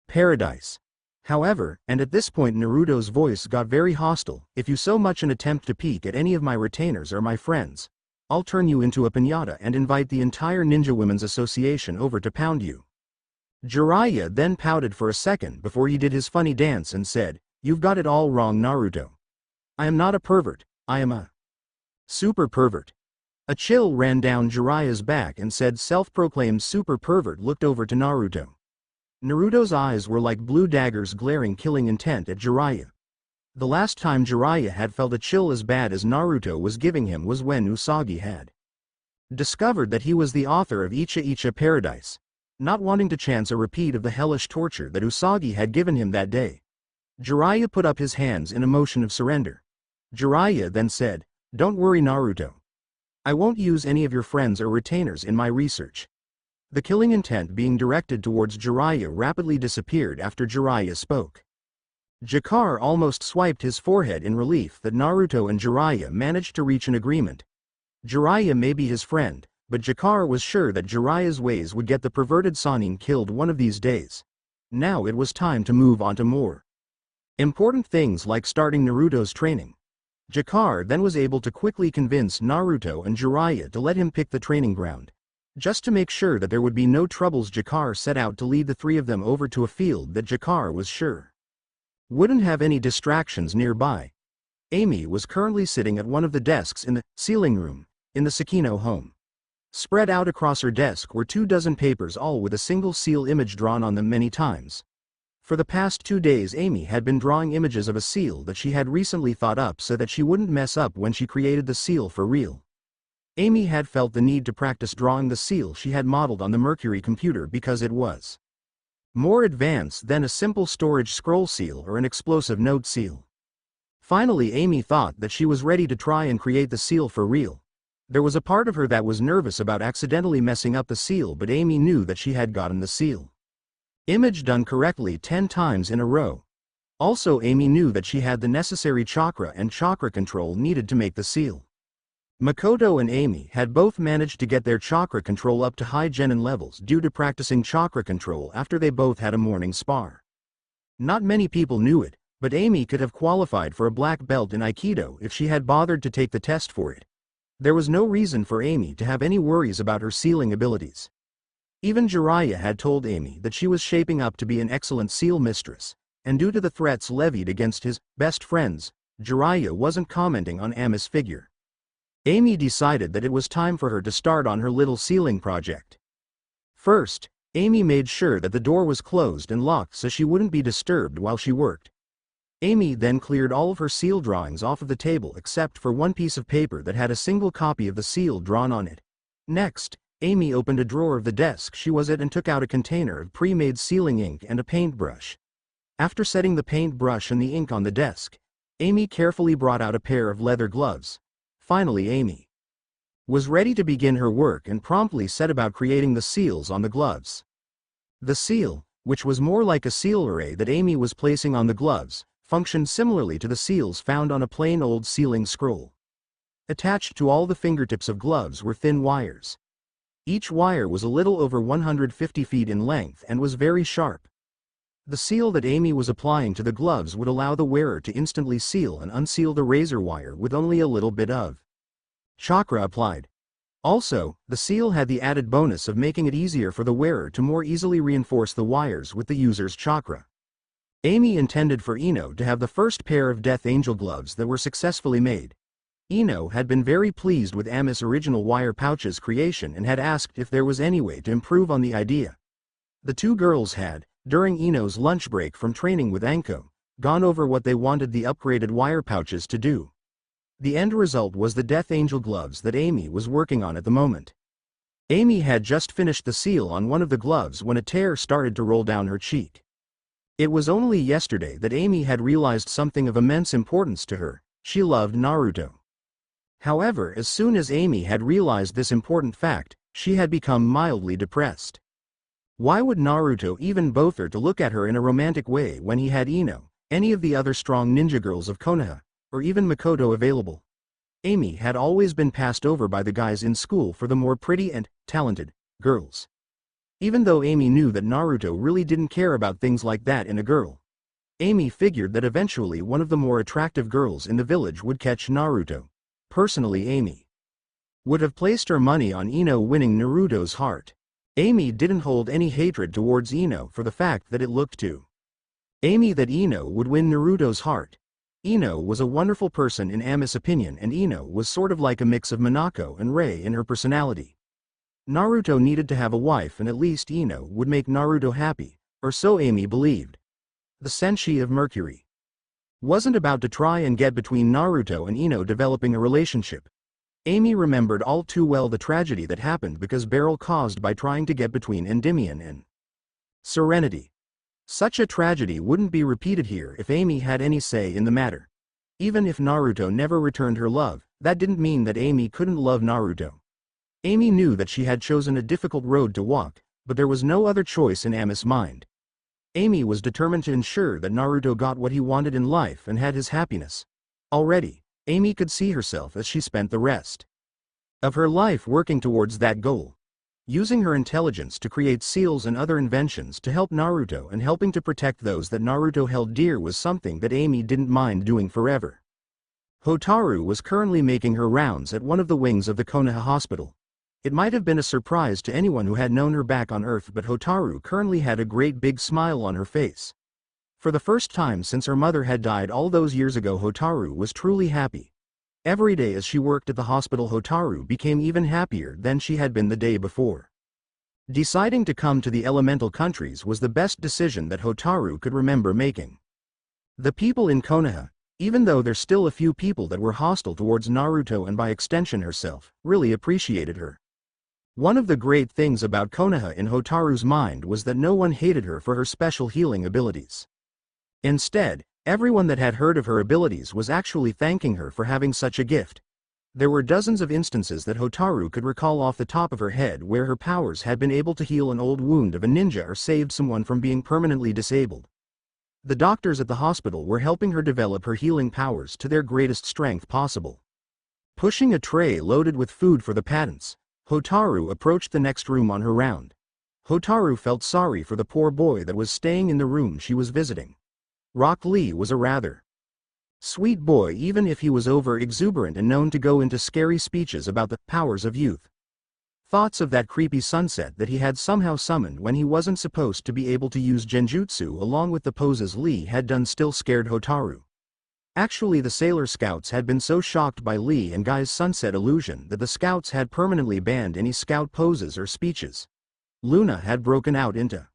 Paradise. However, and at this point Naruto's voice got very hostile, if you so much an attempt to peek at any of my retainers or my friends, I'll turn you into a piñata and invite the entire Ninja Women's Association over to pound you." Jiraiya then pouted for a second before he did his funny dance and said, "You've got it all wrong, Naruto. I am not a pervert, I am a super pervert." A chill ran down Jiraiya's back and said self-proclaimed super pervert looked over to Naruto. Naruto's eyes were like blue daggers glaring killing intent at Jiraiya. The last time Jiraiya had felt a chill as bad as Naruto was giving him was when Usagi had discovered that he was the author of Icha Icha Paradise, not wanting to chance a repeat of the hellish torture that Usagi had given him that day. Jiraiya put up his hands in a motion of surrender. Jiraiya then said, "Don't worry, Naruto. I won't use any of your friends or retainers in my research." The killing intent being directed towards Jiraiya rapidly disappeared after Jiraiya spoke. Jakar almost swiped his forehead in relief that Naruto and Jiraiya managed to reach an agreement. Jiraiya may be his friend, but Jakar was sure that Jiraiya's ways would get the perverted Sannin killed one of these days. Now it was time to move on to more important things like starting Naruto's training. Jakar then was able to quickly convince Naruto and Jiraiya to let him pick the training ground. Just to make sure that there would be no troubles, Jakar set out to lead the three of them over to a field that Jakar was sure wouldn't have any distractions nearby. Amy was currently sitting at one of the desks in the ceiling room in the Sakino home. Spread out across her desk were 24 papers, all with a single seal image drawn on them many times. For the past 2 days Amy had been drawing images of a seal that she had recently thought up so that she wouldn't mess up when she created the seal for real. Amy had felt the need to practice drawing the seal she had modeled on the Mercury computer because it was more advanced than a simple storage scroll seal or an explosive note seal. Finally Amy thought that she was ready to try and create the seal for real. There was a part of her that was nervous about accidentally messing up the seal, but Amy knew that she had gotten the seal image done correctly 10 times in a row. Also Amy knew that she had the necessary chakra and chakra control needed to make the seal. Makoto and Amy had both managed to get their chakra control up to high genin levels due to practicing chakra control after they both had a morning spar. Not many people knew it, but Amy could have qualified for a black belt in Aikido if she had bothered to take the test for it. There was no reason for Amy to have any worries about her sealing abilities. Even Jiraiya had told Amy that she was shaping up to be an excellent seal mistress, and due to the threats levied against his best friends, Jiraiya wasn't commenting on Ami's figure. Amy decided that it was time for her to start on her little sealing project. First, Amy made sure that the door was closed and locked so she wouldn't be disturbed while she worked. Amy then cleared all of her seal drawings off of the table except for one piece of paper that had a single copy of the seal drawn on it. Next, Amy opened a drawer of the desk she was at and took out a container of pre-made sealing ink and a paintbrush. After setting the paintbrush and the ink on the desk, Amy carefully brought out a pair of leather gloves. Finally, Amy was ready to begin her work and promptly set about creating the seals on the gloves. The seal, which was more like a seal array that Amy was placing on the gloves, functioned similarly to the seals found on a plain old sealing scroll. Attached to all the fingertips of gloves were thin wires. Each wire was a little over 150 feet in length and was very sharp. The seal that Amy was applying to the gloves would allow the wearer to instantly seal and unseal the razor wire with only a little bit of chakra applied. Also, the seal had the added bonus of making it easier for the wearer to more easily reinforce the wires with the user's chakra. Amy intended for Ino to have the first pair of Death Angel gloves that were successfully made. Ino had been very pleased with Ami's original wire pouches creation and had asked if there was any way to improve on the idea. The two girls had, during Ino's lunch break from training with Anko, gone over what they wanted the upgraded wire pouches to do. The end result was the Death Angel gloves that Amy was working on at the moment. Amy had just finished the seal on one of the gloves when a tear started to roll down her cheek. It was only yesterday that Amy had realized something of immense importance to her: she loved Naruto. However, as soon as Amy had realized this important fact, she had become mildly depressed. Why would Naruto even bother to look at her in a romantic way when he had Ino, any of the other strong ninja girls of Konoha, or even Makoto available? Amy had always been passed over by the guys in school for the more pretty and talented girls. Even though Amy knew that Naruto really didn't care about things like that in a girl, Amy figured that eventually one of the more attractive girls in the village would catch Naruto. Personally, Amy would have placed her money on Ino winning Naruto's heart. Amy didn't hold any hatred towards Ino for the fact that it looked to Amy that Ino would win Naruto's heart. Ino was a wonderful person in Ami's opinion, and Ino was sort of like a mix of Minako and Rei in her personality. Naruto needed to have a wife, and at least Ino would make Naruto happy, or so Amy believed. The Senshi of Mercury wasn't about to try and get between Naruto and Ino developing a relationship. Amy remembered all too well the tragedy that happened because Beryl caused by trying to get between Endymion and Serenity. Such a tragedy wouldn't be repeated here if Amy had any say in the matter. Even if Naruto never returned her love, that didn't mean that Amy couldn't love Naruto. Amy knew that she had chosen a difficult road to walk, but there was no other choice in Ami's mind. Amy was determined to ensure that Naruto got what he wanted in life and had his happiness. Already, Amy could see herself as she spent the rest of her life working towards that goal. Using her intelligence to create seals and other inventions to help Naruto and helping to protect those that Naruto held dear was something that Amy didn't mind doing forever. Hotaru was currently making her rounds at one of the wings of the Konoha hospital. It might have been a surprise to anyone who had known her back on Earth, but Hotaru currently had a great big smile on her face. For the first time since her mother had died all those years ago, Hotaru was truly happy. Every day as she worked at the hospital, Hotaru became even happier than she had been the day before. Deciding to come to the elemental countries was the best decision that Hotaru could remember making. The people in Konoha, even though there's still a few people that were hostile towards Naruto and by extension herself, really appreciated her. One of the great things about Konoha in Hotaru's mind was that no one hated her for her special healing abilities. Instead, everyone that had heard of her abilities was actually thanking her for having such a gift. There were dozens of instances that Hotaru could recall off the top of her head where her powers had been able to heal an old wound of a ninja or saved someone from being permanently disabled. The doctors at the hospital were helping her develop her healing powers to their greatest strength possible. Pushing a tray loaded with food for the patents, Hotaru approached the next room on her round. Hotaru felt sorry for the poor boy that was staying in the room she was visiting. Rock Lee was a rather sweet boy, even if he was over-exuberant and known to go into scary speeches about the powers of youth. Thoughts of that creepy sunset that he had somehow summoned when he wasn't supposed to be able to use genjutsu along with the poses Lee had done still scared Hotaru. Actually, the Sailor Scouts had been so shocked by Lee and Guy's sunset illusion that the Scouts had permanently banned any Scout poses or speeches. Luna had broken out into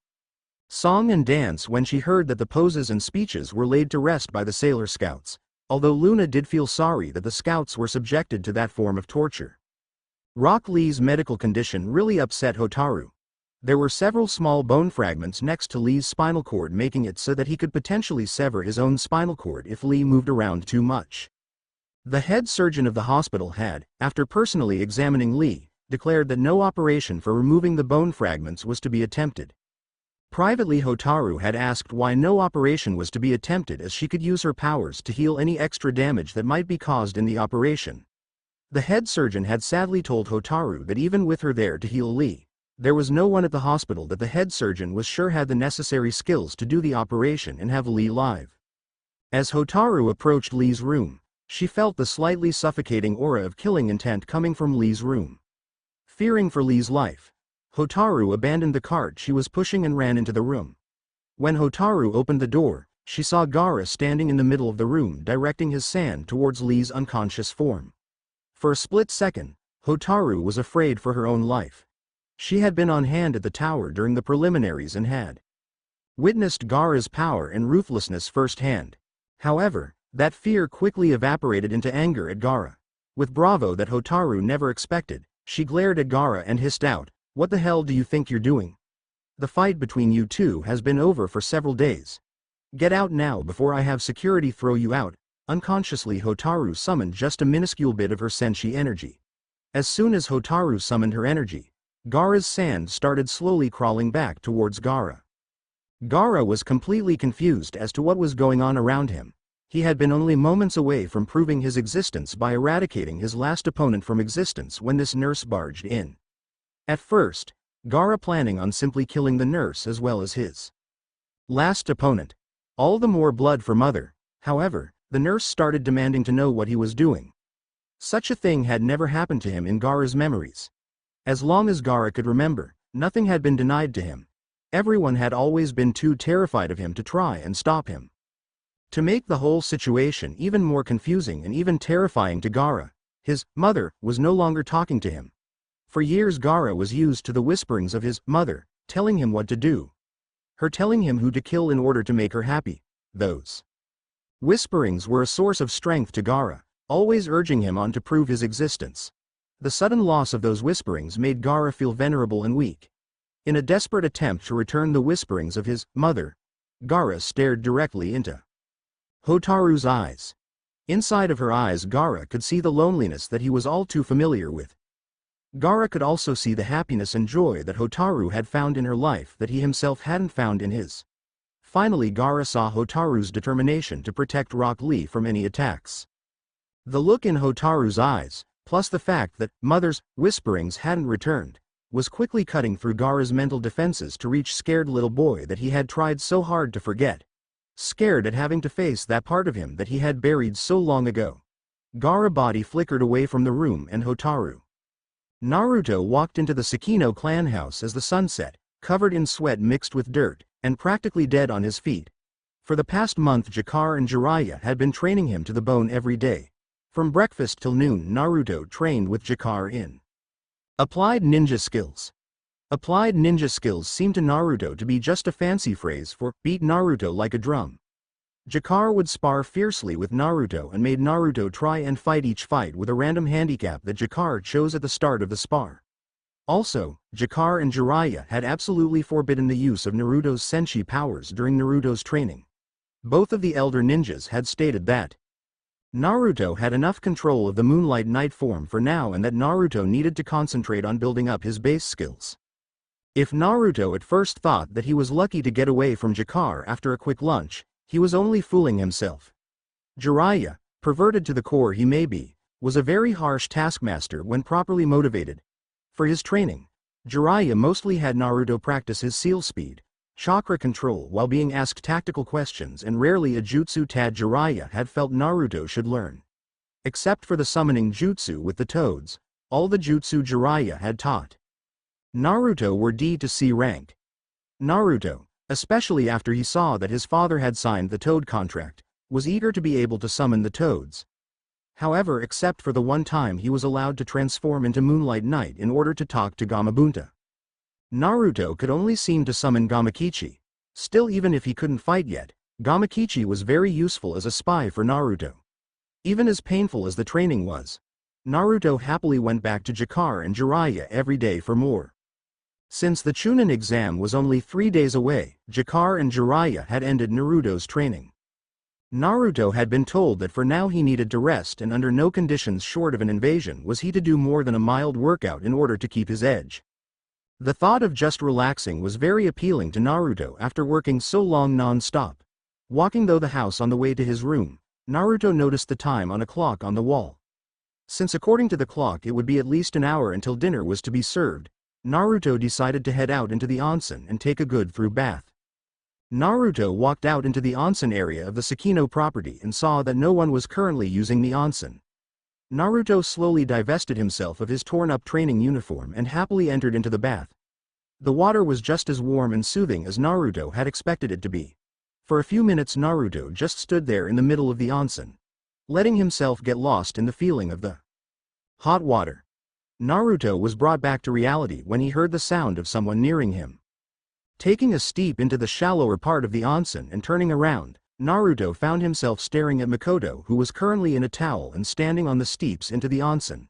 song and dance when she heard that the poses and speeches were laid to rest by the Sailor Scouts, although Luna did feel sorry that the Scouts were subjected to that form of torture. Rock Lee's medical condition really upset Hotaru. There were several small bone fragments next to Lee's spinal cord, making it so that he could potentially sever his own spinal cord if Lee moved around too much. The head surgeon of the hospital had, after personally examining Lee, declared that no operation for removing the bone fragments was to be attempted. Privately, Hotaru had asked why no operation was to be attempted, as she could use her powers to heal any extra damage that might be caused in the operation. The head surgeon had sadly told Hotaru that even with her there to heal Lee, there was no one at the hospital that the head surgeon was sure had the necessary skills to do the operation and have Lee live. As Hotaru approached Lee's room, she felt the slightly suffocating aura of killing intent coming from Lee's room. Fearing for Lee's life, Hotaru abandoned the cart she was pushing and ran into the room. When Hotaru opened the door, she saw Gaara standing in the middle of the room, directing his sand towards Lee's unconscious form. For a split second, Hotaru was afraid for her own life. She had been on hand at the tower during the preliminaries and had witnessed Gaara's power and ruthlessness firsthand. However, that fear quickly evaporated into anger at Gaara. With bravado that Hotaru never expected, she glared at Gaara and hissed out, "What the hell do you think you're doing? The fight between you two has been over for several days. Get out now before I have security throw you out." Unconsciously, Hotaru summoned just a minuscule bit of her senshi energy. As soon as Hotaru summoned her energy, Gaara's sand started slowly crawling back towards Gaara. Gaara was completely confused as to what was going on around him. He had been only moments away from proving his existence by eradicating his last opponent from existence when this nurse barged in. At first, Gaara planning on simply killing the nurse as well as his last opponent. All the more blood for mother. However, the nurse started demanding to know what he was doing. Such a thing had never happened to him in Gaara's memories. As long as Gaara could remember, nothing had been denied to him. Everyone had always been too terrified of him to try and stop him. To make the whole situation even more confusing and even terrifying to Gaara, his mother was no longer talking to him. For years Gaara was used to the whisperings of his mother, telling him what to do. Her telling him who to kill in order to make her happy. Those whisperings were a source of strength to Gaara, always urging him on to prove his existence. The sudden loss of those whisperings made Gaara feel vulnerable and weak. In a desperate attempt to return the whisperings of his mother, Gaara stared directly into Hotaru's eyes. Inside of her eyes, Gaara could see the loneliness that he was all too familiar with. Gaara could also see the happiness and joy that Hotaru had found in her life that he himself hadn't found in his. Finally, Gaara saw Hotaru's determination to protect Rock Lee from any attacks. The look in Hotaru's eyes, plus the fact that mother's whisperings hadn't returned, was quickly cutting through Gaara's mental defenses to reach scared little boy that he had tried so hard to forget. Scared at having to face that part of him that he had buried so long ago. Gaara's body flickered away from the room and Hotaru. Naruto walked into the Sakino clan house as the sun set, covered in sweat mixed with dirt, and practically dead on his feet. For the past month, Jakar and Jiraiya had been training him to the bone every day. From breakfast till noon, Naruto trained with Jakar in applied ninja skills. Applied ninja skills seemed to Naruto to be just a fancy phrase for beat Naruto like a drum. Jakar would spar fiercely with Naruto and made Naruto try and fight each fight with a random handicap that Jakar chose at the start of the spar. Also, Jakar and Jiraiya had absolutely forbidden the use of Naruto's senshi powers during Naruto's training. Both of the elder ninjas had stated that Naruto had enough control of the Moonlight Knight form for now and that Naruto needed to concentrate on building up his base skills. If Naruto at first thought that he was lucky to get away from Jakar after a quick lunch, he was only fooling himself. Jiraiya, perverted to the core he may be, was a very harsh taskmaster when properly motivated. For his training, Jiraiya mostly had Naruto practice his seal speed, chakra control while being asked tactical questions, and rarely a jutsu Tad Jiraiya had felt Naruto should learn. Except for the summoning jutsu with the toads, all the jutsu Jiraiya had taught Naruto were D to C ranked. Naruto, especially after he saw that his father had signed the Toad contract, was eager to be able to summon the toads. However, except for the one time he was allowed to transform into Moonlight Knight in order to talk to Gamabunta. Naruto could only seem to summon Gamakichi. Still, even if he couldn't fight yet, Gamakichi was very useful as a spy for Naruto. Even as painful as the training was, Naruto happily went back to Jakar and Jiraiya every day for more. Since the Chunin exam was only 3 days away, Jakar and Jiraiya had ended Naruto's training. Naruto had been told that for now he needed to rest, and under no conditions short of an invasion was he to do more than a mild workout in order to keep his edge. The thought of just relaxing was very appealing to Naruto after working so long non-stop. Walking through the house on the way to his room, Naruto noticed the time on a clock on the wall. Since according to the clock it would be at least an hour until dinner was to be served, Naruto decided to head out into the onsen and take a good thorough bath. Naruto walked out into the onsen area of the Sakino property and saw that no one was currently using the onsen. Naruto slowly divested himself of his torn-up training uniform and happily entered into the bath. The water was just as warm and soothing as Naruto had expected it to be. For a few minutes Naruto just stood there in the middle of the onsen, letting himself get lost in the feeling of the hot water. Naruto was brought back to reality when he heard the sound of someone nearing him. Taking a step into the shallower part of the onsen and turning around, Naruto found himself staring at Makoto, who was currently in a towel and standing on the steps into the onsen.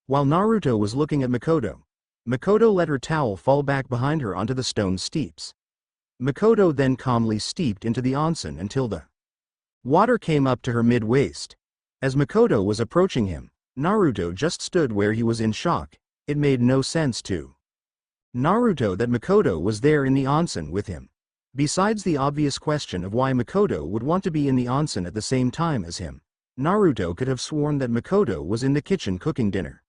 While Naruto was looking at Makoto, Makoto let her towel fall back behind her onto the stone steps. Makoto then calmly stepped into the onsen until the water came up to her mid-waist. As Makoto was approaching him, Naruto just stood where he was in shock. It made no sense to Naruto that Makoto was there in the onsen with him. Besides the obvious question of why Makoto would want to be in the onsen at the same time as him, Naruto could have sworn that Makoto was in the kitchen cooking dinner.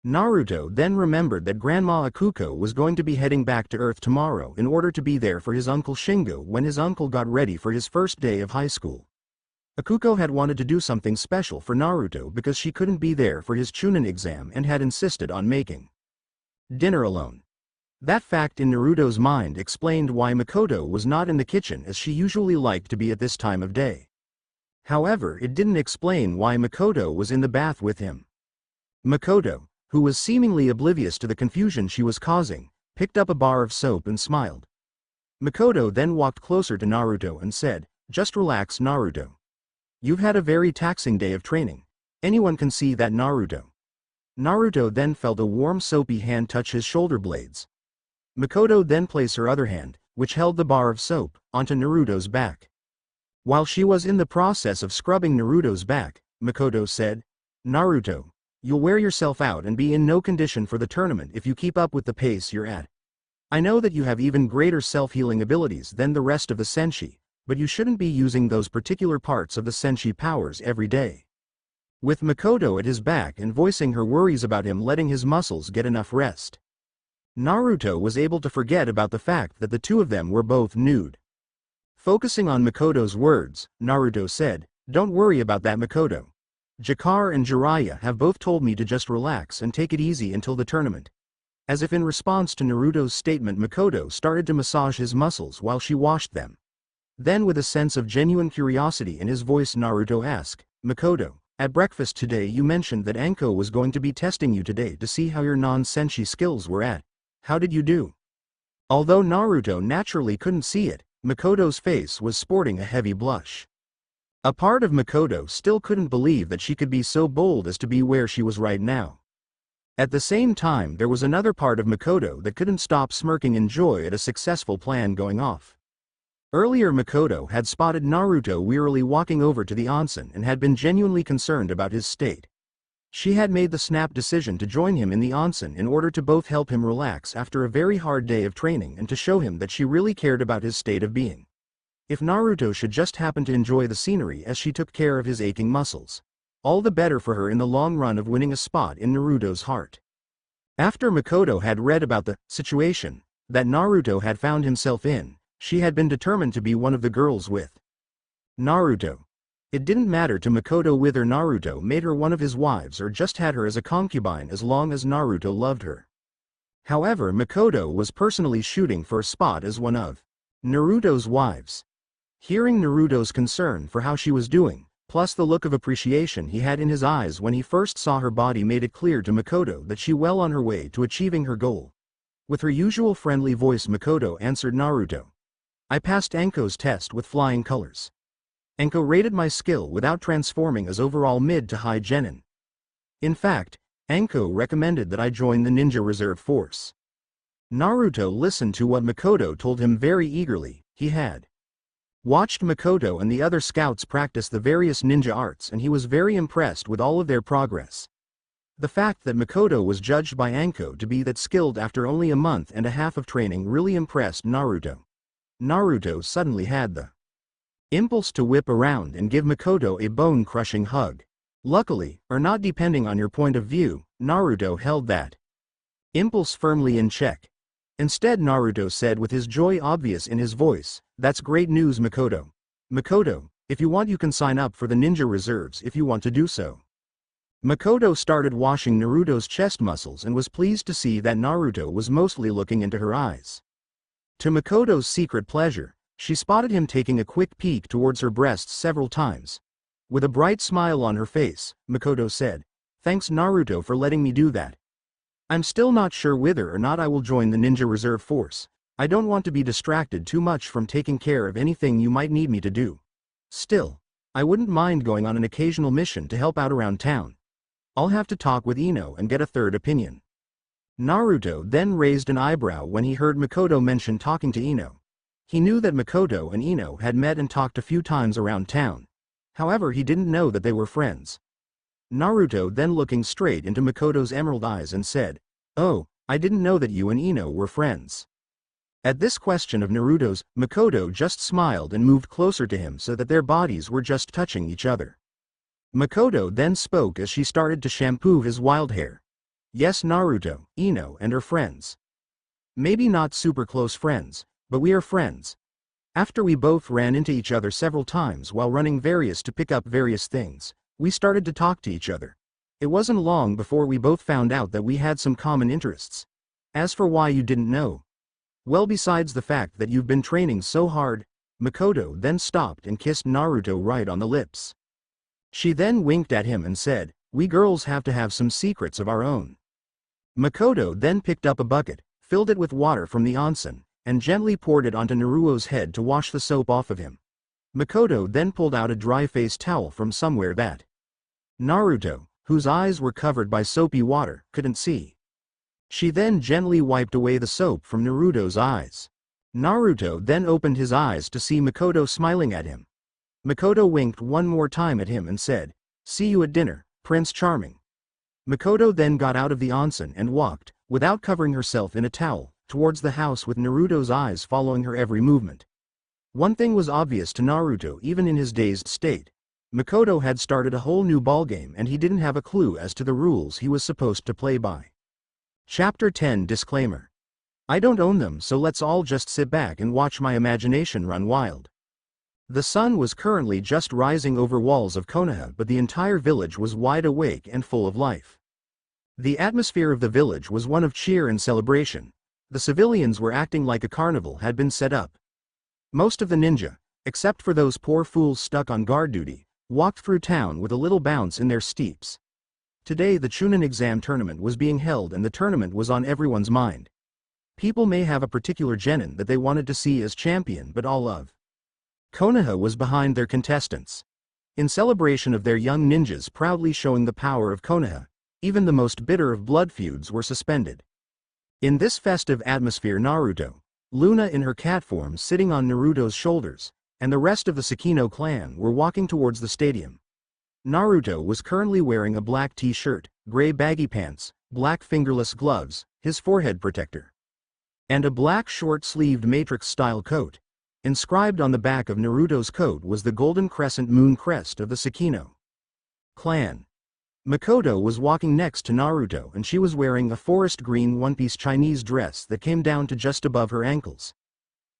Naruto then remembered that Grandma Akuko was going to be heading back to Earth tomorrow in order to be there for his uncle Shingo when his uncle got ready for his first day of high school. Akuko had wanted to do something special for Naruto because she couldn't be there for his Chunin exam and had insisted on making dinner alone. That fact in Naruto's mind explained why Makoto was not in the kitchen as she usually liked to be at this time of day. However, it didn't explain why Makoto was in the bath with him. Makoto, who was seemingly oblivious to the confusion she was causing, picked up a bar of soap and smiled. Makoto then walked closer to Naruto and said, "Just relax, Naruto. You've had a very taxing day of training. Anyone can see that, Naruto." Naruto then felt a warm soapy hand touch his shoulder blades. Makoto then placed her other hand, which held the bar of soap, onto Naruto's back. While she was in the process of scrubbing Naruto's back, Makoto said, "Naruto, you'll wear yourself out and be in no condition for the tournament if you keep up with the pace you're at. I know that you have even greater self-healing abilities than the rest of the Senshi, but you shouldn't be using those particular parts of the Senshi powers every day." With Makoto at his back and voicing her worries about him letting his muscles get enough rest, Naruto was able to forget about the fact that the two of them were both nude. Focusing on Makoto's words, Naruto said, "Don't worry about that, Makoto. Jakar and Jiraiya have both told me to just relax and take it easy until the tournament." As if in response to Naruto's statement, Makoto started to massage his muscles while she washed them. Then with a sense of genuine curiosity in his voice, Naruto asked, "Makoto, at breakfast today you mentioned that Anko was going to be testing you today to see how your non-senshi skills were at. How did you do?" Although Naruto naturally couldn't see it, Makoto's face was sporting a heavy blush. A part of Makoto still couldn't believe that she could be so bold as to be where she was right now. At the same time, there was another part of Makoto that couldn't stop smirking in joy at a successful plan going off. Earlier, Makoto had spotted Naruto wearily walking over to the onsen and had been genuinely concerned about his state. She had made the snap decision to join him in the onsen in order to both help him relax after a very hard day of training and to show him that she really cared about his state of being. If Naruto should just happen to enjoy the scenery as she took care of his aching muscles, all the better for her in the long run of winning a spot in Naruto's heart. After Makoto had read about the situation that Naruto had found himself in, she had been determined to be one of the girls with Naruto. It didn't matter to Makoto whether Naruto made her one of his wives or just had her as a concubine as long as Naruto loved her. However, Makoto was personally shooting for a spot as one of Naruto's wives. Hearing Naruto's concern for how she was doing, plus the look of appreciation he had in his eyes when he first saw her body, made it clear to Makoto that she was well on her way to achieving her goal. With her usual friendly voice, Makoto answered Naruto. I passed Anko's test with flying colors. Anko rated my skill without transforming as overall mid to high genin. In fact, Anko recommended that I join the ninja reserve force. Naruto listened to what Makoto told him very eagerly. He had watched Makoto and the other scouts practice the various ninja arts, and he was very impressed with all of their progress. The fact that Makoto was judged by Anko to be that skilled after only a month and a half of training really impressed Naruto. Naruto suddenly had the impulse to whip around and give Makoto a bone-crushing hug. Luckily, or not depending on your point of view, Naruto held that impulse firmly in check. Instead, Naruto said with his joy obvious in his voice, "That's great news, Makoto. Makoto, if you want you can sign up for the ninja reserves if you want to do so." Makoto started washing Naruto's chest muscles and was pleased to see that Naruto was mostly looking into her eyes. To Makoto's secret pleasure, she spotted him taking a quick peek towards her breasts several times. With a bright smile on her face, Makoto said, "Thanks Naruto for letting me do that. I'm still not sure whether or not I will join the ninja reserve force. I don't want to be distracted too much from taking care of anything you might need me to do. Still, I wouldn't mind going on an occasional mission to help out around town. I'll have to talk with Ino and get a third opinion." Naruto then raised an eyebrow when he heard Makoto mention talking to Ino. He knew that Makoto and Ino had met and talked a few times around town. However, he didn't know that they were friends. Naruto then looking straight into Makoto's emerald eyes and said, "Oh, I didn't know that you and Ino were friends." At this question of Naruto's, Makoto just smiled and moved closer to him so that their bodies were just touching each other. Makoto then spoke as she started to shampoo his wild hair. "Yes Naruto, Ino and her friends. Maybe not super close friends, but we are friends. After we both ran into each other several times while running to pick up various things, we started to talk to each other. It wasn't long before we both found out that we had some common interests. As for why you didn't know, well, besides the fact that you've been training so hard." Makoto then stopped and kissed Naruto right on the lips. She then winked at him and said, "We girls have to have some secrets of our own." Makoto then picked up a bucket, filled it with water from the onsen, and gently poured it onto Naruto's head to wash the soap off of him. Makoto then pulled out a dry face towel from somewhere that Naruto, whose eyes were covered by soapy water, couldn't see. She then gently wiped away the soap from Naruto's eyes. Naruto then opened his eyes to see Makoto smiling at him. Makoto winked one more time at him and said, "See you at dinner, Prince Charming." Makoto then got out of the onsen and walked, without covering herself in a towel, towards the house with Naruto's eyes following her every movement. One thing was obvious to Naruto even in his dazed state. Makoto had started a whole new ballgame and he didn't have a clue as to the rules he was supposed to play by. Chapter 10 Disclaimer. I don't own them, so let's all just sit back and watch my imagination run wild. The sun was currently just rising over walls of Konoha, but the entire village was wide awake and full of life. The atmosphere of the village was one of cheer and celebration. The civilians were acting like a carnival had been set up. Most of the ninja, except for those poor fools stuck on guard duty, walked through town with a little bounce in their steeps. Today the Chunin exam tournament was being held and the tournament was on everyone's mind. People may have a particular genin that they wanted to see as champion, but all of Konoha was behind their contestants. In celebration of their young ninjas proudly showing the power of Konoha, even the most bitter of blood feuds were suspended. In this festive atmosphere, Naruto, Luna in her cat form sitting on Naruto's shoulders, and the rest of the Sakino clan were walking towards the stadium. Naruto was currently wearing a black t-shirt, gray baggy pants, black fingerless gloves, his forehead protector, and a black short-sleeved matrix-style coat. Inscribed on the back of Naruto's coat was the golden crescent moon crest of the Sakino clan. Makoto was walking next to Naruto and she was wearing a forest green one-piece Chinese dress that came down to just above her ankles.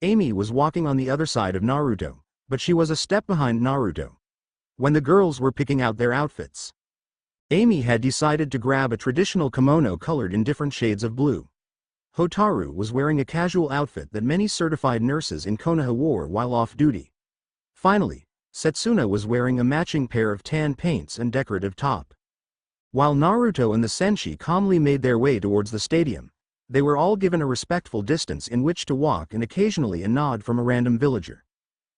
Amy was walking on the other side of Naruto, but she was a step behind Naruto. When the girls were picking out their outfits, Amy had decided to grab a traditional kimono colored in different shades of blue. Hotaru was wearing a casual outfit that many certified nurses in Konoha wore while off duty. Finally, Setsuna was wearing a matching pair of tan paints and decorative top. While Naruto and the Senshi calmly made their way towards the stadium, they were all given a respectful distance in which to walk and occasionally a nod from a random villager.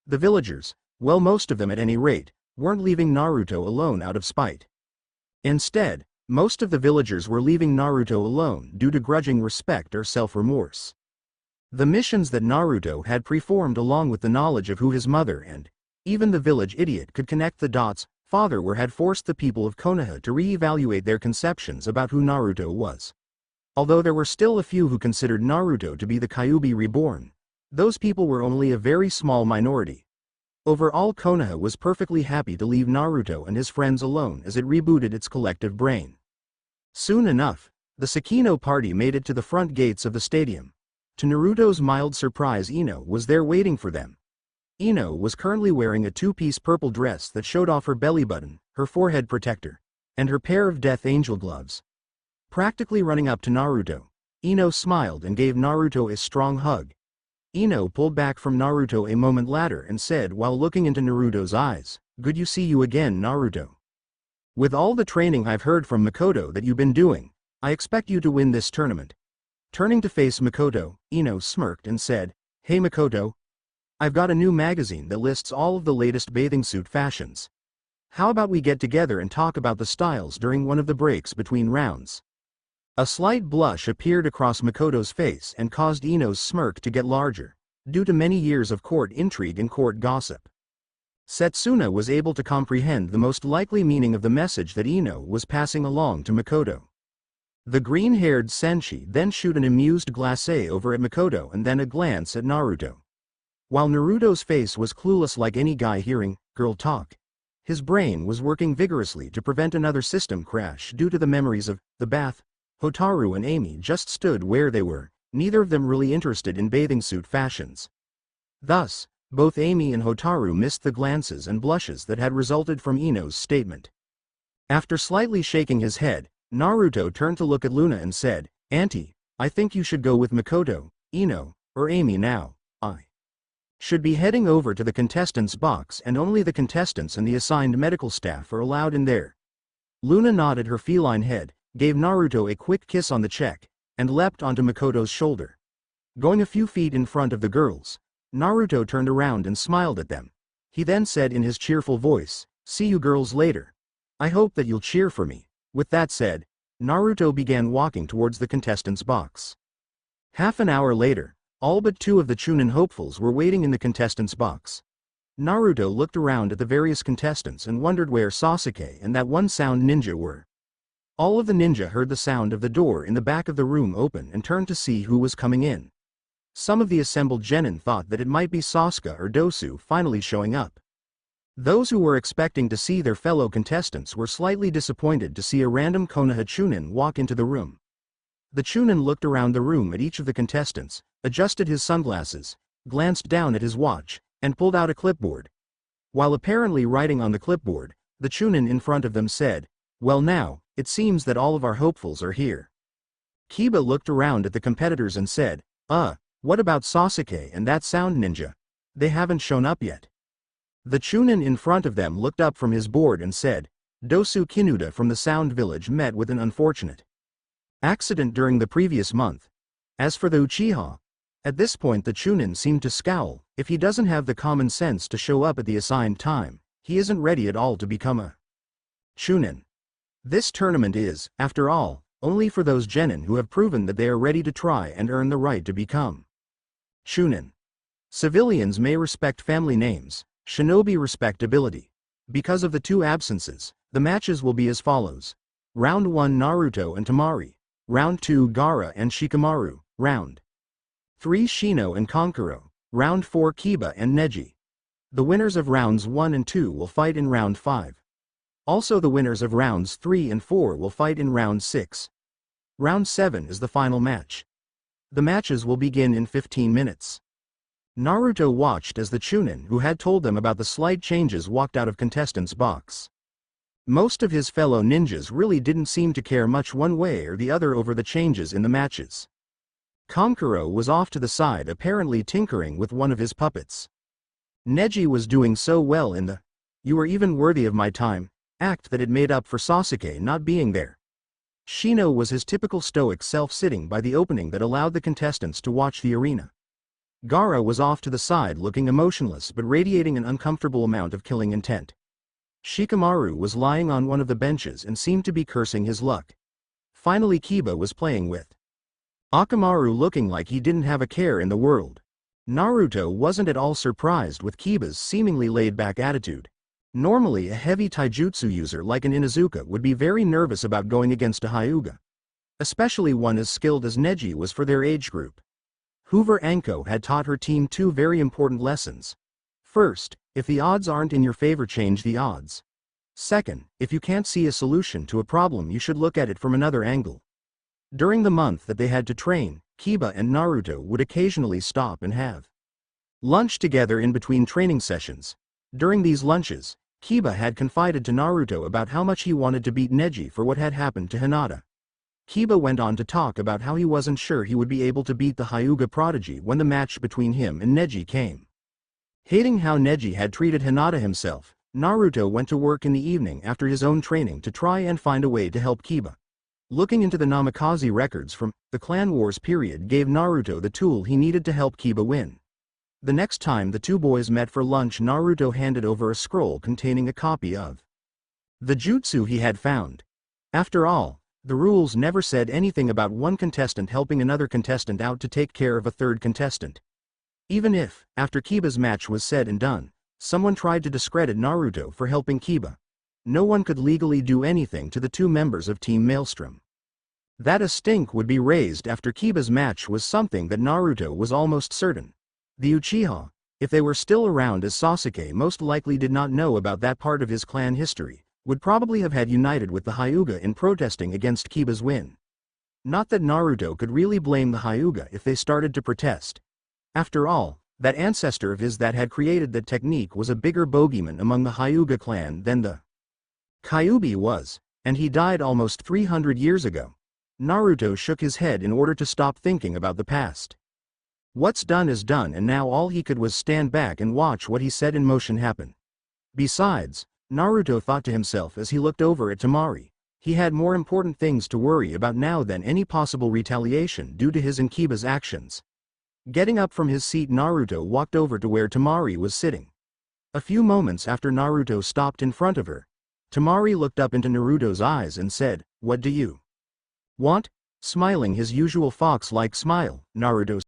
The villagers, well most of them at any rate, weren't leaving Naruto alone out of spite. Instead, most of the villagers were leaving Naruto alone due to grudging respect or self-remorse. The missions that Naruto had performed along with the knowledge of who his mother and even the village idiot could connect the dots, father were had forced the people of Konoha to re-evaluate their conceptions about who Naruto was. Although there were still a few who considered Naruto to be the Kyuubi reborn, those people were only a very small minority. Overall, Konoha was perfectly happy to leave Naruto and his friends alone as it rebooted its collective brain. Soon enough, the Sakino party made it to the front gates of the stadium. To Naruto's mild surprise, Ino was there waiting for them. Ino was currently wearing a two-piece purple dress that showed off her belly button, her forehead protector, and her pair of Death Angel gloves. Practically running up to Naruto, Ino smiled and gave Naruto a strong hug. Ino pulled back from Naruto a moment later and said while looking into Naruto's eyes, "Good to see you again, Naruto. With all the training I've heard from Makoto that you've been doing, I expect you to win this tournament." Turning to face Makoto, Ino smirked and said, "Hey Makoto. I've got a new magazine that lists all of the latest bathing suit fashions. How about we get together and talk about the styles during one of the breaks between rounds?" A slight blush appeared across Makoto's face and caused Ino's smirk to get larger, due to many years of court intrigue and court gossip. Setsuna was able to comprehend the most likely meaning of the message that Ino was passing along to Makoto. The green-haired Senshi then shot an amused glacé over at Makoto and then a glance at Naruto. While Naruto's face was clueless like any guy hearing girl talk, his brain was working vigorously to prevent another system crash due to the memories of the bath. Hotaru and Amy just stood where they were, neither of them really interested in bathing suit fashions. Thus, both Amy and Hotaru missed the glances and blushes that had resulted from Ino's statement. After slightly shaking his head, Naruto turned to look at Luna and said, "Auntie, I think you should go with Makoto, Ino, or Amy now. I should be heading over to the contestants' box and only the contestants and the assigned medical staff are allowed in there." Luna nodded her feline head, gave Naruto a quick kiss on the cheek, and leapt onto Makoto's shoulder. Going a few feet in front of the girls, Naruto turned around and smiled at them. He then said in his cheerful voice, "See you girls later. I hope that you'll cheer for me." With that said, Naruto began walking towards the contestants' box. Half an hour later, all but two of the Chunin hopefuls were waiting in the contestants' box. Naruto looked around at the various contestants and wondered where Sasuke and that one sound ninja were. All of the ninja heard the sound of the door in the back of the room open and turned to see who was coming in. Some of the assembled genin thought that it might be Sasuke or Dosu finally showing up. Those who were expecting to see their fellow contestants were slightly disappointed to see a random Konoha Chunin walk into the room. The Chunin looked around the room at each of the contestants, adjusted his sunglasses, glanced down at his watch, and pulled out a clipboard. While apparently writing on the clipboard, the Chunin in front of them said, "Well now, it seems that all of our hopefuls are here." Kiba looked around at the competitors and said, What about Sasuke and that sound ninja? They haven't shown up yet." The Chunin in front of them looked up from his board and said, "Dosu Kinuda from the Sound Village met with an unfortunate accident during the previous month. As for the Uchiha," at this point the Chunin seemed to scowl, "if he doesn't have the common sense to show up at the assigned time, he isn't ready at all to become a Chunin. This tournament is, after all, only for those genin who have proven that they are ready to try and earn the right to become Chunin. Civilians may respect family names, shinobi respect ability. Because of the two absences, the matches will be as follows. Round 1 Naruto and Temari. Round 2 Gaara and Shikamaru. Round 3 Shino and Kankuro. Round 4 Kiba and Neji. The winners of rounds 1 and 2 will fight in round 5. Also the winners of rounds 3 and 4 will fight in round 6. Round 7 is the final match. The matches will begin in 15 minutes. Naruto watched as the Chunin who had told them about the slight changes walked out of contestants' box. Most of his fellow ninjas really didn't seem to care much one way or the other over the changes in the matches. Kankuro was off to the side apparently tinkering with one of his puppets. Neji was doing so well in the "you were even worthy of my time" act that it made up for Sasuke not being there. Shino was his typical stoic self sitting by the opening that allowed the contestants to watch the arena. Gaara was off to the side looking emotionless but radiating an uncomfortable amount of killing intent. Shikamaru was lying on one of the benches and seemed to be cursing his luck. Finally Kiba was playing with Akamaru looking like he didn't have a care in the world. Naruto wasn't at all surprised with Kiba's seemingly laid-back attitude. Normally a heavy taijutsu user like an Inuzuka would be very nervous about going against a Hyuga. Especially one as skilled as Neji was for their age group. Hoover Anko had taught her team two very important lessons. First, if the odds aren't in your favor, change the odds. Second, if you can't see a solution to a problem, you should look at it from another angle. During the month that they had to train, Kiba and Naruto would occasionally stop and have lunch together in between training sessions. During these lunches, Kiba had confided to Naruto about how much he wanted to beat Neji for what had happened to Hinata. Kiba went on to talk about how he wasn't sure he would be able to beat the Hyuga prodigy when the match between him and Neji came. Hating how Neji had treated Hinata himself, Naruto went to work in the evening after his own training to try and find a way to help Kiba. Looking into the Namikaze records from the Clan Wars period gave Naruto the tool he needed to help Kiba win. The next time the two boys met for lunch, Naruto handed over a scroll containing a copy of the jutsu he had found. After all, the rules never said anything about one contestant helping another contestant out to take care of a third contestant. Even if, after Kiba's match was said and done, someone tried to discredit Naruto for helping Kiba, no one could legally do anything to the two members of Team Maelstrom. That a stink would be raised after Kiba's match was something that Naruto was almost certain. The Uchiha, if they were still around, as Sasuke most likely did not know about that part of his clan history, would probably have had united with the Hyuga in protesting against Kiba's win. Not that Naruto could really blame the Hyuga if they started to protest. After all, that ancestor of his that had created that technique was a bigger bogeyman among the Hyuga clan than the Kyuubi was, and he died almost 300 years ago. Naruto shook his head in order to stop thinking about the past. What's done is done, and now all he could was stand back and watch what he set in motion happen. Besides, Naruto thought to himself as he looked over at Temari, he had more important things to worry about now than any possible retaliation due to his and Kiba's actions. Getting up from his seat, Naruto walked over to where Temari was sitting. A few moments after Naruto stopped in front of her, Temari looked up into Naruto's eyes and said, "What do you want?" Smiling his usual fox-like smile, Naruto